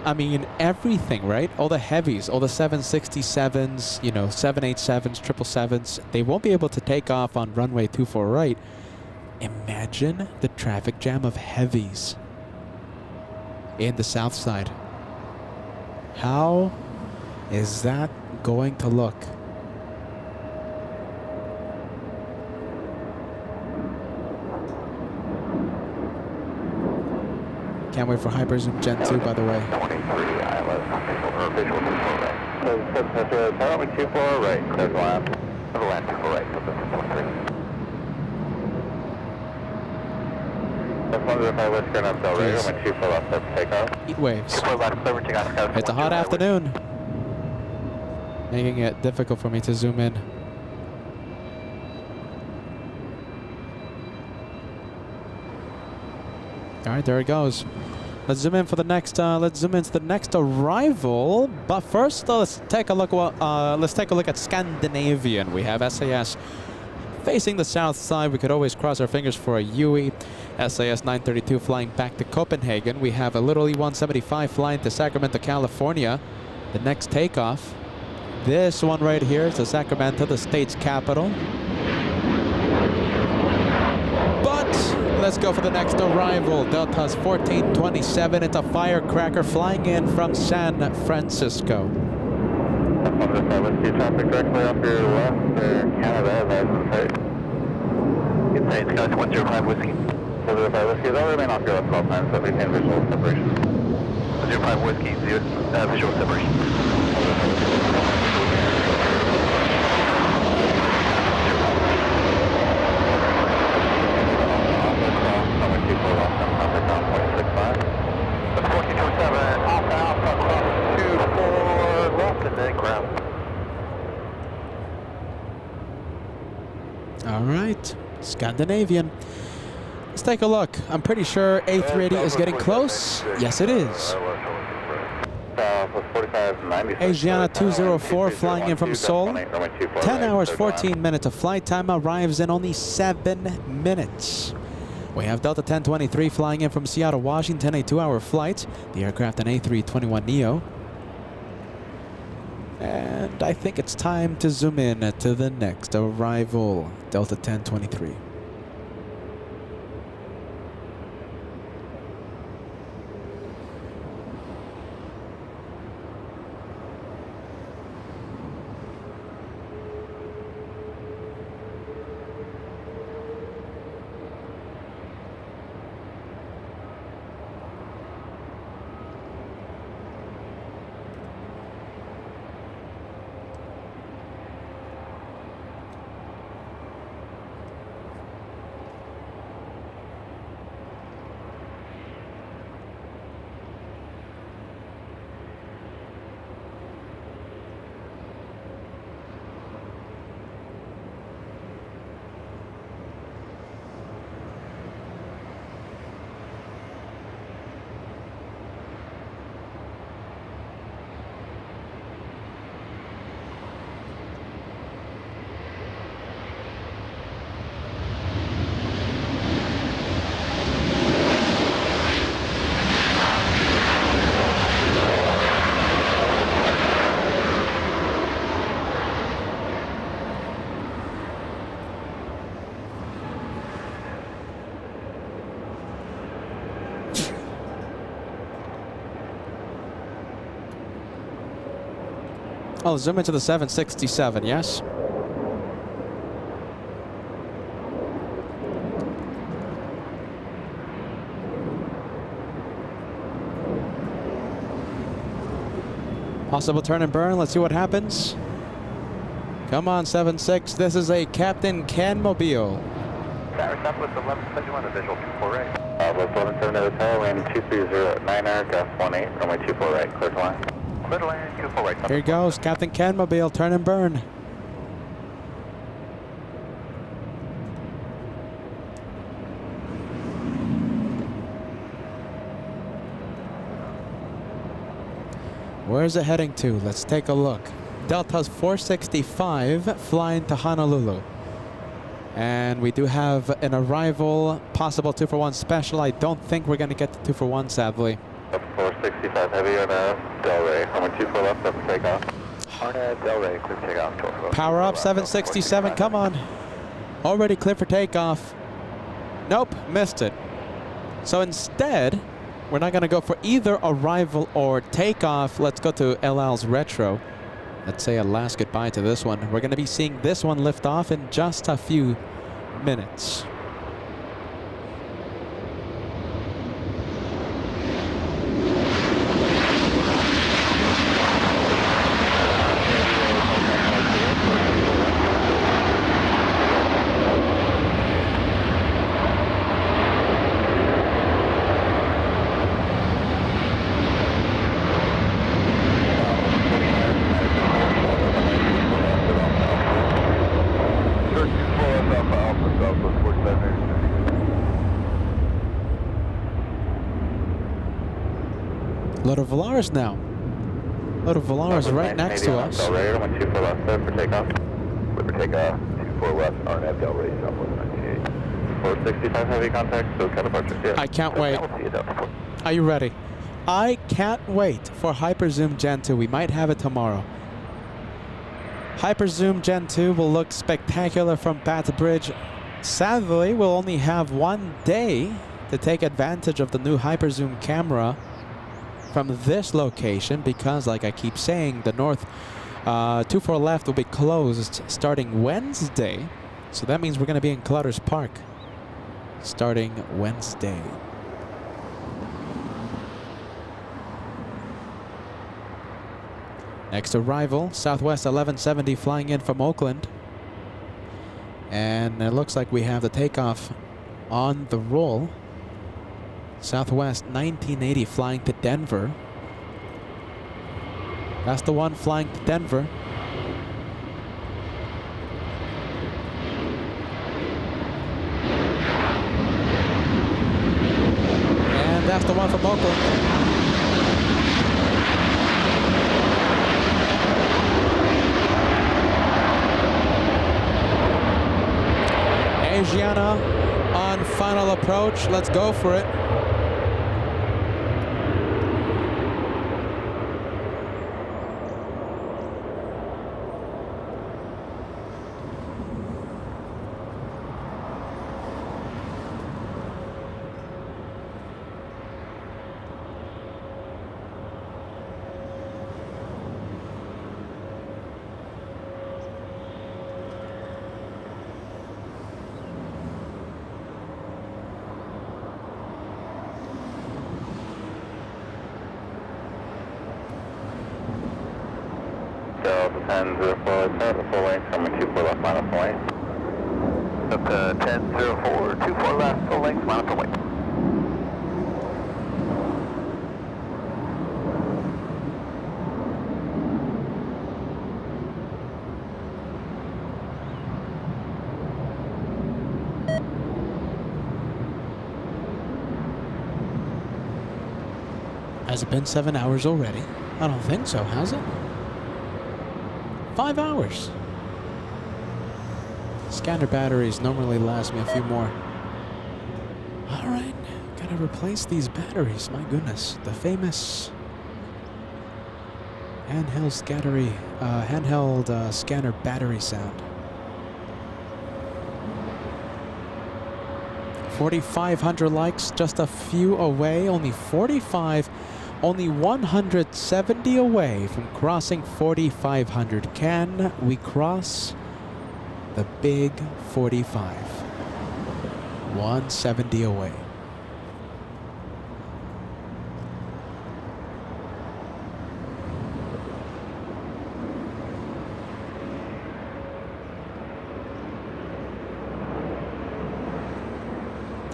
I mean, everything, right? All the heavies, all the 767s, you know, 787s, 777s, they won't be able to take off on runway 24 right. Imagine the traffic jam of heavies in the south side. How is that going to look? Can't wait for Hyperzoom Gen 2, by the way. 23 ILS, visual 24 right. Runway 24 right, clear to land. Clear to land 24 right, Southwest 23. That's 105 Whiskey, and upsell radio, runway 24 left, set for takeoff. Heat waves. 24 left, clear to takeoff. It's a hot afternoon, making it difficult for me to zoom in. All right, there it goes. Let's zoom in for the next. Let's zoom into the next arrival. But first, let's take a look. Let's take a look at Scandinavian. We have SAS facing the south side. We could always cross our fingers for a UE. SAS 932 flying back to Copenhagen. We have a little E175 flying to Sacramento, California. The next takeoff. This one right here is to Sacramento, the state's capital. Let's go for the next arrival. Delta's 1427. It's a firecracker flying in from San Francisco. Let's see traffic directly off your left there, Canada, license Hey, it's Scotch 105 Whiskey. 105 Whiskey, they'll remain off your left 12 times, so maintain visual separation. 105 Whiskey, visual separation. That's 4227, Alpha, cross 24 left and then ground. All right, Scandinavian. Let's take a look. I'm pretty sure A380 is getting close. Yes, it is. Asiana 204 flying in from Seoul. 10 hours, 14 minutes of flight time, arrives in only 7 minutes. We have Delta 1023 flying in from Seattle, Washington, a 2-hour flight. The aircraft an A321neo. And I think it's time to zoom in to the next arrival, Delta 1023. I'll zoom into the 767, yes? Possible turn and burn. Let's see what happens. Come on, 76. This is a Captain Can Mobile. Tower Southwest 1171, visual 24 right. Southwest 1170 Hotel, land 230 at 9 air, gas 18, runway 24 right, clear to line. Clear to land, 24 right. Here goes, Captain Can Mobile, turn and burn. Where's it heading to? Let's take a look. Delta's 465 flying to Honolulu. And we do have an arrival, possible 2-for-1 special. I don't think we're going to get the 2-for-1, sadly. 465 heavy on Delray, runway 24 left, up for takeoff. Arnett, Delray, clear for takeoff. 12 Power up, 767, come on. Already clear for takeoff. Nope, missed it. So instead, we're not going to go for either arrival or takeoff. Let's go to LL's retro. Let's say a last goodbye to this one. We're going to be seeing this one lift off in just a few minutes. Load of Volaris now. Load of Volaris right next to us. Delray, runway 24 left, clear for takeoff. Clear for takeoff, 24 left, Arnett, Delray, Southwest 98. 465 heavy contact, so departure. Yeah. I can't wait. We'll see you down. Are you ready? I can't wait for Hyperzoom Gen 2. We might have it tomorrow. Hyperzoom Gen 2 will look spectacular from Bath Bridge. Sadly, we'll only have one day to take advantage of the new Hyperzoom camera from this location because, like I keep saying, the north 24 left will be closed starting Wednesday. So that means we're going to be in Clutters Park starting Wednesday. Next arrival, Southwest 1170 flying in from Oakland. And it looks like we have the takeoff on the roll. Southwest 1980 flying to Denver. That's the one flying to Denver. And that's the one from Oakland. Asiana on final approach. Let's go for it. Delta 1004, the full length, coming 24 left, final full length. Delta 1004, 24 left, full length, final full length. Has it been 7 hours already? I don't think so, has it? 5 hours. Scanner batteries normally last me a few more. All right, gotta replace these batteries. My goodness, the famous handheld scanner battery sound. 4,500 likes, just a few away. Only 45. Only 170 away from crossing 4,500. Can we cross the big 45? 170 away.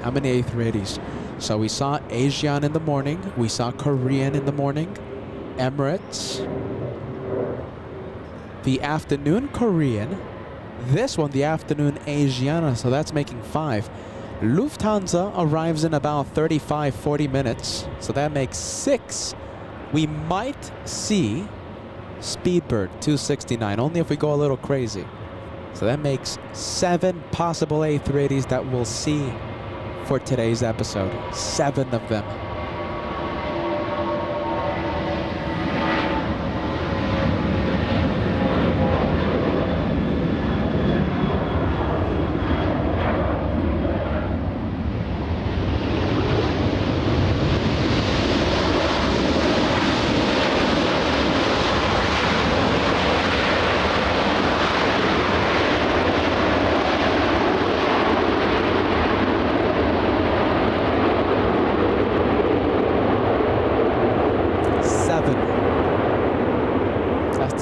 How many A380s? So we saw Asian in the morning, we saw Korean in the morning, Emirates, the afternoon Korean, this one the afternoon Asiana, so that's making 5. Lufthansa arrives in about 35-40 minutes, so that makes 6. We might see Speedbird 269, only if we go a little crazy. So that makes 7 possible A380s that we'll see for today's episode. 7 of them.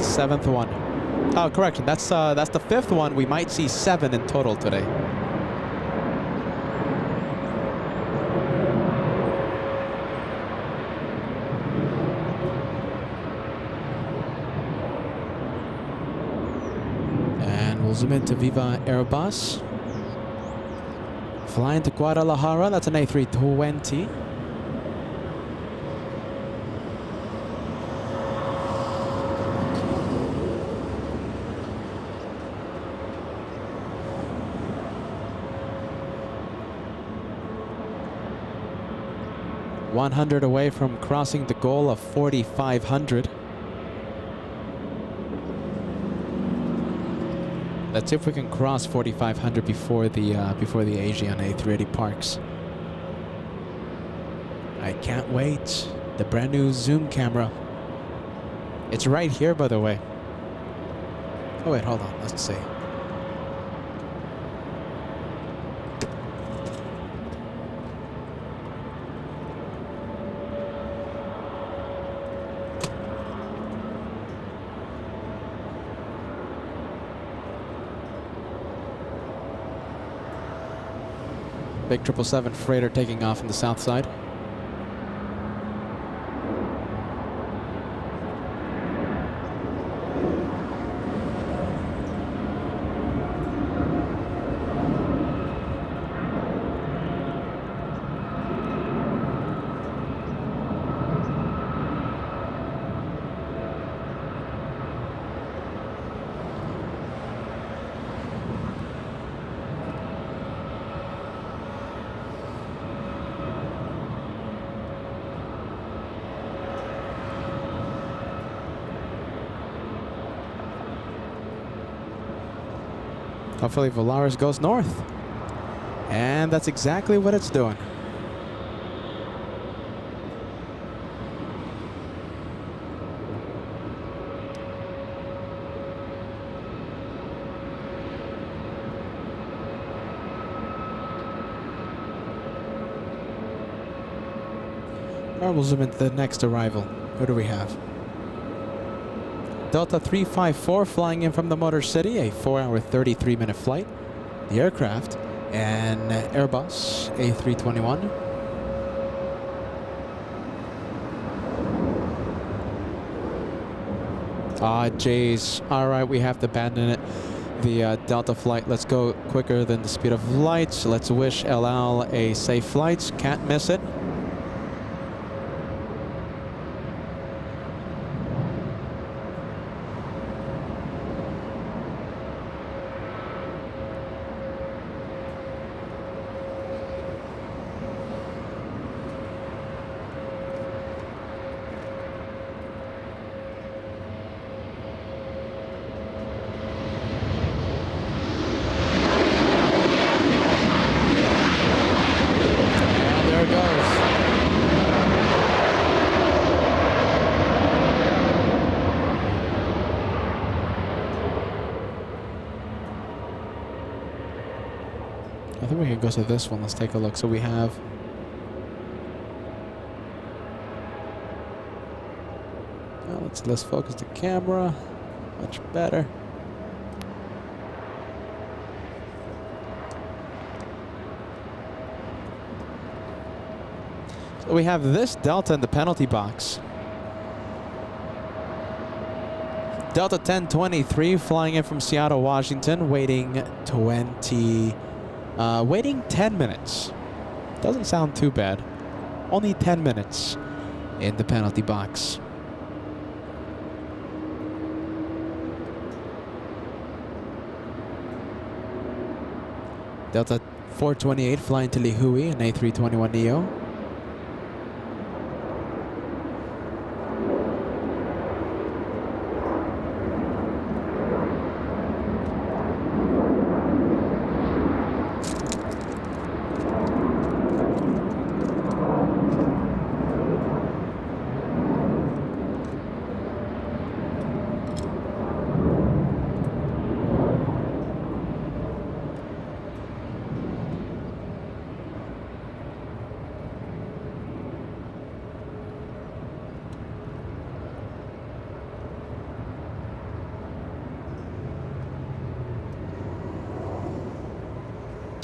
Seventh one. Oh, correction. That's the 5th one. We might see 7 in total today. And we'll zoom into Viva Airbus. Flying to Guadalajara. That's an A320. .100 away from crossing the goal of 4,500. Let's see if we can cross 4,500 before the Asian A380 parks. I can't wait. The brand new zoom camera. It's right here, by the way. Oh wait, hold on. Let's see. Big 777 freighter taking off on the south side. Hopefully Volaris goes north. And that's exactly what it's doing. Now we'll zoom into the next arrival. Who do we have? Delta 354 flying in from the Motor City, a 4-hour, 33-minute flight. The aircraft, an Airbus A321. Jeez. All right, we have to abandon it. The Delta flight. Let's go quicker than the speed of light. Let's wish El Al a safe flight. Can't miss it. I think we can go to this one. Let's take a look. So we have let's focus the camera. Much better. So we have this Delta in the penalty box. Delta 1023 flying in from Seattle, Washington, waiting 10 minutes. Doesn't sound too bad. Only 10 minutes in the penalty box. Delta 428 flying to Lihui, an A321neo.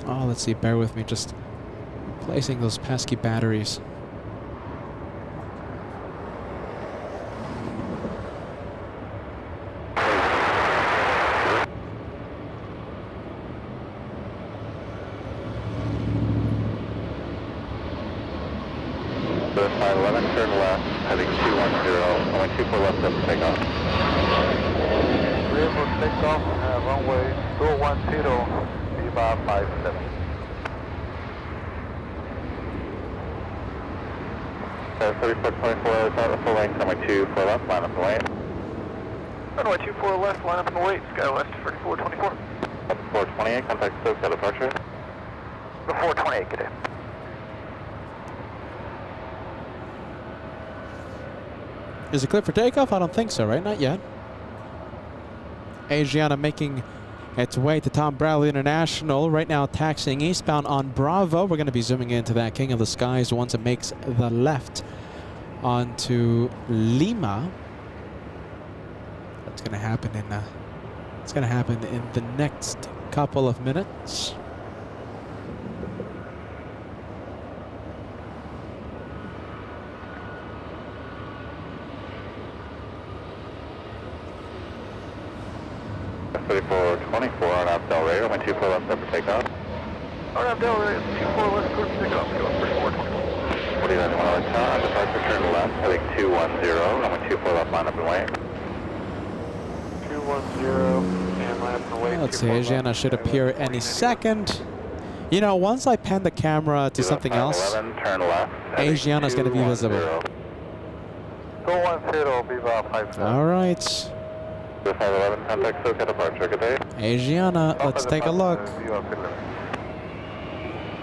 Oh, let's see, bear with me, just replacing those pesky batteries. The 511, turn left, heading 210, only 24 left up to takeoff. Clear for takeoff, runway 210, Viva 57. 3424 hours out of full length, runway 24 left, line up and wait. Runway 24 left, line up and wait, SkyWest 3424. 428, contact SoCal departure. The 428, get in. Is it clear for takeoff? I don't think so, right? Not yet. Asiana making its way to Tom Bradley International. Right now taxiing eastbound on Bravo. We're going to be zooming into that King of the Skies once it makes the left onto Lima. That's going to happen in the next couple of minutes. 3424 on up Del Rey, runway 24 left, set for takeoff. On up Del Rey, 24 left, clear for takeoff, going 3424. 49 on tower, on departure, turn left, heading 210, runway 24 left, line up and wait. 210, and line up and wait. Let's see, Asiana should appear any second. You know, once I pan the camera to something else, 11, turn left. Asiana's going to be visible. 210, Viva 5. All right. 511, contact SoCal departure, good day. Asiana, let's take a look.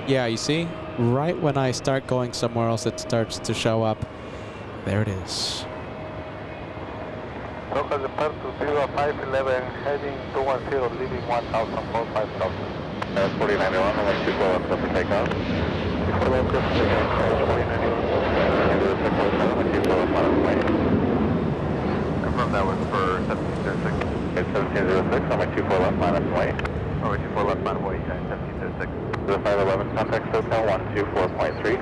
Yeah, you see? Right when I start going somewhere else, it starts to show up. There it is. Local departure, Viva 511, heading 210, leaving 1000, 5000. 4091, runway 24 left, set for takeoff. 24 left, clear for takeoff, 4091. Confirm that was for 1706. It's 1706, runway 24 left, line up and wait. Runway 24 left, line of wait, 1706. 511, contact SoCal 124.3.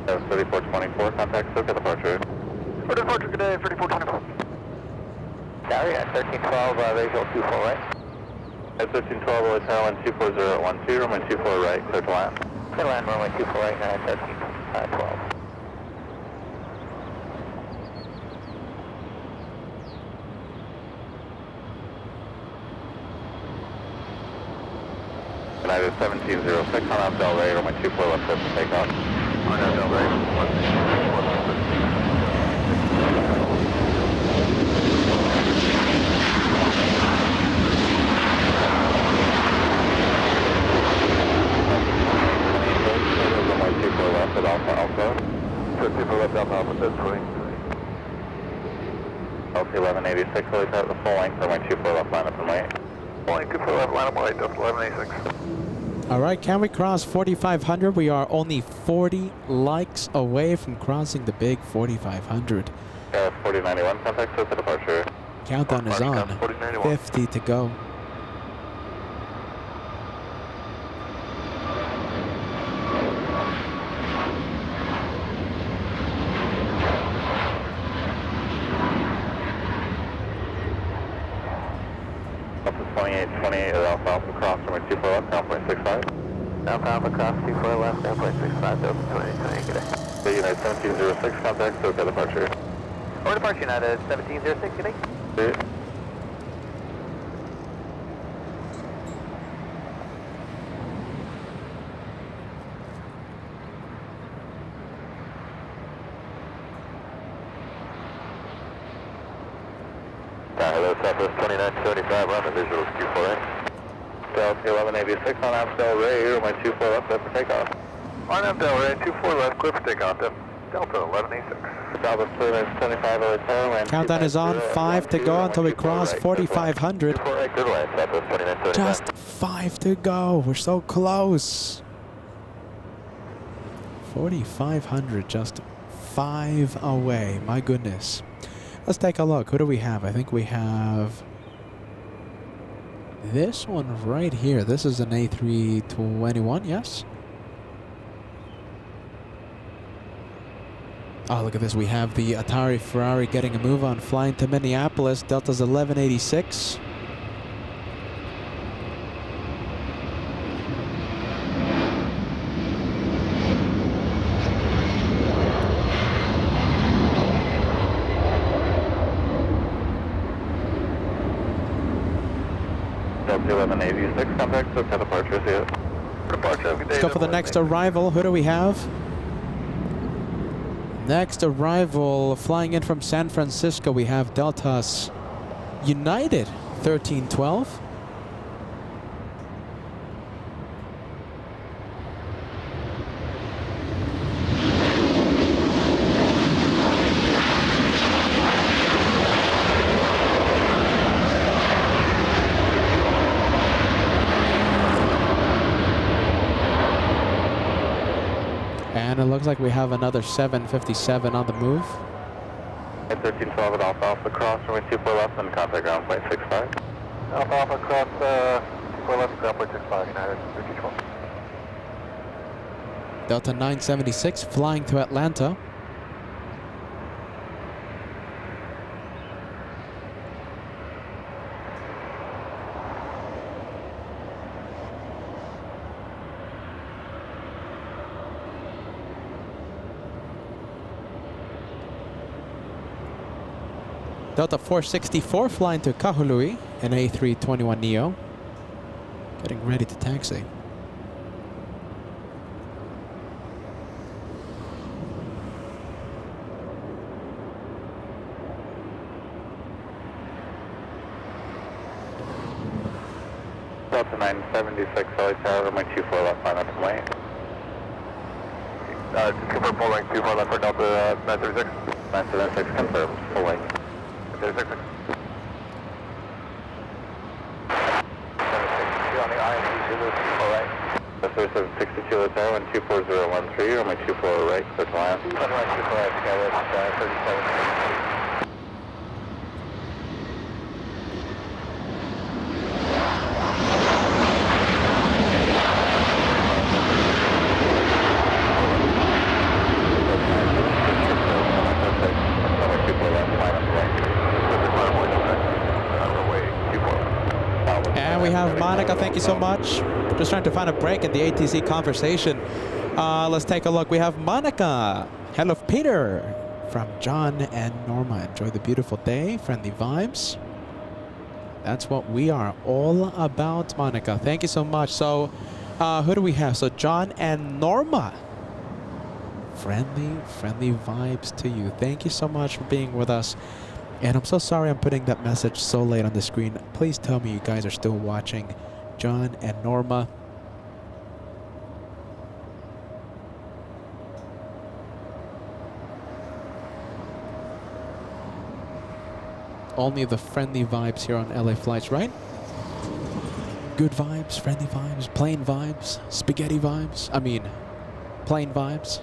3424, contact SoCal departure. For departure, good day, 3424. Sorry, at 1312, visual 24 right. At 1312, Tower 124.012, runway 24 right, clear to land. Clear land, runway 24 right, 1312. United 1706 on up Del Rey, runway 24 left, set for takeoff. On up Del Rey, 24 left at Alpha Alpha. 24 left, Alpha, that's 20. LC 1186, really tight the full length, runway 24 left, line up and wait. Flying 24 left, line up wait, Delta 1186. All right, can we cross 4,500? We are only 40 likes away from crossing the big 4,500. 4091, contact SoCal departure. Countdown is on. 4091. 50 to go. Alpha 2828 at Alpha Alpha cross, runway 24 left, 9.65. Alpha Alpha cross 24 left, 9.65, Delta 2020, good day. The United 1706, contact SoCal departure. Or departure United 1706, good day. See? Hello, Southwest 2975, on the visual Q4A. Delta 1186 on up Del Rey, runway 24 left, set for takeoff. On up Del Rey, 24 left, clear for takeoff, Delta 1186. Southwest 2975, Tower and Countdown is on. 5 to go until we cross 4,500. Good line, Southwest 2975. Just 5 to go. We're so close. 4,500, just 5 away. My goodness. Let's take a look. Who do we have? I think we have this one right here. This is an A321, yes? Oh, look at this. We have the Atari Ferrari getting a move on, flying to Minneapolis. Delta's 1186. Delta 1186, contact SoCal departure, see it. Departure, have a good day. Let's go for the next arrival. Who do we have? Next arrival, flying in from San Francisco, we have Delta's United 1312. And it looks like we have another 757 on the move. At 1312 at Alpha Alpha cross, runway 24 left, and contact ground point 65. Alpha Alpha cross 24 left, ground point 65, United 1312. Delta 976 flying to Atlanta. Delta 464 flying to Kahului in A321neo. Getting ready to taxi. Delta 976, LA Tower, runway 24 left, line up and wait. Confirm full length 24 left for Delta 936. 976 confirmed, full length. 936. 762 on the IMC Zulu, full right. 762 LA Tower, 124.013, runway 24 right, clear to land. Runway 24 right, Skywest 37. We have Monica, thank you so much. Just trying to find a break in the ATC conversation. Let's take a look. We have Monica. Hello, Peter. From John and Norma. Enjoy the beautiful day. Friendly vibes. That's what we are all about, Monica. Thank you so much. So, who do we have? So, John and Norma. Friendly vibes to you. Thank you so much for being with us. And I'm so sorry I'm putting that message so late on the screen. Please tell me you guys are still watching. John and Norma. Only the friendly vibes here on LA Flights, right? Good vibes, friendly vibes, plain vibes, spaghetti vibes. I mean, plain vibes.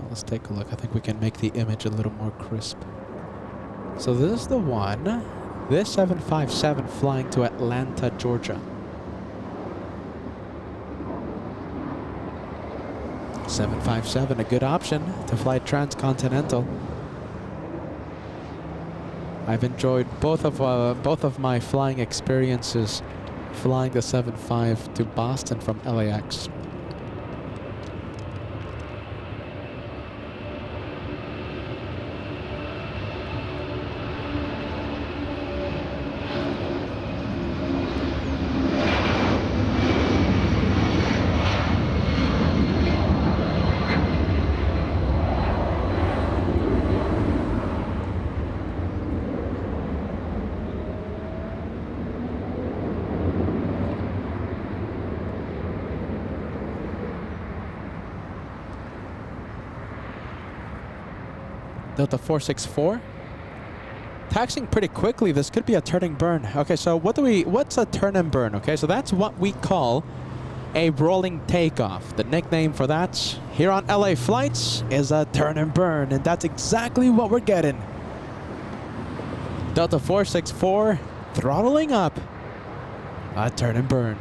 Let's take a look. I think we can make the image a little more crisp. So this is the one. This 757 flying to Atlanta, Georgia. 757, a good option to fly transcontinental. I've enjoyed both of my flying experiences flying the 75 to Boston from LAX. Delta 464. Taxiing pretty quickly. This could be a turn and burn. Okay, so what's a turn and burn? Okay, so that's what we call a rolling takeoff. The nickname for that here on LA Flights is a turn and burn, and that's exactly what we're getting. Delta 464 throttling up. A turn and burn.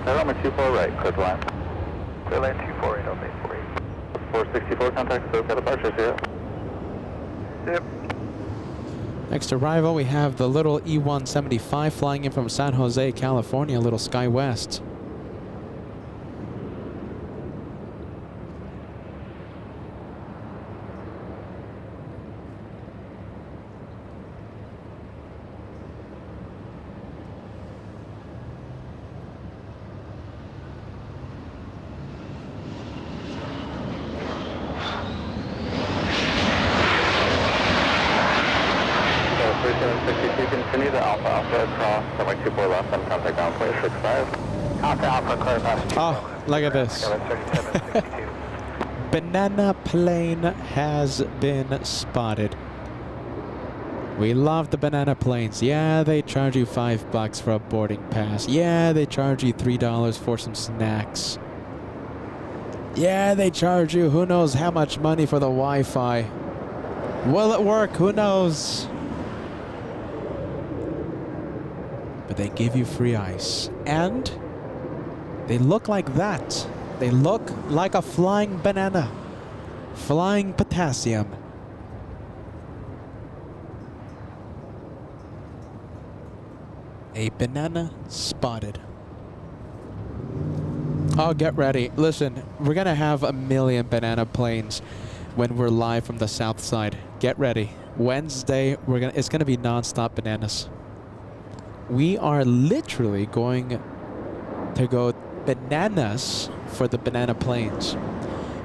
Runway 24 right, clear to land. Clear lane 248, LA 48. 464, contact SoCal departure, see ya. Yep. Next arrival, we have the little E-175 flying in from San Jose, California, little SkyWest. Continue to Alpha Alpha across, runway 24 left, and contact down 265. Alpha Alpha, clear past 2. Oh, look at this. banana plane has been spotted. We love the banana planes. Yeah, they charge you $5 for a boarding pass. Yeah, they charge you $3 for some snacks. Yeah, they charge you who knows how much money for the Wi-Fi. Will it work? Who knows? But they give you free ice. And they look like that. They look like a flying banana. Flying potassium. A banana spotted. Oh, get ready. Listen, we're gonna have a million banana planes when we're live from the south side. Get ready. Wednesday, it's gonna be non-stop bananas. We are literally going to go bananas for the banana planes.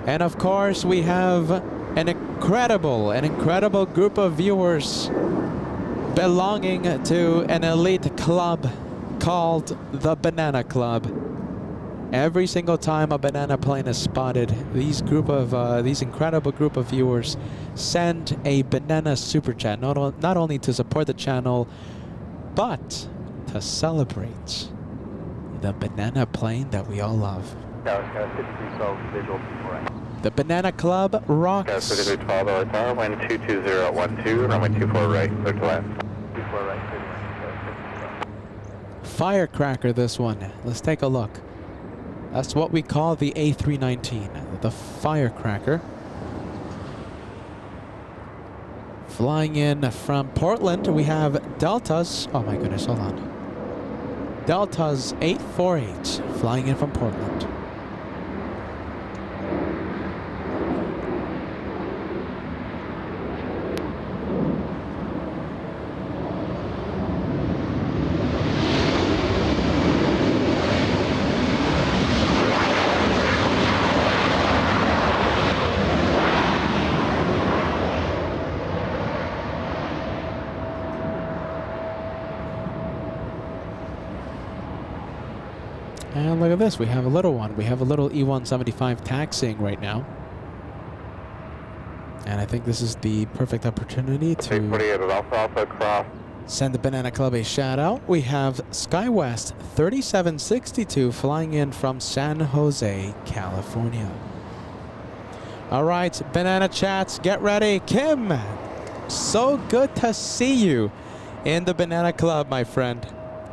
And of course, we have an incredible group of viewers belonging to an elite club called the Banana Club. Every single time a banana plane is spotted, these incredible group of viewers send a banana super chat, not only to support the channel, but to celebrate the banana plane that we all love. The Banana Club rocks. 5312 LA Tower, wind 22012, runway 24 right, clear to land. 24 right, Firecracker, this one. Let's take a look. That's what we call the A319, the Firecracker. Flying in from Portland, we have Delta's, oh my goodness, hold on. Delta's 848, flying in from Portland. And look at this, we have a little one. We have a little E175 taxiing right now. And I think this is the perfect opportunity to 348 at Alpha cross. send the Banana Club a shout out. We have SkyWest 3762 flying in from San Jose, California. All right, Banana Chats, get ready. Kim, so good to see you in the Banana Club, my friend.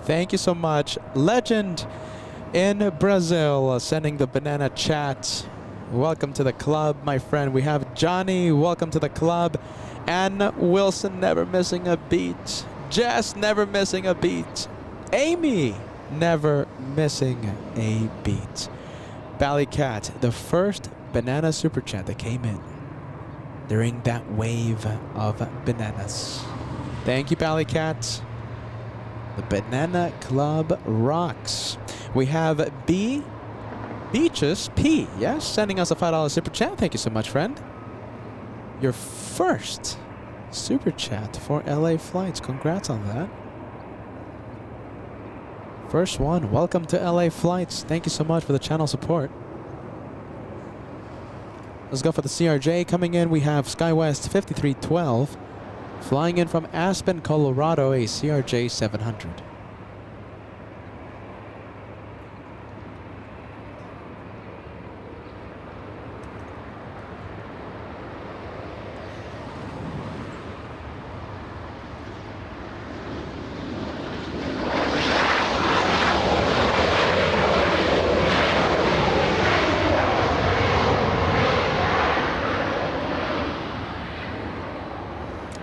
Thank you so much. Legend in Brazil, sending the Banana Chat. Welcome to the club, my friend. We have Johnny, welcome to the club. And Wilson, never missing a beat. Jess, never missing a beat. Amy, never missing a beat. Ballycat, the first banana super chat that came in during that wave of bananas. Thank you, Ballycat. The Banana Club rocks. We have Beaches P, yes, sending us a $5 super chat. Thank you so much, friend. Your first super chat for LA flights. Congrats on that. First one. Welcome to LA flights. Thank you so much for the channel support. Let's go for the CRJ. Coming in, we have SkyWest 5312 flying in from Aspen, Colorado, a CRJ 700.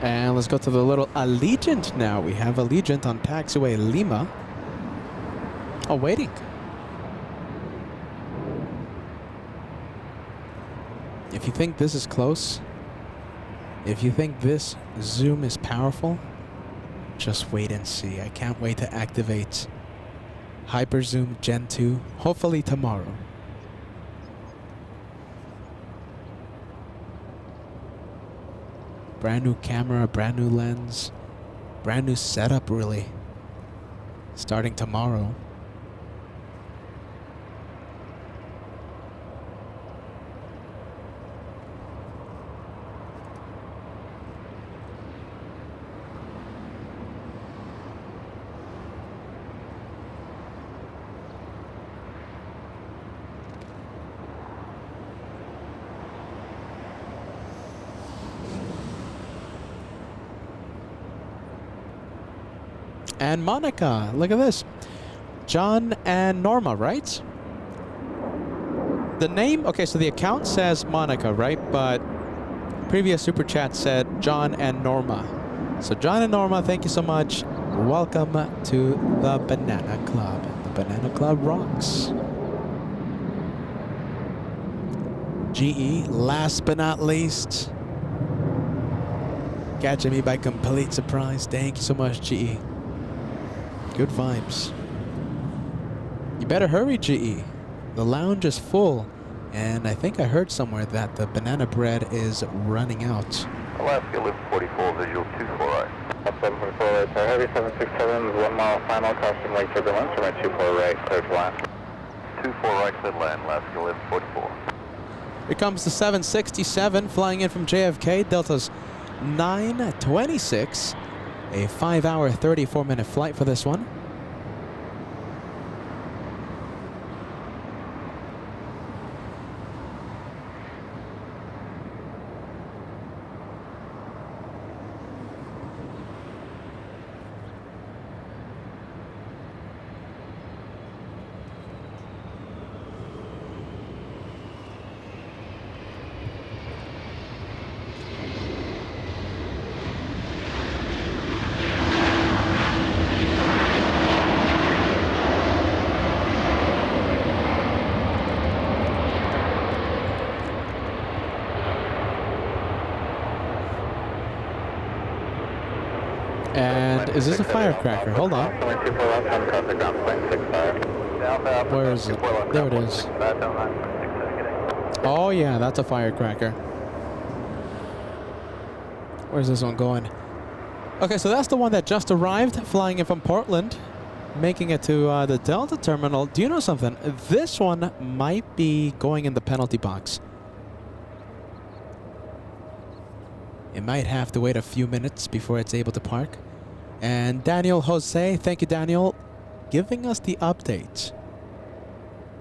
And let's go to the little Allegiant now. We have Allegiant on taxiway Lima. Oh, waiting. If you think this is close, if you think this zoom is powerful, just wait and see. I can't wait to activate Hyper Zoom Gen 2, hopefully tomorrow. Brand new camera, brand new lens, brand new setup really. Starting tomorrow. And Monica, look at this. John and Norma, right? The name, okay, so the account says Monica, right? But previous super chat said John and Norma. So John and Norma, thank you so much. Welcome to the Banana Club. The Banana Club rocks. GE, last but not least. Catching me by complete surprise. Thank you so much, GE. Good vibes. You better hurry, GE. The lounge is full. And I think I heard somewhere that the banana bread is running out. Alaska Live 44, visual 24 right. 744 right, sir. Heavy 767, 1 mile final, caution lake turbulence, runway 24 right, clear to land. 24 right, clear to land, Alaska Live 44. Here comes the 767 flying in from JFK, Delta's 926. A 5-hour, 34-minute flight for this one. And is this a firecracker? Hold on. Where is it? There it is. Oh yeah, that's a firecracker. Where's this one going? Okay, so that's the one that just arrived, flying in from Portland, making it to the Delta terminal. Do you know something? This one might be going in the penalty box. It might have to wait a few minutes before it's able to park. And Daniel Jose, thank you Daniel, giving us the update.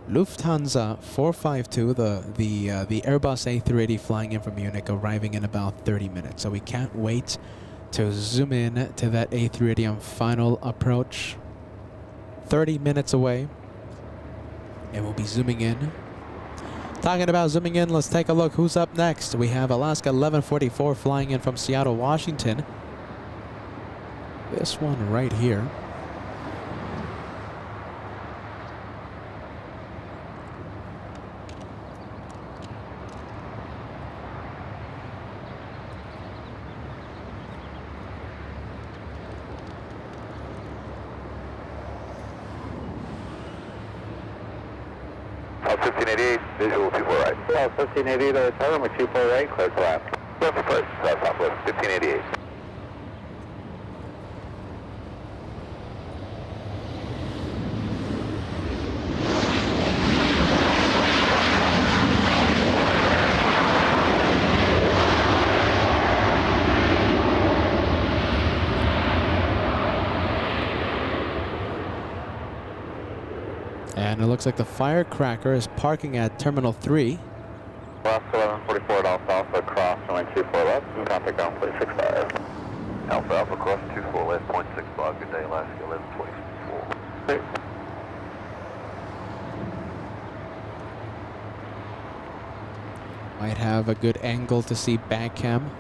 Lufthansa 452, the Airbus A380 flying in from Munich, arriving in about 30 minutes. So we can't wait to zoom in to that A380 on final approach. 30 minutes away. And we'll be zooming in. Talking about zooming in, let's take a look who's up next. We have Alaska 1144 flying in from Seattle, Washington. This one right here. South 1588, visual 24 right. South 1588, runway 24 right, clear to land. South first, Southwest 1588. And it looks like the firecracker is parking at Terminal 3. Alaska 1144 at Alpha Alpha, cross, runway 24 left, and contact ground flight 65. Alpha Alpha cross 24 left, 0.65, good day, Alaska 1144. Great. Might have a good angle to see back cam.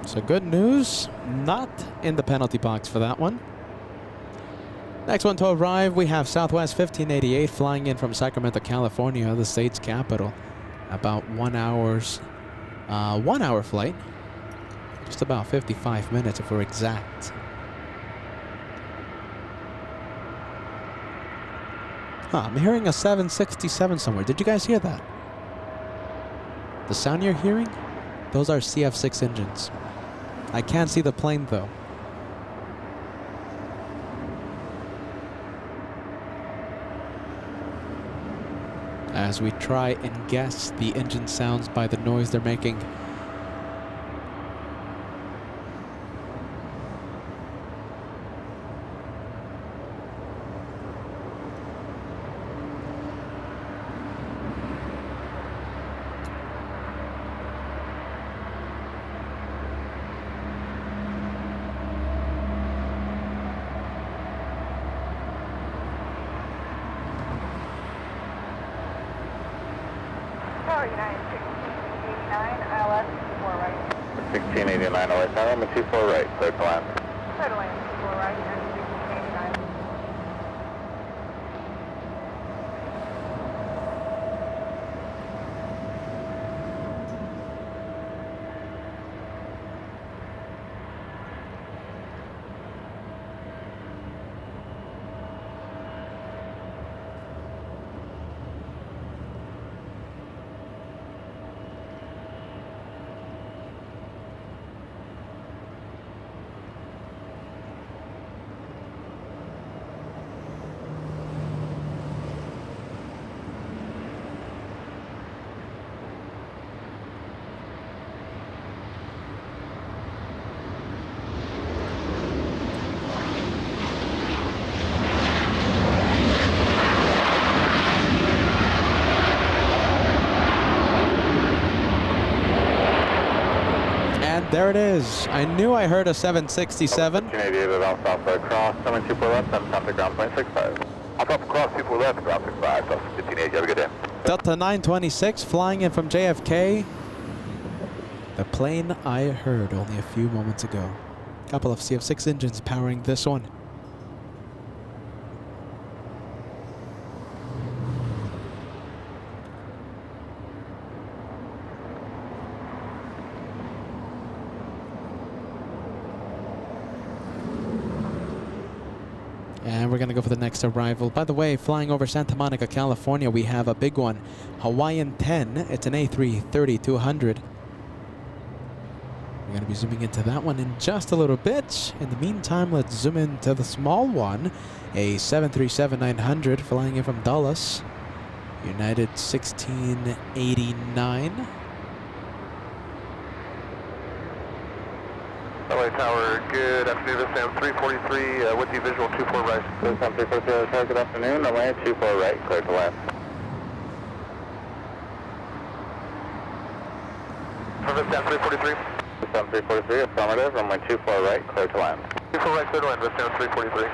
So good news, not in the penalty box for that one. Next one to arrive, we have Southwest 1588 flying in from Sacramento, California, the state's capital. About 1 hour flight. Just about 55 minutes if we're exact. I'm hearing a 767 somewhere. Did you guys hear that? The sound you're hearing? Those are CF6 engines. I can't see the plane though. As we try and guess the engine sounds by the noise they're making. Tower, United 1689, ILS 24 right. 1689 LA Tower, runway 24 right, clear to land. Clear to land, 24 right, United 1689. And there it is. I knew I heard a 767. 1588 at Alpha Alpha cross, runway 24 left, then contact ground point 65. Alpha Alpha cross 24 left, ground 65, 1580. Have a good day. Delta 926 flying in from JFK. The plane I heard only a few moments ago. Couple of CF6 engines powering this one. And we're going to go for the next arrival. By the way, flying over Santa Monica, California, we have a big one. Hawaiian 10. It's an A330-200. We're going to be zooming into that one in just a little bit. In the meantime, let's zoom into the small one. A 737-900 flying in from Dallas. United 1689. LA Tower, good afternoon. This is Sam 343 with the visual 24 right. This is Sam 343 LA Tower, good afternoon. LA 24 right, clear to land. From Sam 343. This is Sam 343, affirmative, runway 24 right, clear to land. 24 right, clear to land. This is Sam 343.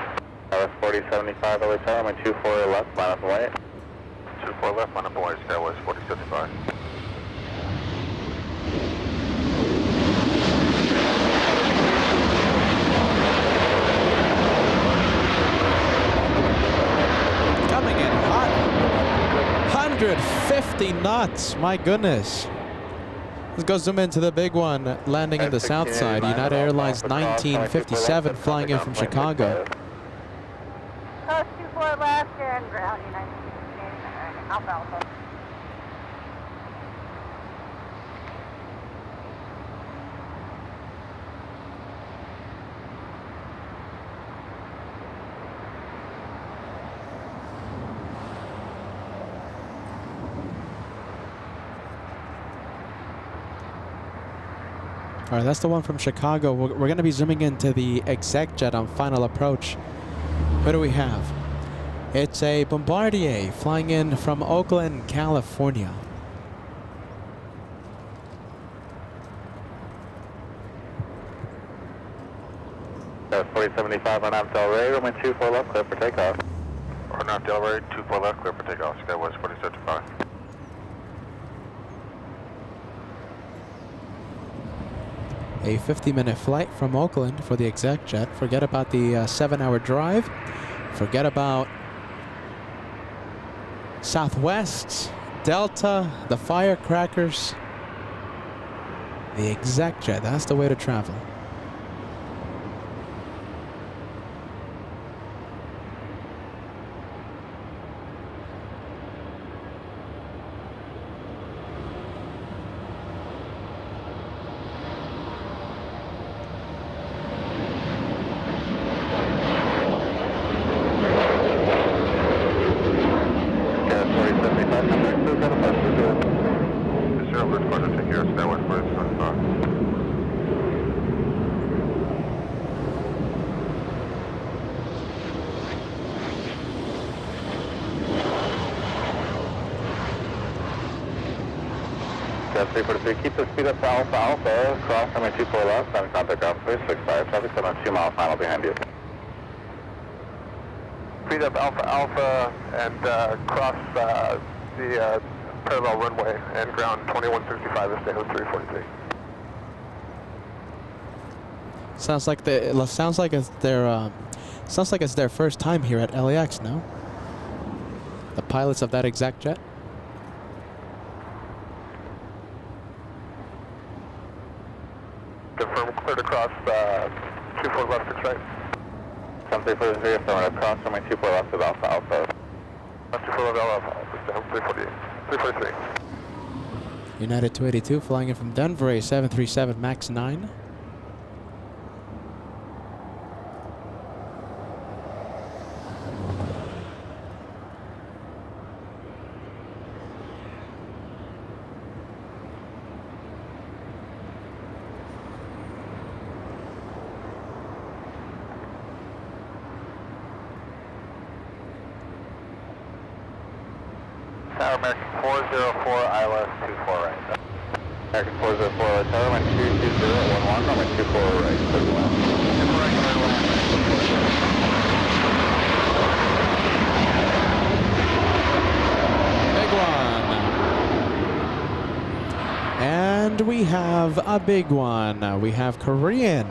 LS 4075 LA Tower, runway 24 left, line up and wait. 24 left, line up and wait. Skywest 4075. Coming in hot. 150 knots. My goodness. Let's go zoom into the big one, landing in the south side. United Airlines 1957 flying in from Chicago. Coast 24 left and ground, United 1689, Alpha Alpha. All right, that's the one from Chicago. We're going to be zooming into the exec jet on final approach. What do we have? It's a Bombardier flying in from Oakland, California. That's 4075 on Aft Delray, runway 24 left, clear for takeoff. Or North Delaware, 24 left, clear for takeoff. Skywest 4075. A 50-minute flight from Oakland for the exec jet. Forget about the 7-hour drive. Forget about Southwest, Delta, the firecrackers. The exec jet, that's the way to travel. That's 343. Keep the speed up to Alpha Alpha. Cross runway 24 left. Then contact ground 365. Traffic 72 mile final behind you. Speed up Alpha Alpha and cross the Parallel runway and ground 2165 is Tahoe 343. Sounds like it's their first time here at LAX, no? The pilots of that exact jet. Confirm cleared across 24 left 6 right. Something for the affirmative. Cross runway 24 left of Alpha Alpha. 24 left Alpha, this is Tahoe 343. United 282 flying in from Denver, a 737 MAX 9. Tower American 404, ILS 24 right. American 404, Tower runway 22011, runway 24 right, clear left. Big one. And we have a big one. We have Korean.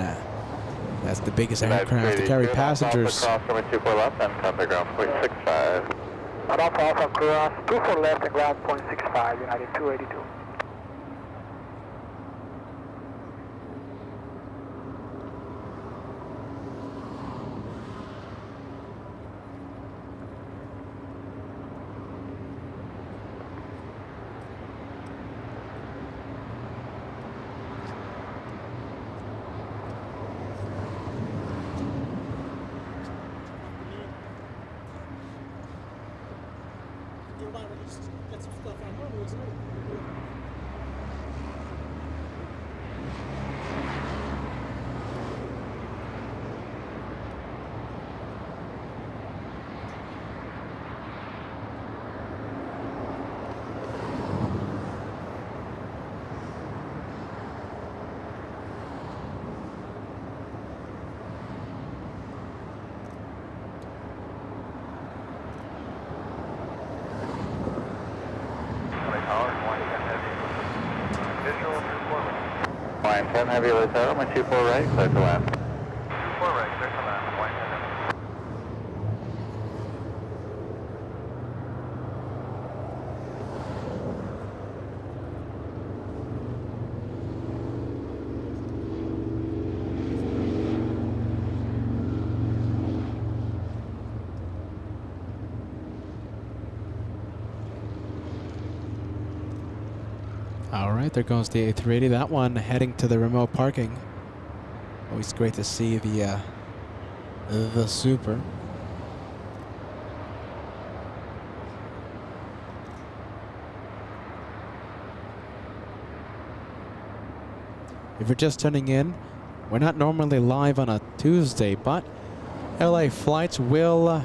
That's the biggest aircraft to carry passengers. Cross runway 24 left and contact ground 0.65. Alpha Alpha cross 24 left and ground 0.65, United 282. Line 10 heavy, Tower runway 24 right, clear to land. 24 right, clear to land, white headed. All right, there goes the A380. That one heading to the remote parking. Always great to see the Super. If you're just tuning in, we're not normally live on a Tuesday, but LA flights will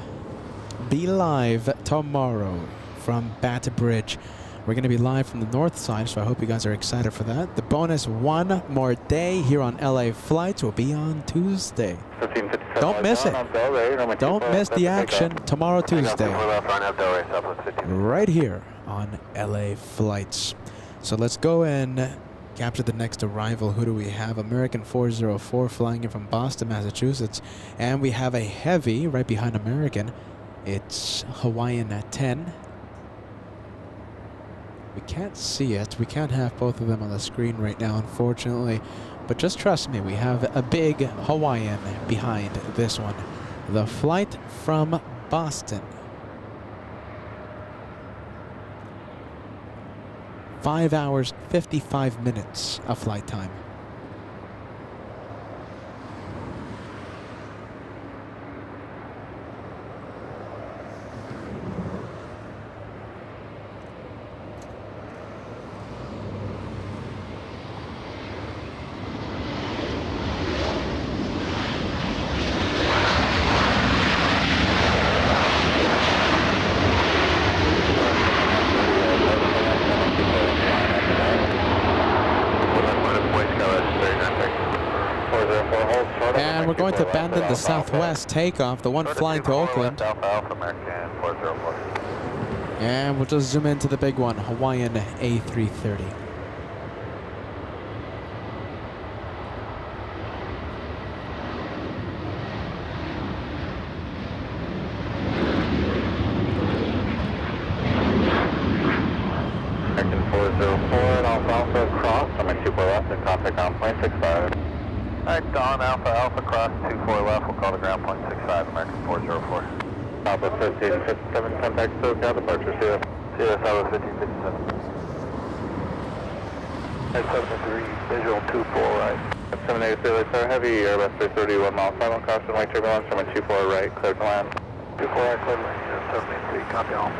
be live tomorrow from Baton Bridge. We're going to be live from the north side, so I hope you guys are excited for that. The bonus one more day here on LA Flights will be on Tuesday. Don't miss it. Don't miss the action tomorrow, Tuesday. Right here on LA Flights. So let's go and capture the next arrival. Who do we have? American 404 flying in from Boston, Massachusetts. And we have a heavy right behind American. It's Hawaiian at 10. We can't see it. We can't have both of them on the screen right now, unfortunately. But just trust me, we have a big Hawaiian behind this one. The flight from Boston. 5 hours, 55 minutes of flight time. And we're going to abandon the Southwest takeoff, the one flying to Oakland. Alpha Alpha American 404. And we'll just zoom into the big one, Hawaiian A330. American 404 and Alpha Alpha cross, runway 24 left and contact ground point 65. Alright, Don, Alpha Alpha cross 24 left, we'll call the ground point 65, American 404. Alpha 1557, contact SoCal, departure CS. CS Alpha 1557. At 73, visual 24 right. 783 LAX Heavy, Airbus 330, 1 mile final, caution, white turbulence, runway 24 right, clear to land. 24 right, clear to land, 73, copy all.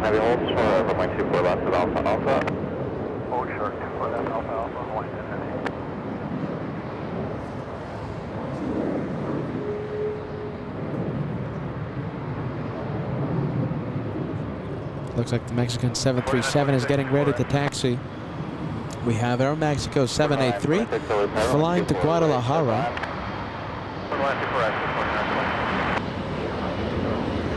Heavy holds for runway 24 left at Alpha Alpha. Hold short 24 left, Alpha Alpha, Hawaii 10 heavy. Looks like the Mexican 737 is getting ready to taxi. We have Aeromexico 783 flying to Guadalajara.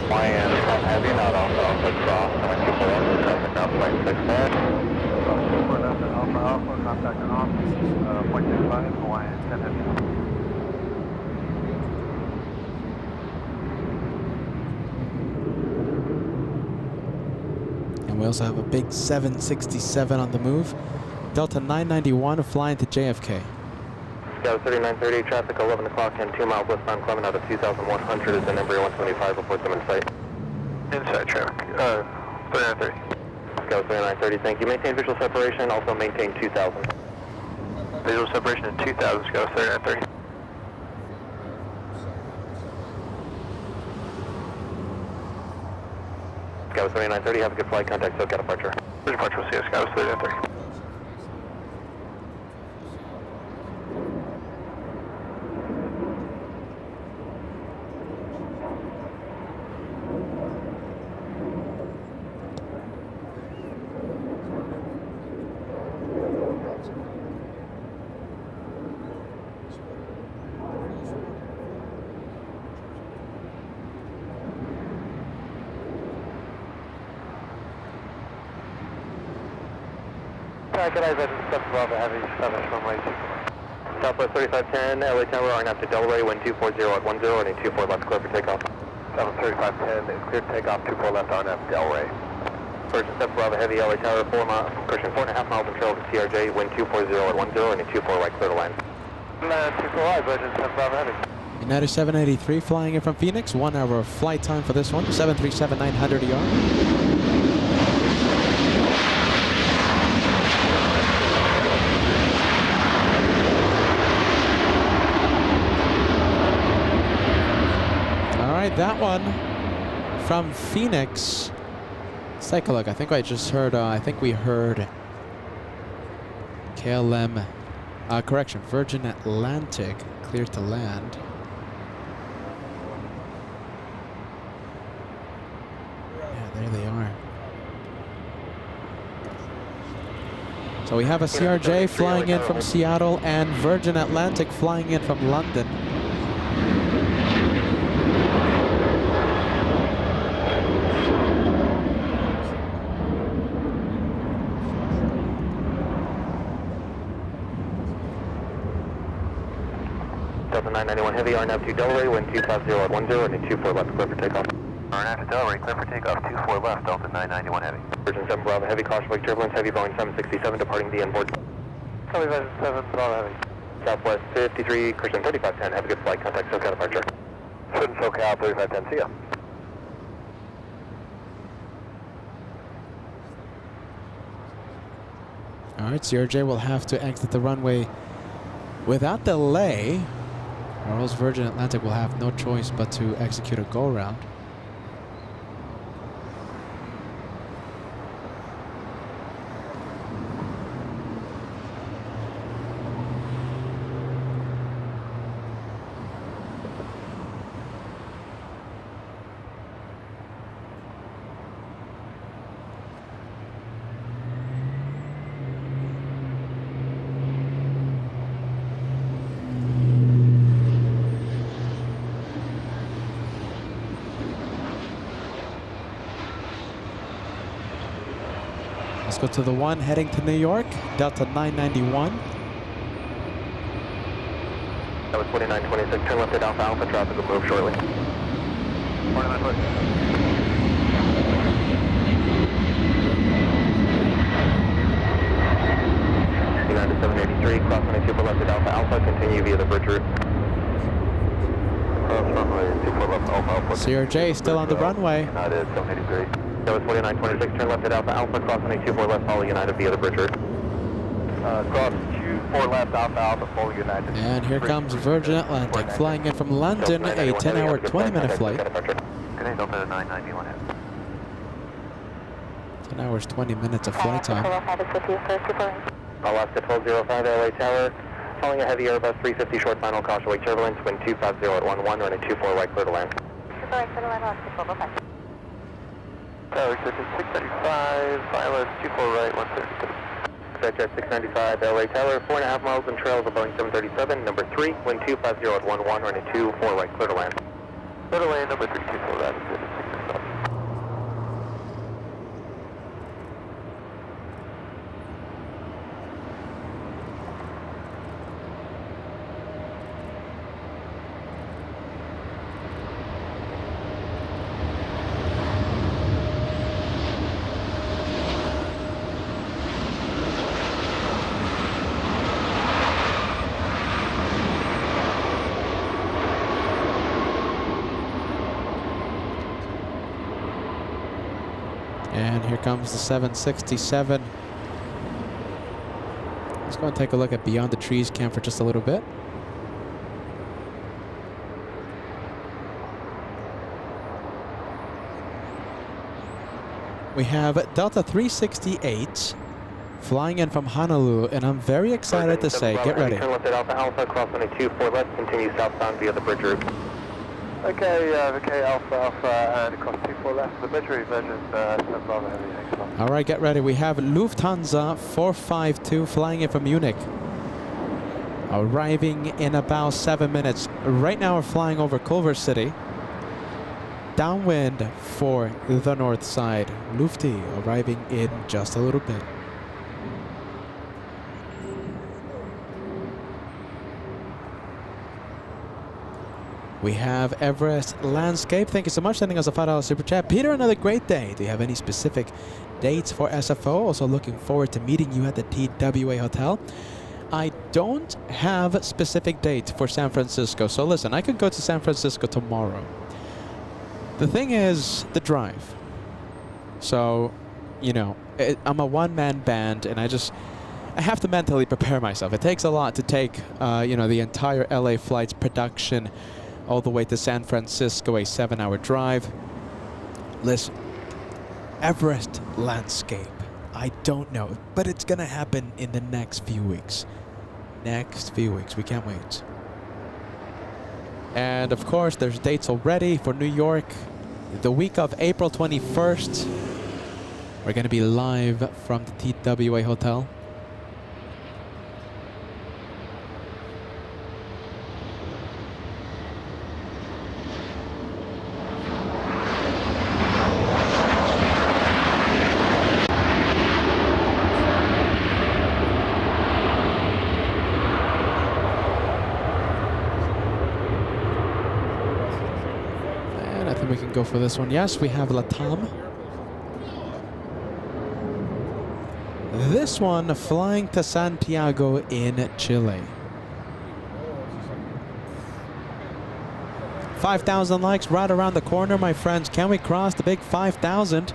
Hawaiian Heavy, not Alpha Alpha cross, runway 24 left at contact ground point 65. 24 left at Alpha Alpha, contact and off, 0.65, Hawaiian 10 heavy. And we also have a big 767 on the move. Delta 991 flying to JFK. Scout 3930, traffic 11 o'clock and 2 miles westbound climbing out of 2100 is in Embraer 125, report them in sight. Inside traffic, 3930. Scout 3930, thank you. Maintain visual separation, also maintain 2000. Visual separation at 2000, Scout 3930. Scout 3930, have a good flight, contact SoCal departure. Departure will see us, Scout 3930. Recognize that Sepulveda Heavies, 7 runway 2. Southwest 3510, LA Tower, RNAV to Delray, wind 240 at 10, and 24 left, clear for takeoff. Southwest 3510, is clear to takeoff, 24 left, RNAV Delray. First Sepulveda Heavy, LA Tower, 4.5 miles in trail to TRJ, wind 240 at 10, and 24 right, clear to land. 24 right, Virgin Sepulveda Heavy. United 783 flying in from Phoenix. 1 hour of flight time for this one. 737-900 ER. That one from Phoenix. Let's take a look. I think I just heard, we heard KLM, correction, Virgin Atlantic clear to land. Yeah, there they are. So we have a CRJ flying in from Seattle and Virgin Atlantic flying in from London. Delta 991 Heavy, RNAV to Delray, wind 250 at 10, running 24 left, clear for takeoff. RNAV to Delray, clear for takeoff, 24 left, Delta 991 Heavy. Virgin 7 Bravo Heavy, caution wake turbulence, heavy Boeing 767 departing the inboard. Copy, Virgin 7 Bravo Heavy. Southwest 53, Christian 3510, have a good flight, contact SoCal departure. Shouldn't SoCal 3510, see ya. All right, CRJ will have to exit the runway without delay, or else Virgin Atlantic will have no choice but to execute a go-around. Let's go to the one heading to New York, Delta 991. That was 2926, turn left at Alpha Alpha, traffic will move shortly. United 783, cross runway 24 left at Alpha Alpha, continue via the bridge route. Cross runway 24 left, Alpha Alpha. CRJ still on the runway. United 783. That was 4926, turn left at Alpha Alpha, cross runway 24 left, follow United via the bridge route. Cross 24 left, Alpha Alpha, follow United. And here comes Virgin Atlantic flying in from London, a 10-hour, 20-minute flight. Good day, Delta 991 Heavy. 10 hours, 20 minutes of flight time. Alaska 1205 LA Tower, following a heavy Airbus 350 short final, caution wake turbulence, wind 250 at 11, running 24 right, clear to land. Tower 695, pilot 24 right, 130. Jet 695 LA Tower, 4.5 miles and trail of a Boeing 737, number 3, wind 250 at 11, running 24 right, clear to land. Clear to land, number 324, that is good. 667. And here comes the 767. Let's go and take a look at Beyond the Trees Cam for just a little bit. We have Delta 368 flying in from Honolulu, and I'm very excited to say, get ready. Turn left at Alpha Alpha, cross runway 24 left, continue southbound via the bridge route. Okay, Alpha Alpha, and across 24 left, the bridge route, Virgin 7 Bravo Heavy, thanks a lot. All right, get ready. We have Lufthansa 452 flying in from Munich, arriving in about 7 minutes. Right now we're flying over Culver City. Downwind for the north side. Lufty arriving in just a little bit. We have Everest Landscape. Thank you so much for sending us a $5 super chat. Peter, another great day. Do you have any specific dates for SFO? Also looking forward to meeting you at the TWA Hotel. I don't have specific dates for San Francisco. So listen, I could go to San Francisco tomorrow. The thing is the drive. So, you know, I'm a one-man band, and I have to mentally prepare myself. It takes a lot to take, you know, the entire LA flight's production all the way to San Francisco, a 7-hour drive. Listen, Everest Landscape, I don't know, but it's gonna happen in the next few weeks. We can't wait. And of course, there's dates already for New York. The week of April 21st, we're gonna be live from the TWA Hotel. I think we can go for this one. Yes, we have Latam. This one flying to Santiago in Chile. 5,000 likes right around the corner, my friends. Can we cross the big 5,000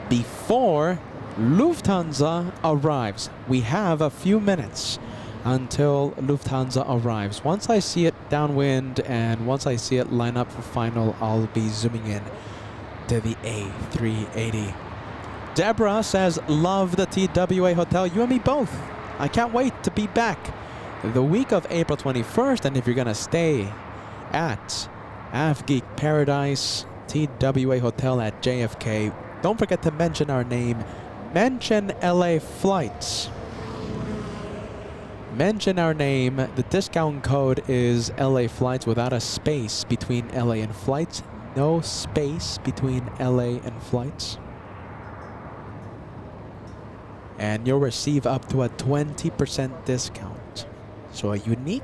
before Lufthansa arrives? We have a few minutes until Lufthansa arrives. Once I see it downwind and once I see it line up for final, I'll be zooming in to the A380. Deborah says, love the TWA Hotel. You and me both. I can't wait to be back the week of April 21st. And if you're going to stay at AvGeek Paradise TWA Hotel at JFK, don't forget to mention our name. Mention LA Flights. Mention our name. The discount code is LA Flights without a space between LA and Flights. No space between LA and Flights. And you'll receive up to a 20% discount. So a unique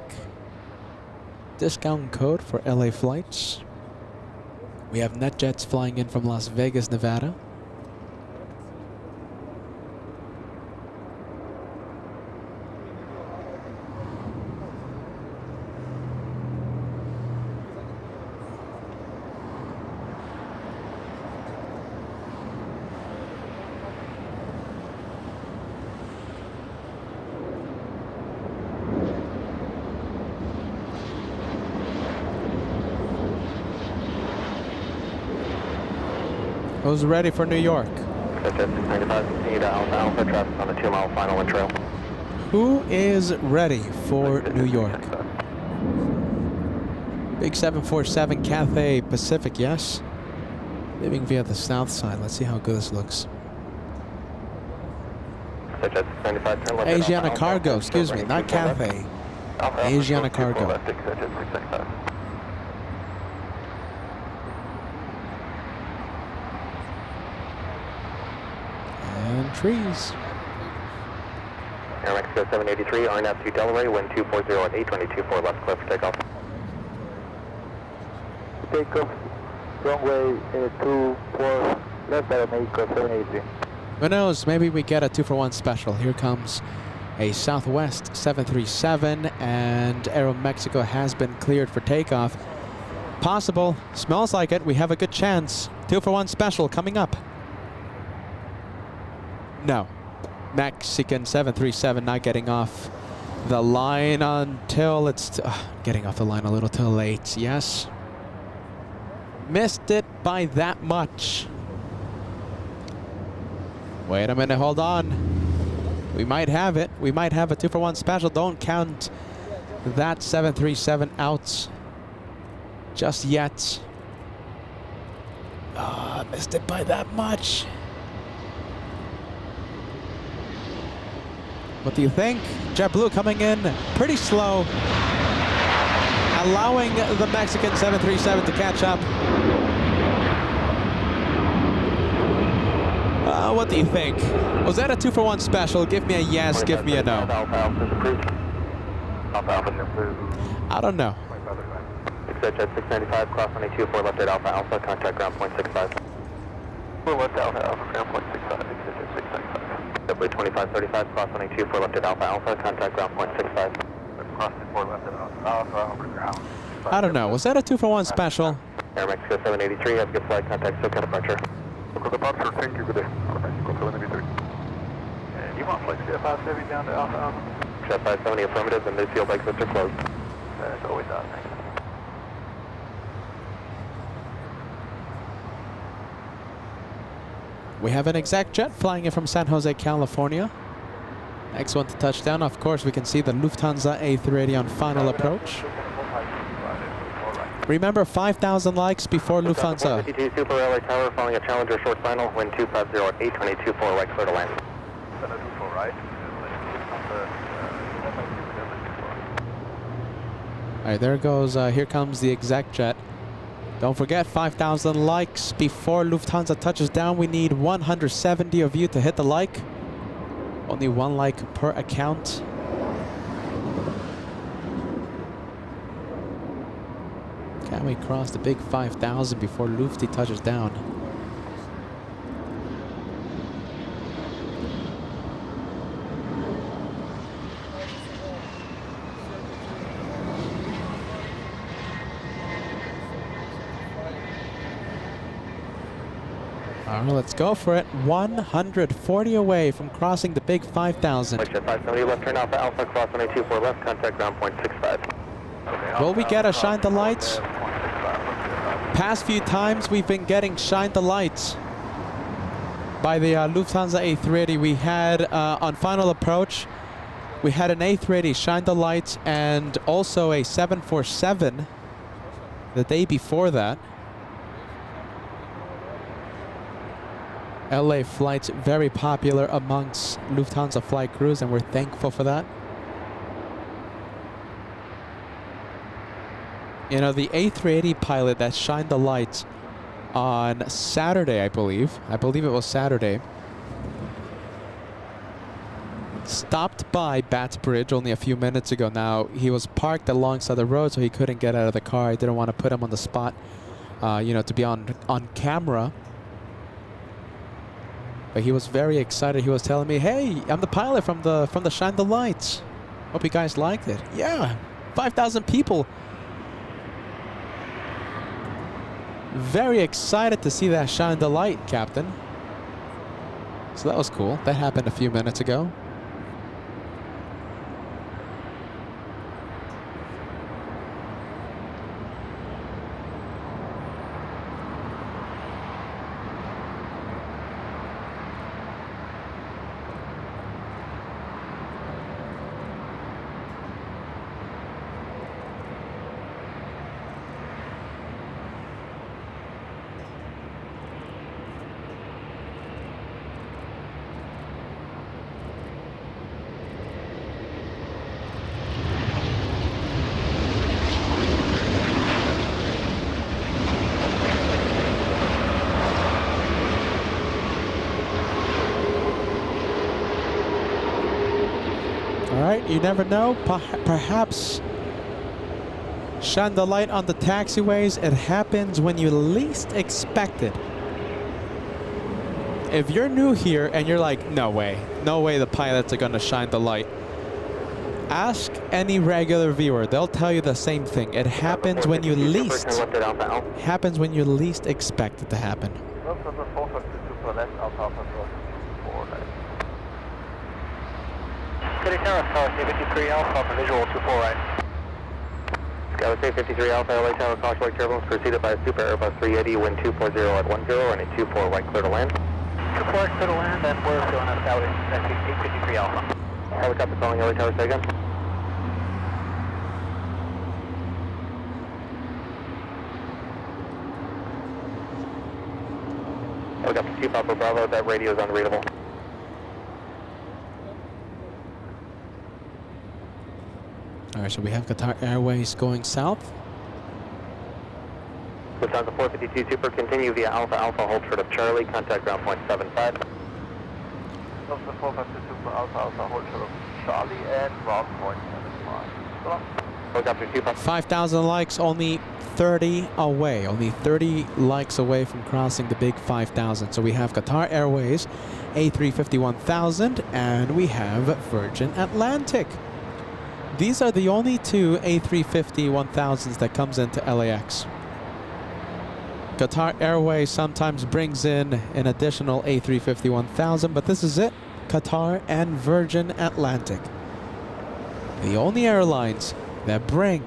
discount code for LA Flights. We have NetJets flying in from Las Vegas, Nevada. Who's ready for New York? Jet 695, continue to Alpha Alpha, traffic on the 2-mile final and trail. Who is ready for New York? Big 747 Cathay Pacific, yes. Leaving via the south side. Let's see how good this looks. Jet 695, turn left. Asiana Cargo, excuse me, not Cathay. Asiana Cargo. Jet 695. And trees. Air Mexico 783, RNAV to Delaware, wind 240 at 822.4 left, clear for takeoff. Takeoff, runway 24 left, Air Mexico 783. Who knows, maybe we get a 2-for-1 special. Here comes a Southwest 737 and Aeromexico has been cleared for takeoff. Possible, smells like it, we have a good chance. 2-for-1 special coming up. No, Mexican 737 not getting off the line until it's getting off the line a little too late. Yes, missed it by that much. Wait a minute, hold on. We might have it. We might have a 2-for-1 special. Don't count that 737 out just yet. Missed it by that much. What do you think? JetBlue coming in pretty slow, allowing the Mexican 737 to catch up. What do you think? Was that a 2-for-1 special? Give me a yes, give me a no. Alpha Alpha is approved. Alpha Alpha is approved. I don't know. Jet 695, cross 124 left at Alpha Alpha, contact ground point 65. We're left Alpha Alpha, ground point 65, Jet 695. W 2535, cross 124 left at Alpha Alpha, contact ground point 65. Cross 24 left at Alpha Alpha, ground. I don't know. Was that a 2-for-1 special? Air Mexico 783, have a good flight, contact SoCal departure. Local departure, thank you, good day. Mexico 783. And you want flight CF570 down to Alpha Alpha? Jet 570 affirmative, the midfield exits are closed. That's always out, thanks. We have an exec jet flying in from San Jose, California. Next one to touchdown. Of course, we can see the Lufthansa A380 on final approach. Remember, 5,000 likes before Lufthansa. 52 Super LA Tower, following a Challenger short final, wind 250 at 822.4 right, clear to land. All right, there goes. Here comes the exec jet. Don't forget, 5,000 likes before Lufthansa touches down. We need 170 of you to hit the like. Only 1 like per account. Can halfway across the big 5,000 before Lufty touches down. All right, let's go for it. 140 away from crossing the big 5,000. 570 left turn Alpha Alpha, cross 124 left, contact ground point 65. Will we get a shine the lights? Past few times we've been getting shine the lights by the Lufthansa A380. We had on final approach, we had an A380 shine the lights and also a 747 the day before that. LA flights very popular amongst Lufthansa flight crews, and we're thankful for that. You know, the A380 pilot that shined the lights on Saturday, I believe it was Saturday, stopped by Bats Bridge only a few minutes ago. Now, he was parked alongside the road, so he couldn't get out of the car. I didn't want to put him on the spot, you know, to be on camera. But he was very excited. He was telling me, "Hey, I'm the pilot from the Shine the Lights. Hope you guys liked it." Yeah, 5,000 people. Very excited to see that Shine the Light, Captain. So that was cool. That happened a few minutes ago. You never know. Perhaps shine the light on the taxiways. It happens when you least expect it. If you're new here and you're like, no way the pilots are gonna shine the light, ask any regular viewer. They'll tell you the same thing. It happens when you least expect it to happen. City Tower, Tower 53 Alpha, visual 24 right. Skyway 53 Alpha, LA Tower, caution light turbulence preceded by a Super Airbus 380, wind 240 at 10, running 24 right, clear to land. 24 clear to land, and we're going us out in 853 Alpha. Helicopter calling LA Tower, say again. Helicopter 2 Papa Bravo, that radio is unreadable. All right, so we have Qatar Airways going south. Lufthansa 452 Super, continue via Alpha Alpha, hold short of Charlie, contact ground point 75. Lufthansa 452 Super, Alpha Alpha, hold short of Charlie, and ground point 75. Helicopter 2 Papa. 5,000 likes, only 30 away. Only 30 likes away from crossing the big 5,000. So we have Qatar Airways, A350-1000, and we have Virgin Atlantic. These are the only two A350-1000s that comes into LAX. Qatar Airways sometimes brings in an additional A350-1000, but this is it. Qatar and Virgin Atlantic. The only airlines that bring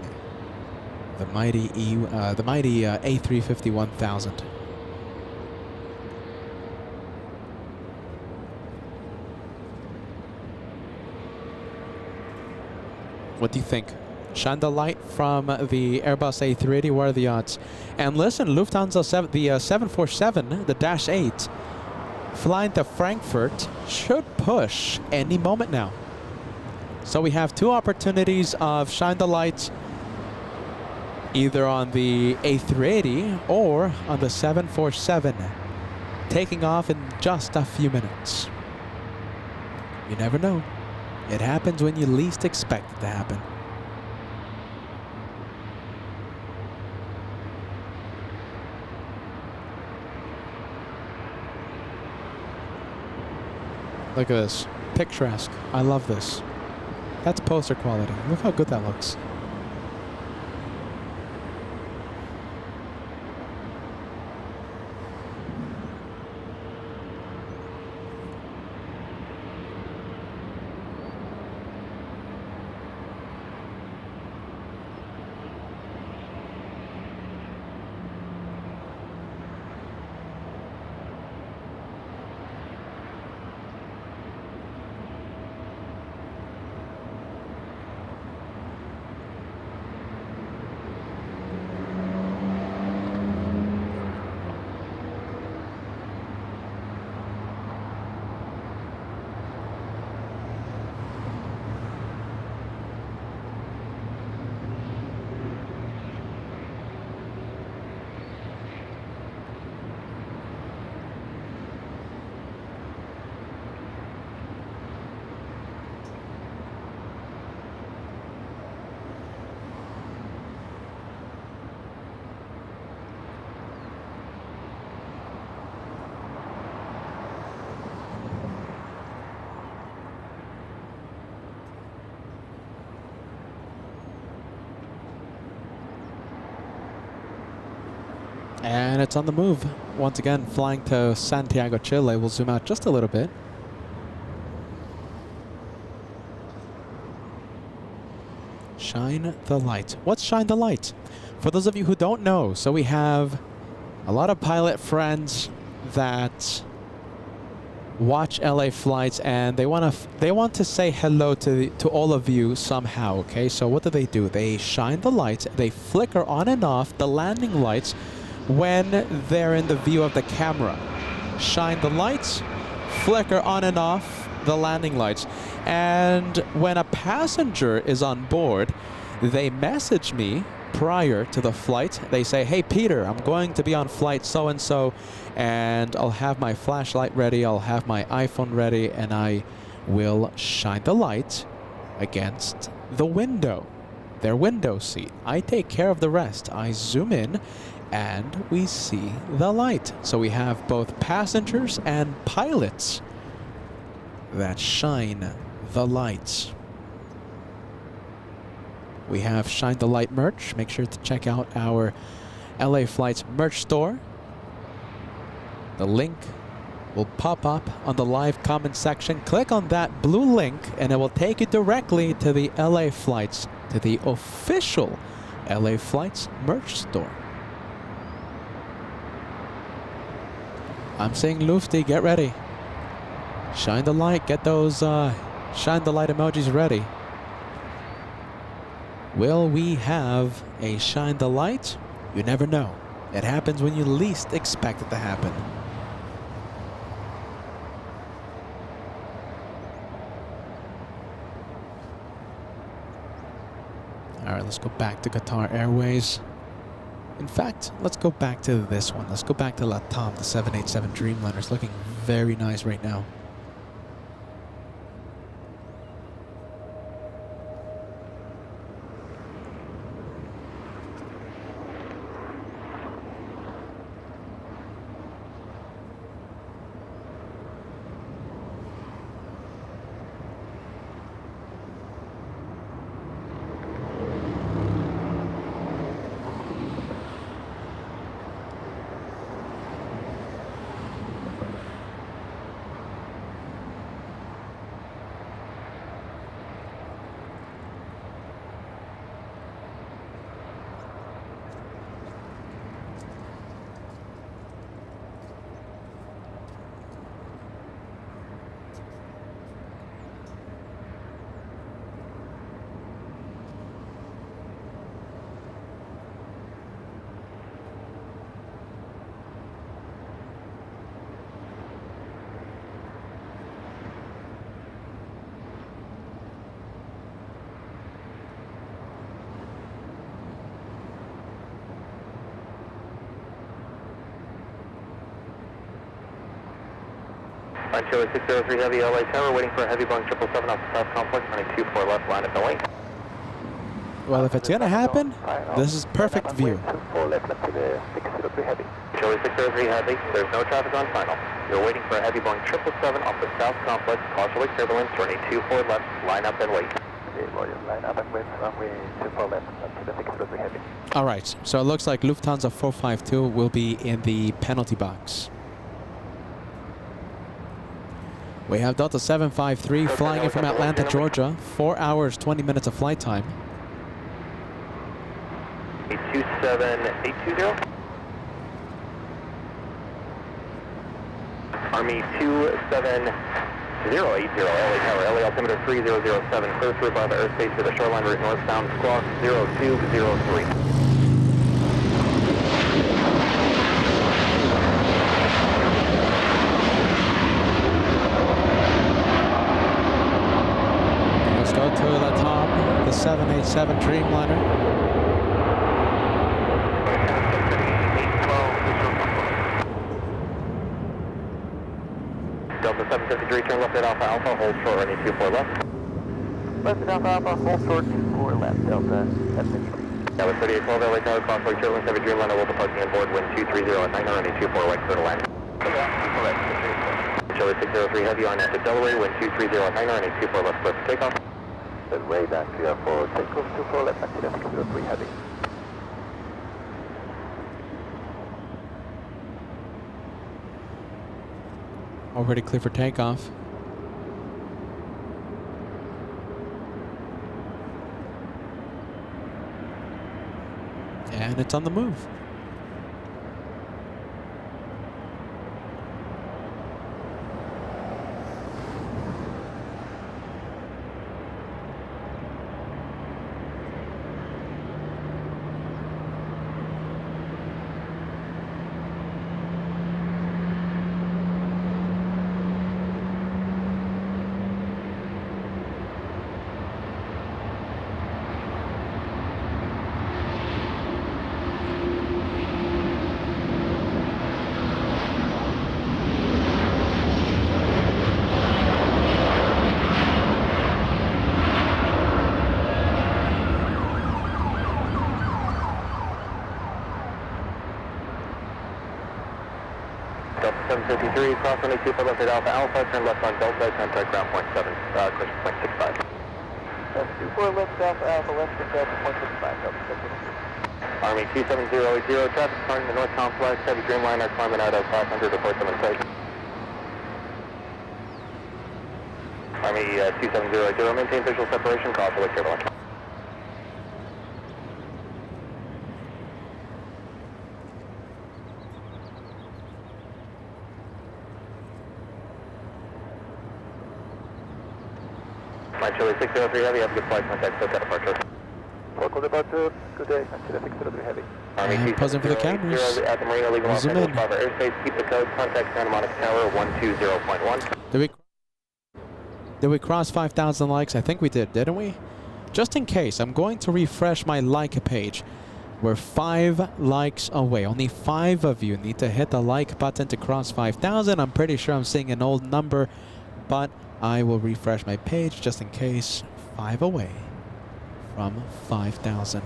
the mighty A350-1000. What do you think? Shine the light from the Airbus A380. What are the odds? And listen, Lufthansa 747, the Dash 8, flying to Frankfurt should push any moment now. So we have two opportunities of shine the lights, either on the A380 or on the 747, taking off in just a few minutes. You never know. It happens when you least expect it to happen. Look at this. Picturesque. I love this. That's poster quality. Look how good that looks. And it's on the move. Once again, flying to Santiago, Chile. We'll zoom out just a little bit. Shine the light. What's shine the light? For those of you who don't know, so we have a lot of pilot friends that watch LA flights, and they want to say hello to all of you somehow. Okay, so what do? They shine the lights. They flicker on and off the landing lights when they're in the view of the camera. Shine the lights, flicker on and off the landing lights. And when a passenger is on board, they message me prior to the flight. They say, hey Peter, I'm going to be on flight so-and-so, and I'll have my flashlight ready, I'll have my iPhone ready, and I will shine the light against the window, their window seat. I take care of the rest. I zoom in and we see the light. So we have both passengers and pilots that shine the lights. We have Shine the Light merch. Make sure to check out our LA Flights merch store. The link will pop up on the live comment section. Click on that blue link and it will take you directly to the LA Flights, to the official LA Flights merch store. I'm saying Lufty, get ready. Shine the light, get those shine the light emojis ready. Will we have a shine the light? You never know. It happens when you least expect it to happen. All right, let's go back to Qatar Airways. In fact, let's go back to this one. Let's go back to LATAM, the 787 Dreamliner. It's looking very nice right now. Chile 603 Heavy LA Tower, waiting for a heavy Boeing 777 off the South Complex, running 24 left, line up and wait. Well, if it's gonna happen, this is perfect view. 24 left until the 603 Heavy. Charlie 603 Heavy, there's no traffic on final. You're waiting for a Heavy Boeing 777 off the South Complex, cautiously turbulence, runway 24 left, line up and wait. Okay, Roger, line up and wait, runway 24 left until the 603 Heavy. All right, so it looks like Lufthansa 452 will be in the penalty box. We have Delta 753 flying in from Atlanta, Georgia. 4 hours, 20 minutes of flight time. 827-820. Army 27080, LA Tower, LA altimeter 3007, clear through above airspace to the shoreline route northbound, squawk 0203. Let's go to the top, the 787 Dreamliner. Delta 753, turn left at Alpha Alpha, hold short, running 24 left. Left at Alpha Alpha, hold short, 24 left, Delta 753. That was 3812, LA Tower, crossway, turbulence, heavy Dreamliner, will departing on board, wind 230 at 9, running 24 right, clear to land. Charlie 603 Heavy on at Delaware, wind 230 at 9, running 24 left, clear for takeoff. Then way back clear for takeoff, 24 left, until 603 Heavy. Already clear for takeoff. And it's on the move. Delta 753, cross runway 24 left at Alpha Alpha, turn left on Delta, contact ground point 7, cushion point 65. 24 left Alpha Alpha, left to Delta point 65, Delta 753. Army 27080, traffic starting the North Complex, heavy Dreamliner climbing out of 500, report them in sight. Army 2700, maintain visual separation, caution with turbulence. My Chile 603 Heavy, have a good flight, contact SoCal departure. Local departure, good day, Chile 603 Heavy. Army And posing for the cameras. At the Marina Legal Los Zoom Angeles in. Proper airspace, keep the code, contact Santa Monica Tower 120.1. Did we cross 5,000 likes? I think we did, didn't we? Just in case, I'm going to refresh my like page. We're 5 likes away. Only 5 of you need to hit the like button to cross 5,000. I'm pretty sure I'm seeing an old number, but I will refresh my page just in case. 5 away from 5,000.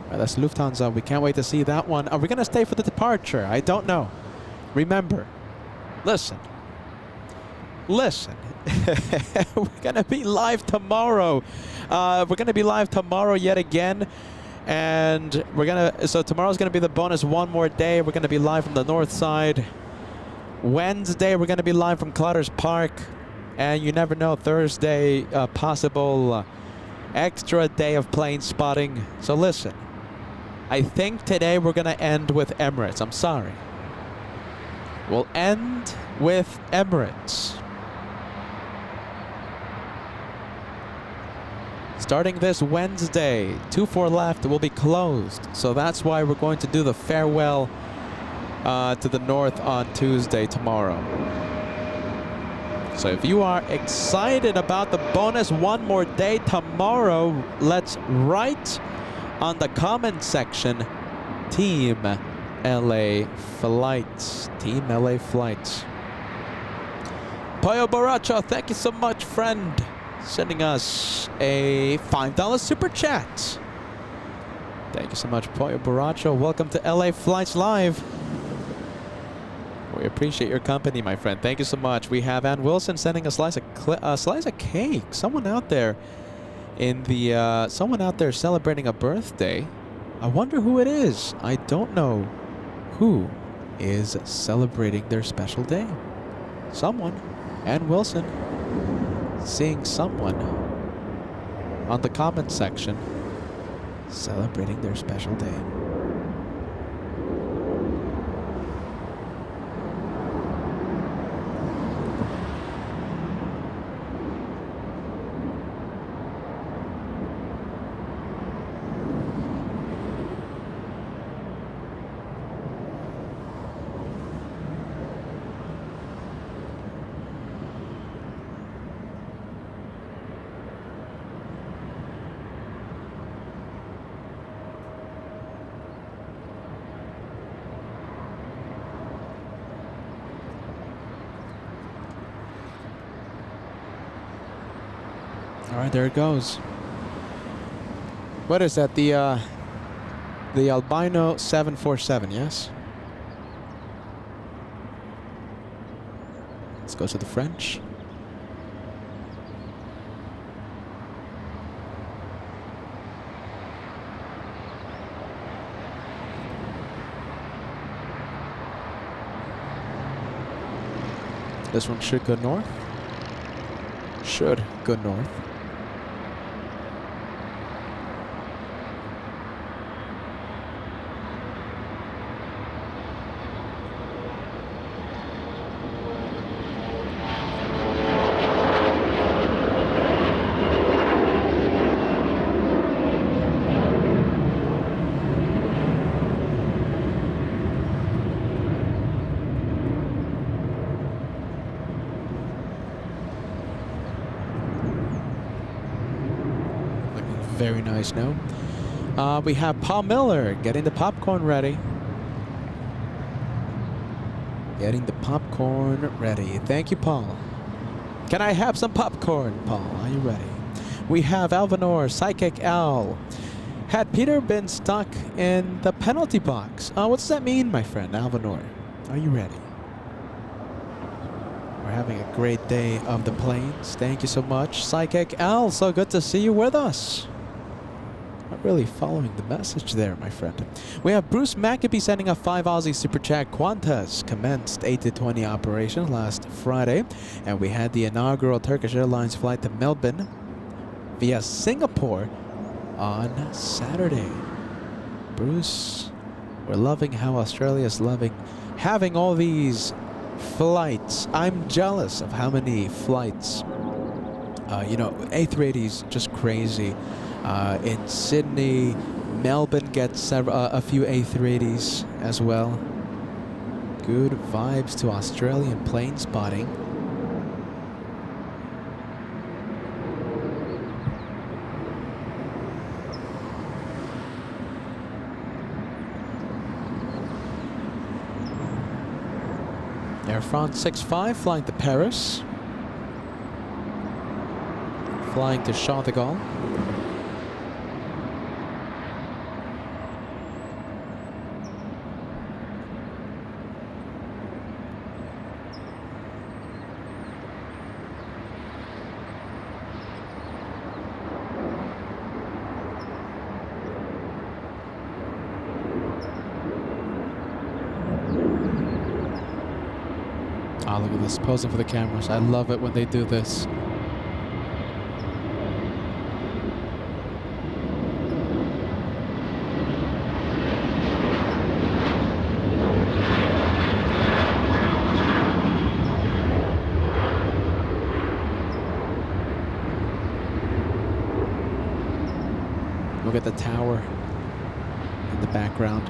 Right, that's Lufthansa. We can't wait to see that one. Are we going to stay for the departure? I don't know. Remember, listen. Listen. We're going to be live tomorrow. We're going to be live tomorrow yet again. And we're going to, so tomorrow's going to be the bonus one more day. We're going to be live from the north side. Wednesday, we're going to be live from Clutters Park. And you never know, Thursday, possible extra day of plane spotting. So listen, I think today we're going to end with Emirates. I'm sorry. We'll end with Emirates. Starting this Wednesday, 24 left will be closed. So that's why we're going to do the farewell to the north on Tuesday tomorrow. So if you are excited about the bonus one more day tomorrow, let's write on the comment section, Team LA Flights. Team LA Flights. Payo Baracho, thank you so much, friend. sending us a $5 super chat. Thank you so much, Pollo Borracho. Welcome to LA Flights Live. We appreciate your company, my friend. Thank you so much. We have Ann Wilson sending a slice of cake. Someone out there celebrating a birthday. I wonder who it is. I don't know who is celebrating their special day. Someone. Ann Wilson. Seeing someone on the comment section celebrating their special day. All right, there it goes. What is that? The albino 747, yes? Let's go to the French. This one should go north. Should go north. Very nice now. We have Paul Miller getting the popcorn ready. Getting the popcorn ready. Thank you, Paul. Can I have some popcorn, Paul? Are you ready? We have Alvanor, Psychic Al. Had Peter been stuck in the penalty box? What does that mean, my friend, Alvanor? Are you ready? We're having a great day of the planes. Thank you so much, Psychic Al. So good to see you with us. Not really following the message there, my friend. We have Bruce Maccabee sending a 5 Aussie Super Chat. Qantas commenced 8-20 operation last Friday, and we had the inaugural Turkish Airlines flight to Melbourne via Singapore on Saturday. Bruce, we're loving how Australia's loving having all these flights. I'm jealous of how many flights. You know, A380's just crazy. In Sydney, Melbourne gets a few A380s as well. Good vibes to Australian plane spotting. Air France 65 flying to Paris. Flying to Charles de Gaulle. Ah, look at this, posing for the cameras. I love it when they do this. Look at the tower in the background.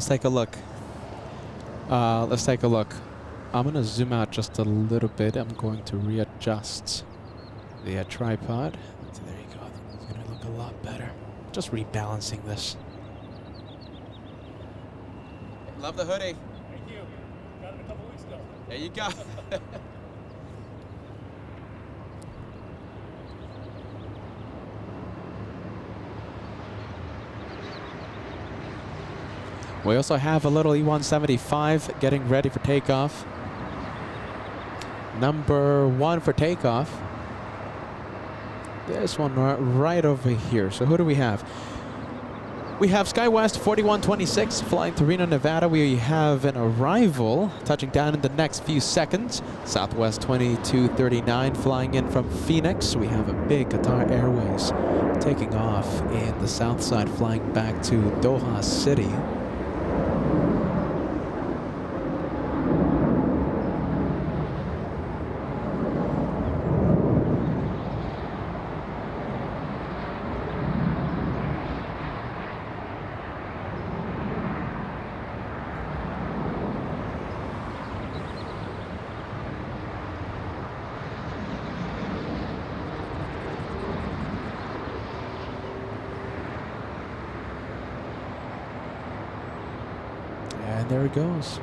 Let's take a look. Let's take a look. I'm going to zoom out just a little bit. I'm going to readjust the tripod. So there you go. It's going to look a lot better. Just rebalancing this. Love the hoodie. Thank you. Got it a couple weeks ago. There you go. We also have a little E-175 getting ready for takeoff. Number 1 for takeoff. This one right over here. So who do we have? We have SkyWest 4126 flying to Reno, Nevada. We have an arrival touching down in the next few seconds. Southwest 2239 flying in from Phoenix. We have a big Qatar Airways taking off in the south side, flying back to Doha City. And there it goes.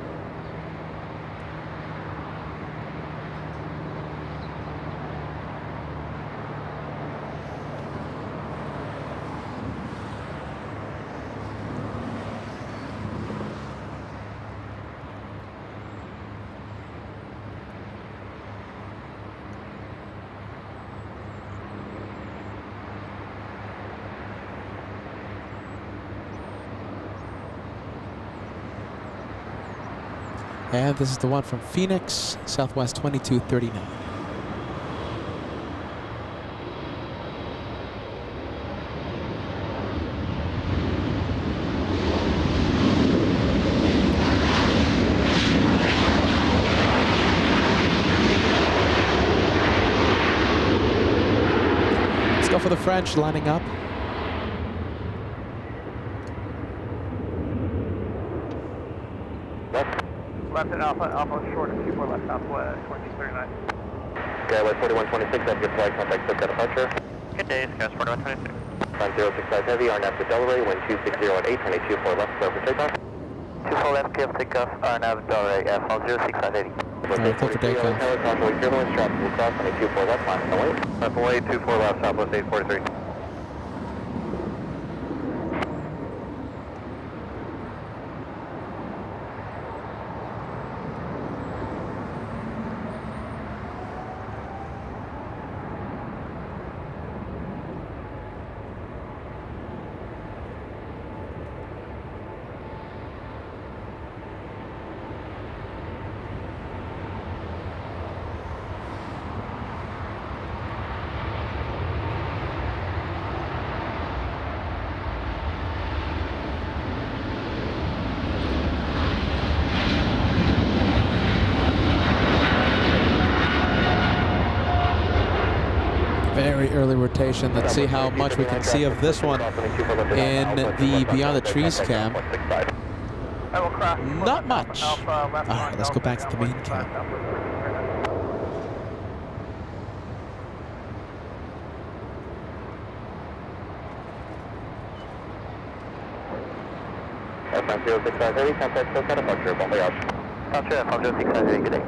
And this is the one from Phoenix, Southwest 2239. Let's go for the French lining up. Left at Alpha short of 24 left Southwest 2239. SkyWest 4126, have your flight contact SoCal departure. Good day, SkyWest 4126. Climb 065 Heavy, RNAV to Delray, wind 260 at 8, runway 24 left, clear for takeoff. 24 left, clear for takeoff, RNAV Delray, FL 065 Heavy. Clear for takeoff. Southwest turbulence, traffic will cross, runway 24 left, line on the way. Runway 24 left, Southwest 843. Very early rotation. Let's see how much we can see of this one in the Beyond the Trees cam. Not much. All right, let's go back to the main cam. F9 065 Heavy, contact SoCal departure, bon voyage. Roger, F9 065 Heavy, good day.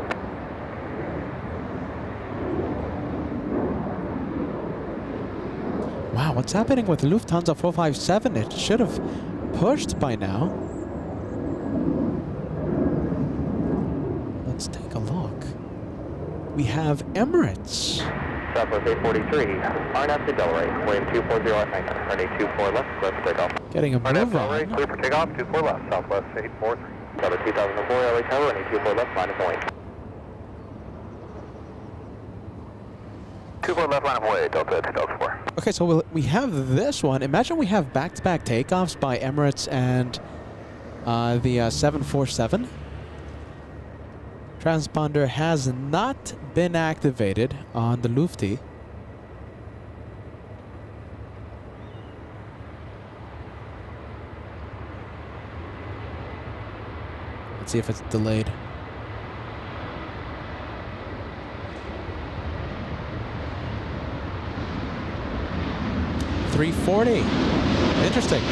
Wow, what's happening with Lufthansa 457? It should have pushed by now. Let's take a look. We have Emirates. Southwest 843, RNAV to Delray, wind 240 at 9, runway 24 left, clear for takeoff. Getting a move on. Clear for takeoff, 24 left, Southwest 843. Tower 2004, LA Tower, runway 24 left, line of way. 24 left, line of way, Delta 2004. Okay, so we have this one. Imagine we have back-to-back takeoffs by Emirates and the 747. Transponder has not been activated on the Lufti. Let's see if it's delayed. $340. Interesting.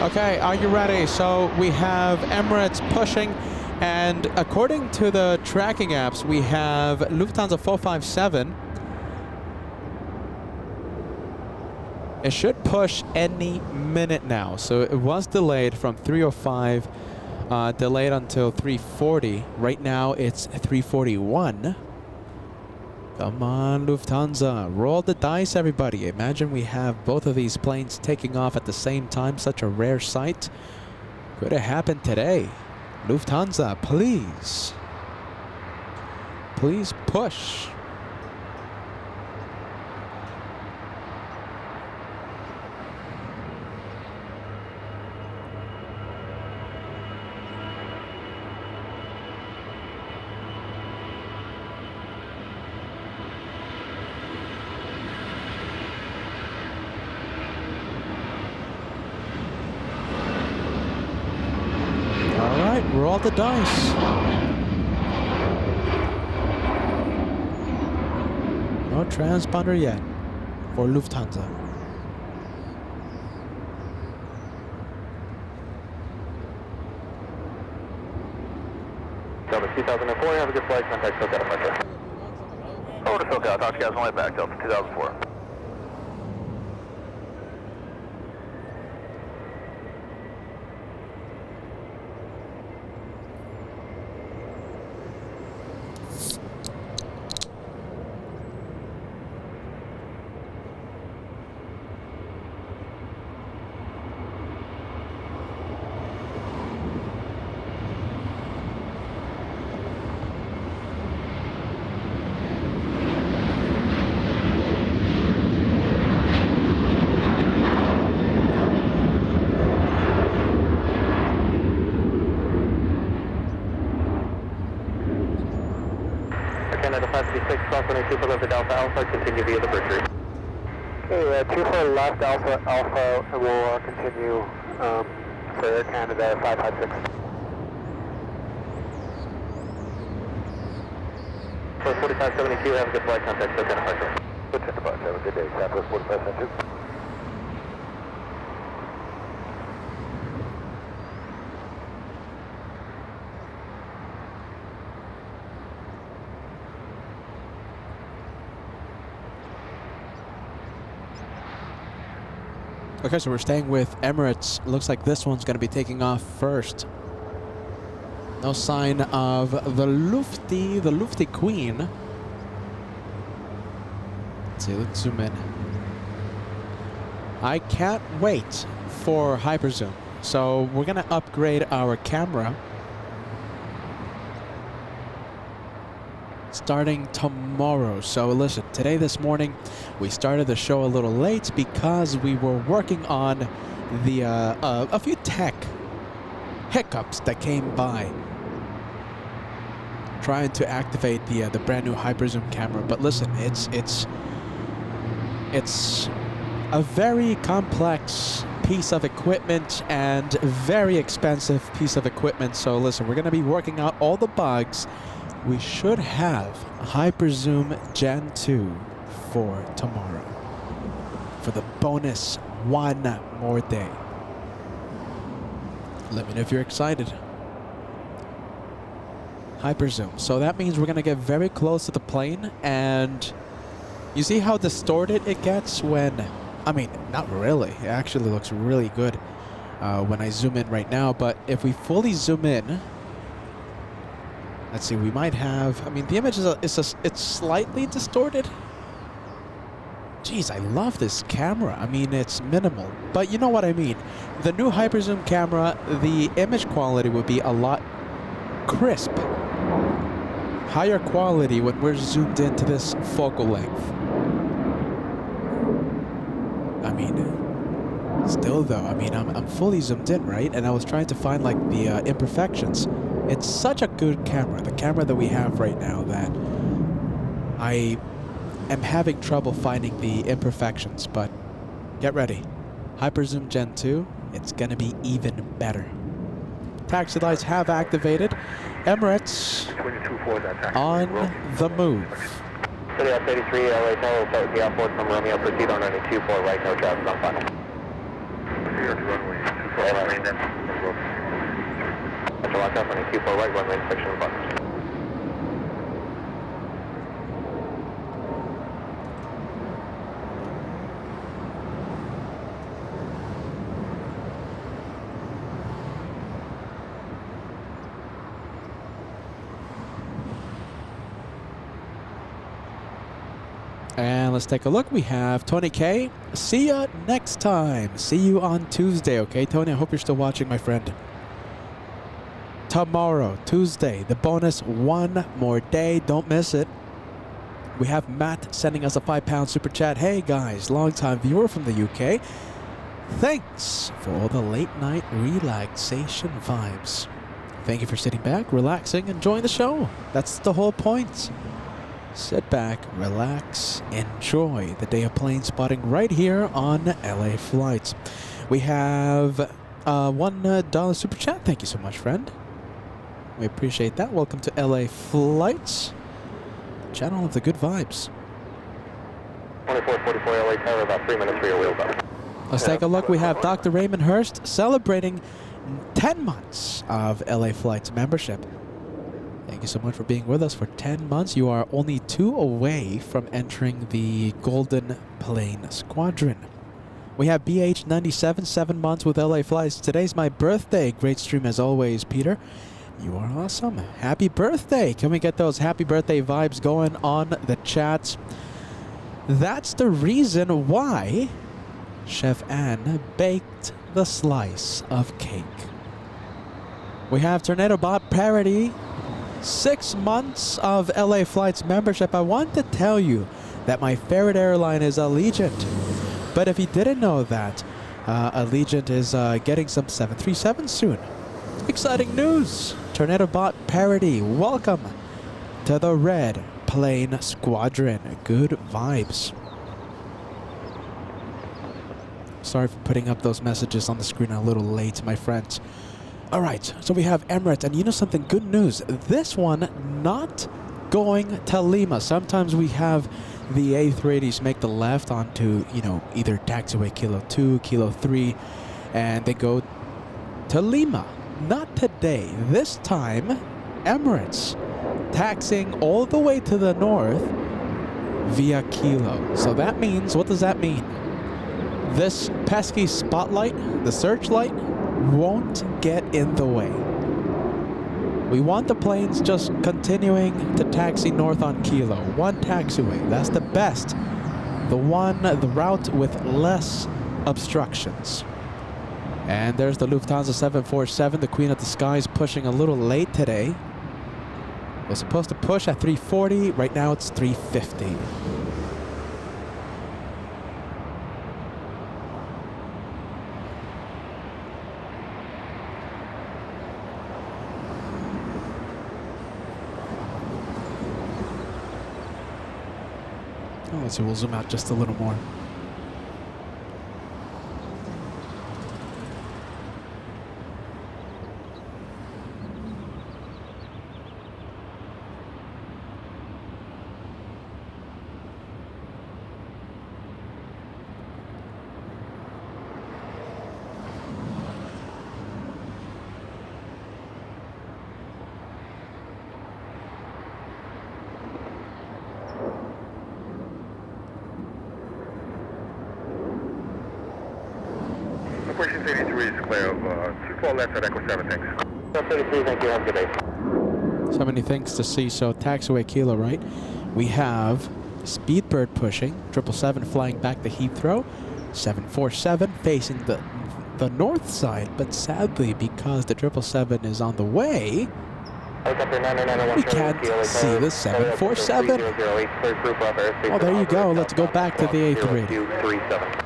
Okay, are you ready? So we have Emirates pushing, and according to the tracking apps, we have Lufthansa 457. It should push any minute now. So it was delayed from 3:05, delayed until 3:40. Right now it's 3:41. Come on, Lufthansa. Roll the dice, everybody. Imagine we have both of these planes taking off at the same time. Such a rare sight. Could have happened today. Lufthansa, please. Please push. Roll the dice. No transponder yet for Lufthansa. Delta 2004, have a good flight, contact SoCal departure. Over to SoCal, talk to you guys on the way back, Delta 2004. Canada 536, cross 182 for Delta Alpha, continue via the bridge route. Okay, 24 left Alpha will continue for Air Canada 556. For 4572, have a good flight, contact SoCal departure. Good departure, have a good day, Southwest 4572. Okay, so we're staying with Emirates. Looks like this one's going to be taking off first. No sign of the Lufty Queen. Let's see, let's zoom in. I can't wait for hyperzoom. So we're going to upgrade our camera starting tomorrow. So listen, this morning, we started the show a little late because we were working on the a few tech hiccups that came by, trying to activate the brand new hyperzoom camera. But listen, it's a very complex piece of equipment and very expensive piece of equipment. So listen, we're going to be working out all the bugs. We should have hyperzoom Gen 2 for tomorrow, for the bonus one more day. Let me know if you're excited. Hyperzoom. So that means we're going to get very close to the plane, and you see how distorted it gets when, I mean, not really. It actually looks really good when I zoom in right now, but if we fully zoom in, let's see, we might have, I mean, the image it's slightly distorted. Jeez, I love this camera. I mean, it's minimal, but you know what I mean. The new hyperzoom camera, the image quality would be a lot crisp. Higher quality when we're zoomed into this focal length. I mean, still though, I mean, I'm fully zoomed in, right? And I was trying to find like the imperfections. It's such a good camera, the camera that we have right now, that I am having trouble finding the imperfections, but get ready. Hyperzoom Gen 2 it's going to be even better. Taxi lights have activated. Emirates on the move. City F83, LA Tower, start the outboard from Romeo, proceed on runway 24 right, no traffic on final. Proceed on runway 24 right, then. After lockout, runway 24 right, runway inspection button. And let's take a look. We have Tony K. See ya next time. See you on Tuesday, okay, Tony? I hope you're still watching, my friend. Tomorrow, Tuesday, the bonus one more day. Don't miss it. We have Matt sending us a £5 super chat. Hey, guys, long-time viewer from the UK. Thanks for all the late-night relaxation vibes. Thank you for sitting back, relaxing, enjoying the show. That's the whole point. Sit back, relax, enjoy the day of plane spotting right here on LA Flights. We have $1 super chat. Thank you so much, friend. We appreciate that. Welcome to LA Flights, channel of the good vibes. 2444 LA Tower, about 3 minutes for your wheels up. Let's take a look. We have Dr. Raymond Hurst celebrating 10 months of LA Flights membership. Thank you so much for being with us for 10 months. You are only 2 away from entering the Golden Plane Squadron. We have BH97, 7 months with LA Flights. Today's my birthday. Great stream as always, Peter. You are awesome. Happy birthday. Can we get those happy birthday vibes going on the chat? That's the reason why Chef Anne baked the slice of cake. We have Tornado Bot Parody. 6 months of LA Flights membership. I want to tell you that my favorite airline is Allegiant. But if you didn't know that, Allegiant is getting some 737 soon. Exciting news! Tornado Bot Parody, welcome to the Red Plane Squadron. Good vibes. Sorry for putting up those messages on the screen a little late, my friends. All right, so we have Emirates, and you know something, good news. This one not going to Lima. Sometimes we have the A380s make the left onto, you know, either taxiway Kilo 2, Kilo 3, and they go to Lima. Not today. This time, Emirates taxiing all the way to the north via Kilo. So that means, what does that mean? This pesky spotlight, the searchlight, won't get in the way. We want the planes just continuing to taxi north on Kilo. One taxiway, that's the best. The route with less obstructions. And there's the Lufthansa 747, the Queen of the Skies, pushing a little late today. Was supposed to push at 3:40, right now it's 3:50. Oh, let's see, we'll zoom out just a little more. Operation 83 is clear of 24 left at Echo 7, thanks. 33, thank you, have a good day. So many things to see. So taxiway Kilo, right? We have Speedbird pushing, 777 flying back to Heathrow, 747 facing the north side, but sadly because the 777 is on the way, we can't see the 747. Oh, there you go. Let's go back to the A380.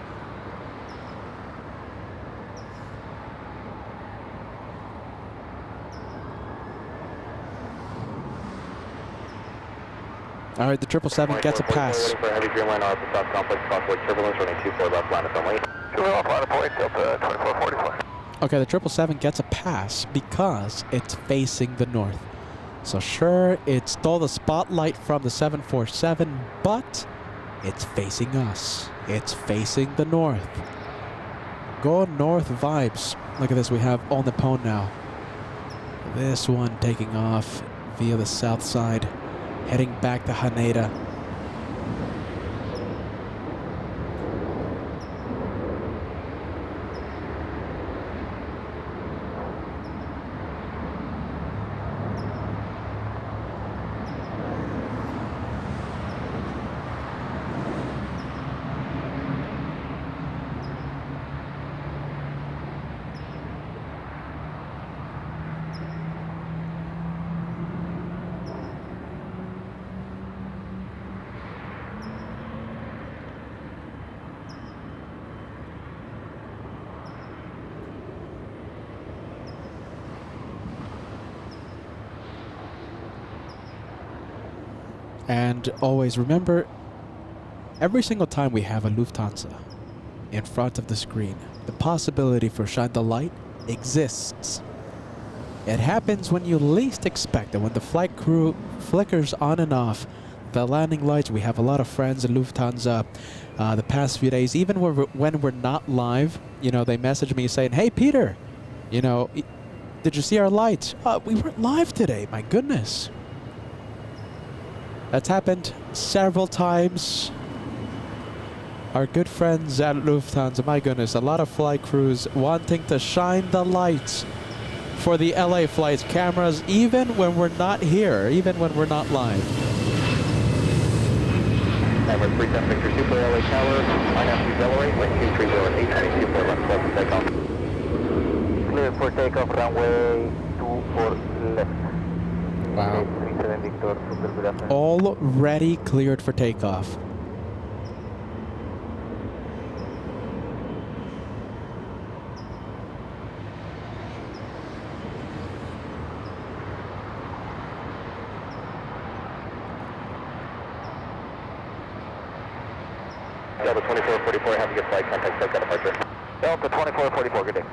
All right, the 777 gets a pass. Waiting for heavy Dreamliner off the South Complex, crossword turbulence, running 24 left line of runway. Two off line up away, Delta 2444. Okay, the 777 gets a pass because it's facing the north. So sure, it stole the spotlight from the 747, but it's facing us. It's facing the north. Go north vibes. Look at this, we have All Nippon now. This one taking off via the south side, heading back to Haneda. And always remember, every single time we have a Lufthansa in front of the screen, the possibility for shine the light exists. It happens when you least expect it, when the flight crew flickers on and off the landing lights. We have a lot of friends in Lufthansa the past few days, even when we're not live, you know, they message me saying, hey Peter, you know, did you see our lights? We weren't live today, my goodness. That's happened several times. Our good friends at Lufthansa, my goodness, a lot of flight crews wanting to shine the lights for the LA flights, cameras, even when we're not here, even when we're not live. Number 37 Victor Super LA Tower, line up to Delaware, wind 230 892 for left close to takeoff. Clear for takeoff, runway 24 left. Wow. 37 Victor Super, good afternoon. Already cleared for takeoff. Delta 2444, have a good flight, contact SoCal departure. Delta 2444, good day.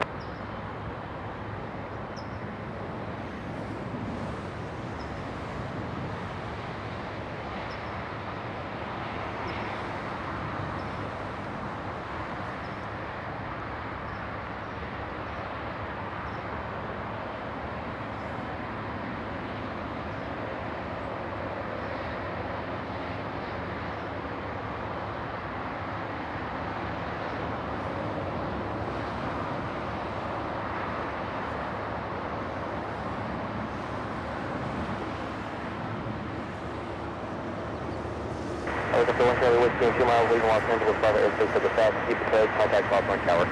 Delta 1 Charlie Whiskey, 2 miles leaving Los Angeles, Bravo airspace to the south. Keep it clear, contact Foghorn Tower.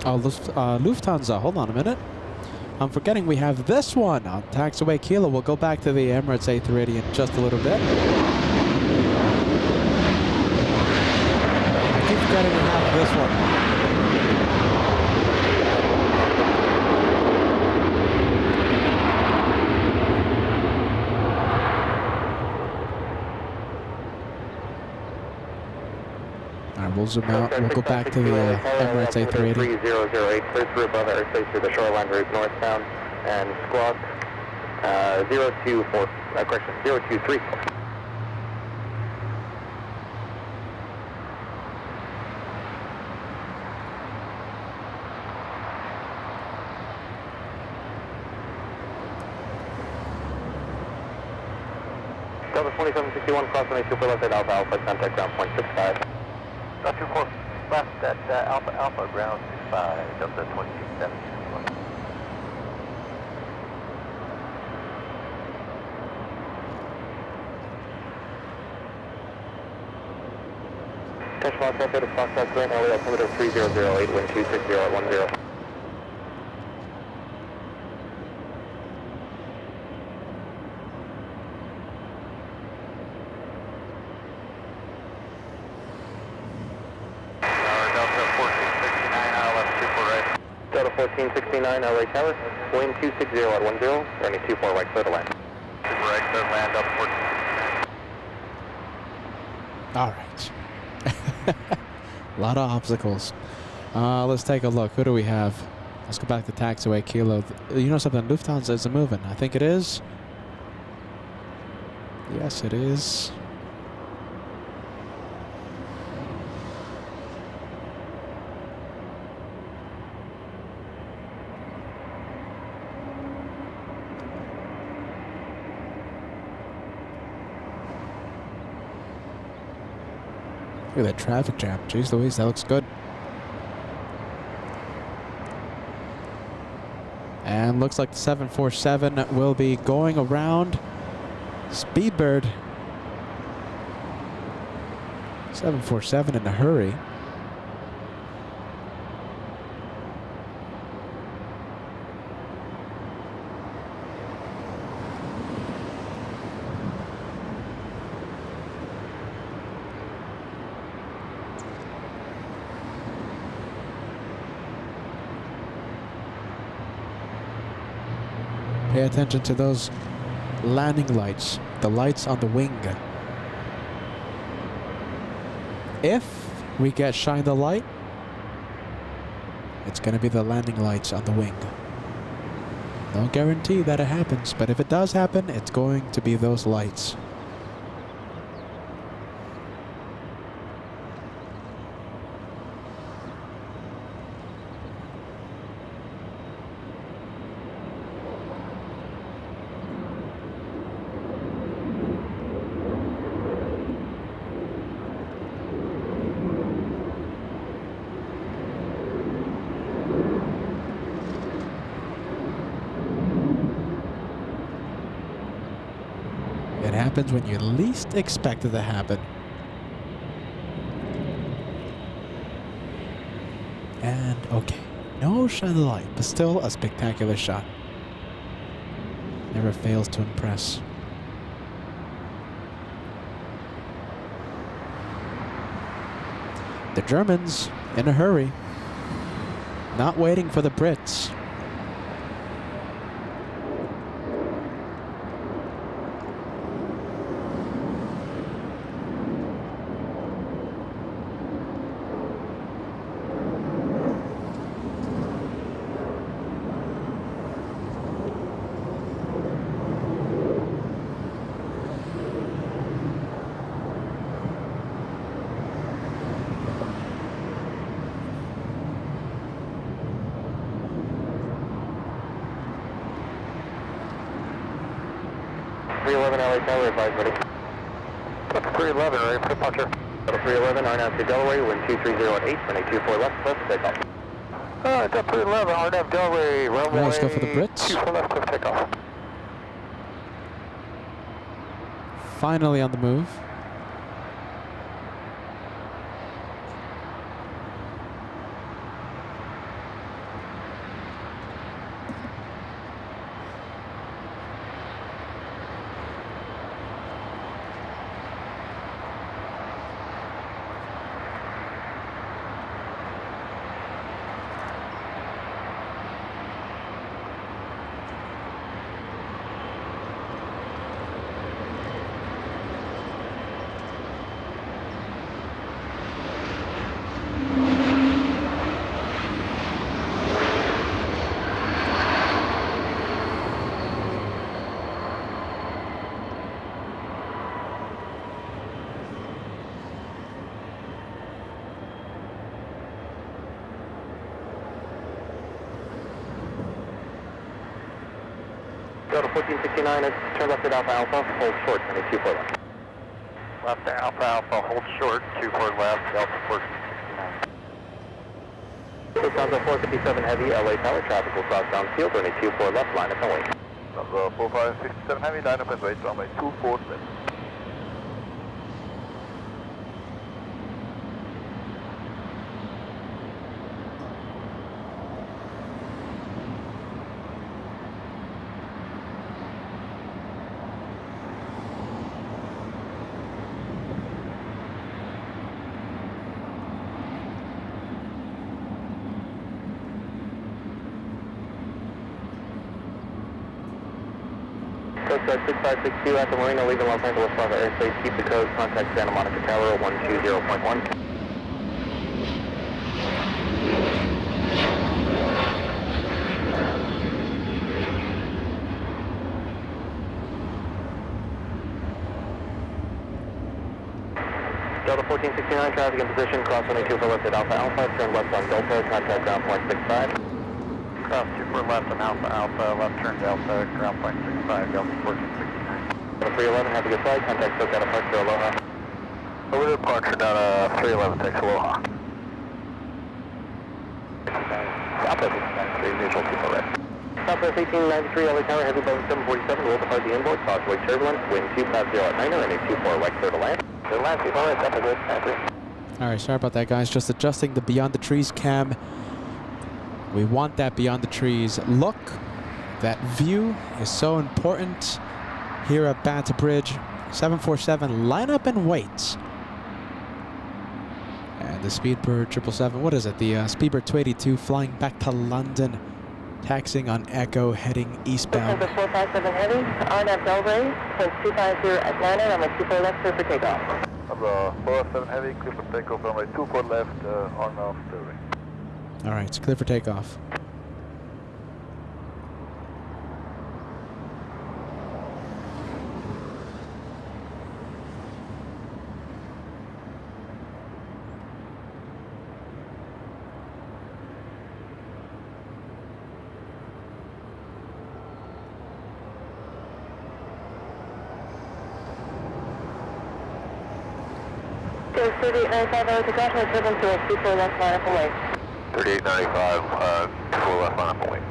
Oh, Lufthansa, hold on a minute. I'm forgetting we have this one on taxiway Kilo. We'll go back to the Emirates A380 in just a little bit. I keep forgetting we have this one. We'll zoom out. We'll go back to the Emirates A380. 3008, clear through above airspace through the shoreline route northbound, and squawk 024, correction, 0234. Delta 2761, cross runway 24 left at Alpha Alpha, contact ground point 65. Delta 24 left at Alpha Alpha, ground 65, Delta 2761. Touch Fox Alpha to Foxtrot current, LA altimeter 3008, wind 260 at 10. Delta 1469, LA Tower, wind 260 at 10, running 24 right, clear to land. Super right, clear to land, Delta 1469. All right. A lot of obstacles. Let's take a look. Who do we have? Let's go back to taxiway Kilo. You know something? Lufthansa isn't moving. I think it is. Yes, it is. Look at that traffic jam. Jeez Louise, that looks good. And looks like the 747 will be going around Speedbird. 747 in a hurry. Pay attention to those landing lights, the lights on the wing. If we get shine the light, it's going to be the landing lights on the wing. No guarantee that it happens, but if it does happen, it's going to be those lights. It happens when you least expect it to happen. And okay, no shine the light, but still a spectacular shot. Never fails to impress. The Germans in a hurry, not waiting for the Brits. LA Tower, advise, buddy. Delta 311, ready for departure. Delta 311, RNAV to Delaware, wind 230 at 8, running 24 left, close to takeoff. Delta 311, RNAV Delaware, runway Let's go for the Brits. 24 left, close to takeoff. Finally on the move. Delta 1469, it's turn left at Alpha Alpha, hold short, 24 left. Left to Alpha Alpha, hold short, 24 left, Delta 1469. Lufthansa 457 Heavy, LA Tower, traffic will cross downfield, runway 24 left, line up and wait. Number 4567 Heavy, line up and wait, runway 24 left. Coast Guard 6562 at the Marina, leaving Los Angeles Florida airspace, keep the code, contact Santa Monica Tower 120.1. Delta 1469, traffic in position, cross 22 for left at Alpha Alpha, turn left on Delta, contact ground point 65. Cross 24 left on Alpha Alpha, left turn Delta, ground point 65, Delta 1469. Delta 311, have a good flight, contact SoCal departure Aloha. Over to departure down 311, takes Aloha. Southwest 1893, visual 24 red. Southwest 1893, LA Tower, heavy Boeing 747, will depart the inboard, causeway turbulence, wind 250 at 9er, and a 24 right clear to land. Clear to land, 24 red, that's a good, Alright, sorry about that, guys. Just adjusting the Beyond the Trees cam. We want that beyond the trees look. That view is so important here at Baton Bridge. 747, line up and wait. And the Speedbird 777, what is it? The Speedbird 282 flying back to London, taxiing on Echo, heading eastbound. Number 457 Heavy, on at Belray, point 250 at Atlanta, runway 24 left, clear for takeoff. Number 407 Heavy, clear for takeoff, runway 24 left, on off the ring. All right, it's clear for takeoff. There's 3895 hours to cross, and turbulence to 24 left, line up and wait. 3895, 4 left, line up and wait.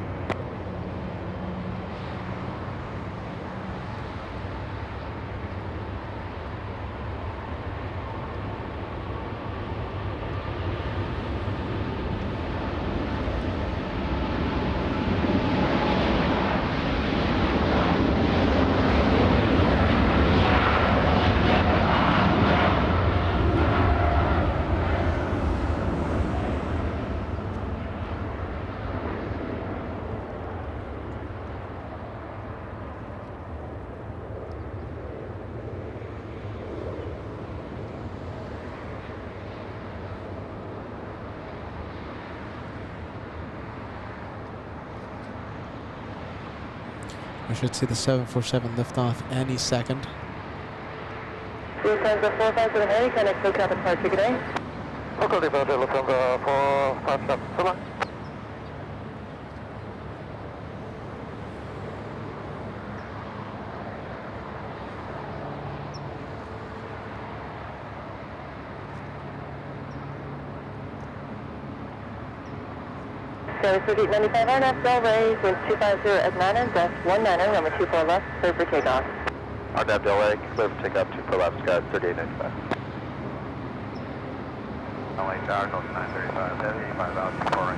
We should see the 747 lift off any second. Lufthansa 457 Heavy, connect SoCal departure today. Local departure, Lufthansa 457, so long. Service 3895 RNAV, Delray, wind 250 at 9er, gust 19er, runway 24 left, clear for takeoff. RNAV Delay, clear for takeoff, 24 left, sky 3895. LA Tower, Delta 935, Heavy, 5000, pouring.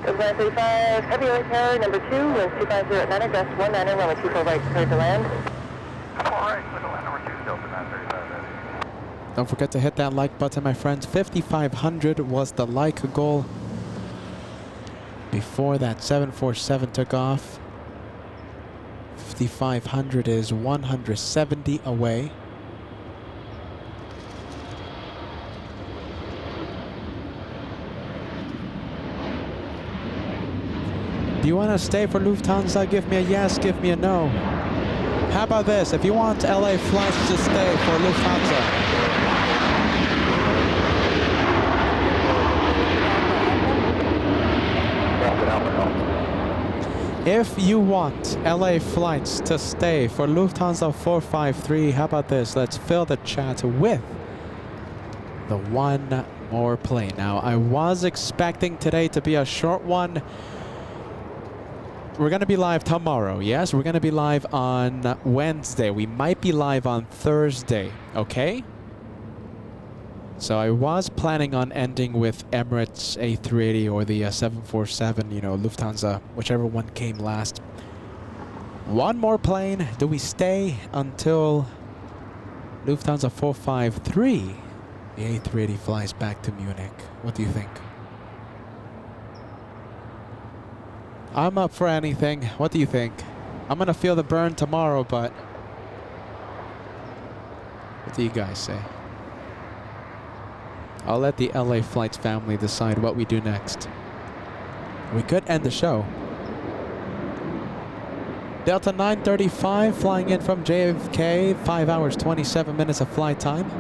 Delta 935 Heavy, LA Tower, number 2, wind 250 at 9er, gust 19er, runway 24 right, clear to land. Alright, clear to land, number 2, Delta 935, Heavy. Don't forget to hit that like button, my friends. 5,500 was the like goal before that 747 took off. 5,500 is 170 away. Do you want to stay for Lufthansa? Give me a yes, give me a no. How about this? If you want LA flights to stay for Lufthansa, If you want LA flights to stay for Lufthansa 453, how about this? Let's fill the chat with the one more plane. Now, I was expecting today to be a short one. We're going to be live tomorrow, yes? We're going to be live on Wednesday. We might be live on Thursday, okay? So I was planning on ending with Emirates A380 or the 747, you know, Lufthansa, whichever one came last. One more plane. Do we stay until Lufthansa 453? The A380 flies back to Munich. What do you think? I'm up for anything. What do you think? I'm gonna feel the burn tomorrow, but what do you guys say? I'll let the LA Flights family decide what we do next. We could end the show. Delta 935 flying in from JFK, 5 hours, 27 minutes of flight time.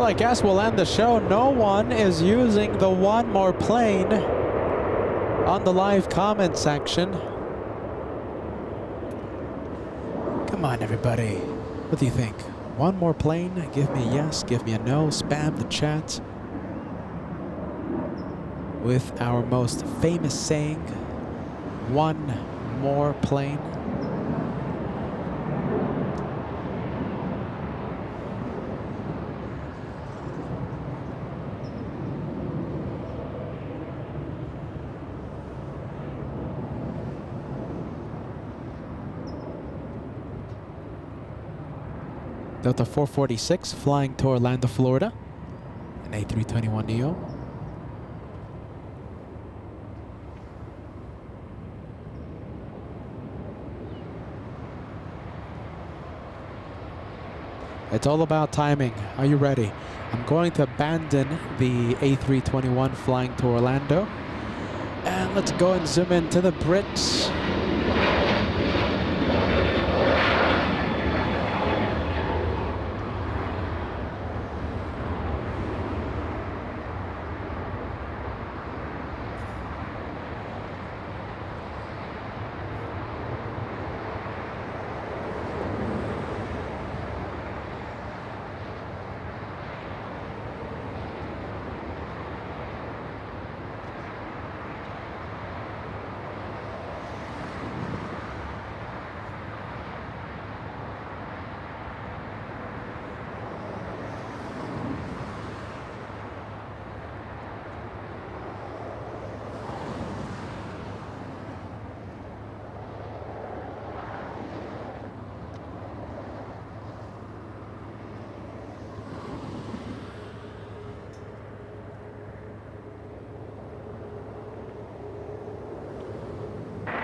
I guess we'll end the show. No one is using the one more plane on the live comment section. Come on, everybody. What do you think? One more plane? Give me a yes, give me a no. Spam the chat with our most famous saying, one more plane. Delta 446 flying to Orlando, Florida, an A321neo. It's all about timing. Are you ready? I'm going to abandon the A321 flying to Orlando. And let's go and zoom into the Brits.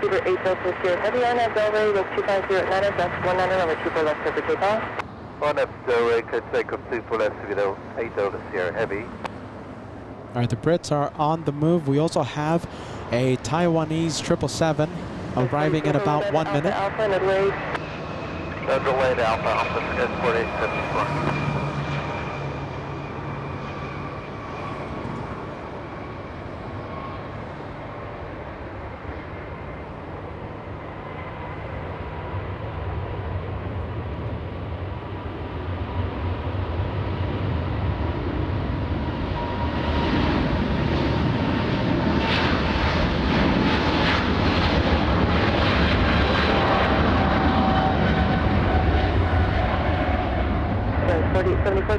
Cedar 8 Delta Sierra Heavy on that Delray with 2509 at that's 19 over 24 left over takeoff. On that Delray, could take up 24 left to 8 Delta Sierra Heavy. All right, the Brits are on the move. We also have a Taiwanese 777 arriving in about 1 minute. Alpha and delayed. Delayed Alpha, Escort 874.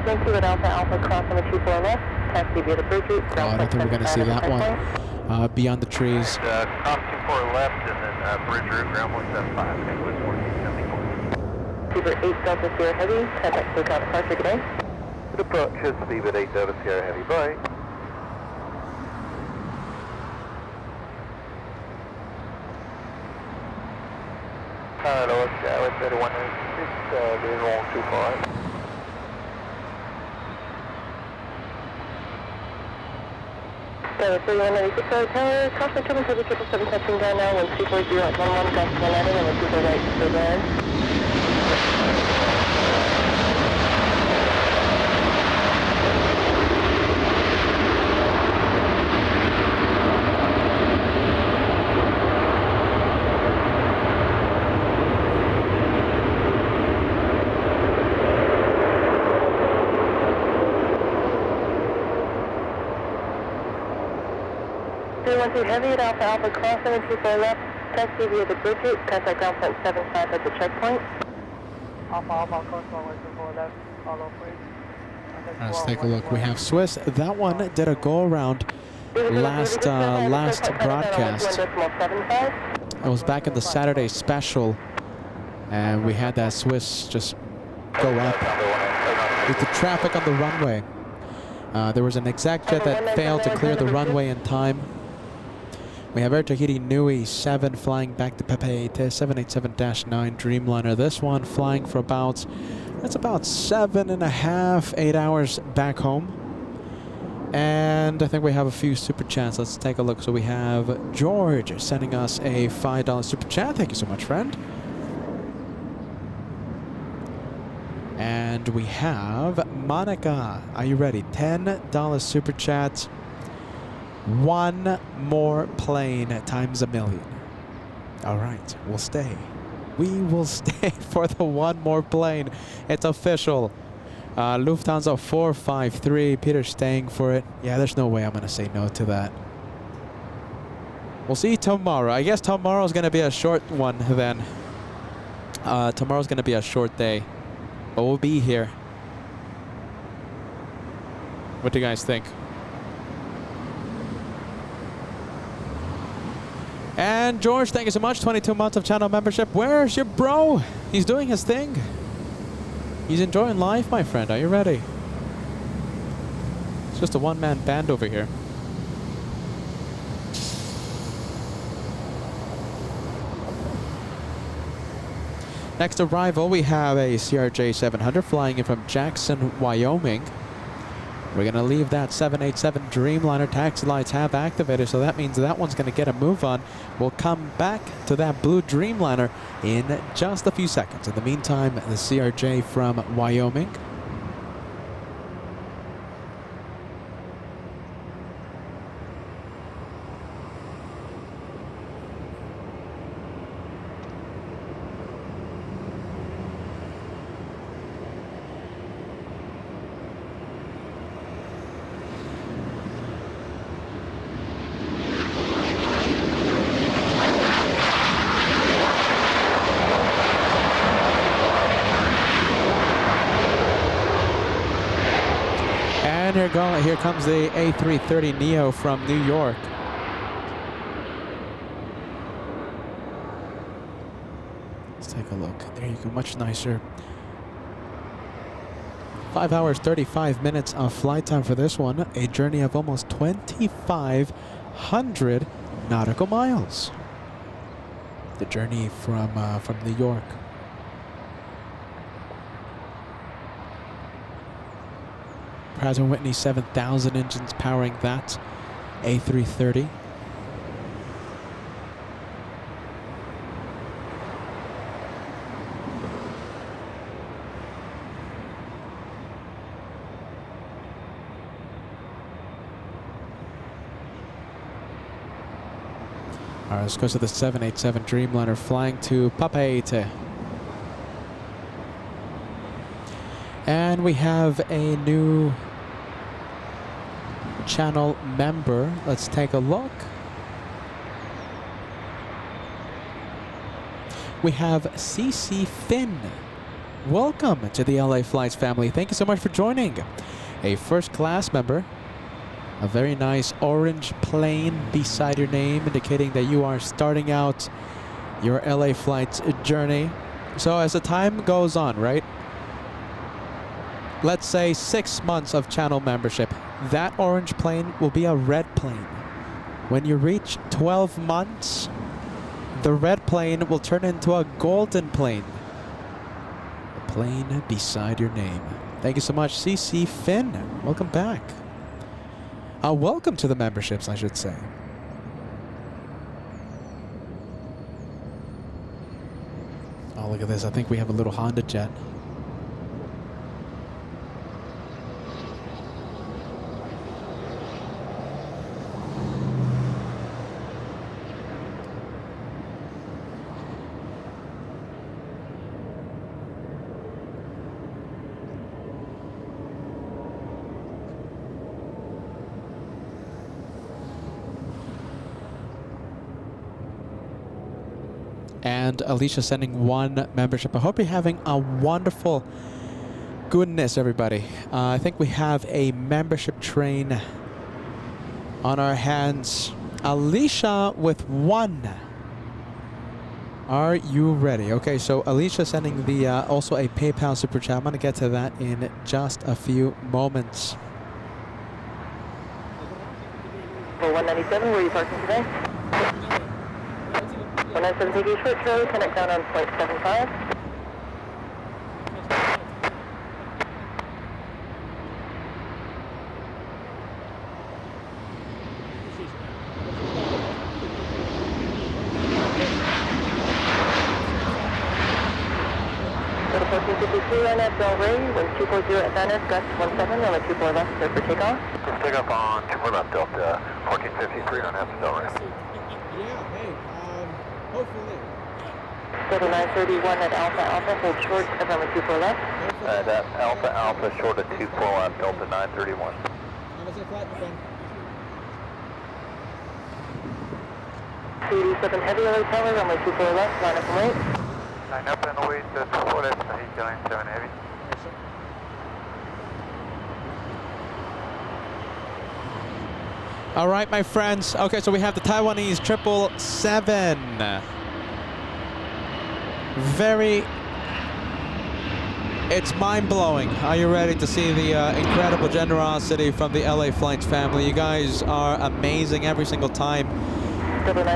Thank you at Alpha cross on the 24 left. Taxi via the bridge route. Oh, I don't think we're going to see that one. Beyond the trees. Cross 24 left and then bridge route, ground 175. Okay, 1470. Super 8 Delta Sierra Heavy, contact takeoff departure, good day. Good approach is Speedbird 8 Delta Sierra Heavy, bye. Hello, Sierra 3186, being wrong 25. So, 3196 Hotel, Caution Triple 777 touching down now, 1240 at 11, Delta 1 landing, and 2 right, stay there. Heavy at Alpha Alpha Cross 724 left, taxi via the Bridget, contact ground point 75 at the checkpoint. Alpha Alpha Cross 124 left, follow please. Let's take a look. We have Swiss. That one did a go around last broadcast. It was back in the Saturday special, and we had that Swiss just go up with the traffic on the runway. There was an exec jet that failed to clear the runway in time. We have Air Tahiti Nui 7 flying back to Papeete 787-9 Dreamliner. This one flying for about 7.5, 8 hours back home. And I think we have a few super chats. Let's take a look. So we have George sending us a $5 super chat. Thank you so much, friend. And we have Monica. Are you ready? $10 super chat. One more plane times a million. All right, we'll stay. We will stay for the one more plane. It's official. Lufthansa 453. Peter's staying for it. Yeah, there's no way I'm going to say no to that. We'll see tomorrow. I guess tomorrow's going to be a short one then. Tomorrow's going to be a short day. But we'll be here. What do you guys think? And George, thank you so much. 22 months of channel membership. Where's your bro? He's doing his thing. He's enjoying life, my friend. Are you ready? It's just a one-man band over here. Next arrival, we have a CRJ 700 flying in from Jackson, Wyoming. We're going to leave that 787 Dreamliner. Taxi lights have activated, so that means that one's going to get a move on. We'll come back to that blue Dreamliner in just a few seconds. In the meantime, the CRJ from Wyoming. And here comes the A330 Neo from New York. Let's take a look. There you go, much nicer. 5 hours, 35 minutes of flight time for this one. A journey of almost 2,500 nautical miles. The journey from New York. Pratt & Whitney 7000 engines powering that A330. All right, let's go to the 787 Dreamliner flying to Papeete. And we have a new channel member. Let's take a look. We have CC Finn. Welcome to the LA Flights family. Thank you so much for joining. A first class member. A very nice orange plane beside your name, indicating that you are starting out your LA Flights journey. So as the time goes on, right? Let's say 6 months of channel membership. That orange plane will be a red plane. When you reach 12 months, the red plane will turn into a golden plane. The plane beside your name. Thank you so much, CC Finn. Welcome back. Welcome to the memberships, I should say. Oh, look at this. I think we have a little Honda jet. And Alicia sending 1 membership. I hope you're having a wonderful goodness, everybody. I think we have a membership train on our hands. Alicia with 1. Are you ready? Okay, so Alicia sending the also a PayPal super chat. I'm going to get to that in just a few moments. For 197, where are you parking today? 197, take a short Charlie, connect down on .75. Go to 1453 on that Bell Ray, 1240 Atlantis, gust 17, runway 24 left, clear for takeoff. Let's take off on 24 left, Delta 1453 on Sepulveda. Yeah, hey, hopefully. Go to 931 at Alpha Alpha, hold short at runway 24 left. That Alpha Alpha short of 24 left, Delta 931. C87 Heavy LA Tower, runway 24 left, line up and wait. Line up and wait, 24 left, Tahiti 97 Heavy. All right, my friends. Okay, so we have the Taiwanese 777. It's mind-blowing. Are you ready to see the incredible generosity from the LA Flights family? You guys are amazing every single time.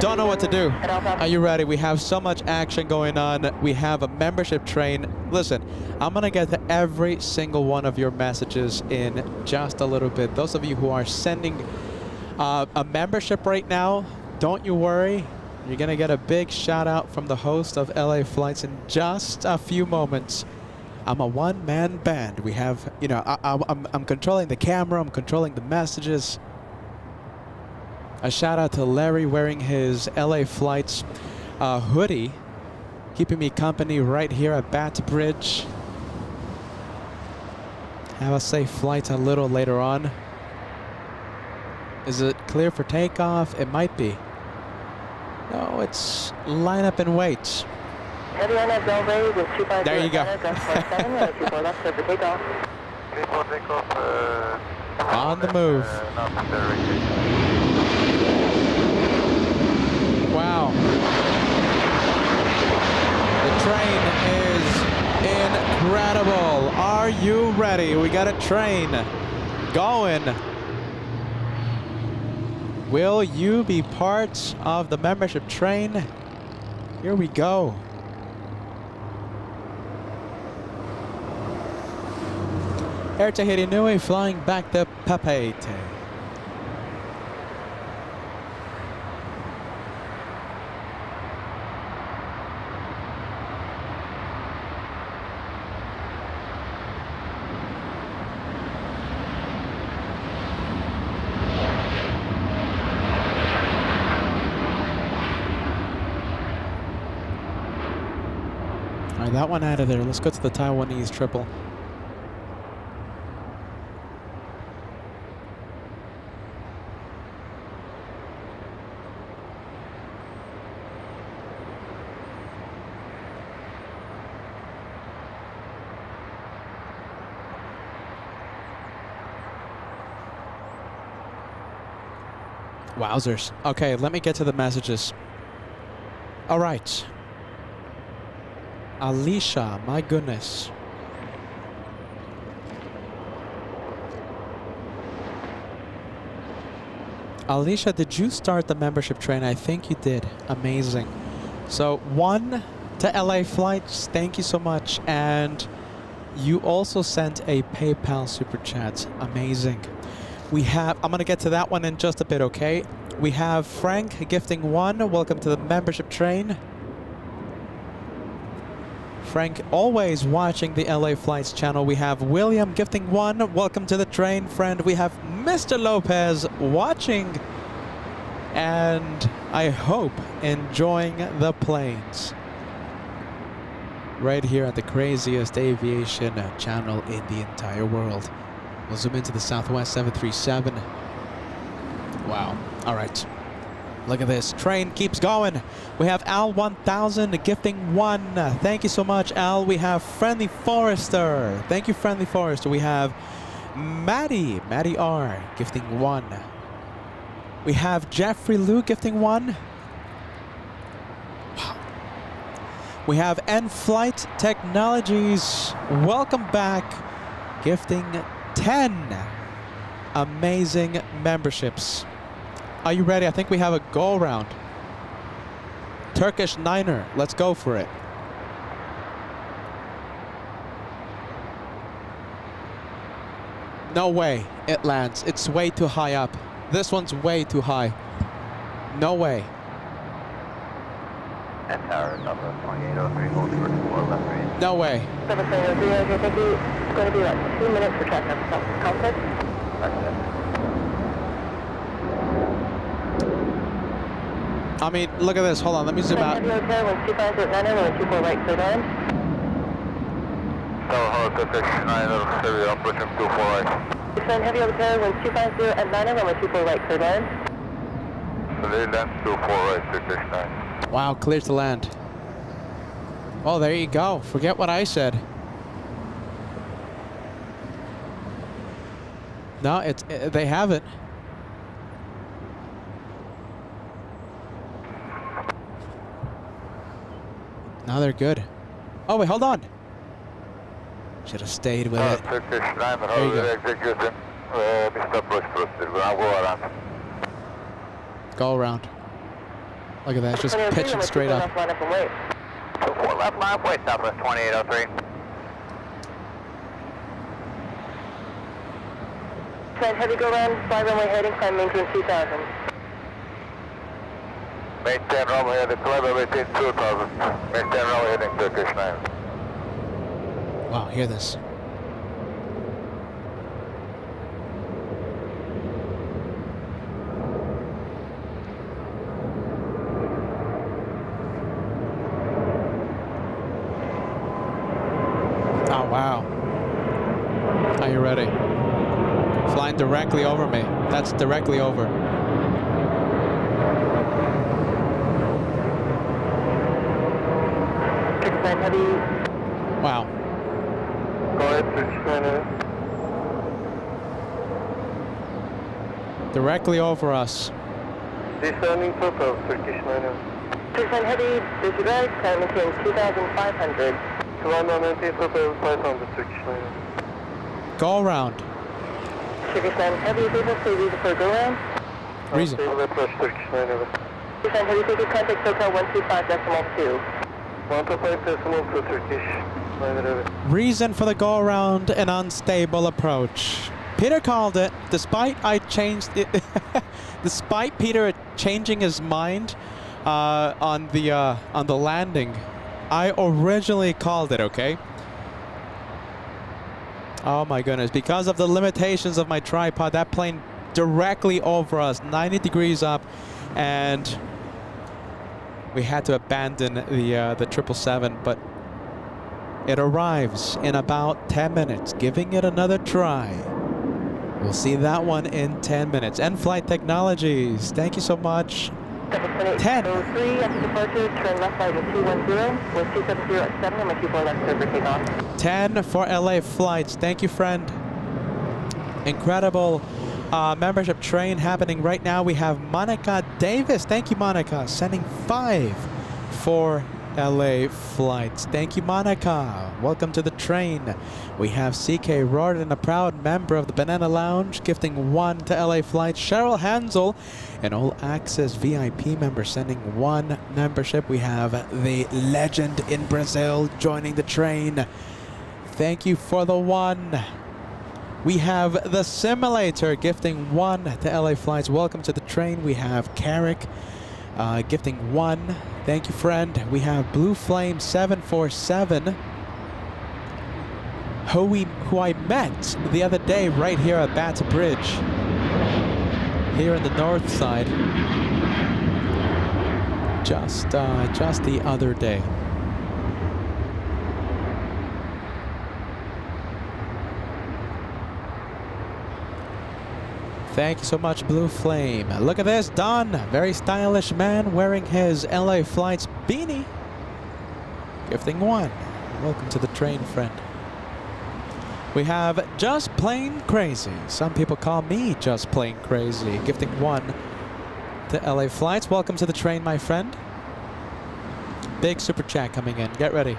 Don't know what to do. Are you ready? We have so much action going on. We have a membership train. Listen, I'm going to get to every single one of your messages in just a little bit. Those of you who are sending a membership right now, don't you worry. You're going to get a big shout out from the host of LA Flights in just a few moments. I'm a one-man band. We have, you know, I'm controlling the camera. I'm controlling the messages. A shout out to Larry wearing his LA Flights hoodie, keeping me company right here at Batt Bridge. Have a safe flight a little later on. Is it clear for takeoff? It might be. No, it's line up and wait. Heavy on that Bell Ray with 250 There you go. Atlantis, 24 left, clear for takeoff. Clear for takeoff. On the move. Wow. The train is incredible. Are you ready? We got a train going. Will you be part of the membership train? Here we go. Air Tahiti Nui flying back to Papeete. All right, that one out of there. Let's go to the Taiwanese triple. Wowzers. Okay, let me get to the messages. All right. Alicia, my goodness. Alicia, did you start the membership train? I think you did. Amazing. So 1 to LA flights, thank you so much. And you also sent a PayPal super chat. Amazing. We have, I'm going to get to that one in just a bit, okay? We have Frank gifting 1. Welcome to the membership train. Frank always watching the LA Flights channel. We have William gifting 1. Welcome to the train, friend. We have Mr. Lopez watching and I hope enjoying the planes. Right here at the craziest aviation channel in the entire world. We'll zoom into the Southwest 737. Wow. All right. Look at this. Train keeps going. We have Al 1000 gifting 1. Thank you so much, Al. We have Friendly Forester. Thank you, Friendly Forester. We have Maddie R gifting 1. We have Jeffrey Lou gifting 1. Wow. We have N-Flight Technologies. Welcome back. Gifting 10 amazing memberships. Are you ready? I think we have a go round. Turkish Niner, let's go for it. No way it lands. It's way too high up. This one's way too high. No way. That tower is up at 2803, hold short to 4 left range. No way. 730, I think it's going to be like 2 minutes for traffic conflict. I mean, look at this. Hold on, let me zoom out. Heavy Hotel, 125 at 9, 124 right, clear down. Tower Turkish 9, heavy approaching 24 right. Heavy Hotel, 1250 at 9, 124 right, clear down. They land 24 right, Turkish 9. Wow, clear to land. Oh, there you go. Forget what I said. No, they have it. Now they're good. Oh, wait, hold on. Should have stayed with it. Turkish 9, There you go. executing Mr. Approach procedure. We'll go around. Go around. Look at that, just pitching straight up. Line up and wait. 4 left, line up, wait, Southwest 2803. Trend heavy go round, fly runway heading, climb maintain 2000. Maintain runway heading, climb maintain 2000. Maintain runway heading, Turkish 9. Wow, hear this. Oh, wow. Are you ready? Flying directly over me. That's directly over. Trend heavy. Wow. Go ahead, Turkish 9. Directly over us. Descending total, Turkish 9. Trend heavy, disregard, climb maintain 2500. Climb maintain total 500, Turkish 9. Go around. Turkish 9 heavy, is able to leave for go round. Reason. Approach, Turkish 9. Turkish 9 heavy, take contact SoCal 125.2. 125.2, Turkish 9. Reason for the go around, an unstable approach. Peter called it, despite I changed it. Despite Peter changing his mind on the landing, I originally called it, okay? Oh my goodness, because of the limitations of my tripod, that plane directly over us, 90 degrees up, and we had to abandon the 777, but it arrives in about 10 minutes, giving it another try. We'll see that one in 10 minutes. N-Flight Technologies, thank you so much. 10. 03 after departure, turn left side with 210, with 270 at 7, and with 24 left clear for takeoff. 10 for LA flights. Thank you, friend. Incredible membership train happening right now. We have Monica Davis. Thank you, Monica. Sending 5 for LA flights. Thank you, Monica. Welcome to the train. We have CK Rorden, a proud member of the Banana Lounge, gifting 1 to LA flights. Cheryl Hansel, an All Access VIP member, sending 1 membership. We have the legend in Brazil joining the train. Thank you for the 1. We have the Simulator gifting 1 to LA flights. Welcome to the train. We have Carrick gifting 1. Thank you, friend. We have Blue Flame 747, who I met the other day right here at Batta Bridge, here in the north side, just the other day. Thank you so much, Blue Flame. Look at this, Don. Very stylish man wearing his LA Flights beanie. Gifting 1. Welcome to the train, friend. We have Just Plain Crazy. Some people call me Just Plain Crazy. Gifting 1 to LA Flights. Welcome to the train, my friend. Big super chat coming in. Get ready.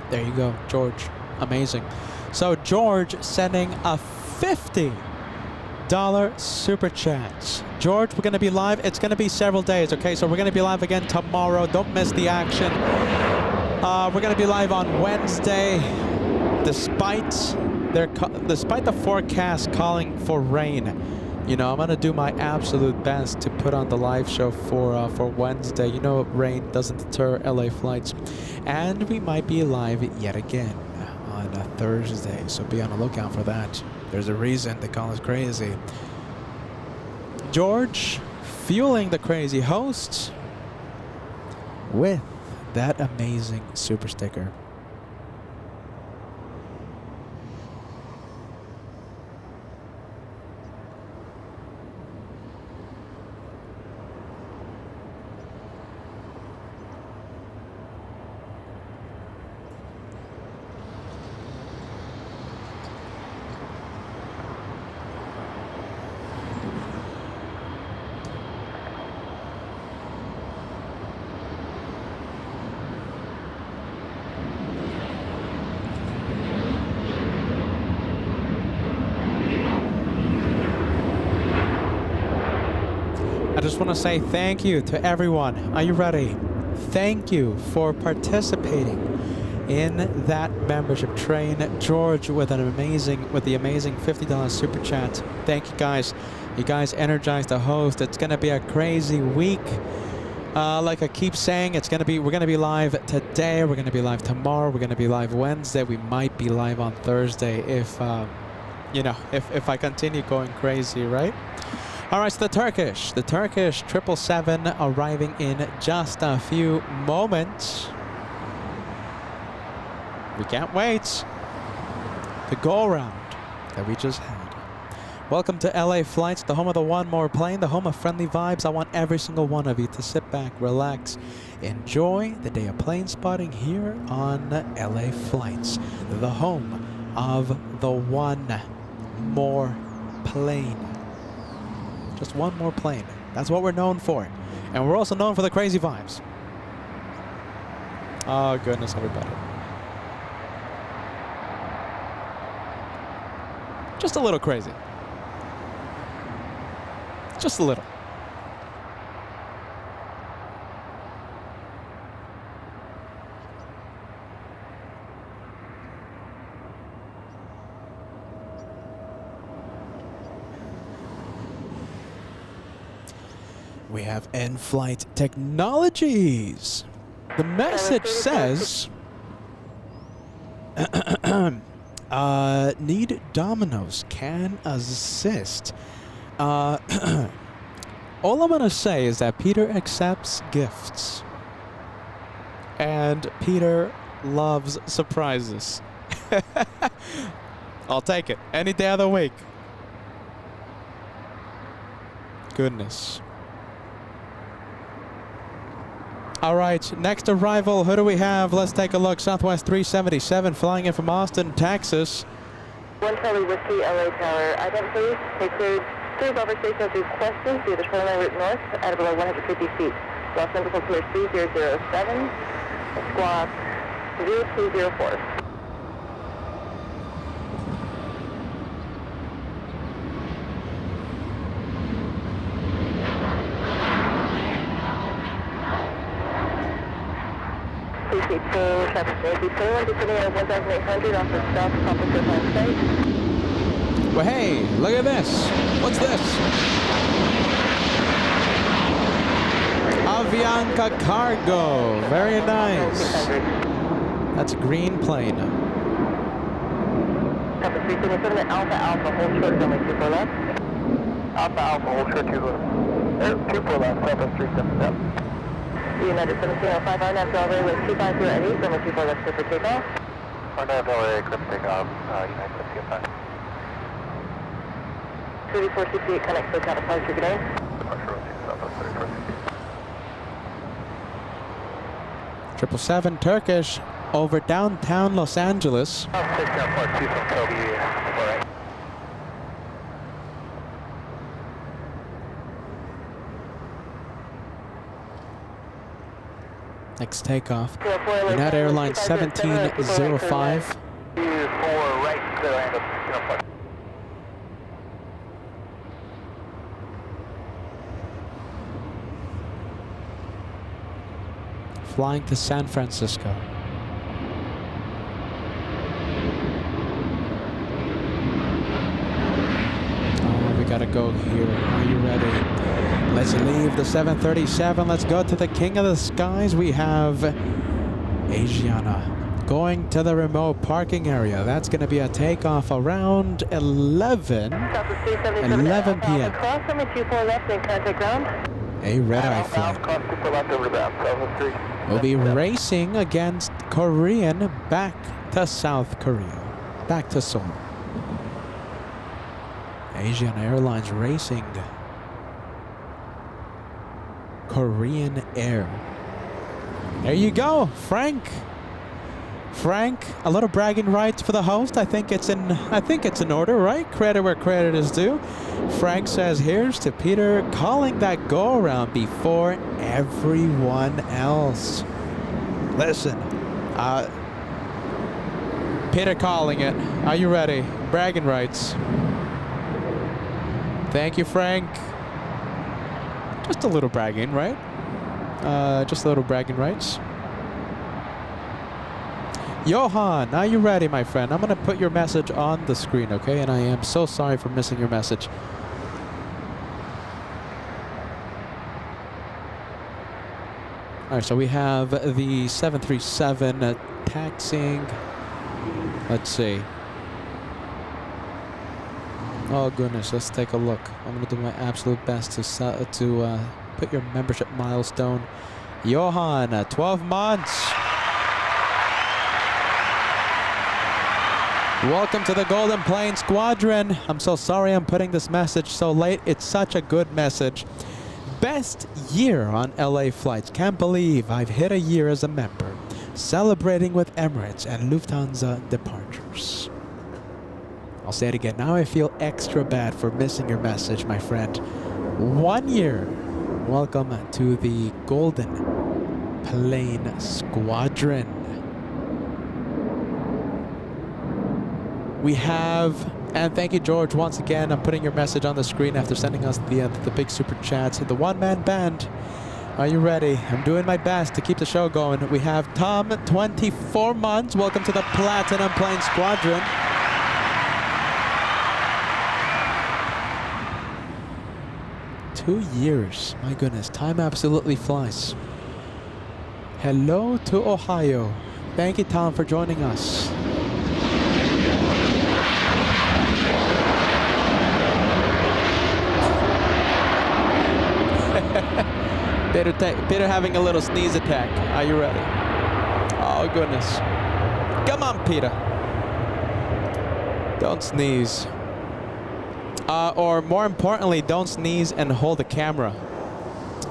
There you go, George. Amazing. So George sending a $50 super chat. George, we're going to be live. It's going to be several days, okay? So we're going to be live again tomorrow. Don't miss the action. We're going to be live on Wednesday, despite the forecast calling for rain. You know, I'm going to do my absolute best to put on the live show for Wednesday. You know, rain doesn't deter LA flights. And we might be live yet again on a Thursday, so be on the lookout for that. There's a reason they call us crazy. George, fueling the crazy host with that amazing super sticker. I just want to say thank you to everyone. Are you ready? Thank you for participating in that membership train. George with the amazing $50 super chat. Thank you guys. You guys energized the host. It's gonna be a crazy week. Like I keep saying, we're gonna be live today. We're gonna be live tomorrow. We're gonna be live Wednesday. We might be live on Thursday if you know, if I continue going crazy, right? All right, so the Turkish 777 arriving in just a few moments. We can't wait to go around that we just had. Welcome to LA Flights, the home of the One More Plane, the home of friendly vibes. I want every single one of you to sit back, relax, enjoy the day of plane spotting here on LA Flights, the home of the One More Plane. Just one more plane. That's what we're known for. And we're also known for the crazy vibes. Oh, goodness, everybody. Just a little crazy. Just a little. We have in-flight technologies. The message says, need Domino's can assist. All I'm gonna say is that Peter accepts gifts. And Peter loves surprises. I'll take it any day of the week. Goodness. All right, next arrival, who do we have? Let's take a look. Southwest 377 flying in from Austin, Texas. 1 Charlie Whiskey, LA Tower. Ident please. Take cleared over station through questions via the 29 route north at below 150 feet. Los Angeles Clear 3007, squawk 0204. CC2, traffic safety 21, descending at 1,800 off the south Tropical Airline site. Well, hey, look at this. What's this? Avianca Cargo. Very nice. That's a green plane. Traffic 377 at Alpha Alpha, hold short, runway 24 left. Alpha Alpha, hold short 24 left, Southwest 377. United 1705, RNAV runway with 250 at 8, runway 24 left, clear for takeoff. RNAV LA, clear for takeoff, United 1705. 3468, connect to the departure, good day. Departure 06, Southwest 3468. 777 Turkish over downtown Los Angeles. 6 Part 2 from Kobe, alright. Next takeoff. United Airlines 1705. 4 right, clear land up, Park. Flying to San Francisco. Oh, we gotta go here. Are you ready? Let's leave the 737. Let's go to the king of the skies. We have Asiana going to the remote parking area. That's going to be a takeoff around 11 p.m. Cross runway 24 left and contact ground. A red-eye flight. Cross 24 left over bound, 703. We'll be racing against Korean back to South Korea. Back to Seoul. Asian Airlines racing Korean Air. There you go, Frank. Frank, a little bragging rights for the host. I think it's in order, right? Credit where credit is due. Frank says, here's to Peter calling that go around before everyone else. Listen, Peter calling it. Are you ready? Bragging rights. Thank you, Frank. Just a little bragging, right? Just a little bragging rights. Johan, are you ready, my friend? I'm going to put your message on the screen, okay? And I am so sorry for missing your message. All right, so we have the 737 taxiing. Let's see. Oh, goodness, let's take a look. I'm going to do my absolute best to put your membership milestone. Johan, 12 months. Welcome to the Golden Plane Squadron. I'm so sorry I'm putting this message so late. It's such a good message. Best year on LA flights. Can't believe I've hit a year as a member. Celebrating with Emirates and Lufthansa departures. I'll say it again. Now I feel extra bad for missing your message, my friend. 1 year. Welcome to the Golden Plane Squadron. We have, and thank you, George, once again. I'm putting your message on the screen after sending us the big super chats. The one-man band. Are you ready? I'm doing my best to keep the show going. We have Tom, 24 months. Welcome to the Platinum Plane Squadron. $2 years. My goodness, time absolutely flies. Hello to Ohio. Thank you, Tom, for joining us. Peter having a little sneeze attack. Are you ready? Oh, goodness. Come on, Peter. Don't sneeze. Or more importantly, don't sneeze and hold the camera.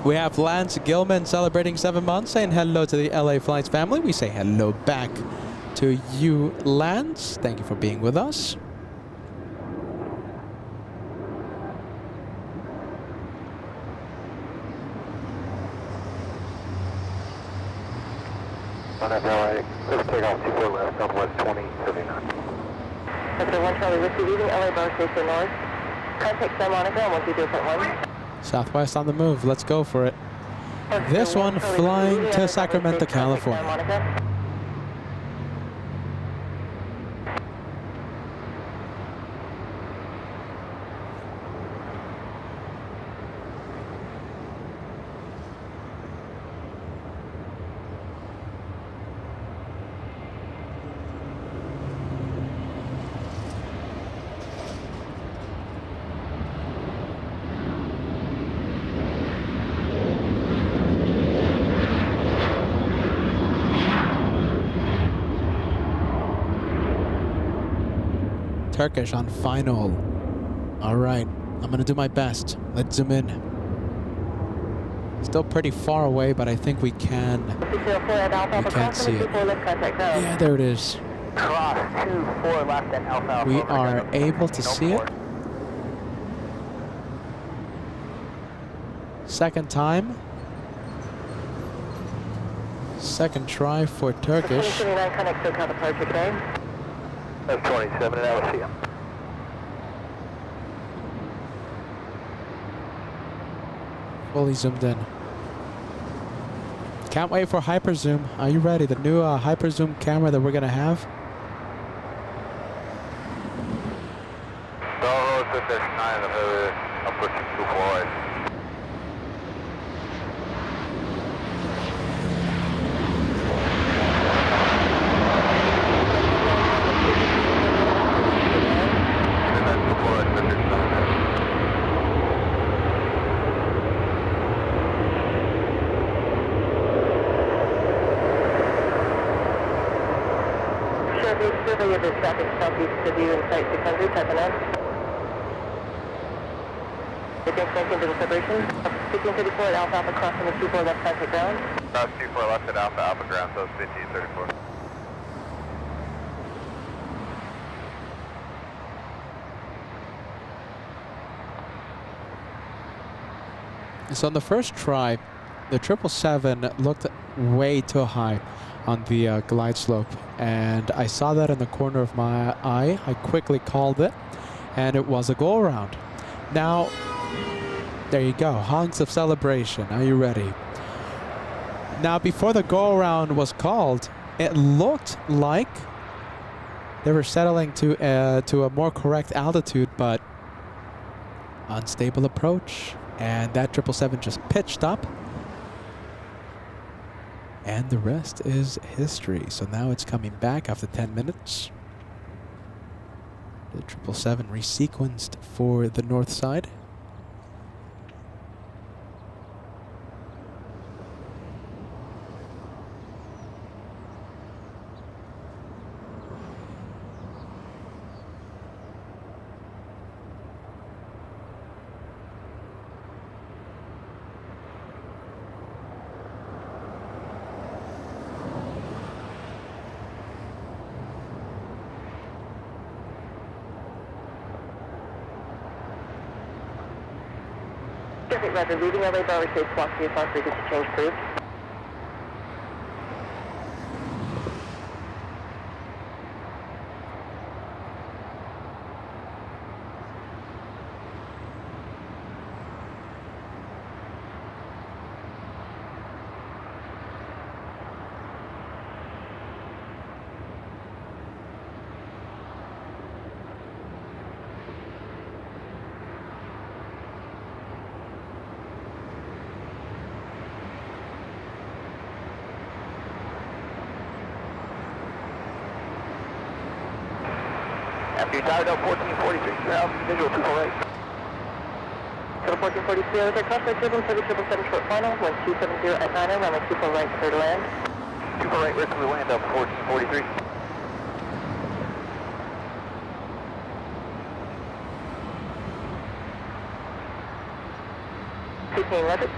We have Lance Gilman celebrating 7 months, saying hello to the LA Flights family. We say hello back to you, Lance. Thank you for being with us. takeoff 24 left, Southwest 2079. Sector 1 Charlie Whiskey, leaving LA Bar Station North. Contact San Monica on 120.1. Southwest on the move. Let's go for it. This one flying to Sacramento, California. Turkish on final. All right, I'm gonna do my best. Let's zoom in. Still pretty far away, but I think we can see it. Yeah, there it is. Cross 24 left at Alpha. We are able to see it. Second time. Second try for Turkish. 29 connect SoCal departure today. That's 27 and LCM. Fully zoomed in. Can't wait for hyper zoom. Are you ready? The new hyper zoom camera that we're gonna have. Bravo, Turkish 9, approaching 248. Survey of the traffic southeast of you in Flight 600, type an N. Advance 19 to the separation. 1534 at Alpha Alpha crossing the 24 left contact ground. Cross 24 left at Alpha Alpha ground, so it's 1534. So on the first try, the 777 looked way too high on the glide slope, and I saw that in the corner of my eye. I quickly called it, and it was a go around. Now, there you go, honks of celebration. Are you ready? Now, before the go around was called, it looked like they were settling to a more correct altitude, but unstable approach, and that 777 just pitched up. And the rest is history. So now it's coming back after 10 minutes. The 777 resequenced for the north side. Traffic Roger, leaving LA Bar State, squawk VFR frequency change approved. After you dialed up 1443, south, visual 248. Total 1443, over there, crossway 777 short final, 1270 at 9, runway 24 right, clear to land. 24 right, rest of the land up 1443. Left it.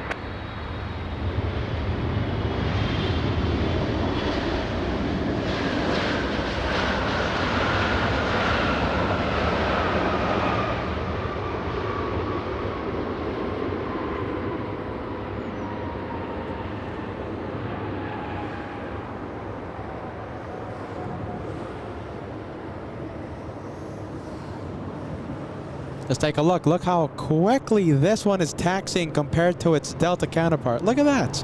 Let's take a look. Look how quickly this one is taxiing compared to its Delta counterpart. Look at that.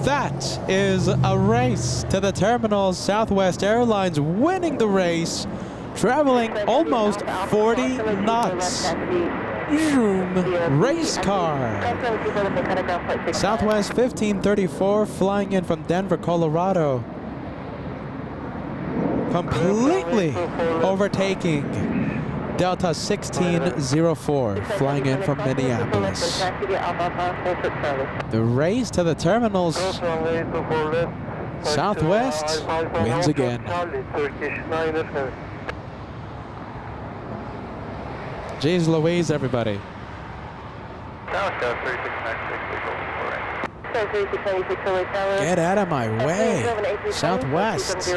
That is a race to the terminals. Southwest Airlines winning the race, traveling almost 40 knots. Zoom, race car. Southwest 1534 flying in from Denver, Colorado. Completely overtaking Delta 1604 flying in from Minneapolis. The race to the terminals. Southwest wins again. Jeez Louise, everybody. Get out of my way. Southwest.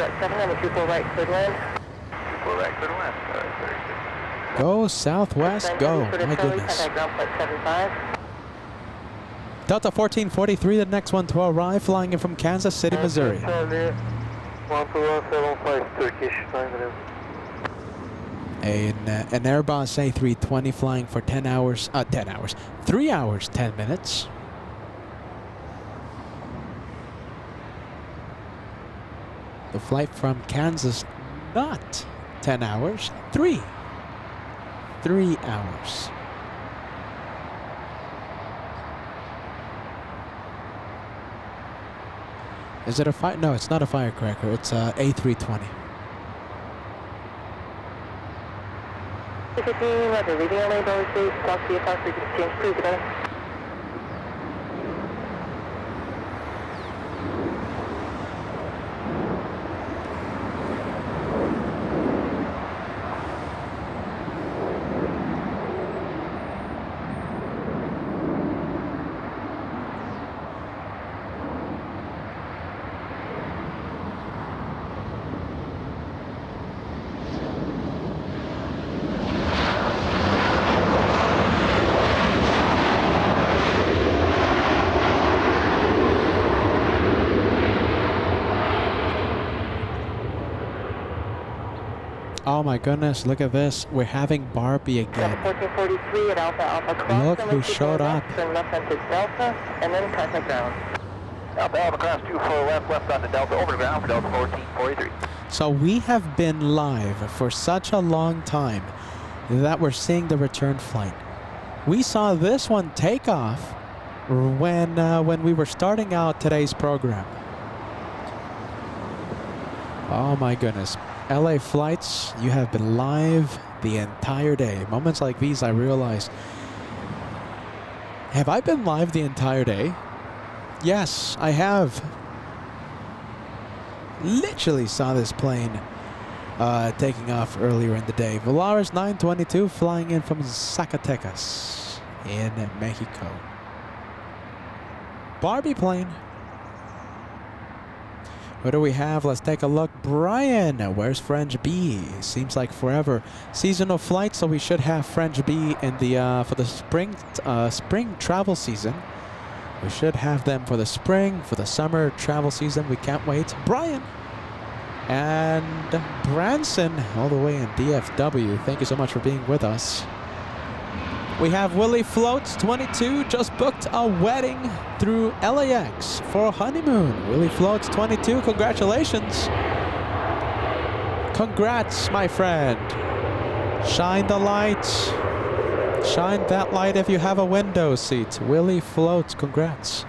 Go Southwest, go. My goodness. Delta 1443, the next one to arrive, flying in from Kansas City, Missouri. An Airbus A320 flying for 3 hours, 10 minutes. The flight from Kansas, not 10 hours, 3 hours. Is it a fire? No, it's not a firecracker. It's a A320. Leaving LA, Boise, Squawk CFR, frequency change, please, go. Oh my goodness, look at this. We're having Barbie again. 1443 at Alpha Alpha Cross. Look who showed up. Turn left onto Delta, and then contact ground. Alpha Alpha Cross 24 left onto Delta, over to ground for Delta 1443. So we have been live for such a long time that we're seeing the return flight. We saw this one take off when we were starting out today's program. Oh my goodness. LA flights, you have been live the entire day. Moments like these, I realize, have I been live the entire day? Yes, I have. Literally saw this plane taking off earlier in the day. Volaris 922 flying in from Zacatecas in Mexico. Barbie plane. What do we have? Let's take a look. Brian, where's French B? Seems like forever. Seasonal flight, so we should have French B in the for the spring travel season. We should have them for the spring, for the summer travel season. We can't wait. Brian and Branson, all the way in DFW. Thank you so much for being with us. We have Willie Floats 22 just booked a wedding through LAX for a honeymoon. Willie Floats 22, congratulations. Congrats, my friend. Shine the light. Shine that light if you have a window seat. Willie Floats, congrats.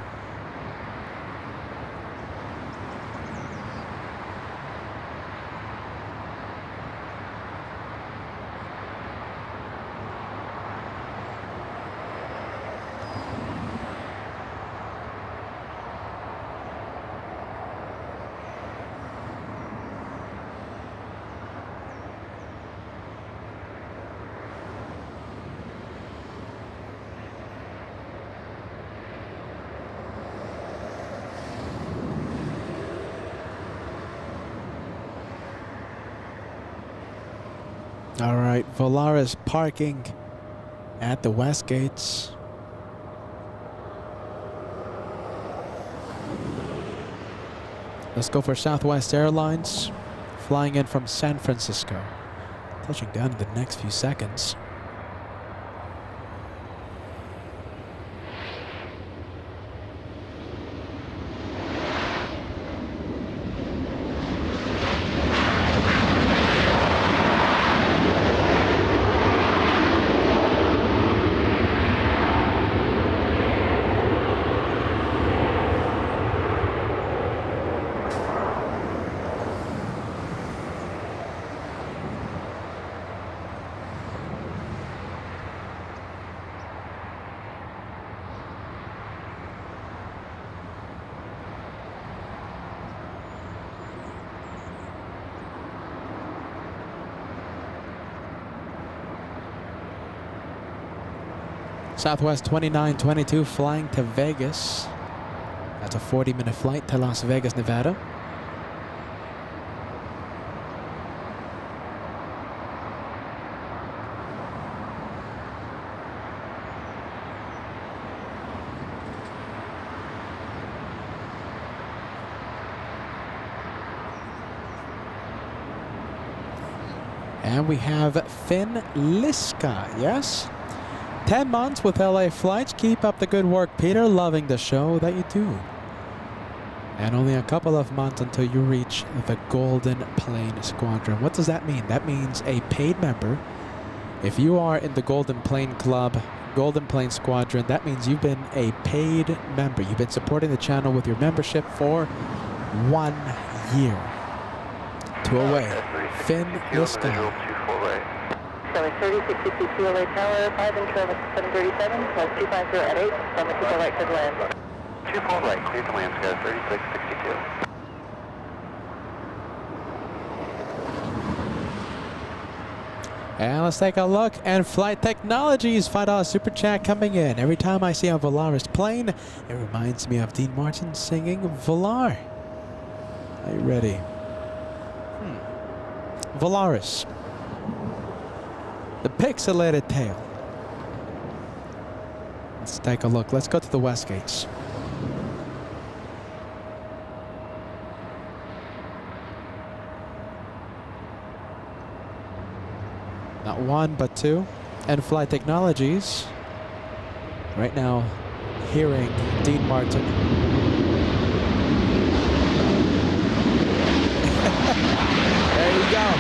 All right, Volaris parking at the West Gates. Let's go for Southwest Airlines, flying in from San Francisco. touching down in the next few seconds. Southwest 2922 flying to Vegas. That's a 40-minute flight to Las Vegas, Nevada. And we have Finn Liska, yes? 10 months with LA Flights. Keep up the good work, Peter. Loving the show that you do. And only a couple of months until you reach the Golden Plane Squadron. What does that mean? That means a paid member. If you are in the Golden Plane Club, Golden Plane Squadron, that means you've been a paid member. You've been supporting the channel with your membership for 1 year. TWA, Finn Liska. 3062 LA Tower, 5 in service 737, plus 250 at 8, from the 24 right, clear to land. 24 right, clear to land, sky 3662. And let's take a look. And Flight Technologies, $5 super chat coming in. Every time I see a Volaris plane, it reminds me of Dean Martin singing Volar. Are you ready? Volaris. The pixelated tail. Let's take a look. Let's go to the West Gates. Not one, but two. And Flight Technologies. Right now, hearing Dean Martin. There you go.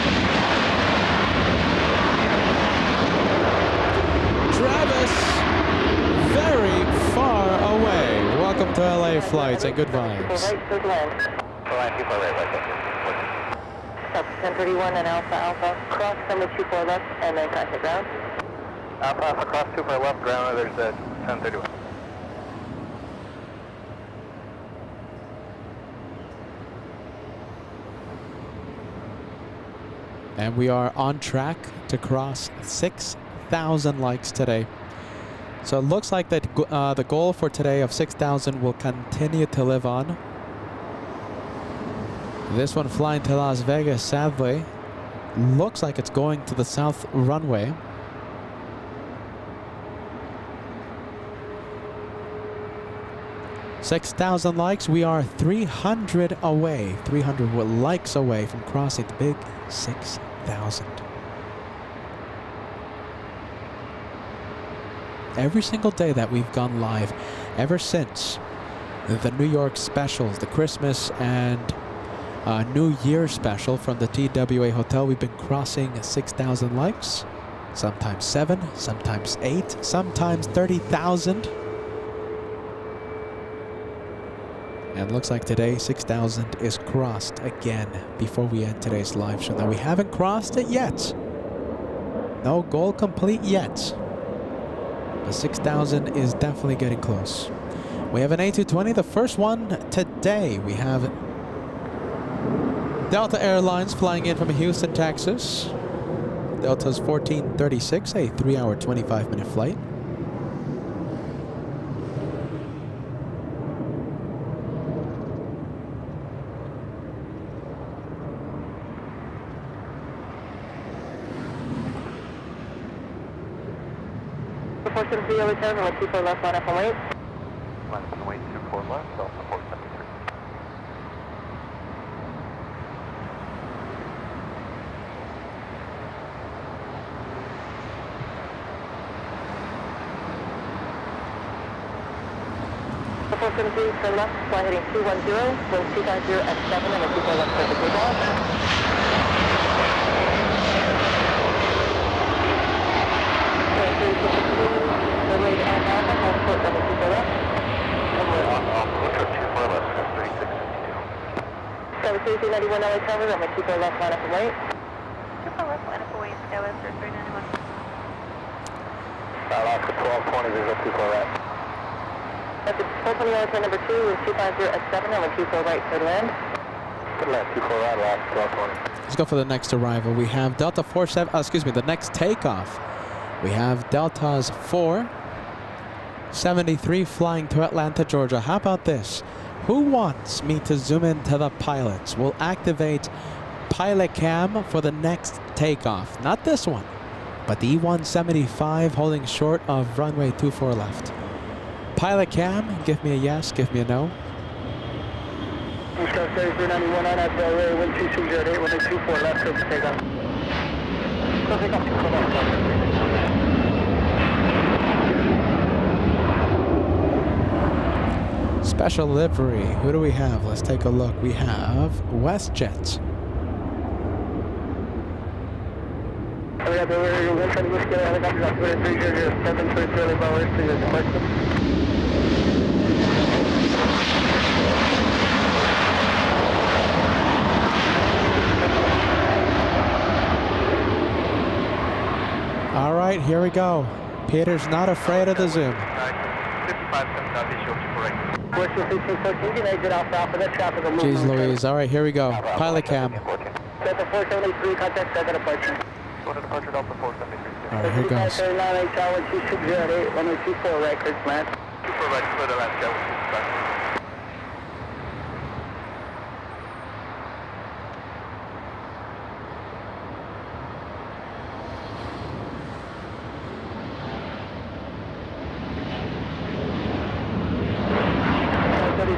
Travis, very far away. Welcome to LA Flights and good vibes. Right, clear to land. 1031 and Alpha Alpha, cross number 24 left, and then contact ground. Alpha Alpha, cross 24 left, ground, there's a 1031. And we are on track to cross 6,000 likes today. So it looks like that the goal for today of 6,000 will continue to live on. This one flying to Las Vegas, sadly, looks like it's going to the south runway. $6,000 likes. We are 300 away, 300 likes away from crossing the big 6,000. Every single day that we've gone live, ever since the New York specials, the Christmas and New Year special from the TWA Hotel, we've been crossing 6,000 likes. Sometimes 7, sometimes 8, sometimes 30,000. And it looks like today 6,000 is crossed again before we end today's live show. Now we haven't crossed it yet. No goal complete yet. But 6,000 is definitely getting close. We have an A220, the first one today. We have Delta Airlines flying in from Houston, Texas. Delta's 1436, a 3-hour, 25-minute flight. Proportion 3 over 10, runway 24 left, line up and wait. Line up and wait, 24 left, Delta 473. 473, turn left, fly heading 210, wind 250 at 7, and 2 left for the takeoff. Runway Alpha, hold short, runway 2 left. Runway Alpha, 24 left, 3662. 73391 LA Tower, runway 2 left, line up and wait. 24 left, line up away, SkyWest 391. Alaska 1220, visual 24 left. That's 420 LA Tower number 2, wind 250 at 7, runway 24 right, clear to land. Good land, 24 right, Alaska 1220. Let's go for the next arrival. We have Delta 47, excuse me, the next takeoff. We have Delta's 473 flying to Atlanta, Georgia. How about this? Who wants me to zoom into the pilots? We'll activate pilot cam for the next takeoff. Not this one, but the E175 holding short of runway 24 left. Pilot cam, give me a yes, give me a no. Star 3391 on at runway 12608, runway 24 left, clear to takeoff. Clear takeoff 24 left. Special livery. Who do we have? Let's take a look. We have WestJet. We have the wind trying to whiskey helicopters off 3007 for early bowers to the departure. All right, here we go. Peter's not afraid of the zoom. 55 visual 24 right. West 1514, you can exit Alpha Alpha, that traffic will move. Jeez Louise. All right, here we go. Pilot cam. Delta 473, contact Delta departure. Go to departure Delta 473. All right, here goes. 39 Tower 2608, runway 24 right, clear to land. 24 right, clear to land, Skywest 2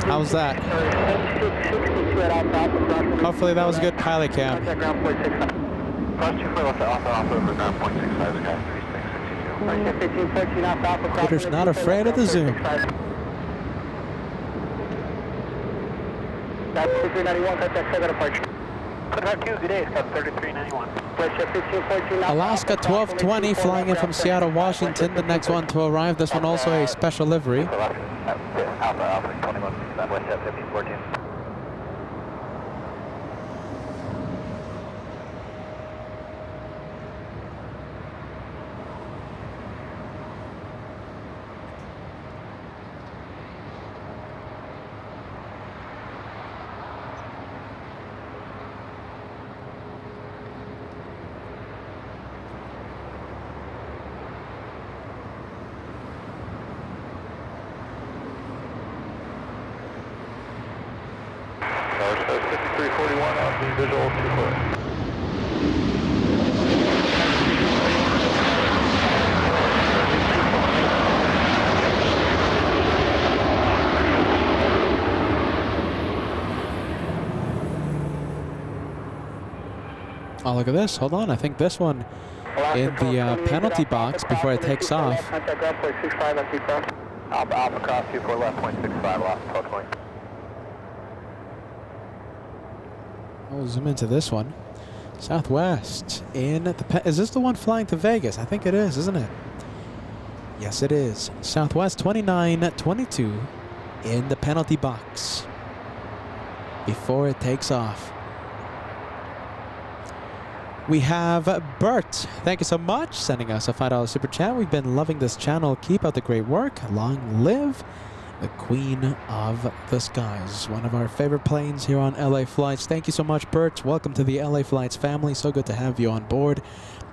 How's that? Hopefully that was a good pilot cam. Cross 24 left, Alpha over ground 0.65, sky 3662. Peter's not afraid of the zoom. That's 2391, contact Delta departure. Good night, good day, Scott 3391. Alaska 1220 flying in from Seattle, Washington. The next one to arrive. This one also a special livery. Alpha 21, West 1514. Tower 5341 on the visual 24. Oh, look at this. Hold on. I think this one in the penalty box before it takes off. Alpha cross 24 left 0.65, last 1220. We'll zoom into this one. Southwest in the is this the one flying to Vegas? I think it is, isn't it? Yes, it is. Southwest 2922 in the penalty box before it takes off. We have Bert. Thank you so much. Sending us a $5 super chat. We've been loving this channel. Keep up the great work. Long live the Queen of the Skies. One of our favorite planes here on LA Flights. Thank you so much, Bert. Welcome to the LA Flights family. So good to have you on board.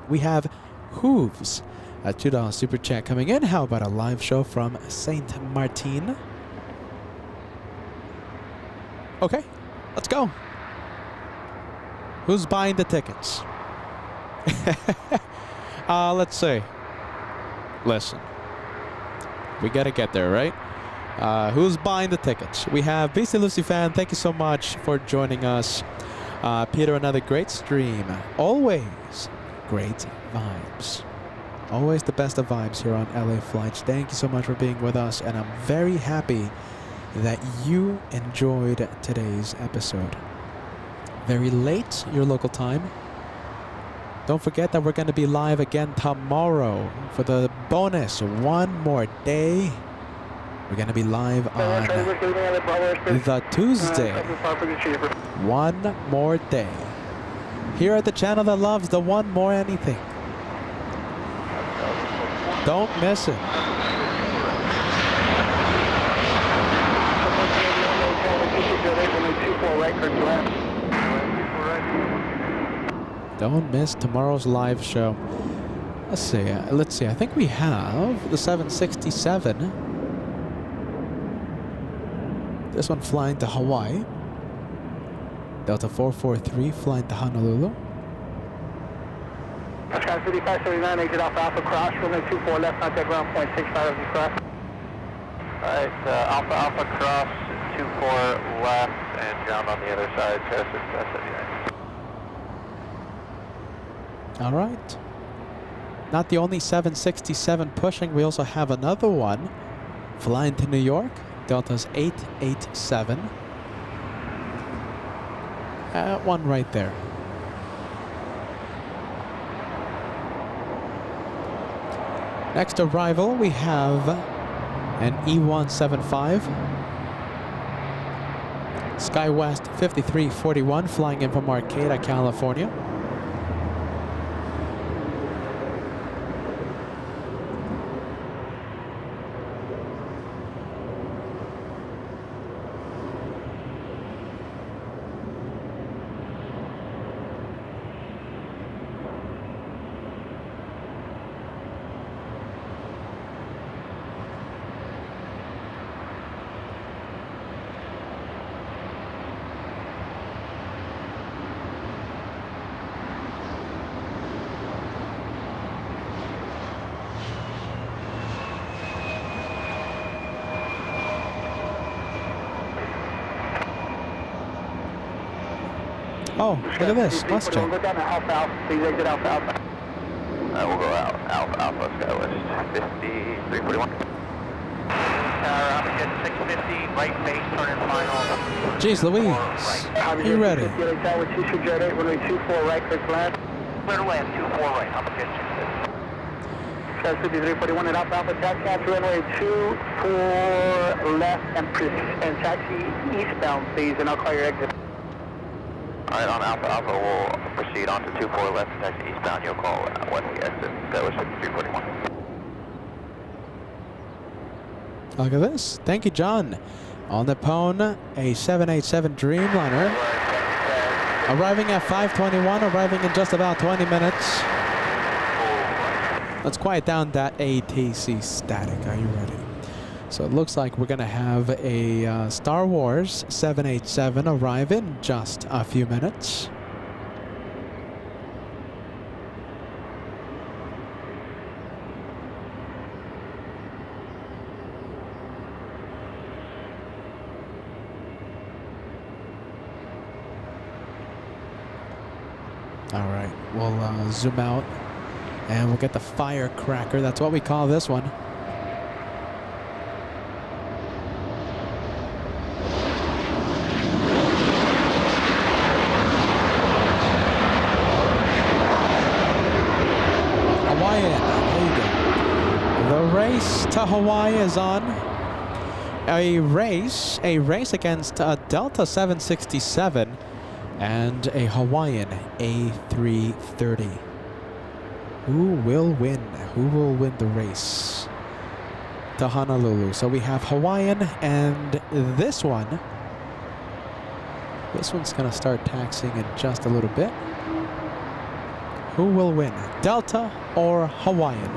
We have Hooves, a $2 super chat coming in. How about a live show from Saint Martin? Okay, let's go. Who's buying the tickets? Let's see. Listen, we gotta get there, right? Who's buying the tickets? We have BC Lucy fan. Thank you so much for joining us. Peter, another great stream. Always great vibes. Always the best of vibes here on LA Flights. Thank you so much for being with us, and I'm very happy that you enjoyed today's episode. Very late, your local time. Don't forget that we're going to be live again tomorrow for the bonus one more day. We're going to be live on the Tuesday. One more day. Here at the channel that loves the one more anything. Don't miss it. Don't miss tomorrow's live show. Let's see. I think we have the 767. This one flying to Hawaii. Delta 443 flying to Honolulu. Sky 5579, exit Alpha Alpha cross, runway 24 left, contact ground point 65 as you cross. Alright, Alpha Alpha cross, 24 left, and ground on the other side, Genesis SWA. All right. Not the only 767 pushing, we also have another one flying to New York. Delta's 887. One right there. Next arrival, we have an E175 SkyWest 5341 flying in from Arcata, California. Oh, look at this, Mustang. Go down to Alpha Alpha, please exit Alpha Alpha. We'll go out. Alpha Alpha SkyWest 5341. Alpha Jet 650, right base, turn in final. Jeez Louise, are you ready? Tower 2 Jet 8, runway 24 right, clear to land. Clear to land, 24 right, Alpha Jet 650. Sky 5341 at Alpha Alpha, taxi runway 24 left and taxi eastbound, please, and I'll call your exit. Alright, on Alpha Alpha, we'll proceed on to 24 left, taxi eastbound. You'll call when we exit. That was 5341. Look at this. Thank you, John. On the Pone, a 787 Dreamliner. Arriving at 5:21, arriving in just about 20 minutes. Let's quiet down that ATC static. Are you ready? So it looks like we're going to have a Star Wars 787 arrive in just a few minutes. All right, we'll zoom out and we'll get the firecracker. That's what we call this one. To Hawaii is on. A race against a Delta 767 and a Hawaiian A330. Who will win? Who will win the race to Honolulu? So we have Hawaiian and this one. This one's going to start taxiing in just a little bit. Who will win? Delta or Hawaiian?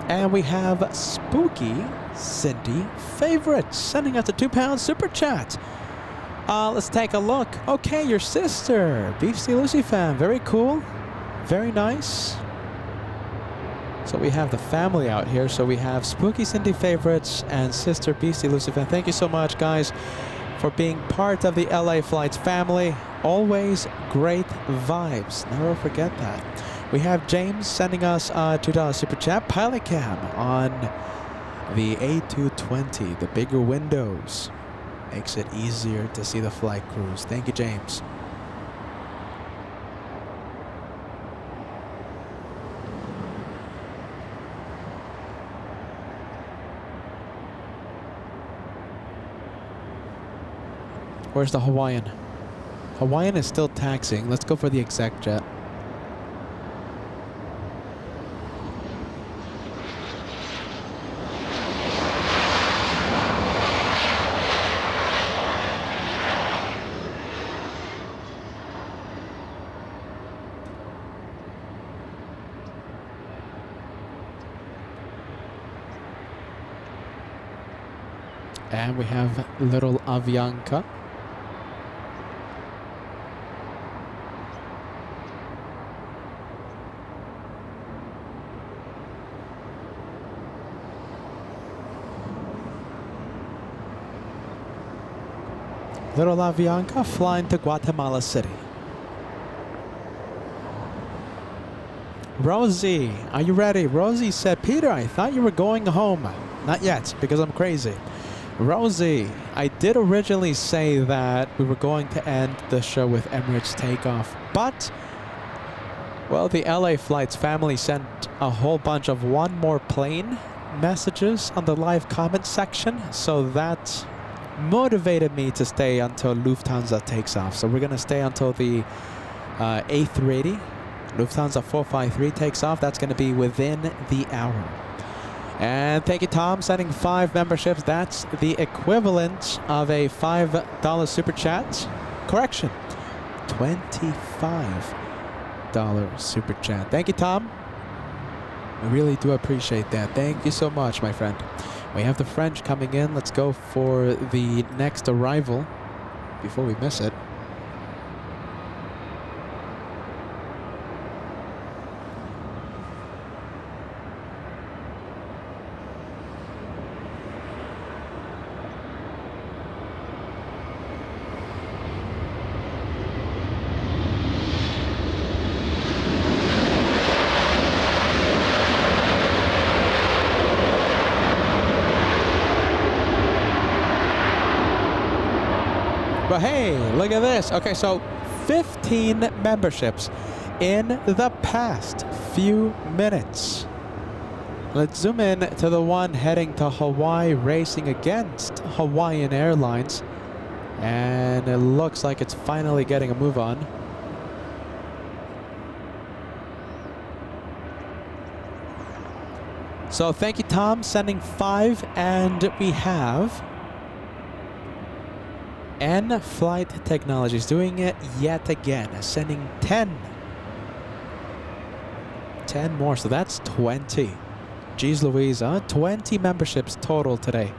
And we have Spooky Cindy Favorites sending us a £2 super chat. Let's take a look. Okay, your sister, Beefsy Lucy fan. Very cool. Very nice. So we have the family out here. So we have Spooky Cindy Favorites and sister Beefsy Lucy fan. Thank you so much, guys, for being part of the LA Flights family. Always great vibes. Never forget that. We have James sending us a $2 super chat. Pilot Cam on The A220, the bigger windows, makes it easier to see the flight crews. Thank you, James. Where's the Hawaiian? Hawaiian is still taxiing. Let's go for the exec jet. And we have little Avianca. Little Avianca flying to Guatemala City. Rosie, are you ready? Rosie said, Peter, I thought you were going home. Not yet, because I'm crazy. Rosie, I did originally say that we were going to end the show with Emirates takeoff, but, well, the LA Flights family sent a whole bunch of one more plane messages on the live comment section, so that motivated me to stay until Lufthansa takes off. So we're going to stay until the A380, Lufthansa 453 takes off. That's going to be within the hour. And thank you, Tom, sending 5 memberships. That's the equivalent of a $5 super chat. Correction, $25 super chat. Thank you, Tom. I really do appreciate that. Thank you so much, my friend. We have the French coming in. Let's go for the next arrival before we miss it. But hey, look at this. Okay, so 15 memberships in the past few minutes. Let's zoom in to the one heading to Hawaii, racing against Hawaiian Airlines. And it looks like it's finally getting a move on. So thank you, Tom, sending 5, and we have N Flight Technologies doing it yet again, sending 10 more, so that's 20. Geez Louise, 20 memberships total today.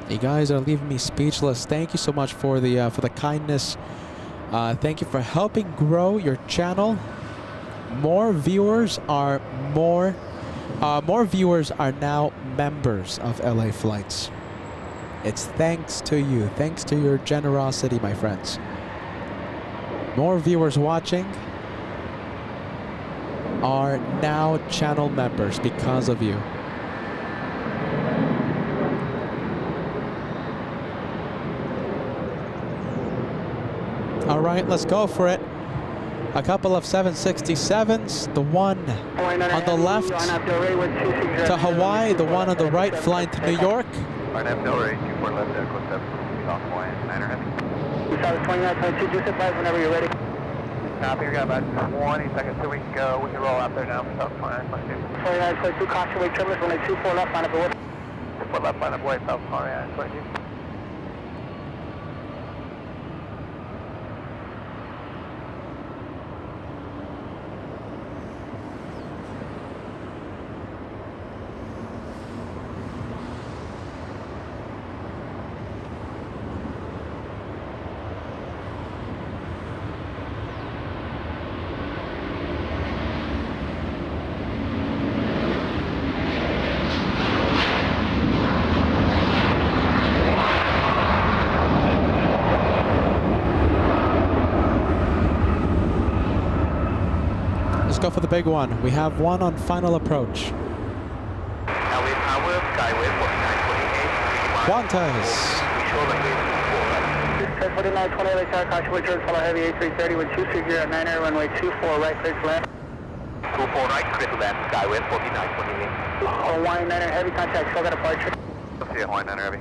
You guys are leaving me speechless. Thank you so much for the kindness. Thank you for helping grow your channel. More viewers are now members of LA Flights. It's thanks to you, thanks to your generosity, my friends. More viewers watching are now channel members because of you. All right, let's go for it. A couple of 767s, the one on the left to Hawaii, the one on the right flying to New York. Right now, Delray, 24 left, Echo 7, off Hawaiian, 9er Heavy. We saw the 2922, just advise whenever you're ready. Copy, we got about 20 seconds till we can go. We can roll out there now for South 2922. 2922, caution wait terminus, 124 left, line up away. 24 left, line up away, South 2922. Go for the big one. We have one on final approach. Qantas. 4920 LA Tower, caution with follow heavy A330 with 230 at 9 air runway 24 right, clear to land. 24 right, clear to land, Skywest 4920. Hawaiian 9 air heavy contact, still got departure. Let's see Hawaiian 9 Heavy.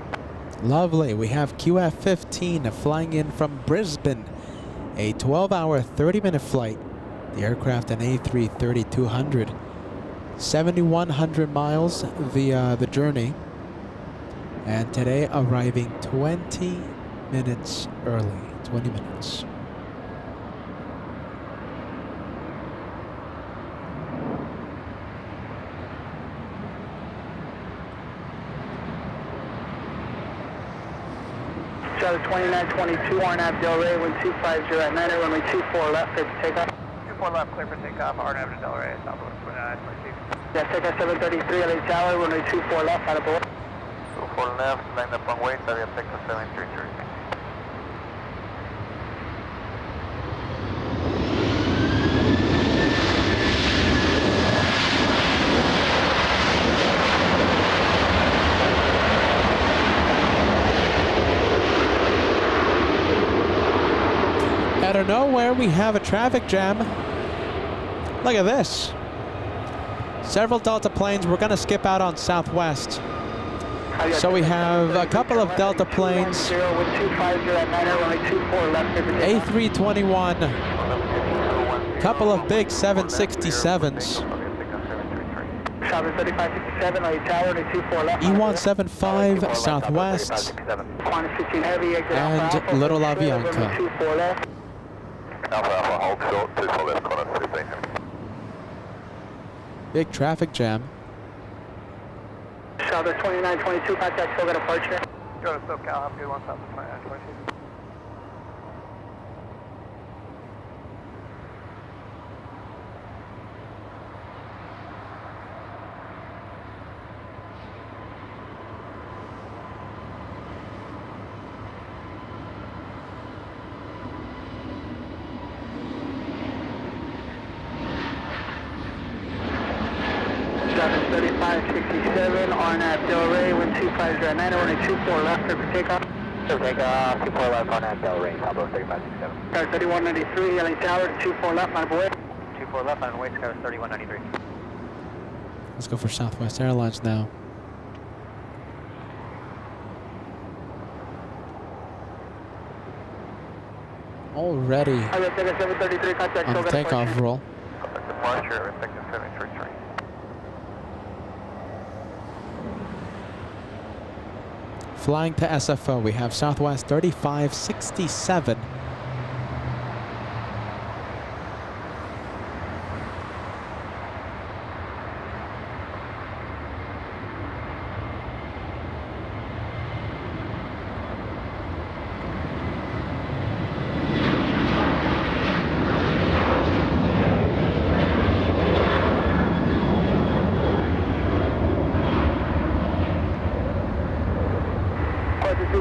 Lovely. We have QF-15 flying in from Brisbane. A 12-hour, 30-minute flight. The aircraft an A330-200. 7,100 miles the journey. And today arriving 20 minutes early. 20 minutes. Charlie 2922 RNAV Del Rey, wind 250 at 9 air runway 24 left, clear for takeoff. 24 left, clear for takeoff, RNAV to Delray, Southwest 2922. Yeah, takeoff 733 LA Tower, runway 24 left, out of board. 24 left, line up on weight, Aviation Texas 733. Out of nowhere, we have a traffic jam. Look at this. Several Delta planes. We're going to skip out on Southwest. So we have a couple of Delta planes. A321. Couple of big 767s. E175 Southwest. And Little Avianca. Alpha Alpha, hold short, 24 left, corner 15. Big traffic jam. Charlotte 2922, contact, still got departure. Go to SoCal, have a good one, South 2922. Traffic 3567, RNAV Del Rey, wind 250 at 9 air runway 24 left, clear for takeoff. So takeoff, 24 left, RNAV Del Rey, Southwest 3567. Sky 3193, LA Tower, 24 left, line of way. 24 left, on way, Skywest 3193. Let's go for Southwest Airlines now. Already on takeoff roll. Departure, effective 733. Flying to SFO, we have Southwest 3567.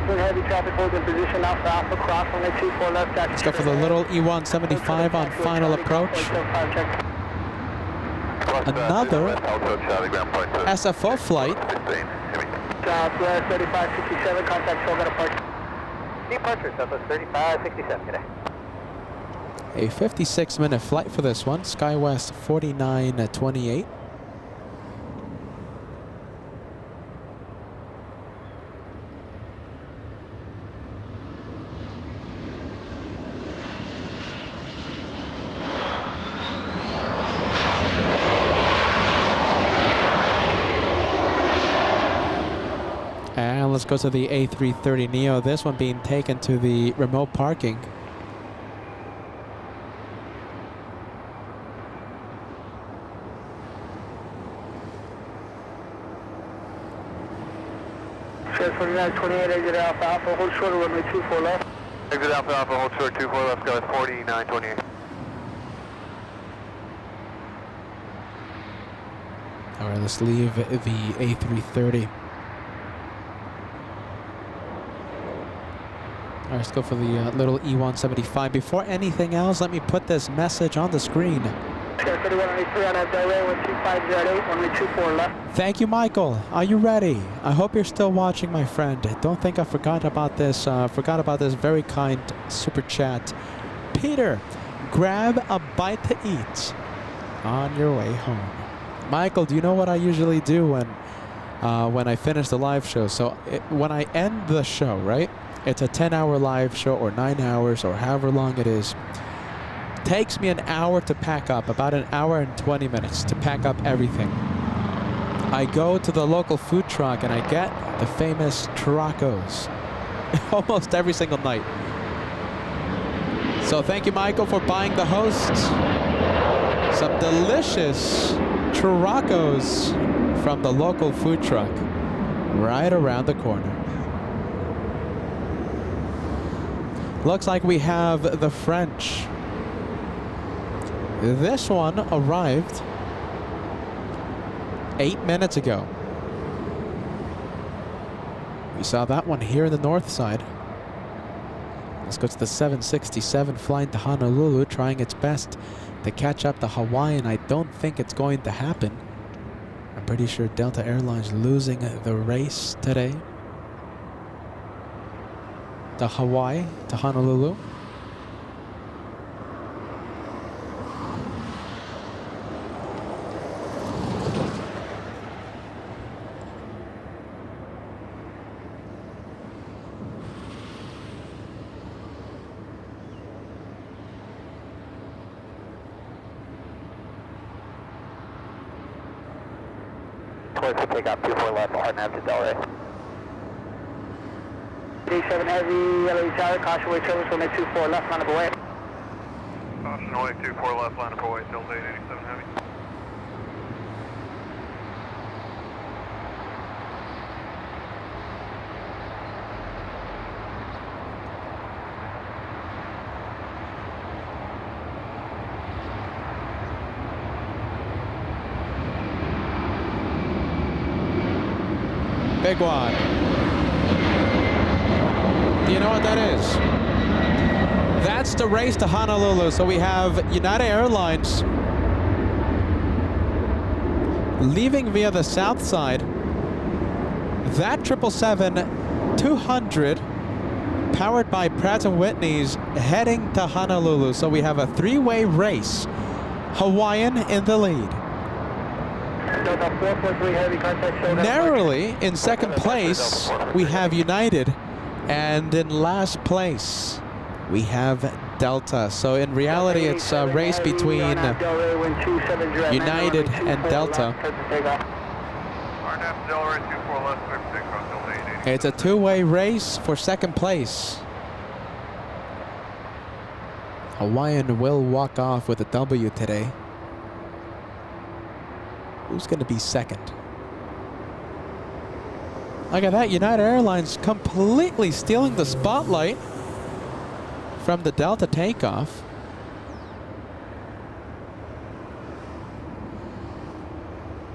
Heavy traffic holds in position Alpha Alpha cross runway 24 left. Let's go for the little E175 on final approach. Another SFO flight. Southwest 3567, contact, still got departure. Departure, Southwest 3567 today. A 56-minute flight for this one. SkyWest 4928. And let's go to the A330neo. This one being taken to the remote parking. Square 4928, exit Alpha Alpha, hold short of runway 24 left. Exit Alpha Alpha, hold short, 24 left, Skywest 4928. All right, let's leave the A330. All right, let's go for the little E175. Before anything else, let me put this message on the screen. Sierra 3183 on that Delray, 12508, 124 left. Thank you, Michael. Are you ready? I hope you're still watching, my friend. Don't think I forgot about this. Forgot about this very kind super chat. Peter, grab a bite to eat on your way home. Michael, do you know what I usually do when I finish the live show? So when I end the show, right? It's a 10-hour live show or 9 hours or however long it is. Takes me an hour to pack up, about an hour and 20 minutes to pack up everything. I go to the local food truck and I get the famous churrascos almost every single night. So thank you, Michael, for buying the hosts some delicious churrascos from the local food truck right around the corner. Looks like we have the French. This one arrived 8 minutes ago. We saw that one here in the north side. Let's go to the 767 flying to Honolulu, trying its best to catch up to Hawaiian. I don't think it's going to happen. I'm pretty sure Delta Airlines losing the race today to Hawaii, to Honolulu. Towards the takeoff, 24 left, hard nav to Delray. 37 Heavy, LA Tower, caution wake service, 124 left, line up away. Caution away, 24 left, line up away, Delta 887 Heavy. Big one. Do you know what that is? That's the race to Honolulu. So we have United Airlines leaving via the south side. That 777-200 powered by Pratt & Whitney's heading to Honolulu. So we have a three-way race. Hawaiian in the lead. Narrowly in second place, we have United, and in last place, we have Delta. So in reality, it's a race between United and Delta. It's a two-way race for second place. Hawaiian will walk off with a W today. Who's going to be second? Look at that, United Airlines completely stealing the spotlight from the Delta takeoff.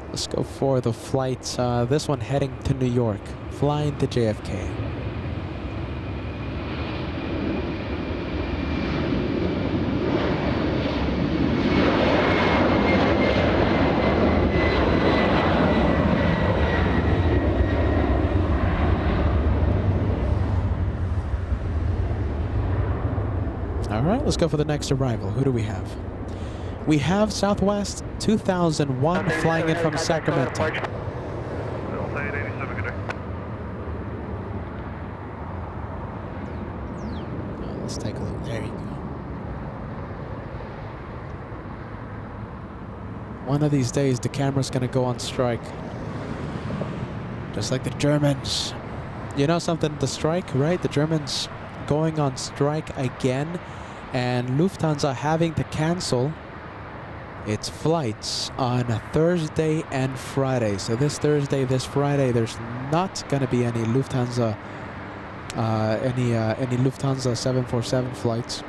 Let's go for the flights. This one heading to New York, flying to JFK. All right, let's go for the next arrival. Who do we have? We have Southwest 2001 flying in from Sacramento. Let's take a look. There you go. One of these days, the camera's going to go on strike. Just like the Germans. You know something? The strike, right? The Germans going on strike again. And Lufthansa having to cancel its flights on a Thursday and Friday. So this Thursday, this Friday, there's not going to be any Lufthansa, any Lufthansa 747 flights.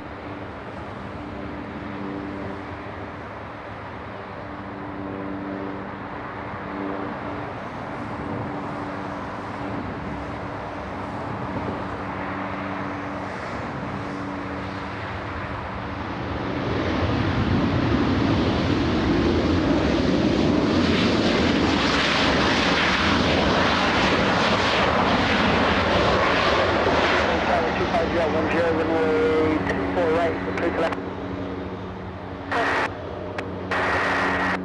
410, runway 24 right, clear to left.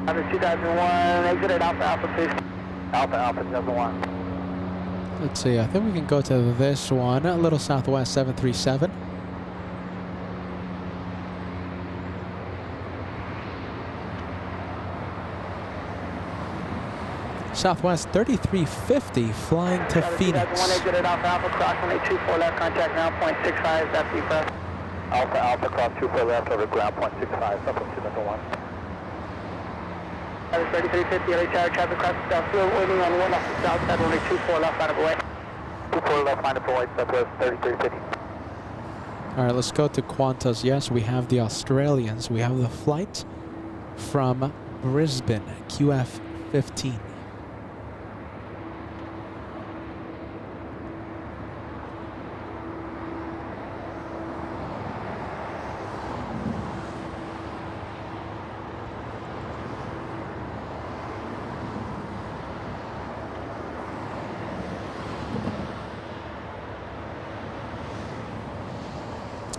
Under 2001, exit at Alpha Alpha, please. Alpha Alpha 2001. Let's see, I think we can go to this one, a little Southwest 737. Southwest 3350 flying to Phoenix. 1 exit at Alpha Alpha, cross 124 left, contact now, 0.65, that's the press. Alpha Alpha cross 24 left over ground 0.65, Southwest 2001. 3350, LA Tower, traffic cross the south field, waiting on 1 off the south side, runway 24 left, line of way. 24 left, line of way, Southwest 3350. All right, let's go to Qantas. Yes, we have the Australians. We have the flight from Brisbane, QF15.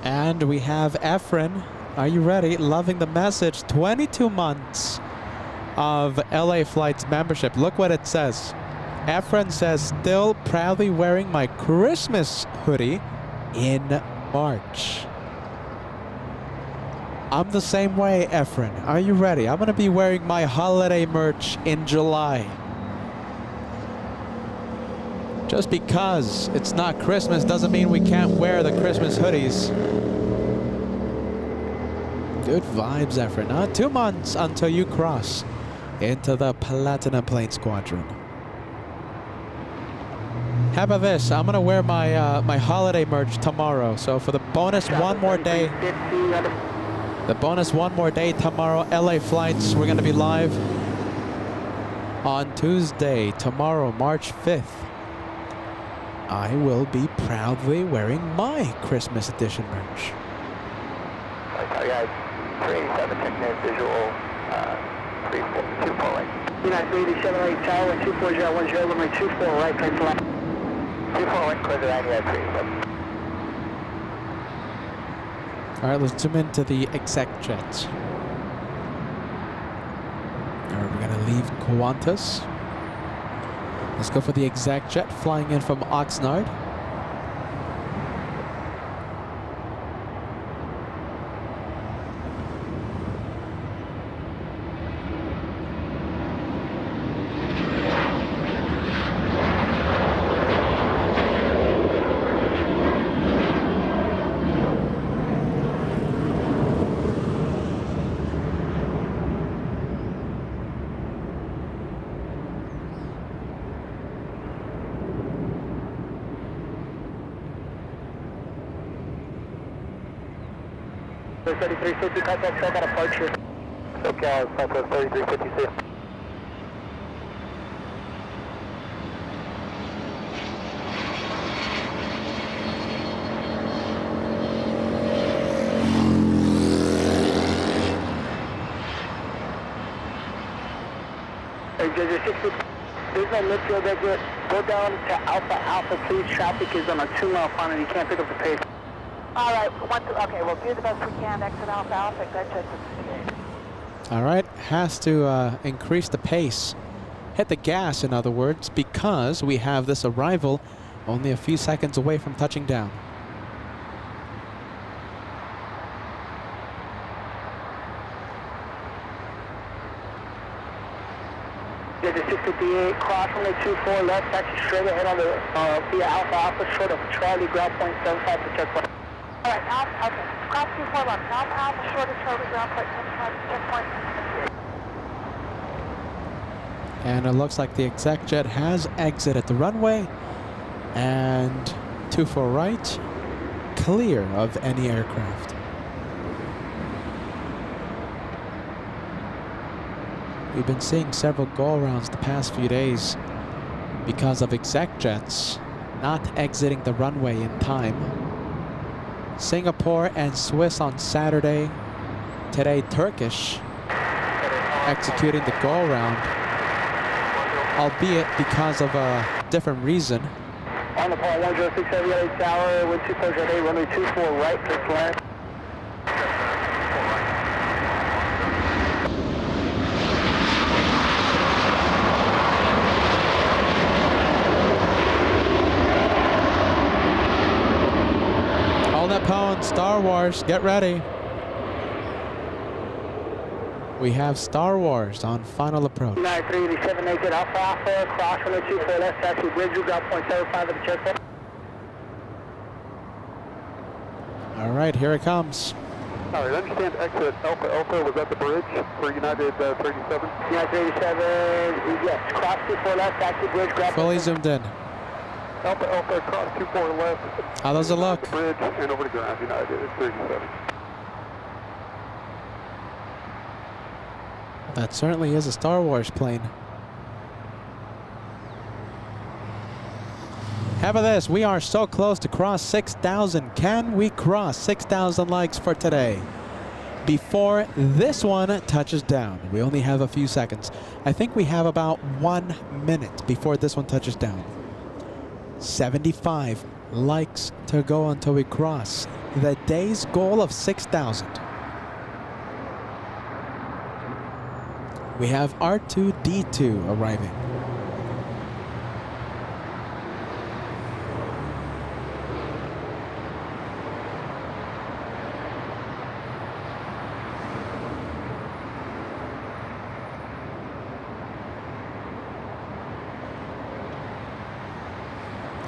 And we have Efren. Are you ready? Loving the message. 22 months of LA Flights membership. Look what it says. Efren says, still proudly wearing my Christmas hoodie in March. I'm the same way, Efren. Are you ready? I'm going to be wearing my holiday merch in July. Just because it's not Christmas doesn't mean we can't wear the Christmas hoodies. Good vibes, Efren. 2 months until you cross into the Platinum Plane Squadron. How about this? I'm gonna wear my my holiday merch tomorrow. So for the bonus one more day, tomorrow, LA Flights. We're gonna be live on Tuesday, tomorrow, March 5th. I will be proudly wearing my Christmas edition merch. Sorry guys, 387 technical visual, 324 right. United 387 Tower, 24010, runway 24 right, clear to left. 24 right, clear to land, yeah, 387. All right, let's zoom into the exec jet. All right, we're gonna leave Qantas. Let's go for the exec jet flying in from Oxnard. Southwest 3350, contact SoCal departure. SoCal, Southwest 3356. Hey, JJ60, there's no midfield exit. Go down to Alpha Alpha, please. Traffic is on a 2-mile final. You can't pick up the pace. All right, okay, we'll do the best we can. Exit Alpha Alpha, exit to 68. All right, has to increase the pace. Hit the gas, in other words, because we have this arrival only a few seconds away from touching down. There's a 658, cross from the 24 left, taxi straight ahead on the via Alpha Alpha, short of Charlie, ground point 75 for checkpoint. All right, Alpha, okay, cross 24 left, Alpha Alpha, short of Charlie, ground point 75 for checkpoint. And it looks like the exec jet has exited the runway and 24 right, clear of any aircraft. We've been seeing several go-arounds the past few days because of exec jets not exiting the runway in time. Singapore and Swiss on Saturday. Today, Turkish executing the go-around, albeit because of a different reason. On the point 106 Heavy LA Tower, wind 2408, runway 24 right, clear to land. All that pound, Star Wars, get ready. We have Star Wars on final approach. 9387 naked Alpha Alpha, cross runway 24 left, taxi bridge, drop 0.75 at the checkpoint. All right, here it comes. All right, understand exit Alpha Alpha was at the bridge for United 37. United 37, yes, cross 24 left, taxi bridge, grab. Fully zoomed in. Alpha Alpha, cross 24 left. How does it look? Bridge and over to ground, United 37. That certainly is a Star Wars plane. How about this? We are so close to cross 6,000. Can we cross 6,000 likes for today? Before this one touches down. We only have a few seconds. I think we have about 1 minute before this one touches down. 75 likes to go until we cross the day's goal of 6,000. We have R2-D2 arriving.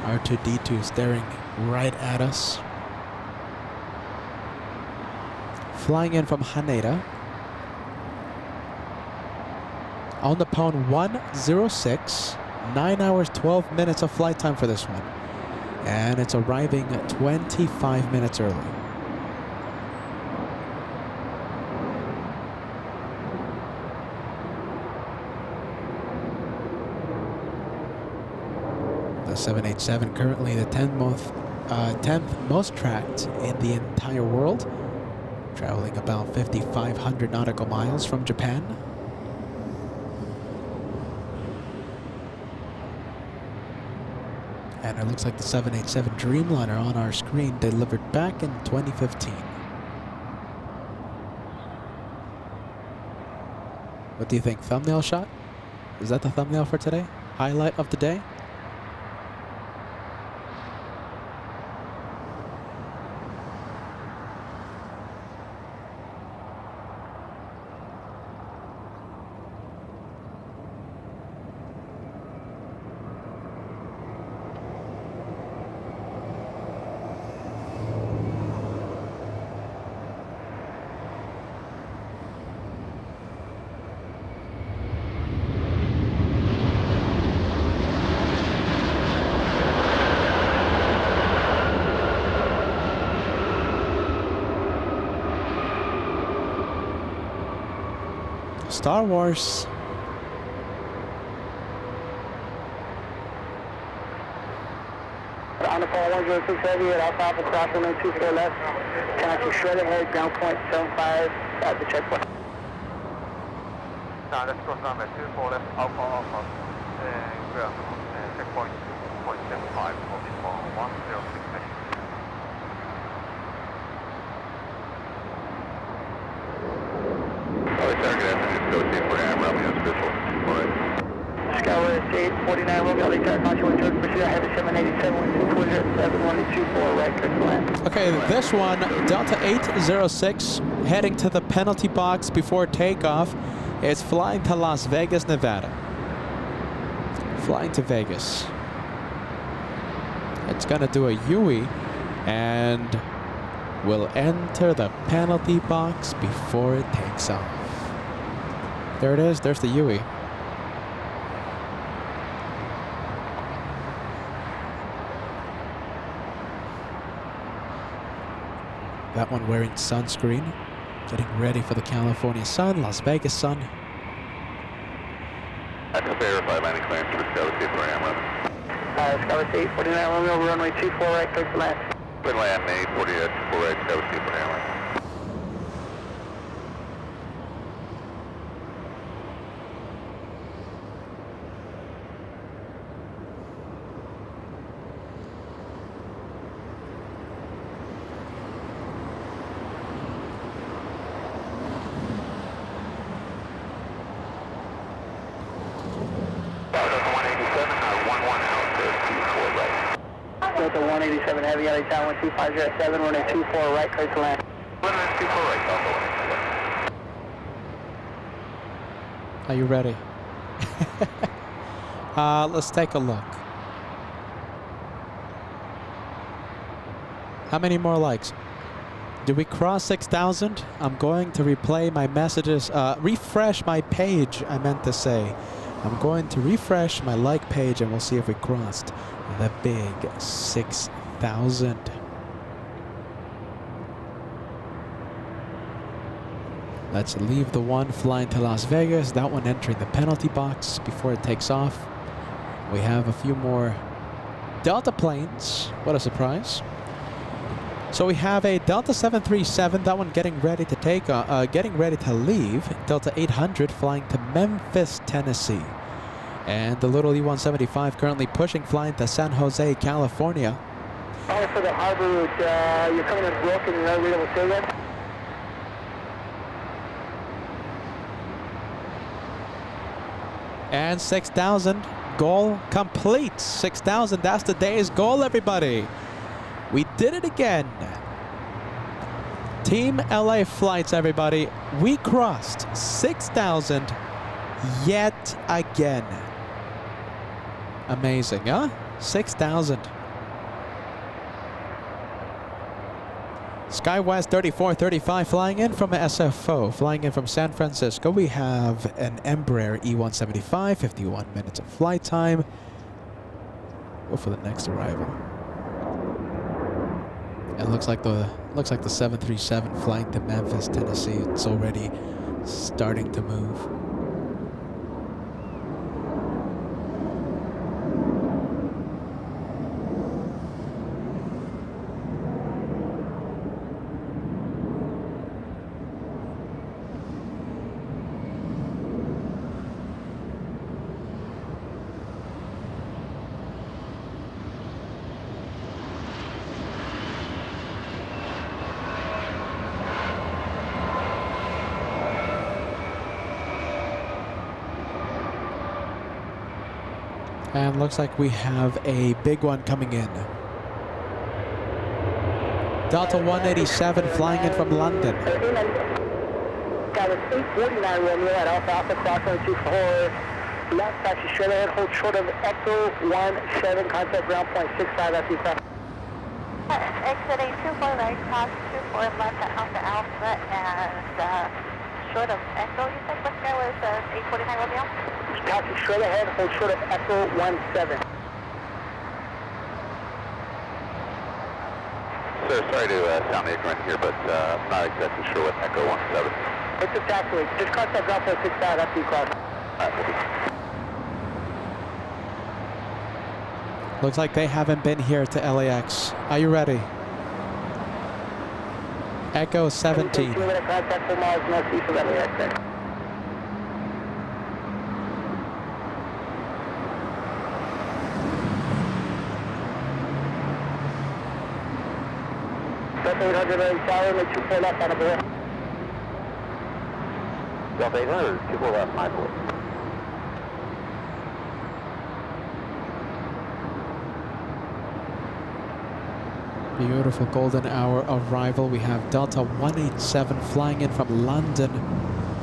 R2-D2 staring right at us. Flying in from Haneda. On the pound 106, 9 hours, 12 minutes of flight time for this one. And it's arriving 25 minutes early. The 787 currently the 10th most tracked in the entire world, traveling about 5,500 nautical miles from Japan. And it looks like the 787 Dreamliner on our screen delivered back in 2015. What do you think? Thumbnail shot? Is that the thumbnail for today? Highlight of the day? Star Wars. On the phone 106 Heavy at Alpha Alpha, cross runway 24 left, taxi straight ahead, ground point 75 at the checkpoint. Now let's cross runway 24 left, Alpha Alpha, ground checkpoint 0.75, holding for 106 mission. Skyway 849 Romeo, LA Tower, Concho, George, pursue Heavy 787, wind 207, right, clear to land. Okay, this one, Delta 806, heading to the penalty box before takeoff. It's flying to Las Vegas, Nevada. Flying to Vegas. It's gonna do a UE and will enter the penalty box before it takes off. There it is, there's the UE. That one wearing sunscreen, getting ready for the California sun, Las Vegas sun. That's a verified landing clearance for Skyway 849 Skyway 849 Romeo, runway 24 right, clear to land. Clear land, 840 at 24 right, Skyway 849 Delta 187 Heavy, LA Tower 12507, running 24 right, clear to land. Running 24 right, Delta 187. Are you ready? Let's take a look. How many more likes? Do we cross 6,000? I'm going to replay my messages, refresh my page, I meant to say. I'm going to refresh my like page and we'll see if we crossed the big 6,000. Let's leave the one flying to Las Vegas, that one entering the penalty box before it takes off. We have a few more Delta planes. What a surprise. So we have a Delta 737, that one getting ready to take getting ready to leave. Delta 800 flying to Memphis, Tennessee. And the little E-175 currently pushing, flying to San Jose, California. All for the harbor route, you're coming in broken, you're not readable to yet? And 6,000, goal complete. 6,000, that's the day's goal, everybody. We did it again. Team LA Flights, everybody. We crossed 6,000 yet again. Amazing, huh? 6,000. SkyWest 3435 flying in from SFO, flying in from San Francisco. We have an Embraer E-175, 51 minutes of flight time. Go for the next arrival. It looks like the 737 flying to Memphis, Tennessee. It's already starting to move. And looks like we have a big one coming in. Delta 187 flying in from London. Got an 849 Romeo at Alpha cross 124. Left taxi straight ahead, hold short of Echo 17, contact ground point 65 after you cross. Exiting 24 right, cross 24 left at Alpha and short of Echo, you said? What sky was 849 Romeo? Taxi straight ahead, hold short of Echo 17. Sir, sorry to sound ignorant here, but I'm not exactly sure what Echo 17. It's a taxiway. Just contact ground point 65 after you cross. Looks like they haven't been here to LAX. Are you ready? Echo 17. Contact 4 miles northeast of LAX then. Delta 800 right tower, make 24 left on the board. Delta 800, 24 left, my board. Beautiful golden hour arrival. We have Delta 187 flying in from London.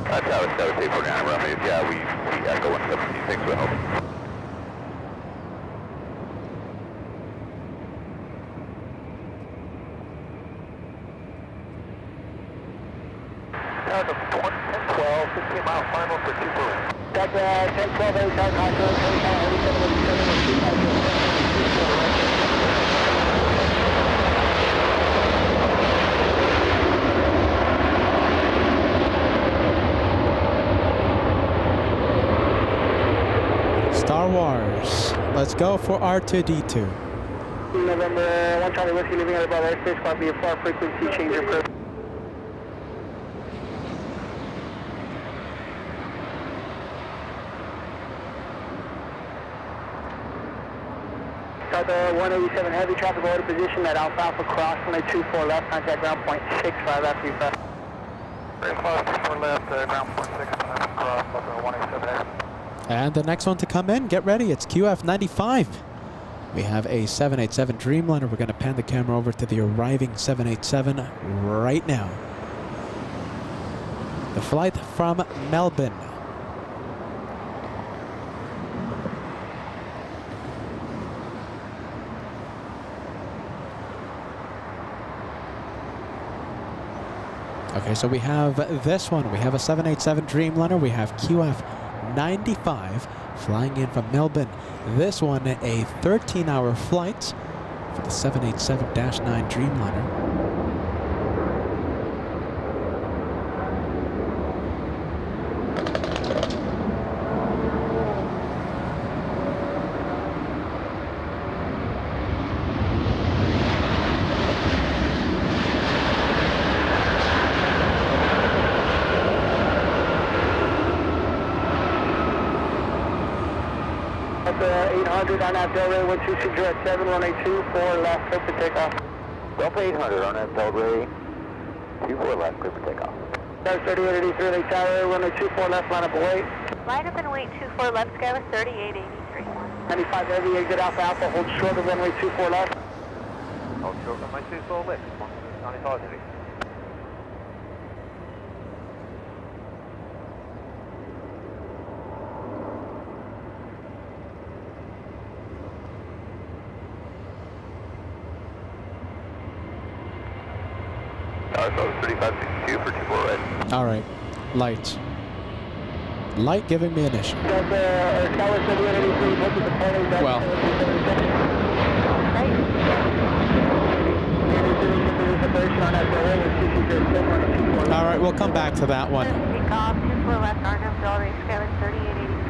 That's how it's Delta 849 Romeo. Yeah, we Echo 117. Thanks for the help. That's a 10-12, 15 mile final for 2 for ring. That's 10-12, 8 time contour, 37, Star Wars. Let's go for R2D2. November 1 Charlie Whiskey leaving out above airspace, squad be a far frequency change your curve. Delta 187 heavy traffic order position at Alpha cross 124 left, contact ground point 65 after you pass. Very close, 24 left, ground point 65 cross, Delta 187 heavy. And the next one to come in, get ready, it's QF95. We have a 787 Dreamliner. We're going to pan the camera over to the arriving 787 right now. The flight from Melbourne. Okay, so we have this one. We have a 787 Dreamliner. We have QF95 flying in from Melbourne. This one, a 13-hour flight for the 787-9 Dreamliner. Delta 800 on that Delray 1260 1824 left, clear for takeoff. Delta 800 on that Delray 24 left, clear for takeoff. Delta 3883 Lake Tower, runway 24 left, line up and wait. Line up and wait 24 left, Skyler 3883. 95 heavy, exit Alpha Alpha, hold short of runway 24 left. Hold short on my 24 left, 95 heavy. So 3562 for 24 right. All right, light. Light giving me an issue. Well, all right, we'll come back to that one. Takeoff 24 left, Arnhem Delray, Skyler 3883.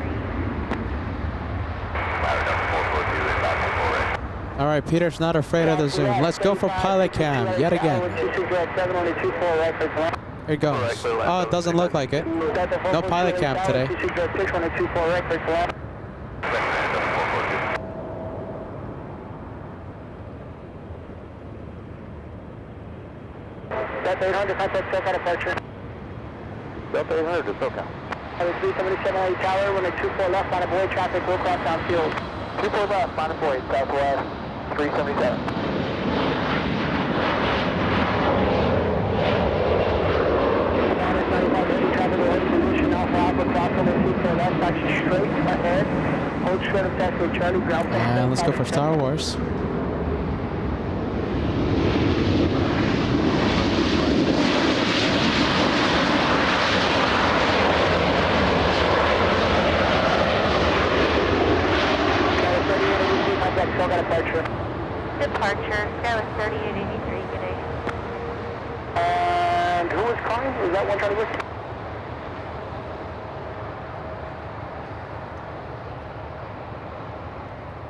All right, Peter's not afraid of the zoom. Let's go for pilot cam yet again. Here it goes. Oh, it doesn't look like it. No pilot cam today. Delta 800, contact SoCal departure. Delta 800 to SoCal. 377 Lake Tower, runway 24 left, line of boy, traffic will cross downfield. 24 left, line of boy, southwest, 377. Traffic will hit position Alpha Alpha, cross runway 24 left, taxi straight ahead. Hold short of taxi Charlie, ground plan. And let's go for Star Wars. Departure, Skyler 3883, good day. And who was calling? Was that one Charlie Whiskey?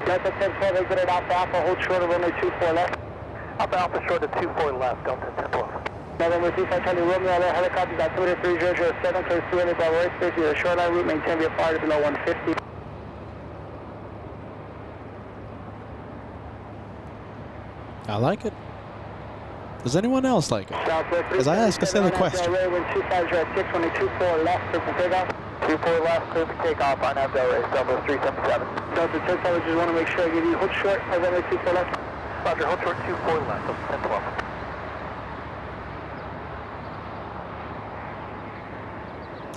Delta 1012, exit at Alpha Alpha, hold short of runway 24 left. Alpha Alpha short of 24 left, Delta 1012. November 35 Charlie Romeo, other helicopters at 3007, clear 200 by airspace, either shoreline route, maintain via fire below 150. I like it. Does anyone else like it? As I ask a silly question. 2506, left, clear for takeoff. 24 left, clear for takeoff on that Delray, Southwest 377. Delta 1012, just want to make sure I give you hold short of runway 24 left. Roger, hold short 24 left, Delta 1012.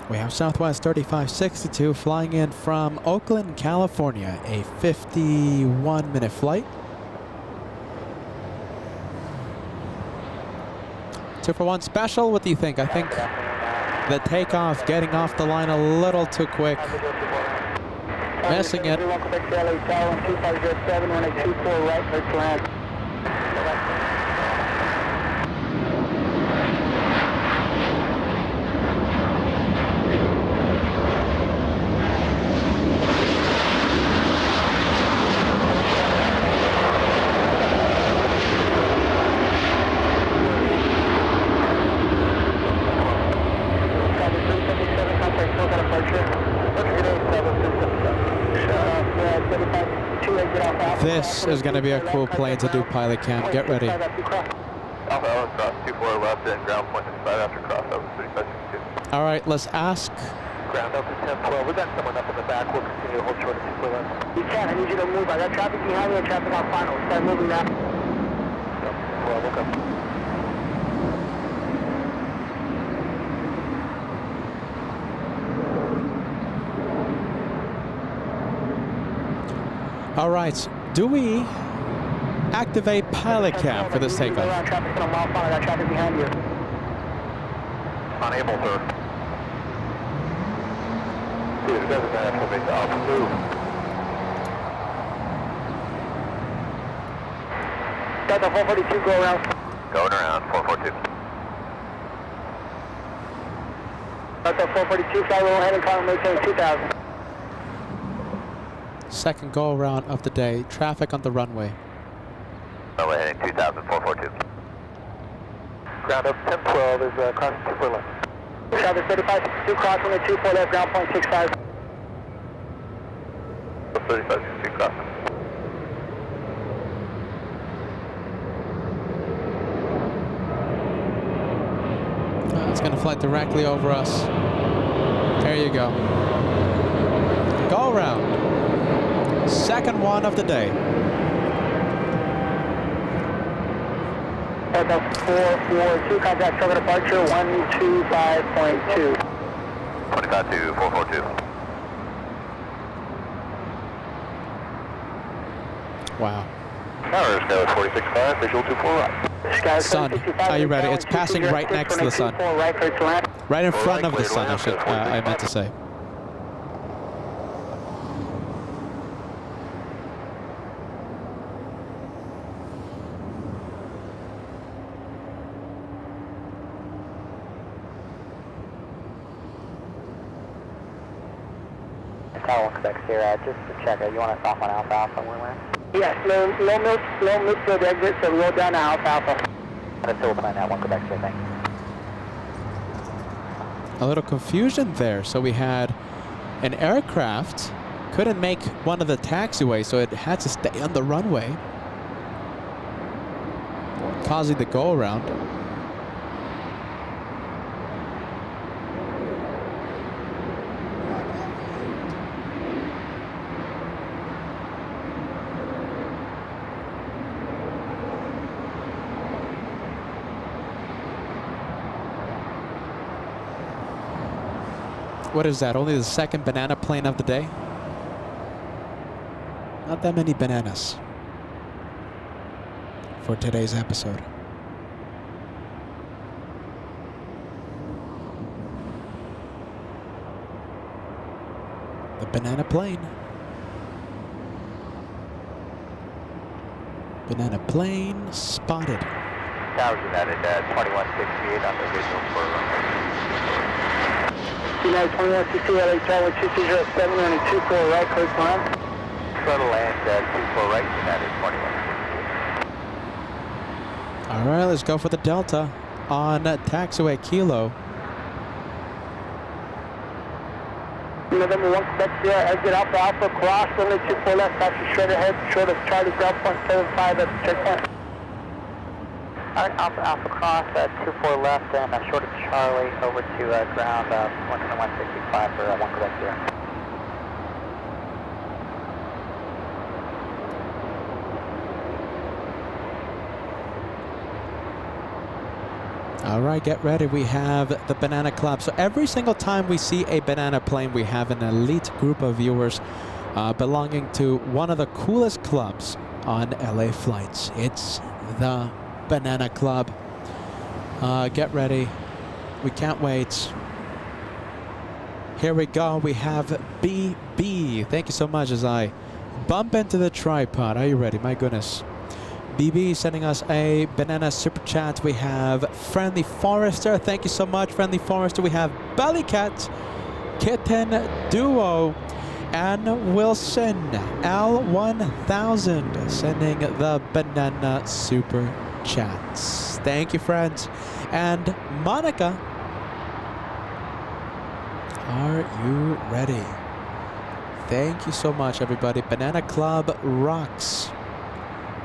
We have Southwest 3562 flying in from Oakland, California, a 51-minute flight. 2-for-1 special, what do you think? I think the takeoff, getting off the line a little too quick. Missing it. This is going to be a cool plane to do pilot cam. Get ready. Alpha Alpha cross 24 left and ground point 5 after cross over 3562. All right, let's ask Ground up to 1012. We got someone up in the back. We'll continue to hold short of 24 left. You can. I need you to move. I got traffic behind me and traffic on final. Start moving now. 12, look up. All right. Do we activate pilot cam for this takeoff? Traffic's on mile final. I got traffic behind you. Unable, sir. Dude, it doesn't matter if it's off. Move. Got the 442 go around. Going around, 442. Got the 442 fly roll ahead and climb maintain 2000. Second go around of the day. Traffic on the runway. Runway heading 2000, 442. Ground up 1012 is crossing 24 left. Traffic 3562 crossing at 24 left, ground point 65. 3562 crossing. It's going to fly directly over us. There you go. Go around. Second one of the day. Delta 442, contact target departure 125.2. 25 to 442. Wow. Tower, Skyline 465, visual 24 right. Sun, are you ready? It's passing right next to the sun. Right in front of the sun, I meant to say. Tower Quebec here, just to check, you want us off on Alpha Alpha when we're Yes, low midfield exit, so roll down to Alpha Alpha. That's still plan that 1 Quebec here, thanks. A little confusion there. So we had an aircraft couldn't make one of the taxiways, so it had to stay on the runway, causing the go around. What is that? Only the second banana plane of the day? Not that many bananas for today's episode. The banana plane. Banana plane spotted. Tower United 2168 on the visual for United 2160 LA Tower 2207 on a 24 right, close line. shuttle land 24 right, United 2160. All right, let's go for the Delta on taxiway Kilo. November 1 Quebec Sierra, exit Alpha Alpha, cross, only 24 left, taxi straight ahead, short of Charlie, ground point 75 at the checkpoint. Alright, Alpha Alpha cross, 24 left and short of Charlie over to ground 165 for 1 Quebec Sierra. All right, get ready. We have the Banana Club. So every single time we see a banana plane, we have an elite group of viewers belonging to one of the coolest clubs on LA flights. It's the Banana Club. Get ready. We can't wait. Here we go. We have BB. Thank you so much as I bump into the tripod. Are you ready? My goodness. BB sending us a banana super chat. We have Friendly Forester. Thank you so much, Friendly Forester. We have Bellycat, Kitten Duo, and Wilson L1000 sending the banana super chats. Thank you, friends. And Monica, are you ready? Thank you so much, everybody. Banana Club rocks.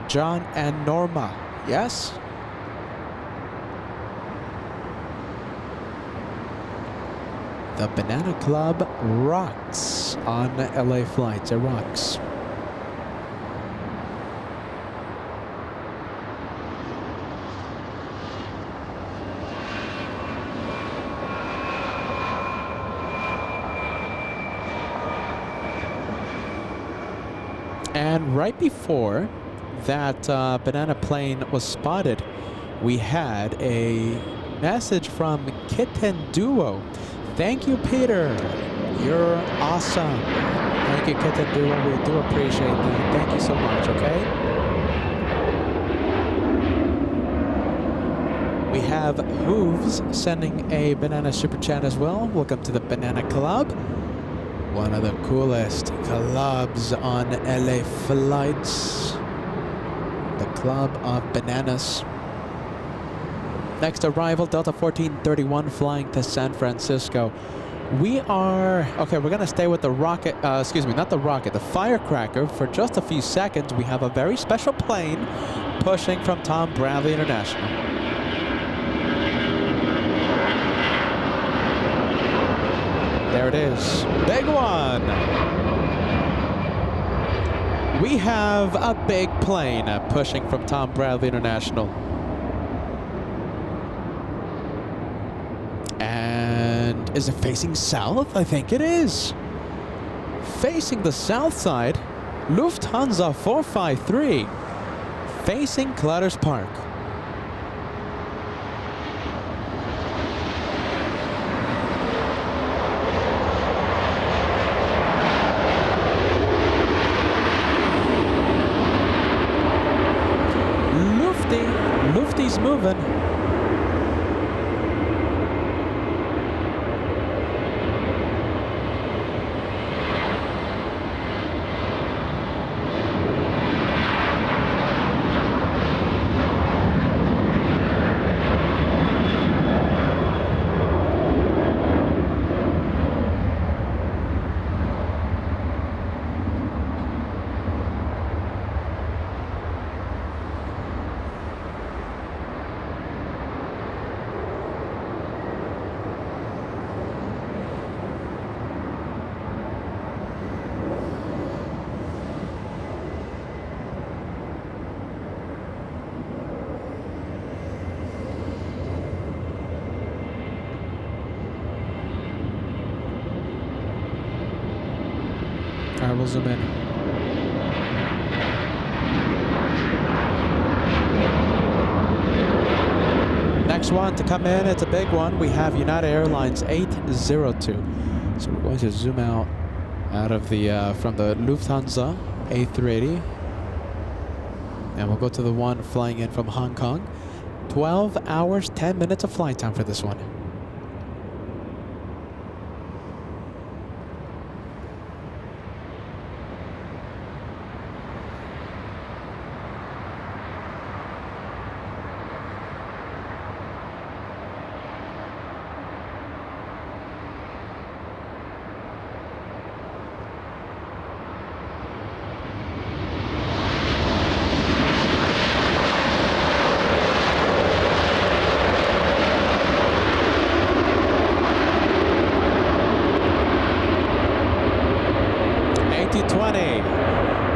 John and Norma, yes? The Banana Club rocks on LA flights. It rocks. And right before that banana plane was spotted, we had a message from Kitten Duo. Thank you, Peter. You're awesome. Thank you, Kitten Duo. We do appreciate that. Thank you so much, okay? We have Hooves sending a banana super chat as well. Welcome to the Banana Club. One of the coolest clubs on LA flights. The Club of Bananas. Next arrival, Delta 1431 flying to San Francisco. We are, okay, we're gonna stay with the rocket, excuse me, not the rocket, the Firecracker for just a few seconds. We have a very special plane pushing from Tom Bradley International. There it is. Big one. We have a big plane pushing from Tom Bradley International. And is it facing south? I think it is. Facing the south side, Lufthansa 453, facing Clutters Park. Lufty's moving. Alright, we'll zoom in. Next one to come in, it's a big one. We have United Airlines 802. So we're going to zoom out of the from the Lufthansa A380. And we'll go to the one flying in from Hong Kong. 12 hours, 10 minutes of flight time for this one.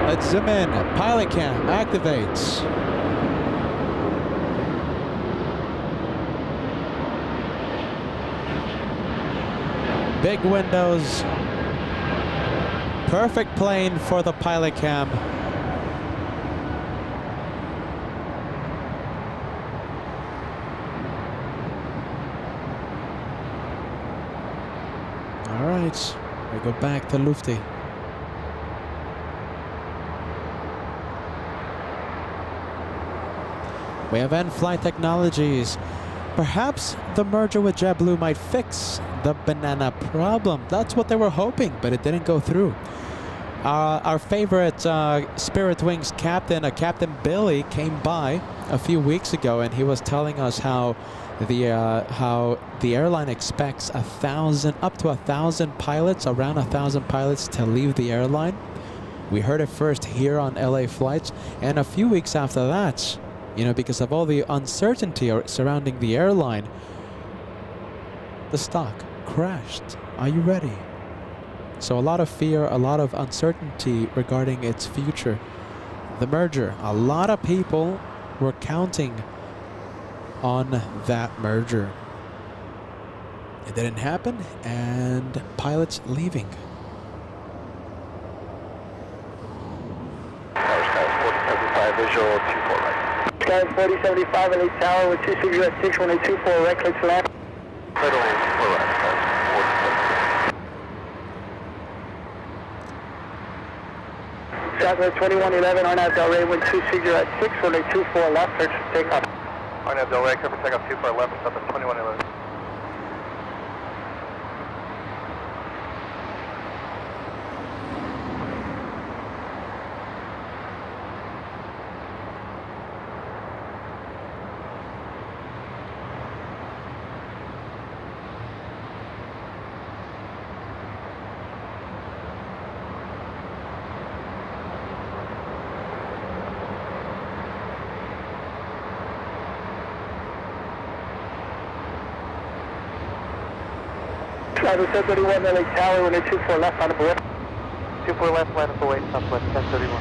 Let's zoom in. Pilot cam activates. Big windows. Perfect plane for the pilot cam. All right, we go back to Lufty. We have N-Flight Technologies. Perhaps the merger with JetBlue might fix the banana problem. That's what they were hoping, but it didn't go through. Our favorite Spirit Wings captain, Captain Billy, came by a few weeks ago, and he was telling us how the airline expects up to 1,000 pilots, around 1,000 pilots to leave the airline. We heard it first here on LA Flights, and a few weeks after that, you know, because of all the uncertainty surrounding the airline, the stock crashed. Are you ready? So a lot of fear, a lot of uncertainty regarding its future. The merger, a lot of people were counting on that merger. It didn't happen, and pilots leaving. Sky 4075 visual 24 right. Sky 4075 at 8 Tower with 26 at 6124 right, clear to land. Clear to land, 4 right, Southwest 2111, RNAV Delray, wind 260 at 6124 left, search for takeoff. RNAV Delray, clear for takeoff 24 left, Southwest 2111. Driver 1031, LA Tower, wind 24 left, on the board. 24 left, line up away, Southwest 1031.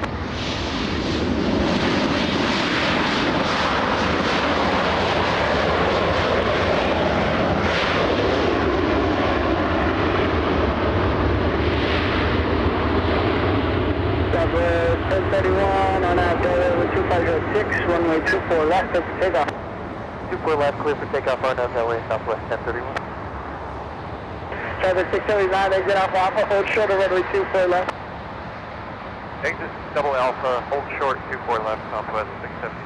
Southwest 1031, RNAV Delray, wind 2506, runway 24 left, clear for takeoff. 24 left, clear for takeoff, RNAV Delray, Southwest 1031. Driver 679, exit Alpha Alpha, hold short of runway 24 left. Exit double Alpha, hold short 24 left, Southwest 679.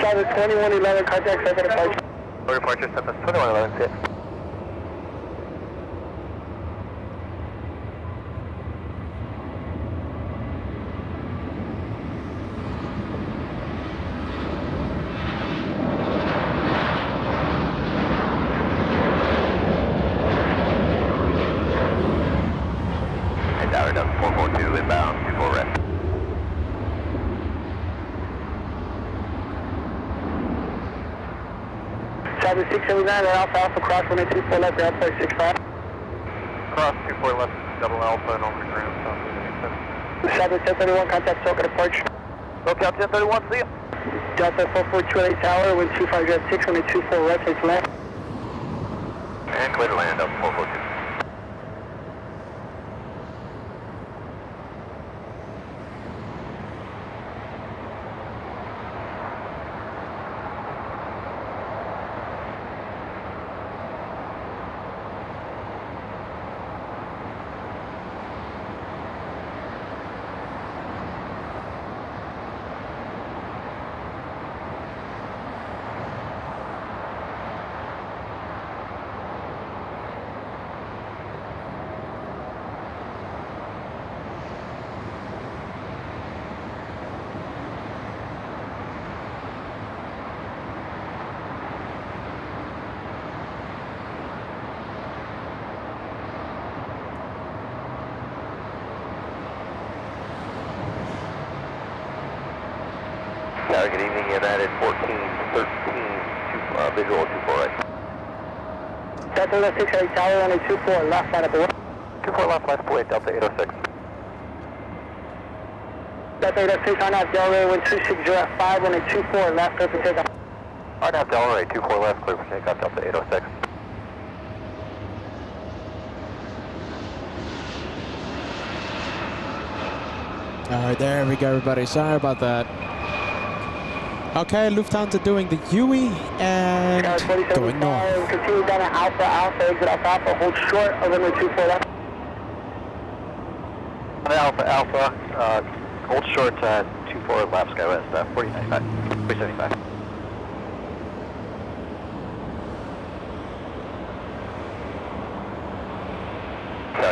Driver 2111, contact second approach. Road departure, Southwest 2111, sit. And Tower 442 inbound, 24 rest. Driver 679 at Alpha Alpha, cross runway 24 left, ground point 65. Cross 24 left, double Alpha and over the ground, Southwest 679. Driver 1031, contact Socket approach. Hotel 1031, see ya. Delta 442 Tower, wind 2506, runway 24 right, clear to land. And clear to land up 442. Tower, good evening, and that is 1413, visual 24 right. Delta 68 Tower, runway 24 left, line up board. 24 left, last point, Delta 806. Delta 806, RNAV Delray, wind 260 at 5, runway 24 left, clear for takeoff. RNAV Delray, 24 left, clear for takeoff, Delta 806. Alright, there we go, everybody. Sorry about that. Okay, Lufthansa doing the Huey and going north. Continue down at Alpha Alpha, exit Alpha Alpha, hold short of runway 24 left. Alpha Alpha, hold short 24 left, SkyWest 4095, 375.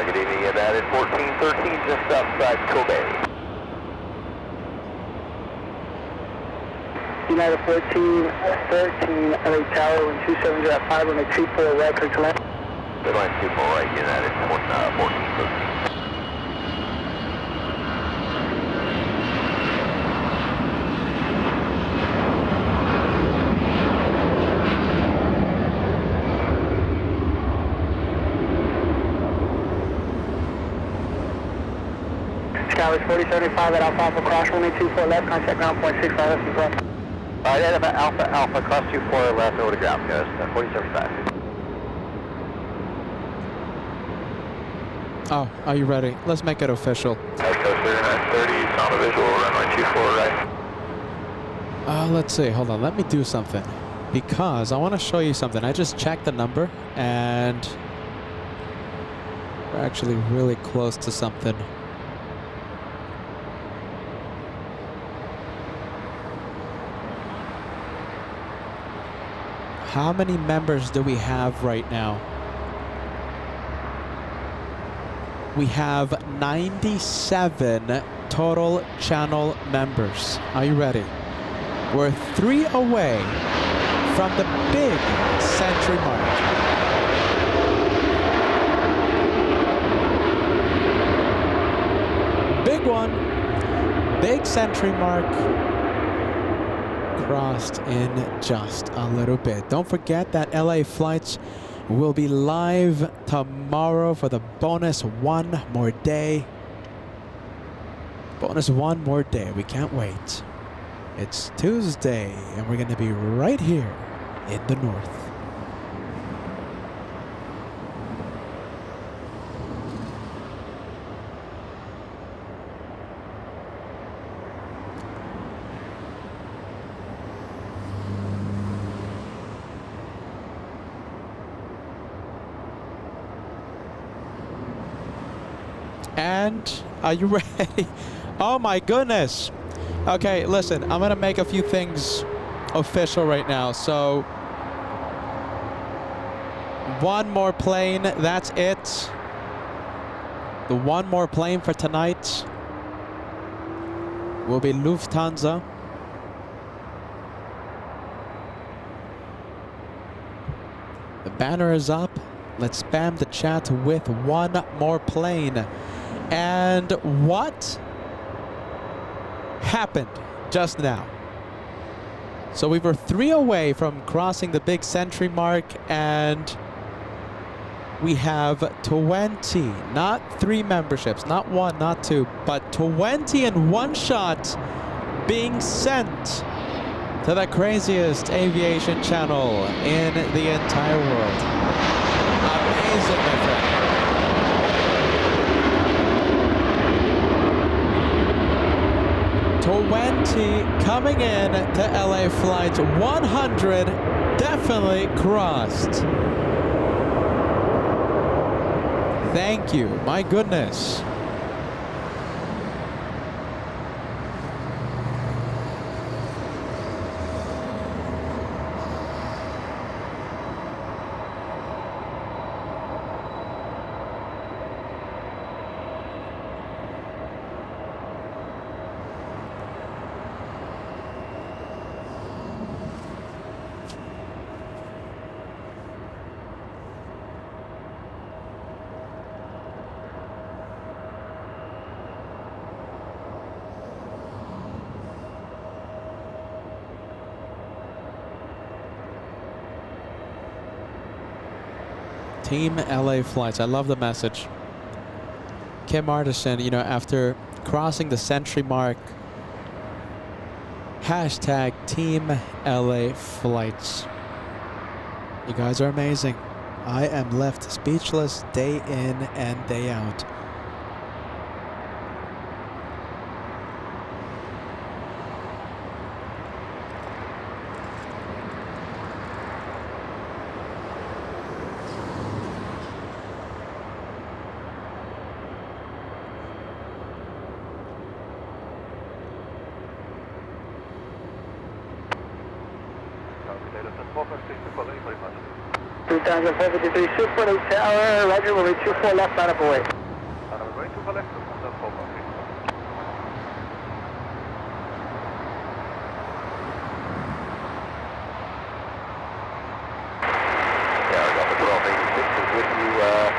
Good evening, and that is 1413 just outside Kobe. United 1413, LA Tower, wind 270 at 5, runway 24 right, clear to land. Airline 24 right, United 1413. Skyway 4075 at Alpha Alpha, cross runway 24 left, contact ground point 65 left and front. Alright, Alpha Alpha, cross 24 left, over to ground, guys, 4075. Oh, are you ready? Let's make it official. Coast 3930, sound visual, runway 24 right. Let's see. Hold on. Let me do something. Because I want to show you something. I just checked the number and we're actually really close to something. How many members do we have right now? We have 97 total channel members. Are you ready? We're 3 away from the big century mark. Big one. Big century mark. Crossed in just a little bit. Don't forget that LA flights will be live tomorrow for the bonus one more day. Bonus one more day. We can't wait. It's Tuesday and we're going to be right here in the north. And are you ready? Oh my goodness. Okay, listen, I'm gonna make a few things official right now. So one more plane, that's it. The one more plane for tonight will be Lufthansa. The banner is up. Let's spam the chat with one more plane. And what happened just now? So we were 3 away from crossing the big century mark, and we have 20, not 3 memberships, not 1, not 2, but 20 in one shot being sent to the craziest aviation channel in the entire world. Amazing, my friend. 20 coming in to LA flight 100 definitely crossed. Thank you, my goodness. Team LA Flights. I love the message. Kim Artisan, you know, after crossing the century mark, hashtag Team LA Flights. You guys are amazing. I am left speechless day in and day out. Lufthansa 453 Super, LA Tower, Roger, we'll be 24 left, line up away.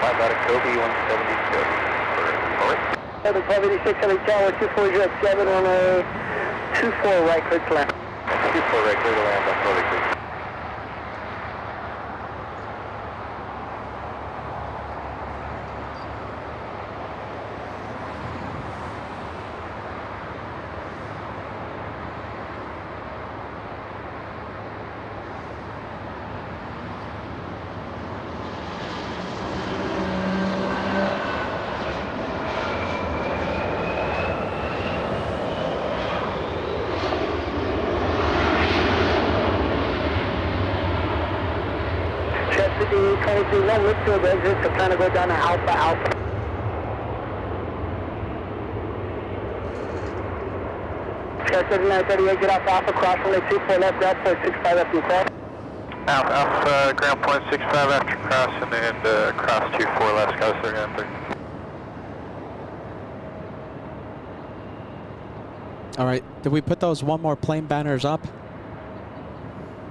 5 out of Kobe 177 for report. The 1286 LA Tower 2407 on a 24 right, clear to land. 24 right, clear to land on 1286. The 23, no midfield exit to kind of go down to Alpha Alpha. Chester 938, get off Alpha, cross runway 24 left, ground point 65 after you cross. Alpha, ground point 65 after crossing and cross 24 left, Sky 39. All right, did we put those one more plane banners up?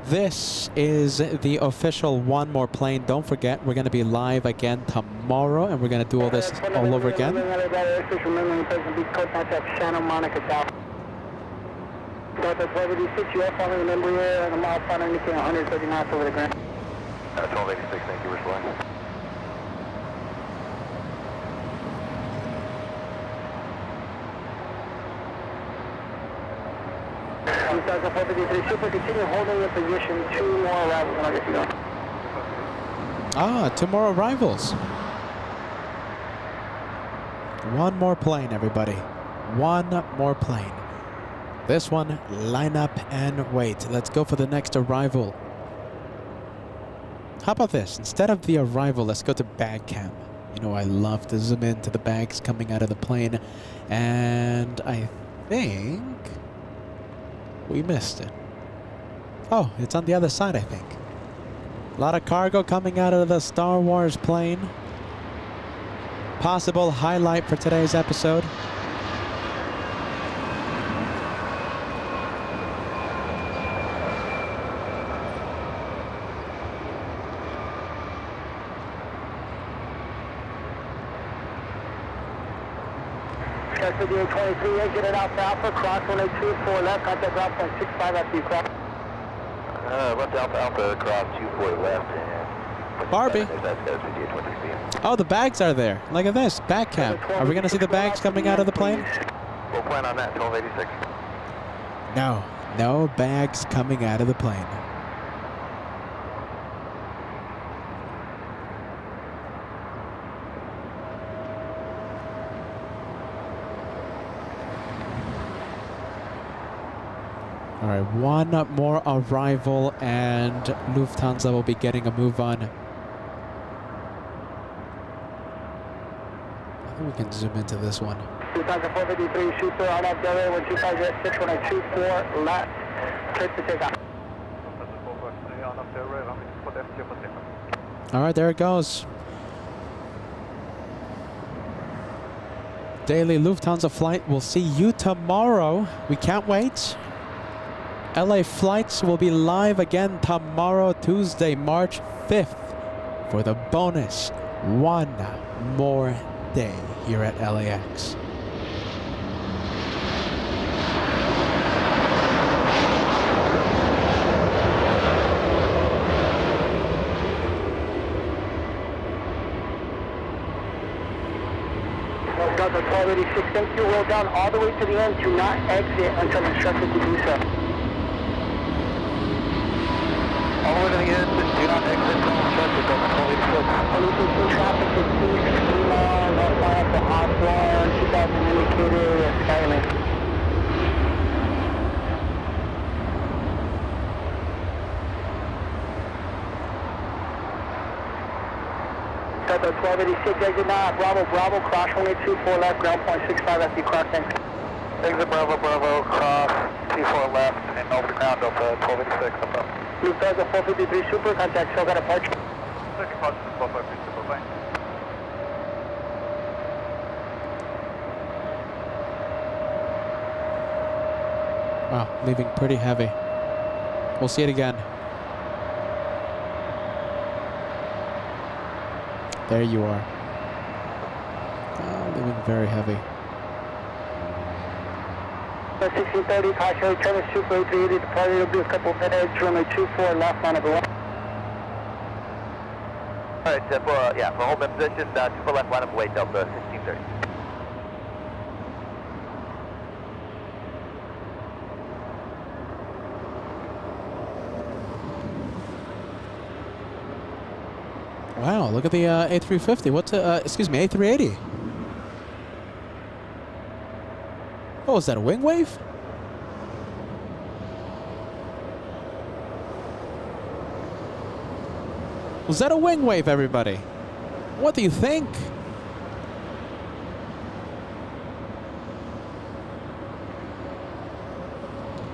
This is the official one more plane. Don't forget, we're going to be live again tomorrow, and we're going to do all this all over again. Santa Monica South. Delta 1286, you are following the Embraer and a mile final indicating 130 knots over the ground. 1286, thank you, we're flying. Delta 453, super, continue holding your position. 2 more arrivals and I'll get you going. Ah, 2 more arrivals. One more plane, everybody. One more plane. This one, line up and wait. Let's go for the next arrival. How about this? Instead of the arrival, let's go to bag cam. You know, I love to zoom into the bags coming out of the plane. And I think we missed it. Oh, it's on the other side, I think. A lot of cargo coming out of the Star Wars plane. Possible highlight for today's episode. Chester 23, exit at Alpha Alpha, cross 124 left, contact ground point 65 after you cross. Left Alpha, cross 24 left and... Barbie. That's 23. Oh, the bags are there. Look at this. Back cam. Are we going to see the bags coming out of the plane? We'll plan on that, 1286. No. No bags coming out of the plane. All right, one more arrival and Lufthansa will be getting a move on. I think we can zoom into this one. 2453, shooter on up Delaware 125 6 left, clear to take off. All right, there it goes. Daily Lufthansa flight. We'll see you tomorrow. We can't wait. LA flights will be live again tomorrow, Tuesday, March 5th, for the bonus one more day here at LAX. Delta 1286, thank you. Roll down all the way to the end. Do not exit until instructed to do so. All the way to the end, do not exit until instructed, Delta 1286. Traffic is 260 miles, I'll fly up to Osborne, 2000 indicator, Skyline. Delta 1286, exit now, Bravo, Bravo, cross runway 24 left, ground point 65 after you cross, thanks. Exit Bravo, Bravo, cross 24 left, and over the ground, Delta 1286, up up. Lufthansa 453 Super, contact Silga departure. Second departure, 453 Super, bye. Wow, leaving pretty heavy. We'll see it again. There you are. Moving very heavy. 1630, caution return to Super A380 departure. It'll be a couple minutes. Runway 24 left line of the one. All right, for hold in position, 24 left line of way, Delta 1630. Wow, look at the A350. What's excuse me, A380. Oh, is that a wing wave? Was that a wing wave, everybody? What do you think?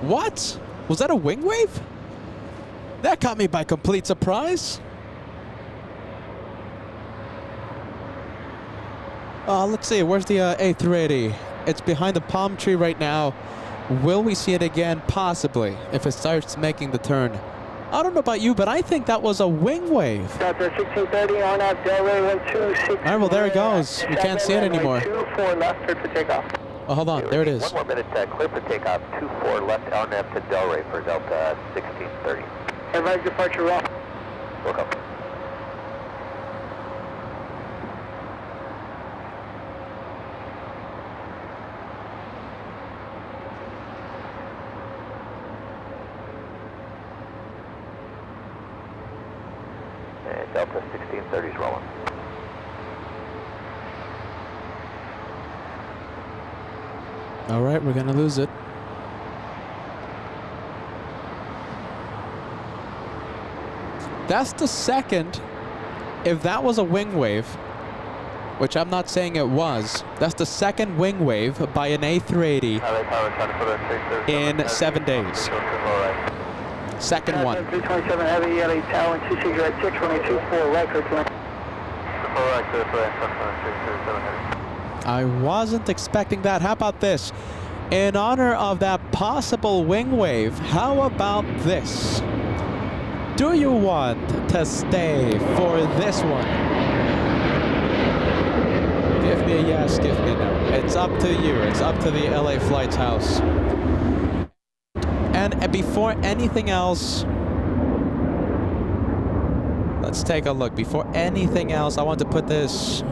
What? Was that a wing wave? That caught me by complete surprise. Let's see, where's the A380? It's behind the palm tree right now. Will we see it again? Possibly, if it starts making the turn. I don't know about you, but I think that was a wing wave. Delta 1630 on up, Delray 126. All right, well, there it goes. We can't see it anymore. 24 left, clear for takeoff. Oh, hold on, there it is. 1 more minute, clear for takeoff, 24 left LNAV to Delray for Delta 1630. Advise departure roll. Welcome. And Delta 1630 is rolling. All right, we're gonna lose it. That's the second. If that was a wing wave, which I'm not saying it was, that's the second wing wave by an A380 in 7 days. Second one. 327 heavy, LA Tower, 26 red 6, runway 24 right, clear to I wasn't expecting that. How about this? In honor of that possible wing wave, how about this? Do you want to stay for this one? Give me a yes, give me a no. It's up to you. It's up to the LA Flights house. And before anything else, let's take a look. Before anything else, I want to put this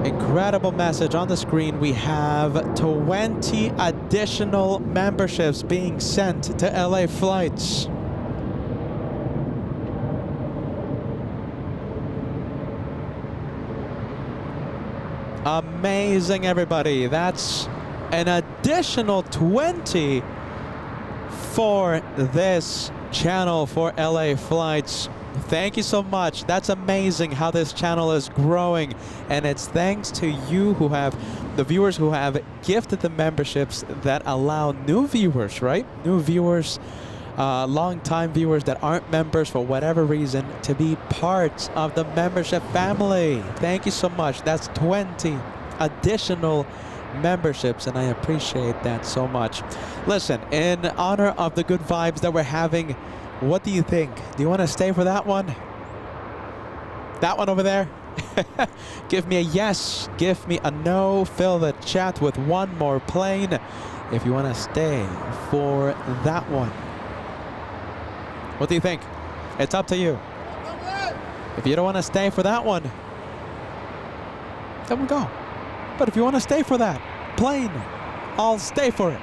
incredible message on the screen. We have 20 additional memberships being sent to LA Flights. Amazing, everybody. That's an additional 20 for this channel for LA Flights. Thank you so much. That's amazing how this channel is growing, and it's thanks to you who have, the viewers who have gifted the memberships that allow new viewers, right? New viewers, long-time viewers that aren't members for whatever reason, to be parts of the membership family. Thank you so much. That's 20 additional memberships, and I appreciate that so much. Listen, in honor of the good vibes that we're having, what do you think? Do you want to stay for that one? That one over there? Give me a yes, give me a no, fill the chat with one more plane if you want to stay for that one. What do you think? It's up to you. If you don't want to stay for that one, then we'll go. But if you want to stay for that plane, I'll stay for it.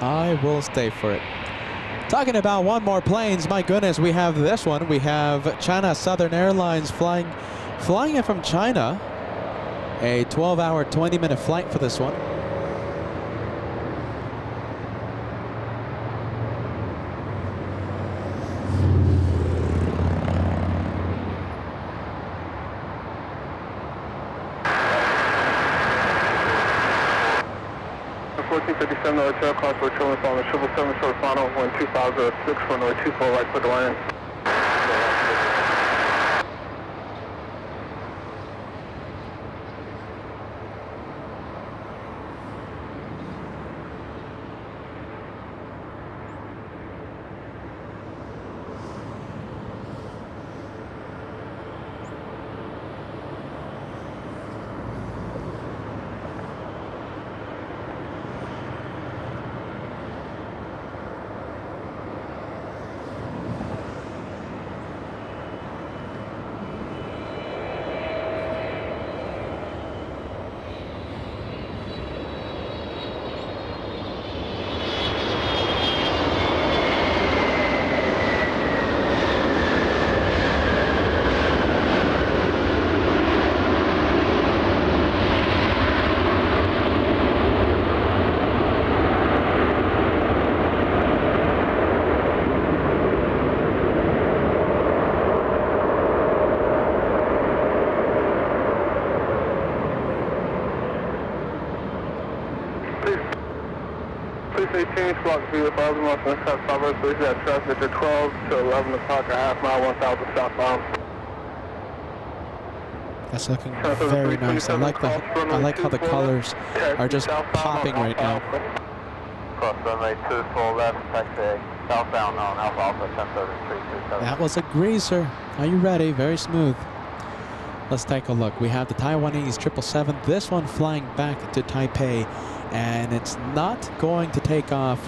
I will stay for it. Talking about one more planes, my goodness, we have this one. We have China Southern Airlines flying in from China. A 12-hour, 20-minute flight for this one. Hotel, call for children on the 777 short final, 12006, runway 24 right for the line. Please stay changed, block B with all the most on south southwest. Please have traffic at 12 to 11 o'clock, a half mile, 1,000 southbound. That's looking very nice. I like how the colors are just popping right now. Cross runway 24 left, taxi southbound on Alpha Alpha 107327. That was a greaser. Are you ready? Very smooth. Let's take a look. We have the Taiwanese 777. This one flying back to Taipei, and it's not going to take off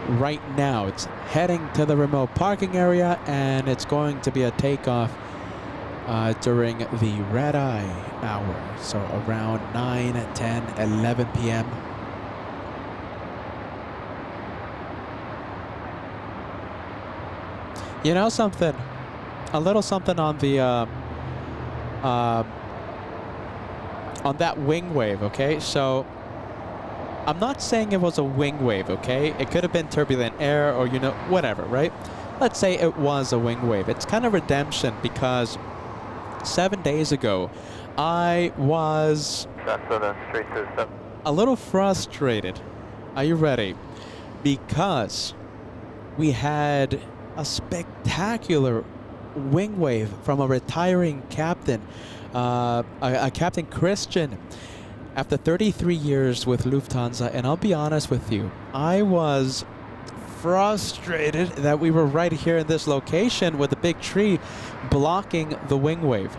right now. It's heading to the remote parking area, and it's going to be a takeoff during the red-eye hour, so around 9, 10, 11 p.m. You know something? A little something on the on that wing wave, okay? So I'm not saying it was a wing wave, okay? It could have been turbulent air or, you know, whatever, right? Let's say it was a wing wave. It's kind of redemption because 7 days ago, I was a little frustrated. Are you ready? Because we had a spectacular wing wave from a retiring captain, a Captain Christian, after 33 years with Lufthansa. And I'll be honest with you, I was frustrated that we were right here in this location with a big tree blocking the wing wave.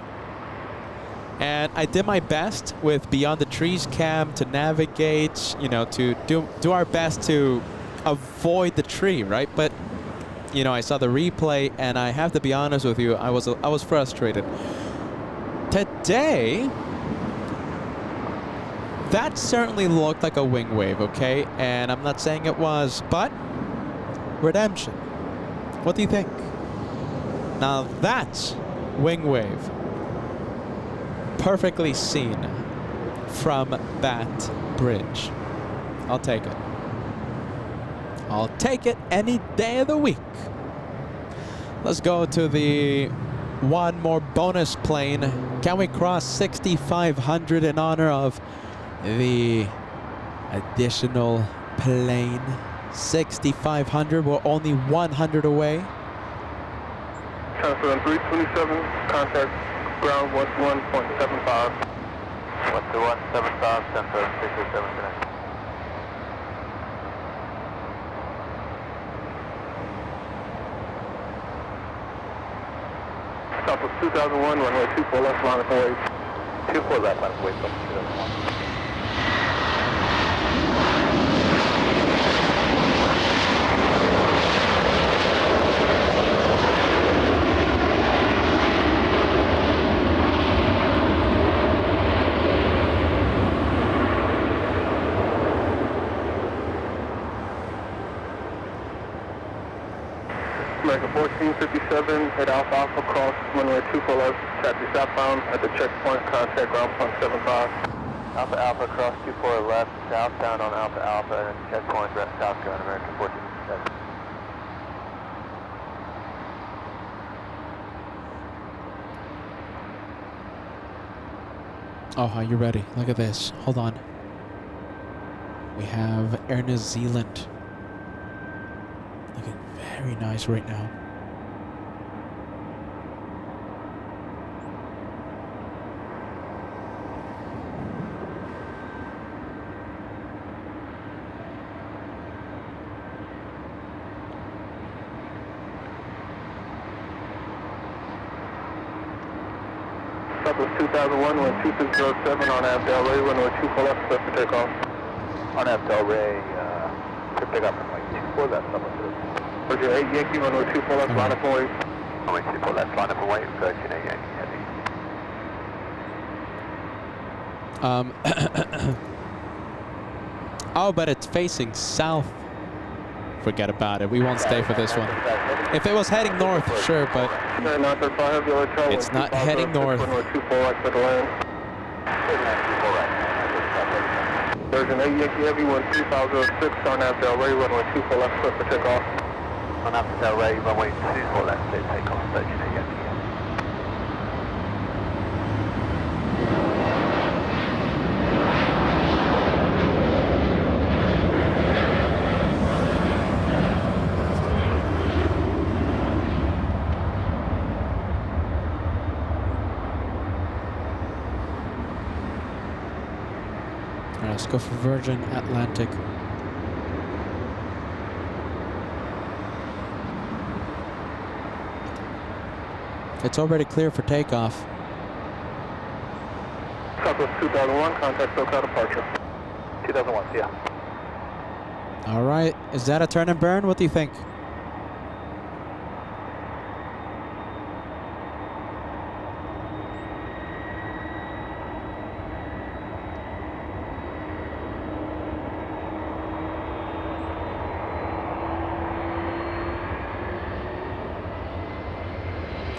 And I did my best with Beyond the Trees cam to navigate, you know, to do our best to avoid the tree, right? But you know, I saw the replay, and I have to be honest with you, I was frustrated. Today, that certainly looked like a wing wave, okay? And I'm not saying it was, but redemption. What do you think? Now that's wing wave. Perfectly seen from that bridge. I'll take it. I'll take it any day of the week. Let's go to the one more bonus plane. Can we cross 6,500 in honor of the additional plane? 6,500. We're only 100 away. Transfer on 327, contact ground 11.75. 12175, 10-327 connect. Southwest 2001, runway 24 left, line up and wait. 24 left, line up and wait, 2001. American 1457 at Alpha Alpha, cross runway 24 left, taxi southbound at the checkpoint, contact ground 0.75. Alpha Alpha, cross 24 left, southbound on Alpha Alpha, and checkpoint, South Ground, American 1457. Oh, are you ready? Look at this. Hold on. We have Air New Zealand. Looking very nice right now. Southwest 2001, runway 2607 on Abdel Ray, runway 24 left, set for takeoff. On Abdel Ray, to pick up runway 24 left, Virgin 8 Yankee, runway 24 left, line up and wait. Runway 24 left, line up and wait, Virgin 8 Yankee, heavy. Oh, but it's facing south. Forget about it. We won't stay for this one. If it was heading north, sure, but it's not heading north. Virgin 8 Yankee Heavy, 13506 on Abdel Ray, runway 24 left, set for takeoff. On Abdel Ray, runway 24 left, clear takeoff, Virgin 8 Yankee. Let's go for Virgin Atlantic. It's already clear for takeoff. Southwest 2001, contact SoCal departure. 2001, yeah. All right, is that a turn and burn? What do you think?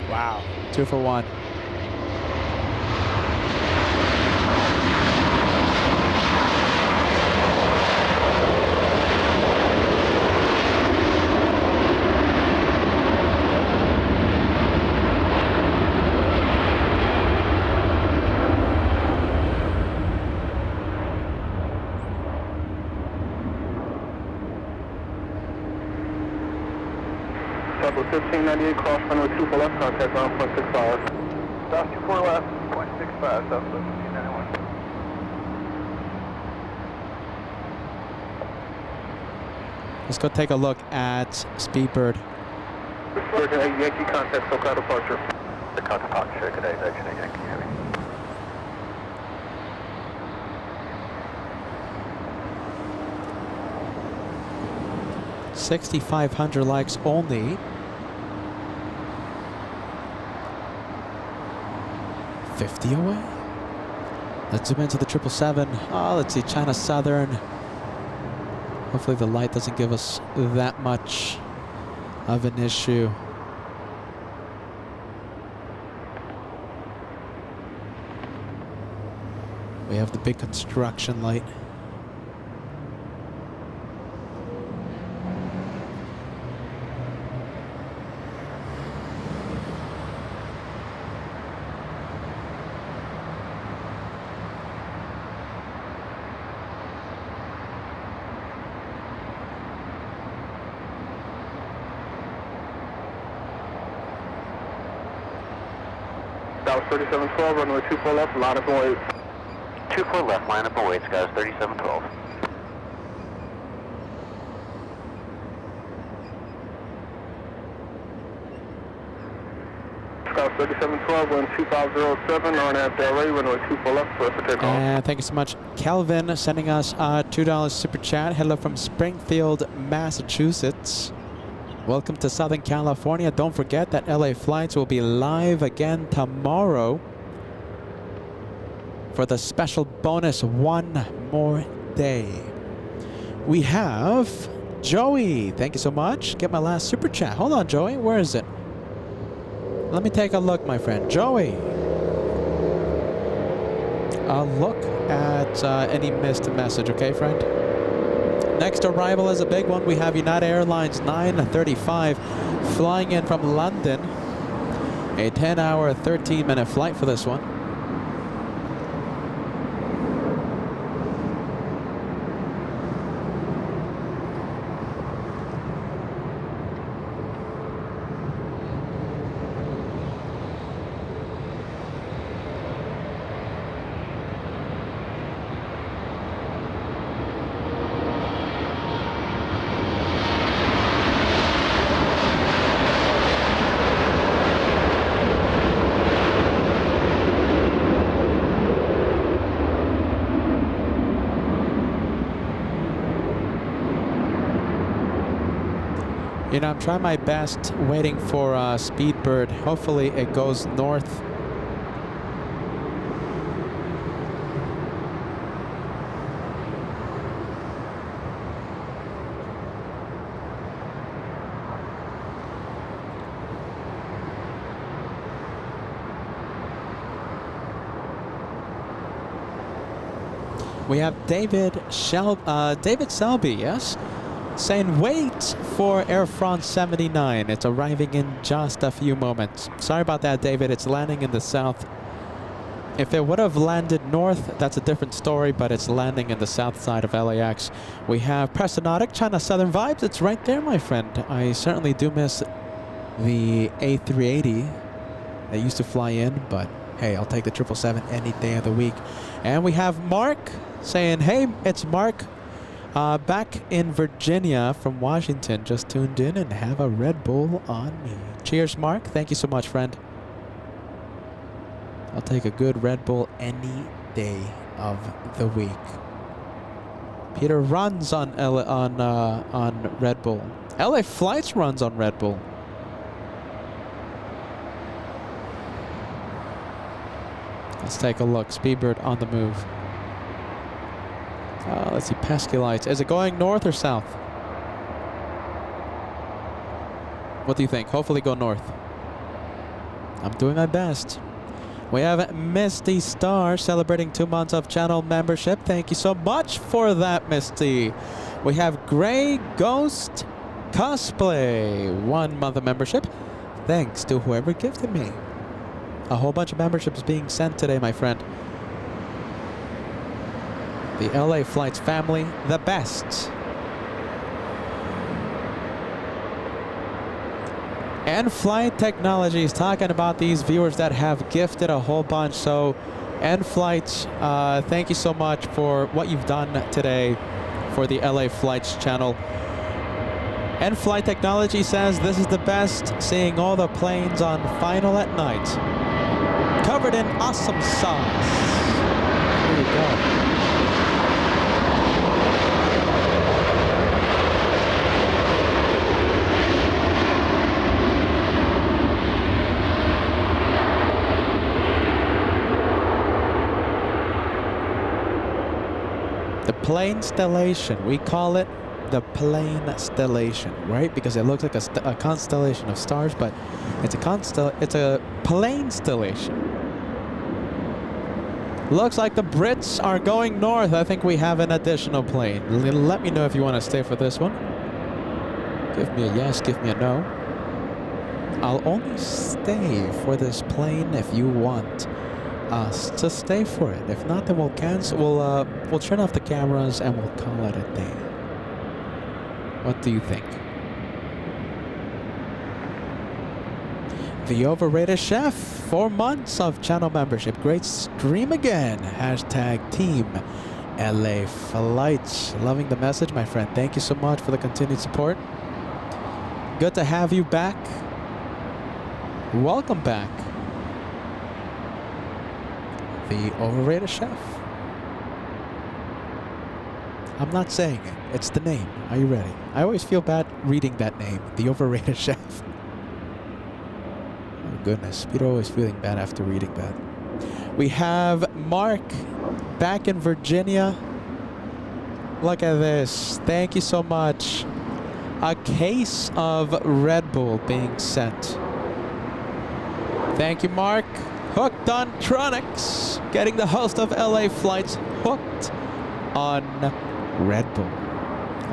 Wow, 2 for 1. Southwest 1598, cross runway 24 left, contact ground 0.65. South 24 left, 0.65, Southwest 1591. Let's go take a look at Speedbird. Virgin 8 Yankee, contact SoCal departure. The contact departure, good day, Virgin 8 Yankee Heavy. 6,500 likes only. 50 away. Let's zoom into the 777. Let's see, China Southern. Hopefully the light doesn't give us that much of an issue. We have the big construction light. Dallas 3712, runway 24 left, line up and wait. 24 left, line up and wait, skies 3712. Scout 3712, wind 2507, RNAV Delray, runway 24 left, clear for takeoff. And thank you so much. Kelvin sending us a $2 super chat. Hello from Springfield, Massachusetts. Welcome to Southern California. Don't forget that LA flights will be live again tomorrow for the special bonus one more day. We have Joey. Thank you so much. Get my last super chat. Hold on, Joey. Where is it? Let me take a look, my friend. Joey. A look at any missed message, okay, friend? Next arrival is a big one. We have United Airlines 935 flying in from London. A 10-hour, 13-minute flight for this one. You know, I'm trying my best waiting for Speedbird. Hopefully it goes north. We have David Selby, yes? Saying wait for Air France 79. It's arriving in just a few moments. Sorry about that, David. It's landing in the south. If it would have landed north, that's a different story, but it's landing in the south side of LAX. We have Prestonautic, China Southern vibes. It's right there, my friend. I certainly do miss the A380 that used to fly in, but hey, I'll take the 777 any day of the week. And we have Mark saying, hey, it's Mark back in Virginia from Washington. Just tuned in and have a Red Bull on me. Cheers, Mark. Thank you so much, friend. I'll take a good Red Bull any day of the week. Peter runs on Red Bull. LA Flights runs on Red Bull. Let's take a look. Speedbird on the move. Let's see, pesky lights. Is it going north or south? What do you think? Hopefully go north. I'm doing my best. We have Misty Star celebrating 2 months of channel membership. Thank you so much for that, Misty. We have Grey Ghost Cosplay, 1 month of membership. Thanks to whoever gifted me. A whole bunch of memberships being sent today, my friend. The LA Flights family, the best. And Flight Technologies, talking about these viewers that have gifted a whole bunch. So, and Flights, thank you so much for what you've done today for the LA Flights channel. And Flight Technology says this is the best, seeing all the planes on final at night. Covered in awesome sauce. There you go. The plane stellation, we call it the plane stellation, right? Because it looks like a constellation of stars, but it's a plane stellation. Looks like the Brits are going north. I think we have an additional plane. Let me know if you want to stay for this one. Give me a yes, give me a no. I'll only stay for this plane if you want us to stay for it. If not, then we'll cancel. We'll turn off the cameras and we'll call it a day. What do you think? The Overrated Chef, 4 months of channel membership. Great stream again. Hashtag Team LA Flights. Loving the message, my friend. Thank you so much for the continued support. Good to have you back. Welcome back. The Overrated Chef. I'm not saying it. It's the name. Are you ready? I always feel bad reading that name. The Overrated Chef. Oh goodness. Peter always feeling bad after reading that. We have Mark back in Virginia. Look at this. Thank you so much. A case of Red Bull being sent. Thank you, Mark. Hooked on Tronics, getting the host of LA Flights hooked on Red Bull.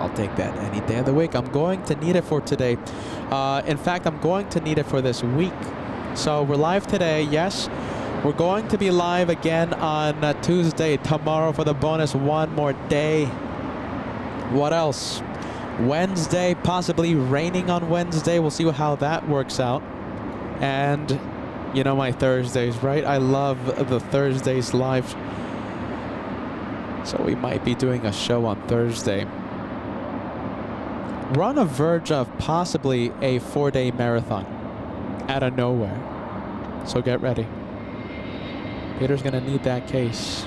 I'll take that any day of the week. I'm going to need it for today. In fact, I'm going to need it for this week. So we're live today, yes. We're going to be live again on Tuesday, tomorrow, for the bonus 1 more day. What else? Wednesday, possibly raining on Wednesday. We'll see how that works out. And you know my Thursdays, right? I love the Thursdays live. So we might be doing a show on Thursday. We're on the verge of possibly a 4-day marathon out of nowhere. So get ready. Peter's gonna need that case.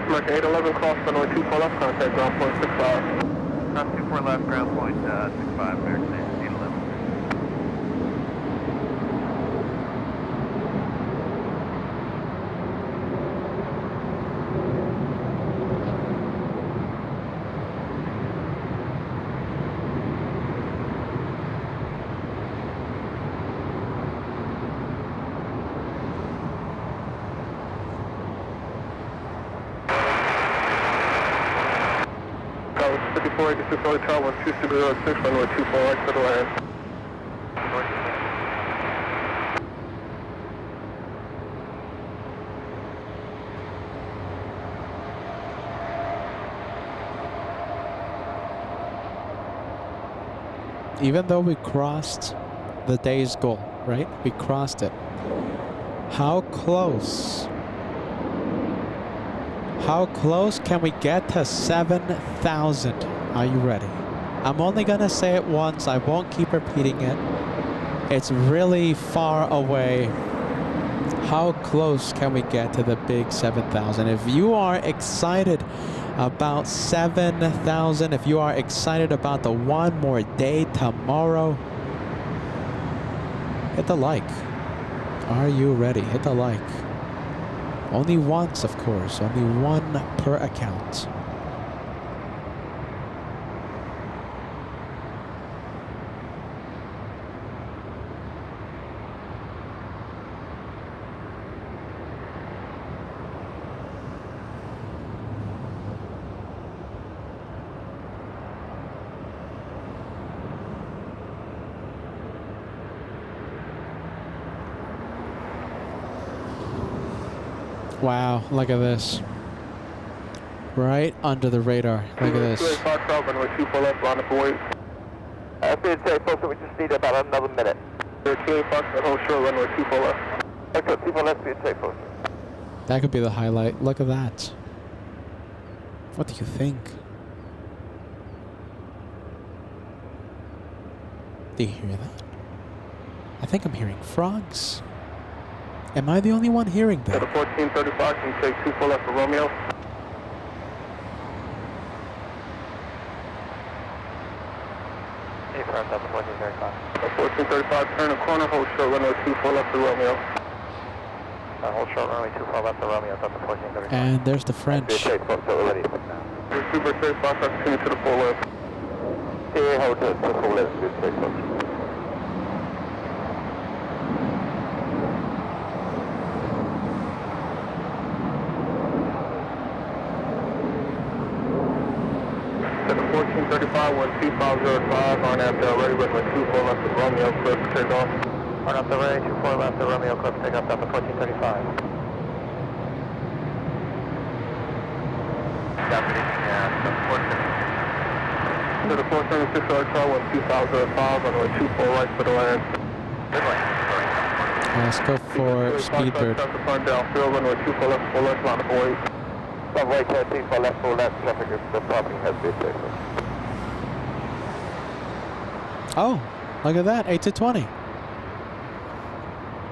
Mark 811 cross runway 24 left, contact ground point 65. Cross 24 left, ground point 65, American 811. 3486 Hotel 12606, runway 24 right to the land. Even though we crossed the day's goal, right? We crossed it. How close? How close can we get to 7,000? Are you ready? I'm only gonna say it once. I won't keep repeating it. It's really far away. How close can we get to the big 7,000? If you are excited about 7,000, if you are excited about the one more day tomorrow, hit the like. Are you ready? Hit the like. Only once, of course. Only one per account. Wow, look at this. Right under the radar. Look at this. Being safe, folks, we just need about another minute. 2 Fox, hold short, runway 24 left. Okay, 24 left, being safe, folks. That could be the highlight. Look at that. What do you think? Do you hear that? I think I'm hearing frogs. Am I the only one hearing that? 1435, can you take 24 left for Romeo? Affirmed, that's 1435. 1435, turn the corner, hold short, runway 24 left for Romeo. Hold short, runway 24 left for Romeo, that's 1435. And there's the French. Be safe, folks, so we're ready. Super safe, box, continue to the full left. Yeah, hold to the full left, be safe, folks. To the 1435, 12505 on Abdel, ready, runway 24 left to Romeo, clear for takeoff. On Abdel, ready, 24 left to Romeo, clear for takeoff, Delta 1435. To the 476 Hotel, 12505, runway 24 right to the land. Let's go for Speedbird. Downfield, runway 24 left, full left, line of 48. Runway 13 for left, full left, traffic is the parking has been taken. Oh, look at that, 8 to 20.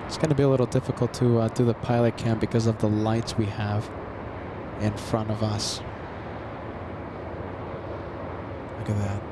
It's going to be a little difficult to do the pilot cam because of the lights we have in front of us. Look at that.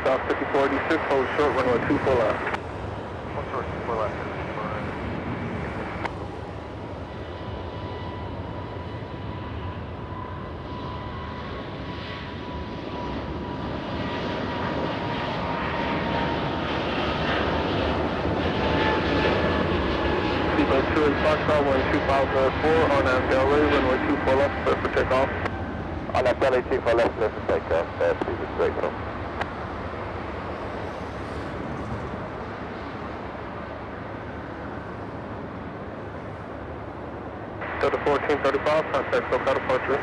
South 5486, hold short, runway 24 left. Hold short, 24 left. Seatbelt 2 is Foxtrot 12504 on Abdel, ready, runway 24 left, clear for takeoff. On Abdel, 24 left, clear for takeoff, please, it's great, folks. Delta 1435, contact SoCal departure.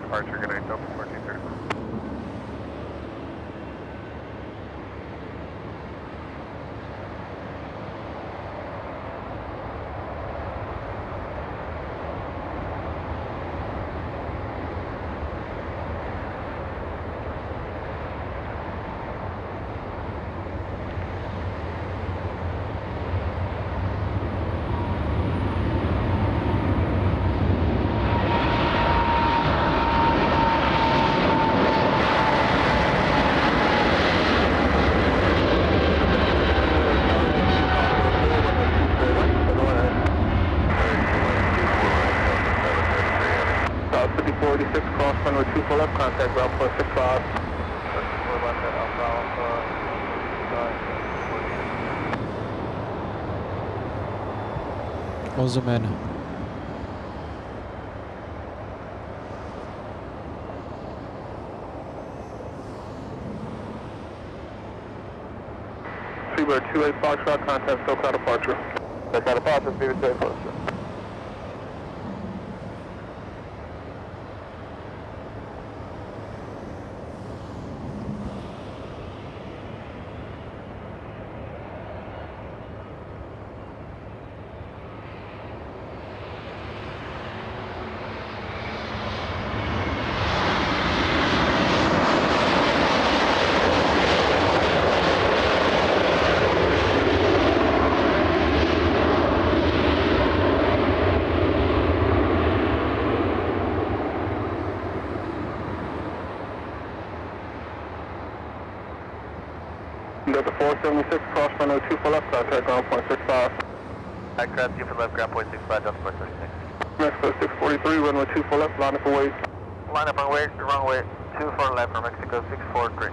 Departure, good night, Delta 1435. left, contact ground point 65. 4 left at Alpha Alpha. We'll zoom in. Seabird 28 Foxtrot, contact SoCal departure. SoCal departure, Seabird 28 Foxtrot. Delta 476, cross runway 24 left, contact ground point 65. Aircraft due for left, ground point 65, Delta 436. Mexico 643, runway 24 left, line up and wait. Line up and wait, runway 24 left for Mexico 643.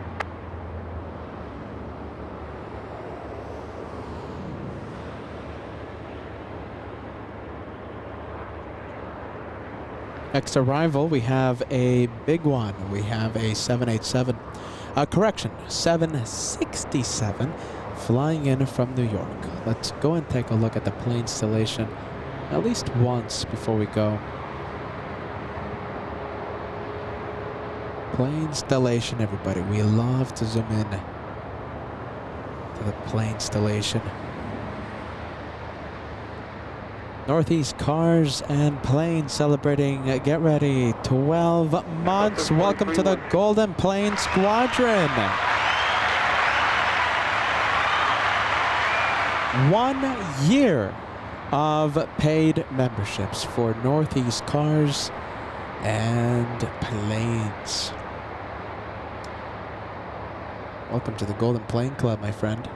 Next arrival, we have a big one. We have a 787, correction, 767, flying in from New York. Let's go and take a look at the plane installation at least once before we go. Plane installation, everybody. We love to zoom in to the plane installation. Northeast Cars and Planes celebrating, get ready, 12 months. Welcome to the Golden Plane Squadron. 1 year of paid memberships for Northeast Cars and Planes. Welcome to the Golden Plane Club, my friend.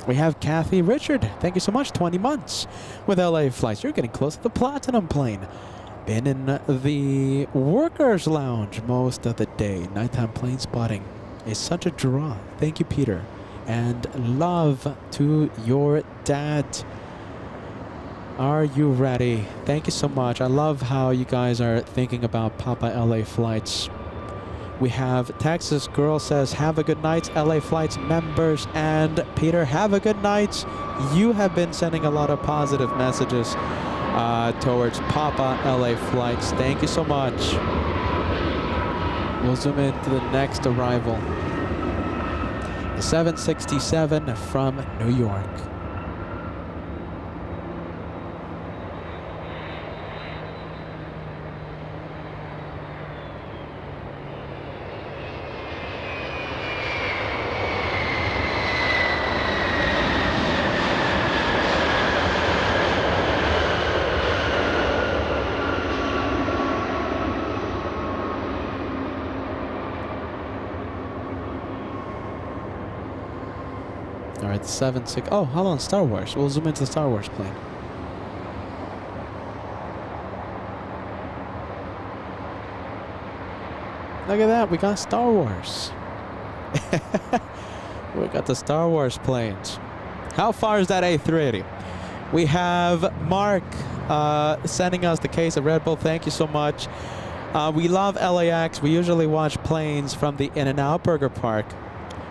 We have Kathy Richard. Thank you so much. 20 months with LA Flights. You're getting close to the Platinum plane. Been in the workers' lounge most of the day. Nighttime plane spotting is such a draw. Thank you, Peter. And love to your dad. Are you ready? Thank you so much. I love how you guys are thinking about Papa LA Flights. We have Texas Girl says, have a good night, LA Flights members. And Peter, have a good night. You have been sending a lot of positive messages towards Papa LA Flights. Thank you so much. We'll zoom into the next arrival. The 767 from New York. All right, 7-6. Oh, hold on, Star Wars. We'll zoom into the Star Wars plane. Look at that, we got Star Wars. We got the Star Wars planes. How far is that A380? We have Mark sending us the case of Red Bull. Thank you so much. We love LAX. We usually watch planes from the In-N-Out Burger Park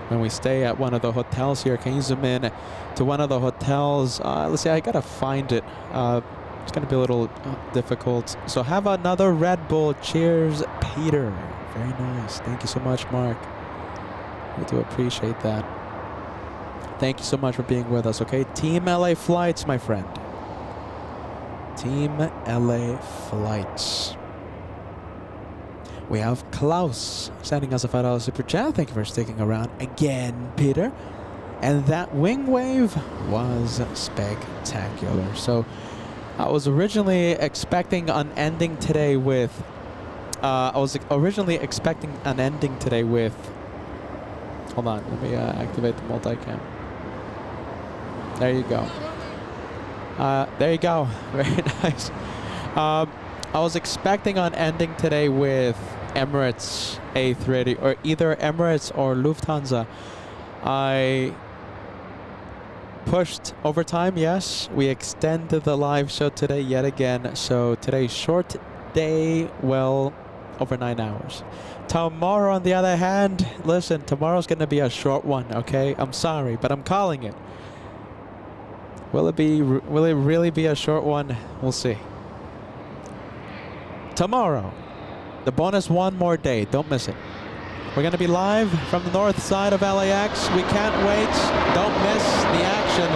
when we stay at one of the hotels here. Can you zoom in to one of the hotels? Let's see, I gotta find it. It's gonna be a little difficult. So have another Red Bull. Cheers, Peter. Very nice. Thank you so much, Mark. We do appreciate that. Thank you so much for being with us, okay? Team LA Flights, my friend. Team LA Flights. We have Klaus sending us a $5 super chat. Thank you for sticking around again, Peter. And that wing wave was spectacular. So I was originally expecting an ending today with hold on, let me activate the multicam. There you go. There you go. Very nice. I was expecting on ending today with Emirates A380, or either Emirates or Lufthansa. I pushed overtime, yes. We extended the live show today yet again. So today's short day, well, over 9 hours. Tomorrow, on the other hand, listen, tomorrow's going to be a short one, okay? I'm sorry, but I'm calling it. Will it really be a short one? We'll see. Tomorrow, the bonus one more day. Don't miss it. We're going to be live from the north side of LAX. We can't wait. Don't miss the action.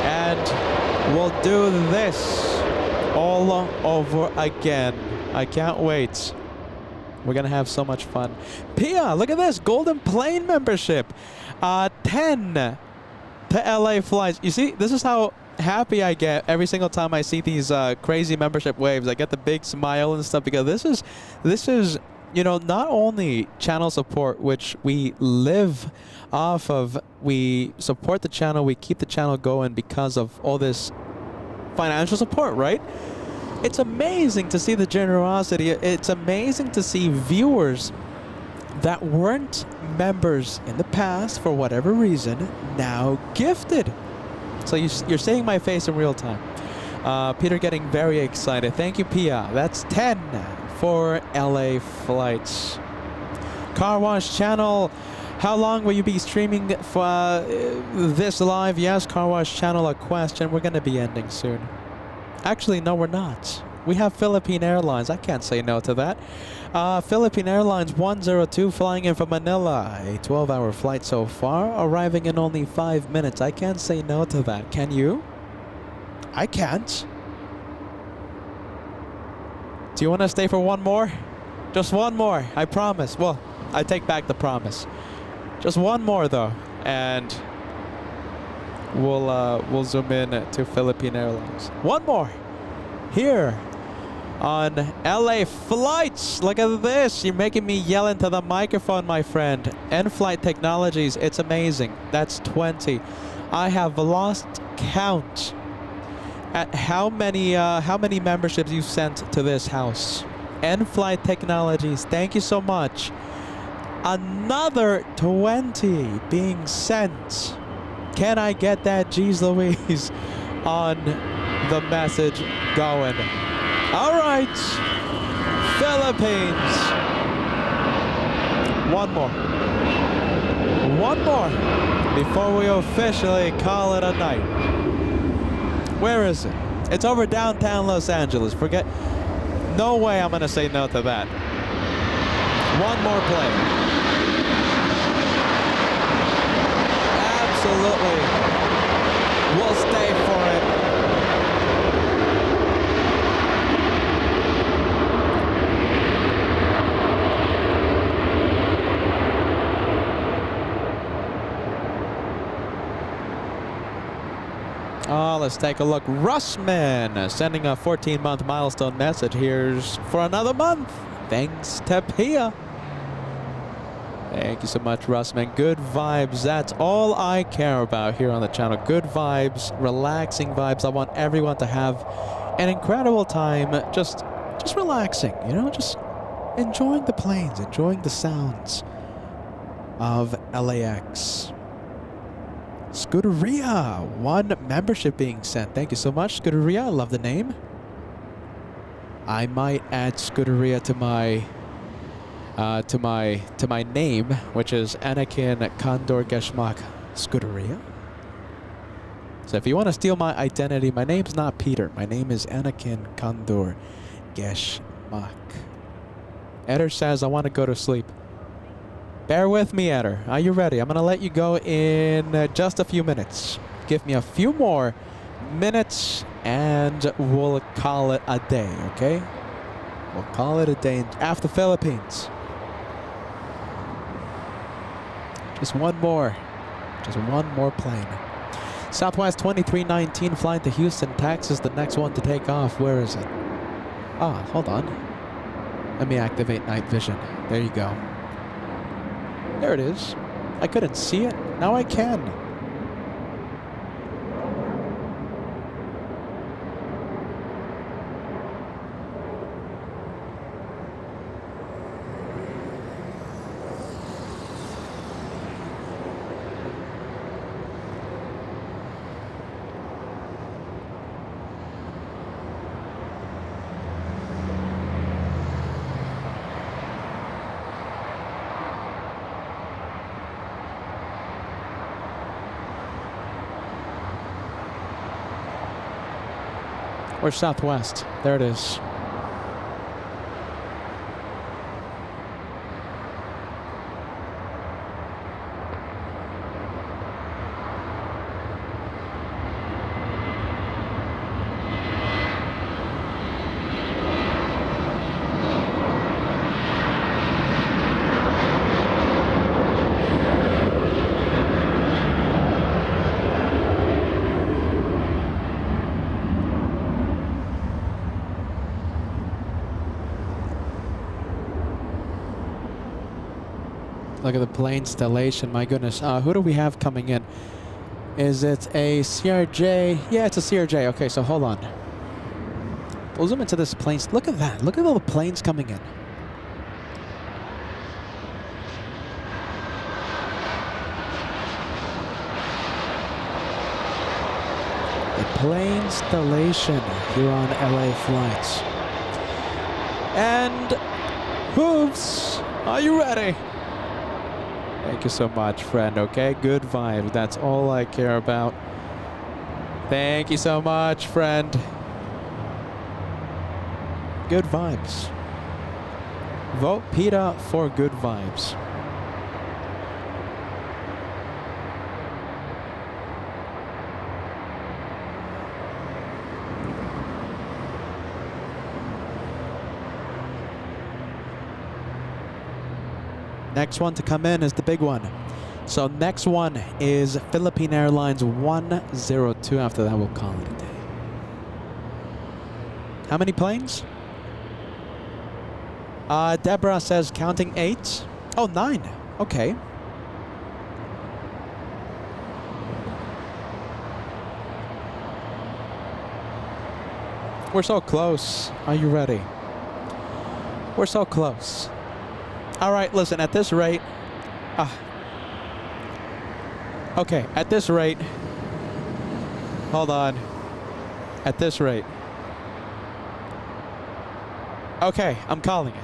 And we'll do this all over again. I can't wait. We're going to have so much fun. Pia, look at this. Golden Plane membership. 10 to LA flights. You see, this is how happy I get every single time I see these crazy membership waves. I get the big smile and stuff because this is, you know, not only channel support, which we live off of. We support the channel, we keep the channel going because of all this financial support, right? It's amazing to see the generosity. It's amazing to see viewers that weren't members in the past for whatever reason now gifted. So you're seeing my face in real time. Peter getting very excited. Thank you, Pia. That's 10 for LA flights. Car Wash Channel. How long will you be streaming for this live? Yes, Car Wash Channel, a question. We're going to be ending soon. Actually, no, we're not. We have Philippine Airlines. I can't say no to that. Philippine Airlines 102 flying in from Manila. A 12-hour flight so far, arriving in only 5 minutes. I can't say no to that. Can you? I can't. Do you want to stay for one more? Just one more, I promise. Well, I take back the promise. Just one more though, and we'll zoom in to Philippine Airlines. One more here on LA flights. Look at this. You're making me yell into the microphone, my friend. N-Flight Technologies, it's amazing. That's 20. I have lost count at how many memberships you sent to this house. N-Flight Technologies, thank you so much. Another 20 being sent. Can I get that Jeez Louise on the message going? All right, Philippines. One more before we officially call it a night. Where is it? It's over downtown Los Angeles. Forget. No way I'm gonna say no to that. One more plane. Absolutely. We'll stay for it. Let's take a look. Russman sending a 14-month milestone message. Here's for another month. Thanks to Pia. Thank you so much, Russman. Good vibes. That's all I care about here on the channel. Good vibes, relaxing vibes. I want everyone to have an incredible time just relaxing, you know, just enjoying the planes, enjoying the sounds of LAX. Scuderia, 1 membership being sent. Thank you so much, Scuderia. I love the name. I might add Scuderia to my name, which is Anakin Condor Geschmack Scuderia. So if you want to steal my identity, my name's not Peter. My name is Anakin Condor Geschmack. Eder says I want to go to sleep. Bear with me, Eder. Are you ready? I'm going to let you go in just a few minutes. Give me a few more minutes and we'll call it a day, okay? We'll call it a day after Philippines. Just one more plane. Southwest 2319 flying to Houston, Texas. The next one to take off. Where is it? Ah, hold on. Let me activate night vision. There you go. There it is. I couldn't see it. Now I can. Or southwest. There it is. Look at the plane installation, my goodness. Who do we have coming in? Is it a CRJ? Yeah, it's a CRJ. Okay, so hold on. We'll zoom into this plane. Look at that. Look at all the planes coming in. The plane installation here on LA flights. And hooves, are you ready? Thank you so much, friend, okay? Good vibes. That's all I care about. Thank you so much, friend. Good vibes. Vote PETA for good vibes. Next one to come in is the big one. So next one is Philippine Airlines 102. After that, we'll call it a day. How many planes? Deborah says counting 8. Oh, 9. Okay. We're so close. Are you ready? We're so close. All right, listen, at this rate, okay, at this rate, hold on, at this rate, okay, I'm calling it.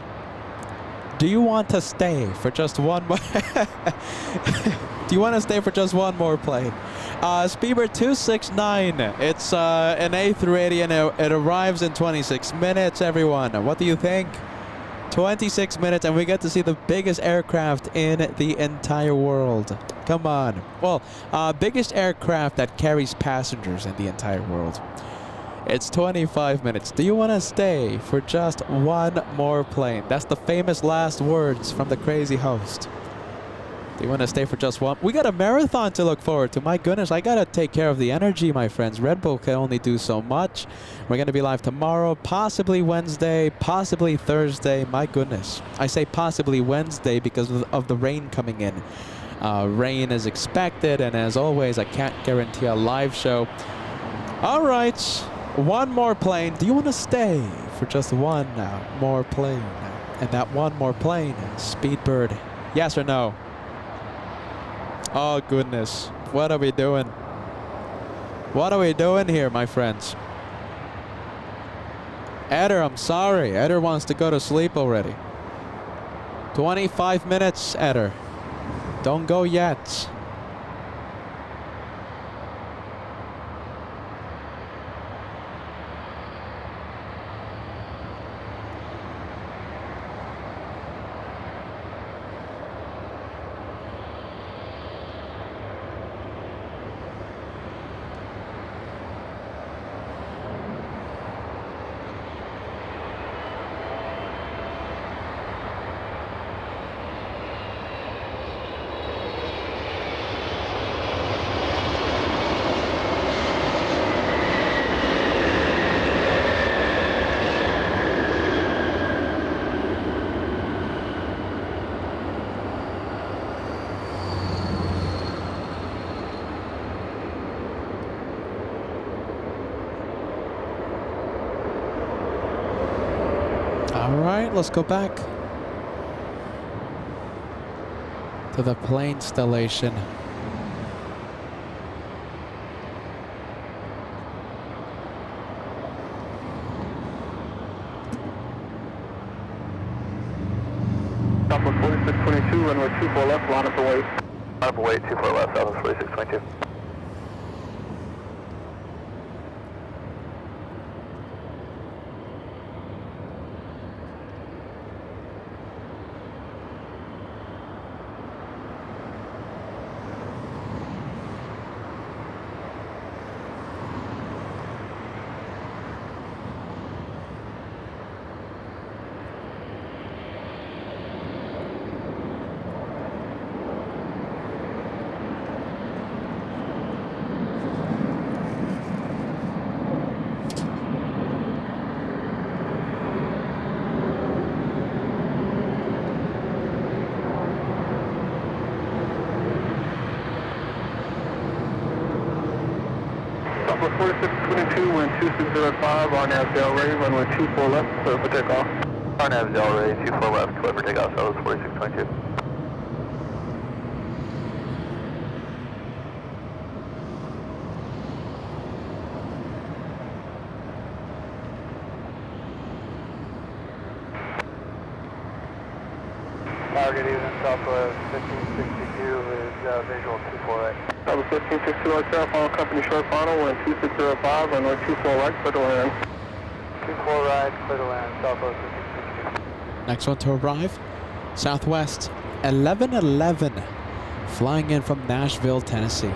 Do you want to stay for just one more, do you want to stay for just one more plane? Speedbird 269, it's an A380 and it arrives in 26 minutes, everyone. What do you think? 26 minutes and we get to see the biggest aircraft in the entire world. Come on. Well, biggest aircraft that carries passengers in the entire world. It's 25 minutes. Do you want to stay for just one more plane? That's the famous last words from the crazy host. Do you want to stay for just one? We got a marathon to look forward to. My goodness, I got to take care of the energy, my friends. Red Bull can only do so much. We're going to be live tomorrow, possibly Wednesday, possibly Thursday. My goodness. I say possibly Wednesday because of the rain coming in. Rain is expected, and as always, I can't guarantee a live show. All right, one more plane. Do you want to stay for just one more plane? And that one more plane, Speedbird, yes or no? Oh, goodness. What are we doing? What are we doing here, my friends? Eder, I'm sorry. Eder wants to go to sleep already. 25 minutes, Eder. Don't go yet. All right, let's go back to the plane installation. Southwest 4622, runway 24 left, line up away. Line up away, 24 left, Southwest 4622. Southwest 4622, wind 2605, RNAV Delray, runway 24 left, clear for takeoff. RNAV Delray, 24 left, clear for takeoff, Southwest 4622. Target even Southwest 1562 is visual 248. Southwest 1562 Hotel, final company short final, wind 2605, runway 24 right, clear to land. 24 right, clear to land, Southwest 1562. Next one to arrive, Southwest 1111, flying in from Nashville, Tennessee.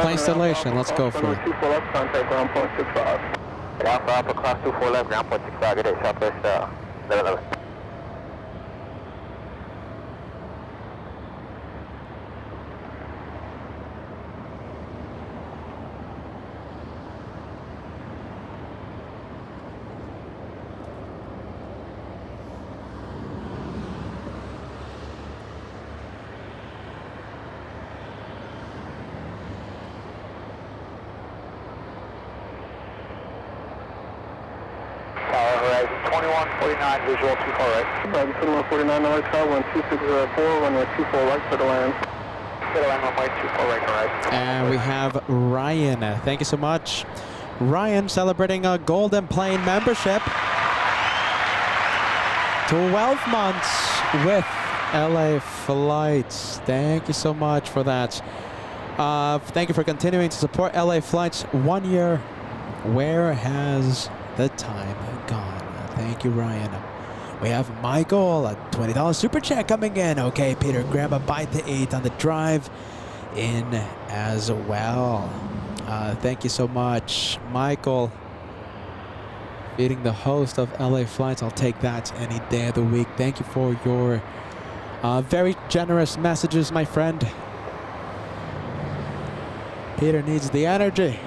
Plane installation, let's go for it. 24 left, contact ground point 65. Alpha Alpha Class 24 left, ground point 65, good day, Southwest 1111. Horizon 2149, visual 24 right. Horizon 2149, LA tower, wind 2604, runway 24 right, clear to land. Clear to land, runway 24 right, horizon. And we have Ryan. Thank you so much. Ryan celebrating a golden plane membership. 12 months with LA Flights. Thank you so much for that. Thank you for continuing to support LA Flights 1 year. Where has the time gone? Thank you, Ryan. We have Michael, a $20 super chat coming in. Okay, Peter, grab a bite to eat on the drive in as well. Thank you so much, Michael. Being the host of LA Flights, I'll take that any day of the week. Thank you for your very generous messages, my friend. Peter needs the energy.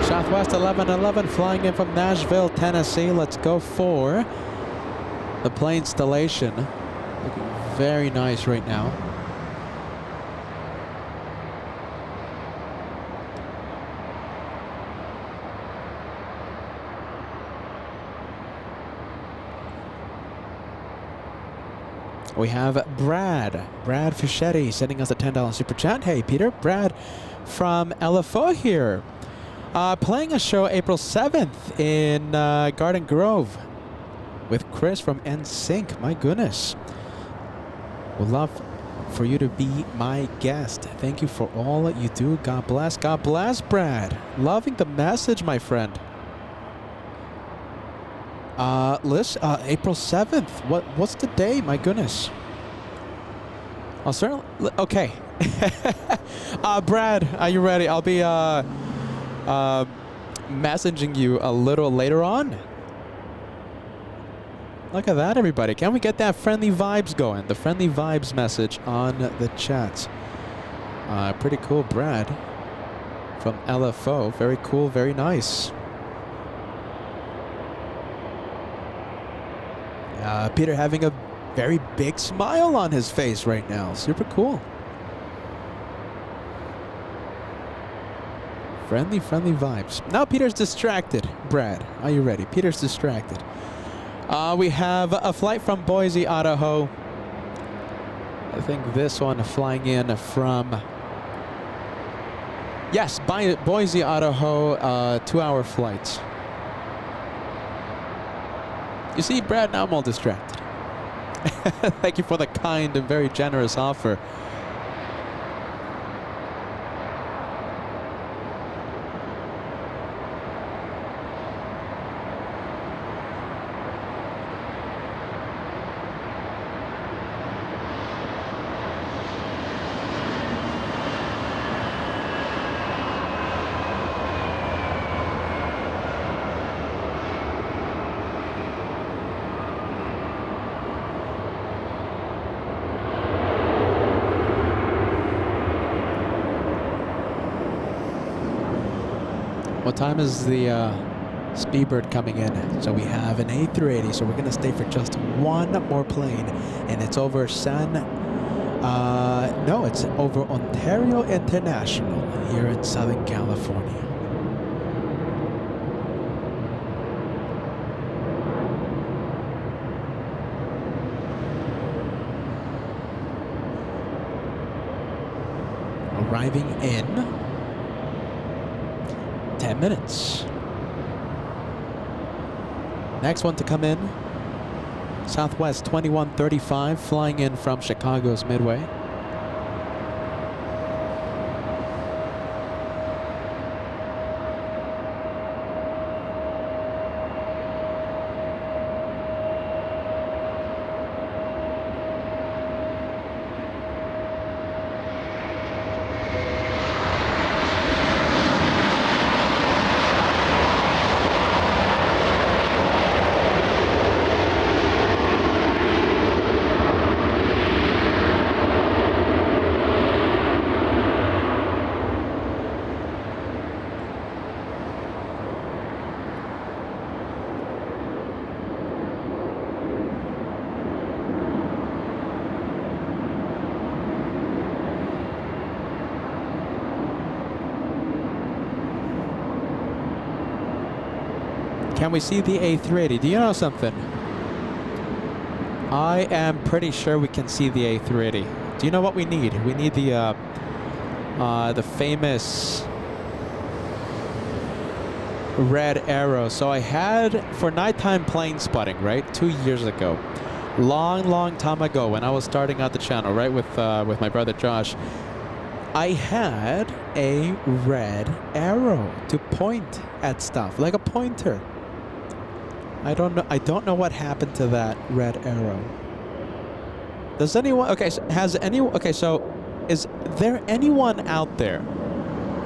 Southwest 1111 flying in from Nashville, Tennessee. Let's go for the plane installation. Looking very nice right now. We have Brad Fischetti sending us a $10 super chat. Hey Peter, Brad from LFO here. Playing a show April 7th in Garden Grove with Chris from NSYNC. My goodness. Would love for you to be my guest. Thank you for all that you do. God bless. God bless, Brad. Loving the message, my friend. April 7th. What's the day? My goodness. I'll certainly. Okay. Brad, are you ready? I'll be messaging you a little later on. Look at that, everybody. Can we get that friendly vibes going? The friendly vibes message on the chat. Pretty cool, Brad from LFO. Very cool, very nice. Peter having a very big smile on his face right now. Super cool. Friendly vibes. Now Peter's distracted. Brad, are you ready? Peter's distracted. We have a flight from Boise, Idaho. I think this one flying in from... Yes, Boise, Idaho, 2-hour flight. You see, Brad, now I'm all distracted. Thank you for the kind and very generous offer. What time is the Speedbird coming in? So we have an A380, so we're going to stay for just one more plane, and it's over it's over Ontario International here in Southern California. Arriving in 10 minutes. Next one to come in, Southwest 2135, flying in from Chicago's Midway. Can we see the A380? Do you know something? I am pretty sure we can see the A380. Do you know what we need? We need the famous red arrow. So I had, for nighttime plane spotting, right, 2 years ago, long time ago when I was starting out the channel, right, with my brother Josh, I had a red arrow to point at stuff, like a pointer. I don't know what happened to that red arrow. Does anyone, okay, so is there anyone out there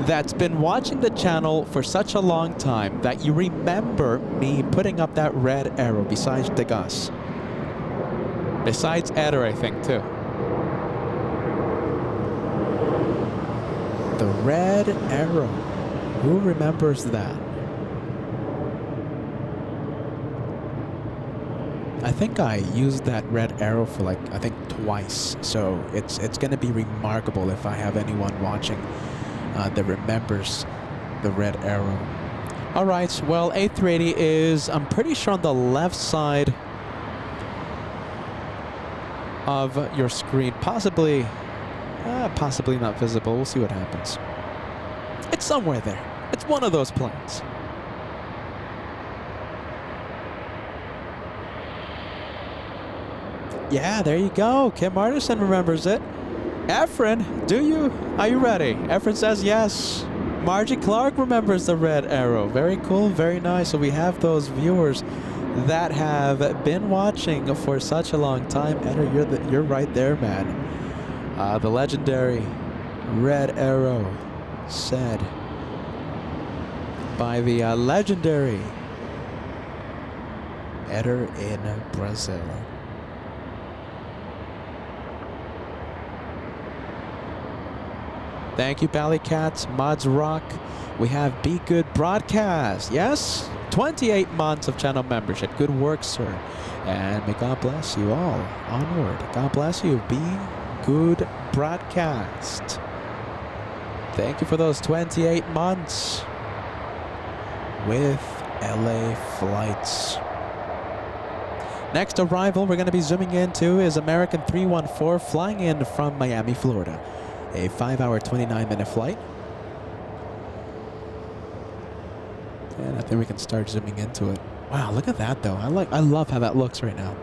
that's been watching the channel for such a long time that you remember me putting up that red arrow besides the Gus? Besides Eder, I think, too. The red arrow. Who remembers that? I think I used that red arrow for I think twice. So it's going to be remarkable if I have anyone watching that remembers the red arrow. All right, well, A380 is, I'm pretty sure, on the left side of your screen. Possibly not visible. We'll see what happens. It's somewhere there. It's one of those planes. Yeah, there you go. Kim Artisan remembers it. Efren, do you? Are you ready? Efren says yes. Margie Clark remembers the red arrow. Very cool, very nice. So we have those viewers that have been watching for such a long time. Eder, you're right there, man. The legendary red arrow said by the legendary Eder in Brazil. Thank you, Ballycats, Mods Rock. We have Be Good Broadcast. Yes? 28 months of channel membership. Good work, sir. And may God bless you all. Onward. God bless you. Be Good Broadcast. Thank you for those 28 months with LA flights. Next arrival we're going to be zooming into is American 314 flying in from Miami, Florida. A 5-hour, 29-minute flight. And I think we can start zooming into it. Wow, look at that though. I love how that looks right now.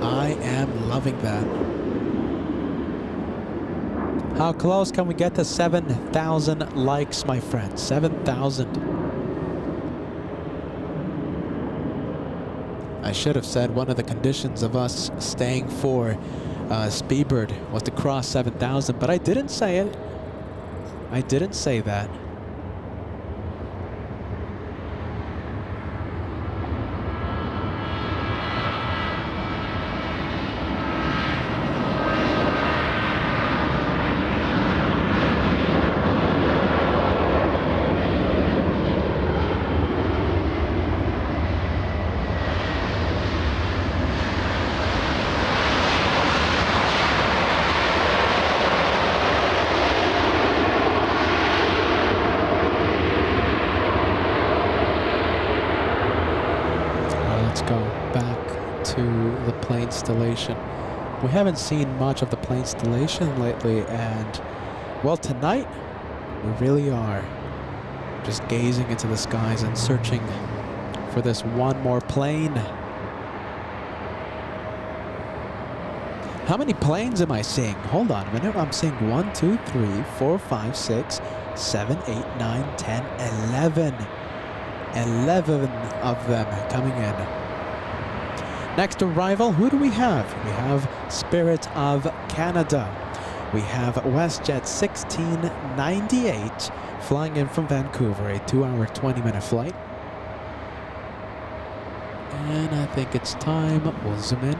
I am loving that. How close can we get to 7,000 likes, my friend? 7,000. I should have said one of the conditions of us staying for Speedbird was to cross 7,000, but I didn't say it. I didn't say that. Installation. We haven't seen much of the plane installation lately, and well, tonight we really are just gazing into the skies and searching for this one more plane. How many planes am I seeing? Hold on a minute. I'm seeing 1, 2, 3, 4, 5, 6, 7, 8, 9, 10, 11. 11 of them coming in. Next arrival, who do we have? We have Spirit of Canada. We have WestJet 1698 flying in from Vancouver, a 2-hour, 20-minute flight. And I think it's time. We'll zoom in.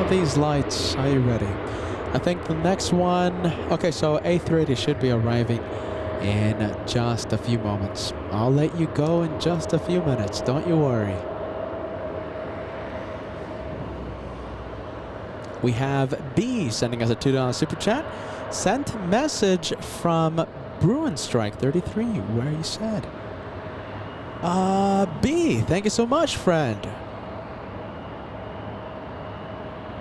These lights, are you ready? I think the next one, okay, so A380 should be arriving in just a few moments. I'll let you go in just a few minutes, don't you worry. We have B sending us a $2 super chat. Sent message from Bruin Strike 33, where you said. B, thank you so much, friend.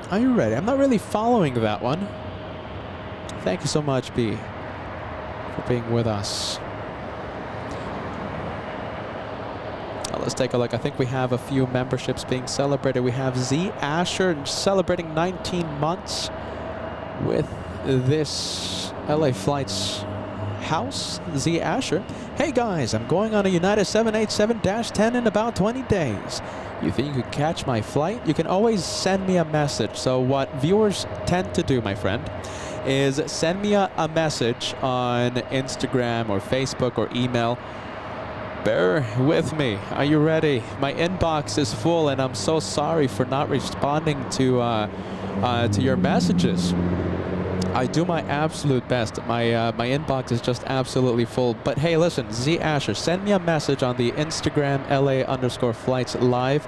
Are you ready? I'm not really following that one. Thank you so much, B, for being with us. Now let's take a look. I think we have a few memberships being celebrated. We have Z Asher celebrating 19 months with this LA Flights house. Z Asher. Hey guys, I'm going on a United 787-10 in about 20 days. You think you could catch my flight? You can always send me a message. So what viewers tend to do, my friend, is send me a message on Instagram or Facebook or email. Bear with me. Are you ready? My inbox is full and I'm so sorry for not responding to your messages. I do my absolute best. My inbox is just absolutely full. But hey, listen, Z Asher, send me a message on the Instagram LA_flights live,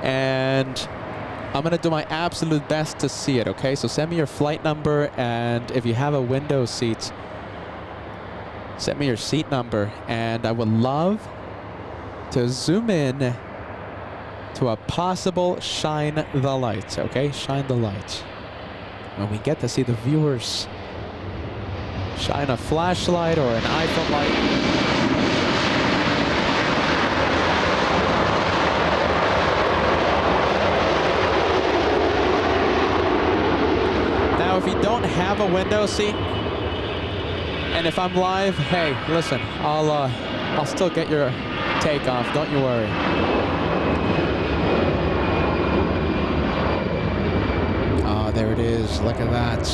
and I'm gonna do my absolute best to see it. Okay, so send me your flight number, and if you have a window seat, send me your seat number, and I would love to zoom in to a possible shine the lights. Okay, shine the lights. When we get to see the viewers shine a flashlight or an iPhone light. Now, if you don't have a window seat, and if I'm live, hey, listen, I'll still get your takeoff. Don't you worry. There it is. Look at that.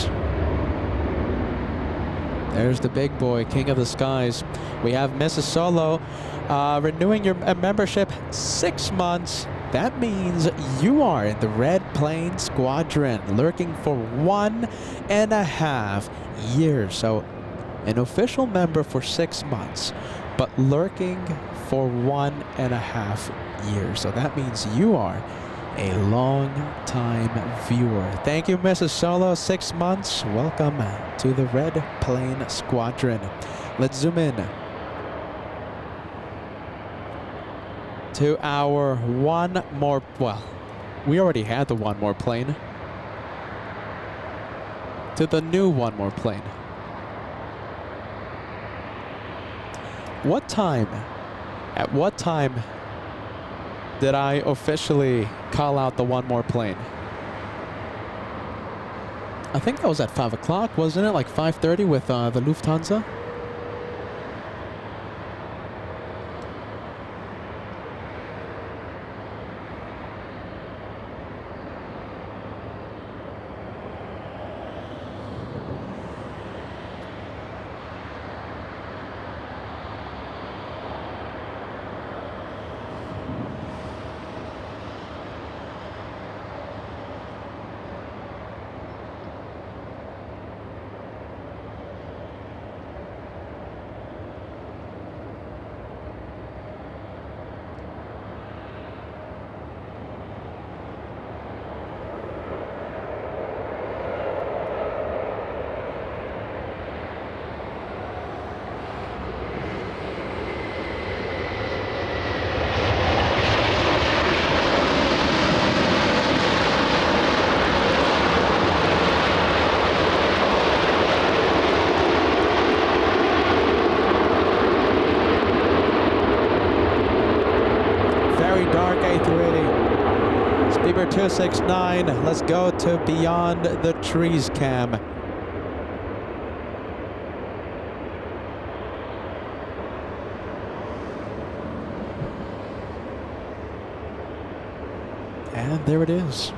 There's the big boy, king of the skies. We have Mrs. Solo renewing your membership 6 months. That means you are in the Red Plane Squadron, lurking for 1.5 years. So an official member for 6 months, but lurking for 1.5 years. So that means you are a long-time viewer. Thank you, Mrs. Solo. 6 months. Welcome to the Red Plane Squadron. Let's zoom in to our one more, well, we already had the one more plane. To the new one more plane. At what time did I officially call out the one more plane? I think that was at 5 o'clock, wasn't it? Like 5:30 with the Lufthansa? Dark A380. Speedbird 269. Let's go to Beyond the Trees cam. And there it is.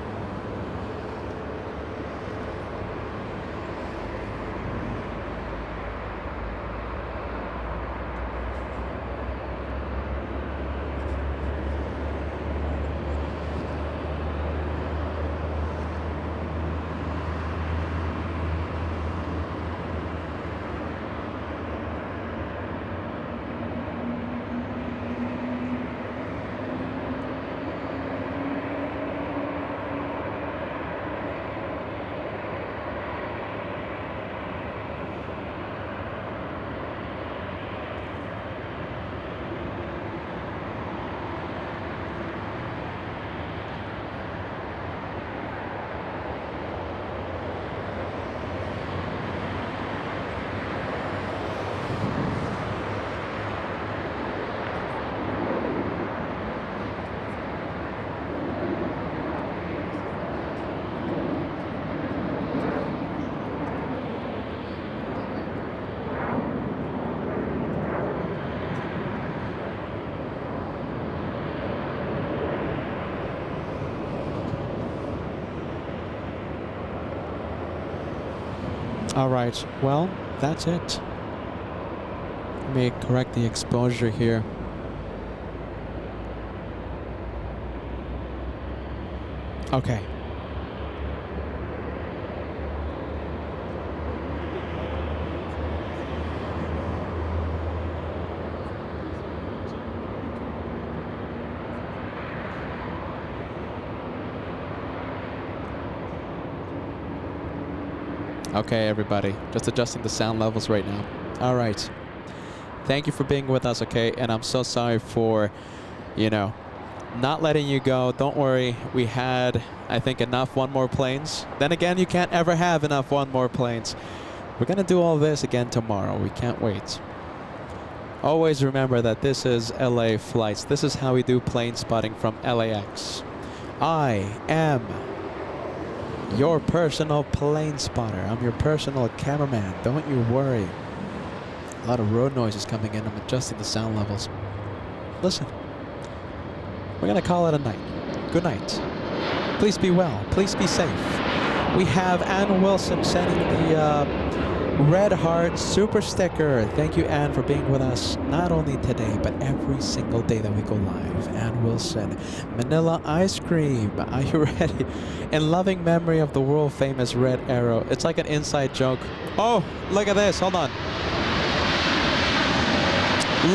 All right, well, that's it. Let me correct the exposure here. Okay. Okay, everybody, just adjusting the sound levels right now. All right. Thank you for being with us, okay? And I'm so sorry for, you know, not letting you go. Don't worry. We had, I think, enough one more planes. Then again, you can't ever have enough one more planes. We're going to do all this again tomorrow. We can't wait. Always remember that this is LA flights. This is how we do plane spotting from LAX. I am your personal plane spotter. I'm your personal cameraman. Don't you worry. A lot of road noises coming in. I'm adjusting the sound levels. Listen. We're going to call it a night. Good night. Please be well. Please be safe. We have Ann Wilson sending the Red Heart Super Sticker. Thank you, Anne, for being with us not only today, but every single day that we go live. Anne Wilson. Manila Ice Cream. Are you ready? In loving memory of the world famous Red Arrow. It's like an inside joke. Oh, look at this. Hold on.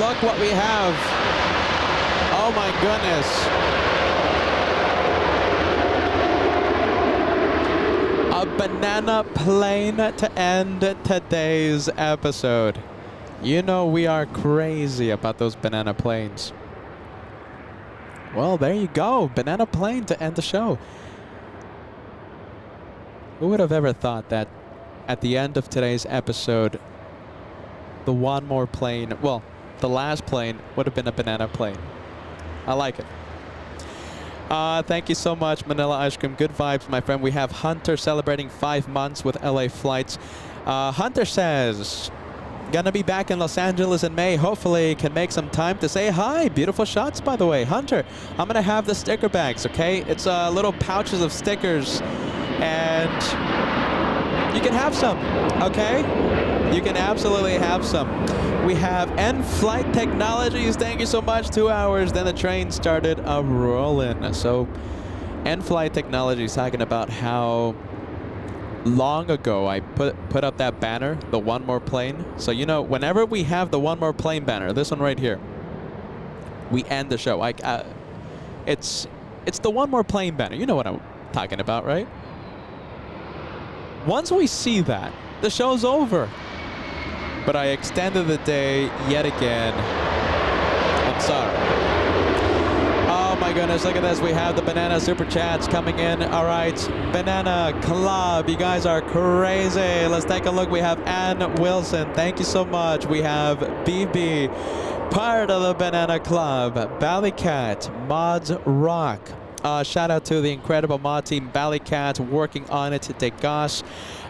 Look what we have. Oh my goodness. A banana plane to end today's episode. You know we are crazy about those banana planes. Well, there you go. Banana plane to end the show. Who would have ever thought that at the end of today's episode, the one more plane, well, the last plane would have been a banana plane. I like it. Thank you so much, Manila Ice Cream. Good vibes, my friend. We have Hunter celebrating 5 months with LA flights. Hunter says, gonna be back in Los Angeles in May. Hopefully can make some time to say hi. Beautiful shots, by the way. Hunter, I'm gonna have the sticker bags, okay? It's little pouches of stickers, and you can have some, okay? You can absolutely have some. We have N-Flight Technologies. Thank you so much. 2 hours. Then the train started rolling. So N-Flight Technologies talking about how long ago I put up that banner, the one more plane. So, you know, whenever we have the one more plane banner, this one right here, we end the show. It's the one more plane banner. You know what I'm talking about, right? Once we see that, the show's over. But I extended the day yet again. I'm sorry. Oh my goodness, look at this. We have the Banana Super Chats coming in. All right, Banana Club, you guys are crazy. Let's take a look. We have Ann Wilson. Thank you so much. We have BB, part of the Banana Club. Ballycat, Mods Rock. Shout out to the incredible mod team, Ballycat, working on it today. Gosh.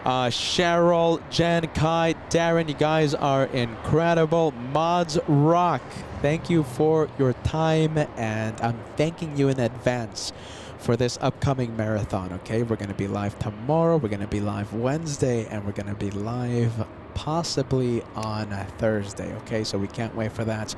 Cheryl, Jen, Kai, Darren, you guys are incredible. Mods Rock, thank you for your time, and I'm thanking you in advance for this upcoming marathon, okay? We're going to be live tomorrow, we're going to be live Wednesday, and we're going to be live possibly on Thursday, okay? So we can't wait for that.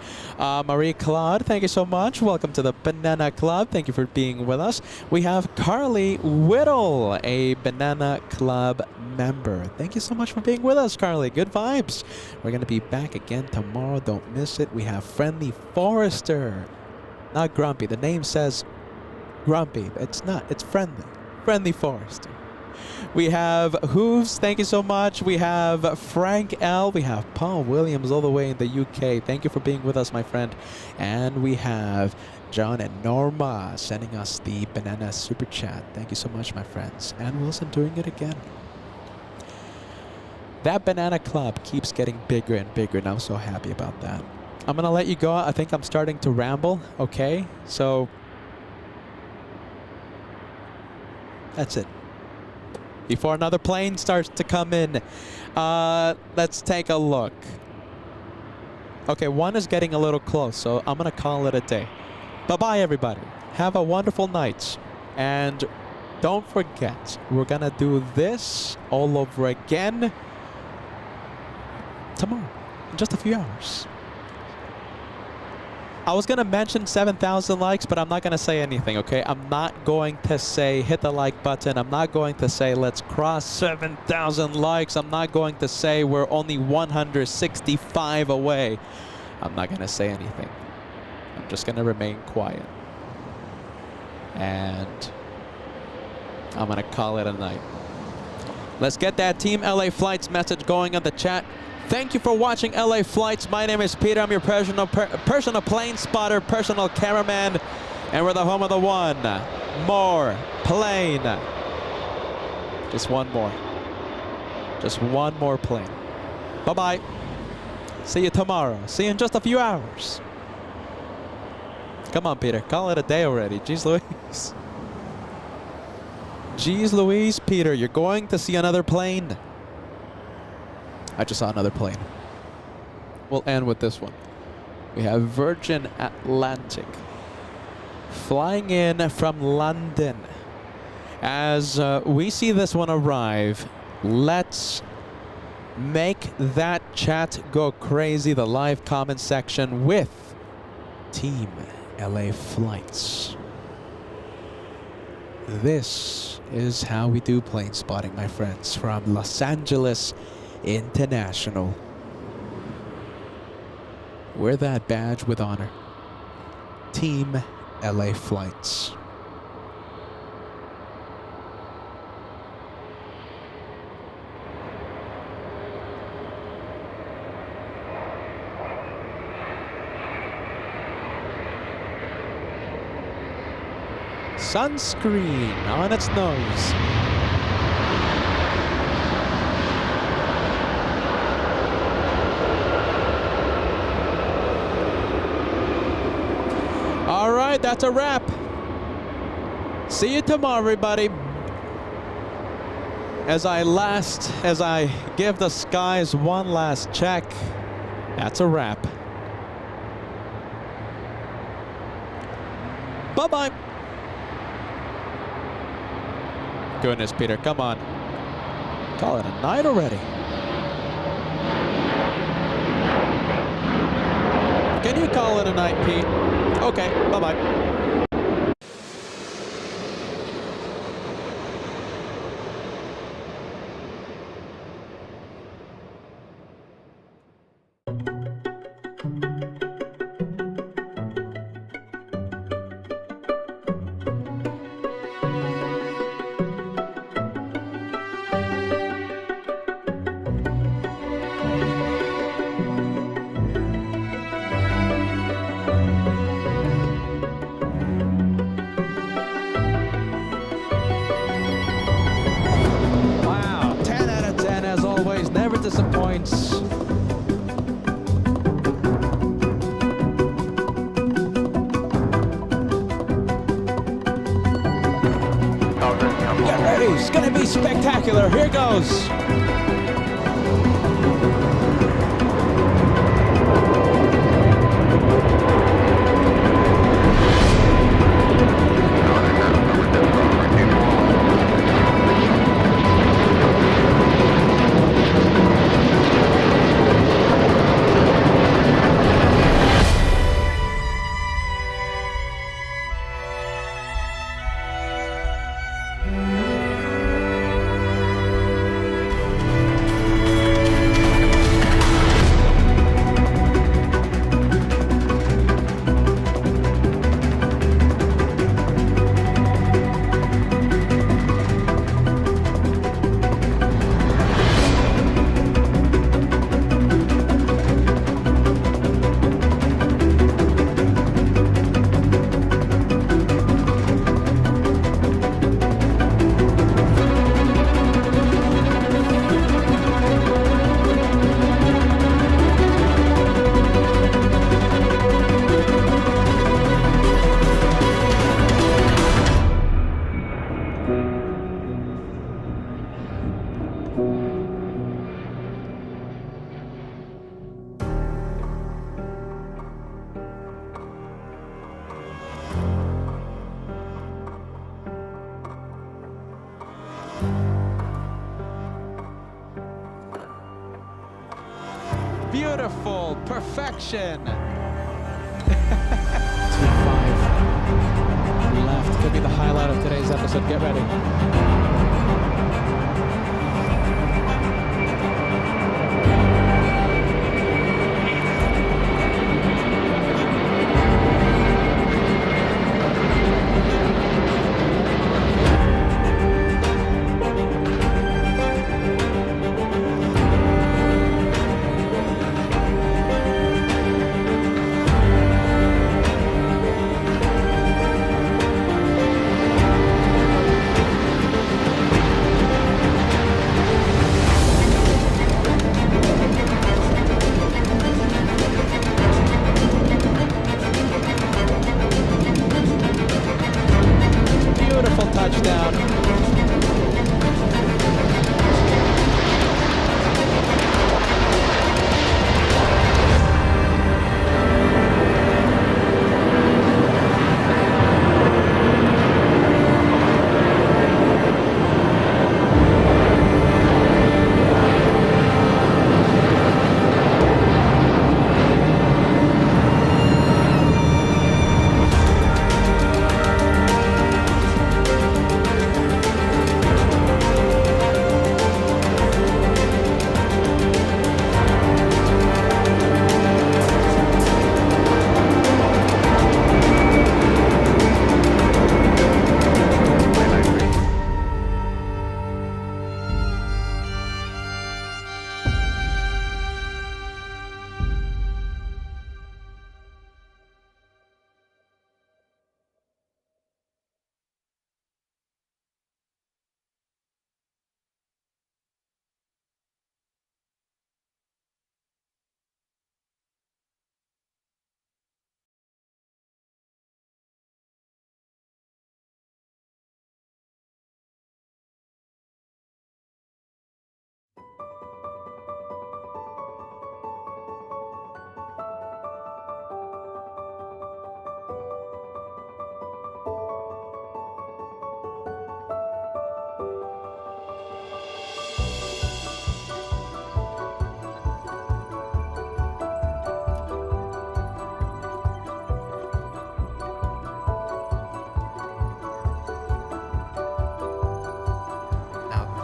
Marie Claude, thank you so much. Welcome to the Banana Club. Thank you for being with us. We have Carly Whittle, a Banana Club member. Thank you so much for being with us, Carly. Good vibes. We're going to be back again tomorrow. Don't miss it. We have Friendly Forester. Not Grumpy. The name says Grumpy. It's not. It's Friendly. Friendly Forester. We have Hooves, thank you so much. We have Frank L. We have Paul Williams all the way in the UK. Thank you for being with us, my friend. And we have John and Norma sending us the Banana Super Chat. Thank you so much, my friends. And Wilson doing it again. That Banana Club keeps getting bigger and bigger, and I'm so happy about that. I'm going to let you go. I think I'm starting to ramble, okay? So that's it. Before another plane starts to come in, let's take a look. Okay, one is getting a little close, so I'm going to call it a day. Bye-bye, everybody. Have a wonderful night. And don't forget, we're going to do this all over again tomorrow, in just a few hours. I was going to mention 7,000 likes, but I'm not going to say anything, okay? I'm not going to say hit the like button. I'm not going to say let's cross 7,000 likes. I'm not going to say we're only 165 away. I'm not going to say anything. I'm just going to remain quiet. And I'm going to call it a night. Let's get that Team LA Flights message going on the chat. Thank you for watching LA Flights. My name is Peter. I'm your personal plane spotter, personal cameraman, and we're the home of the one more plane. Just one more. Just one more plane. Bye-bye. See you tomorrow. See you in just a few hours. Come on, Peter. Call it a day already. Jeez Louise. Jeez Louise, Peter. You're going to see another plane. I just saw another plane. We'll end with this one. We have Virgin Atlantic flying in from London. As we see this one arrive, let's Make that chat go crazy, the live comment section with Team LA Flights. This is how we do plane spotting, my friends, from Los Angeles International. Wear that badge with honor. Team LA Flights. Sunscreen on its nose. All right, that's a wrap. See you tomorrow, everybody. As I give the skies one last check, that's a wrap. Bye-bye. Goodness, Peter, come on. Call it a night already. Can you call it a night, Pete? Okay, bye-bye. Disappoints. Get ready, it's gonna be spectacular. Here goes. Beautiful perfection. 2-5 left. Could be the highlight of today's episode. Get ready.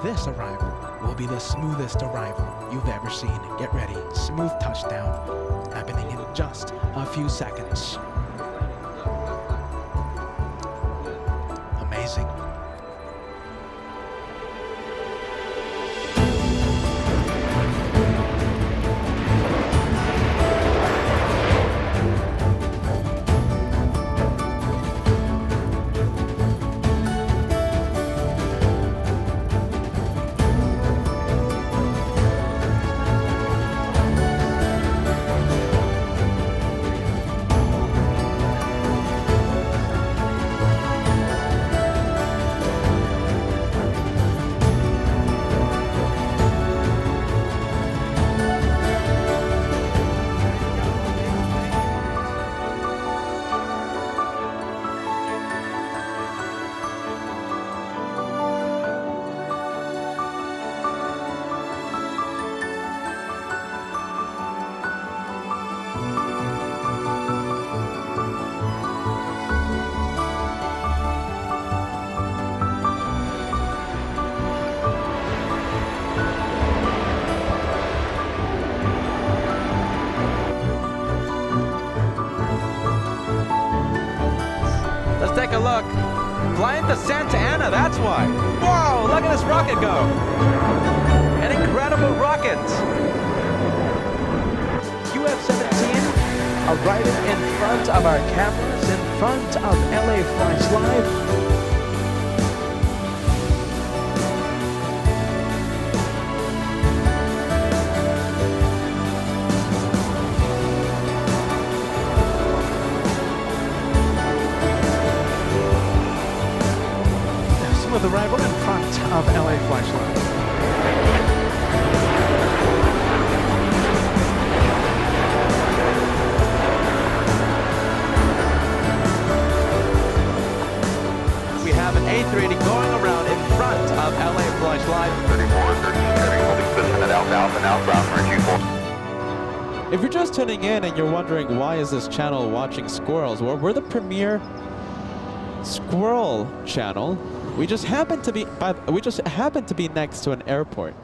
this arrival will be the smoothest arrival you've ever seen. Get ready, smooth touchdown, happening in just a few seconds. Amazing. Let's take a look. Flying to Santa Ana, that's why. Whoa, look at this rocket go. An incredible rocket. QF-17 arriving in front of our cameras, in front of LA Flights Live. Smooth arrival in front of LA Flights Live. We have an A380 going around in front of LA Flights Live. 34, 30, holding position at Alpha and outbound for Q4. If you're just tuning in and you're wondering why is this channel watching squirrels, well, we're the premier squirrel channel. We just happen to be next to an airport.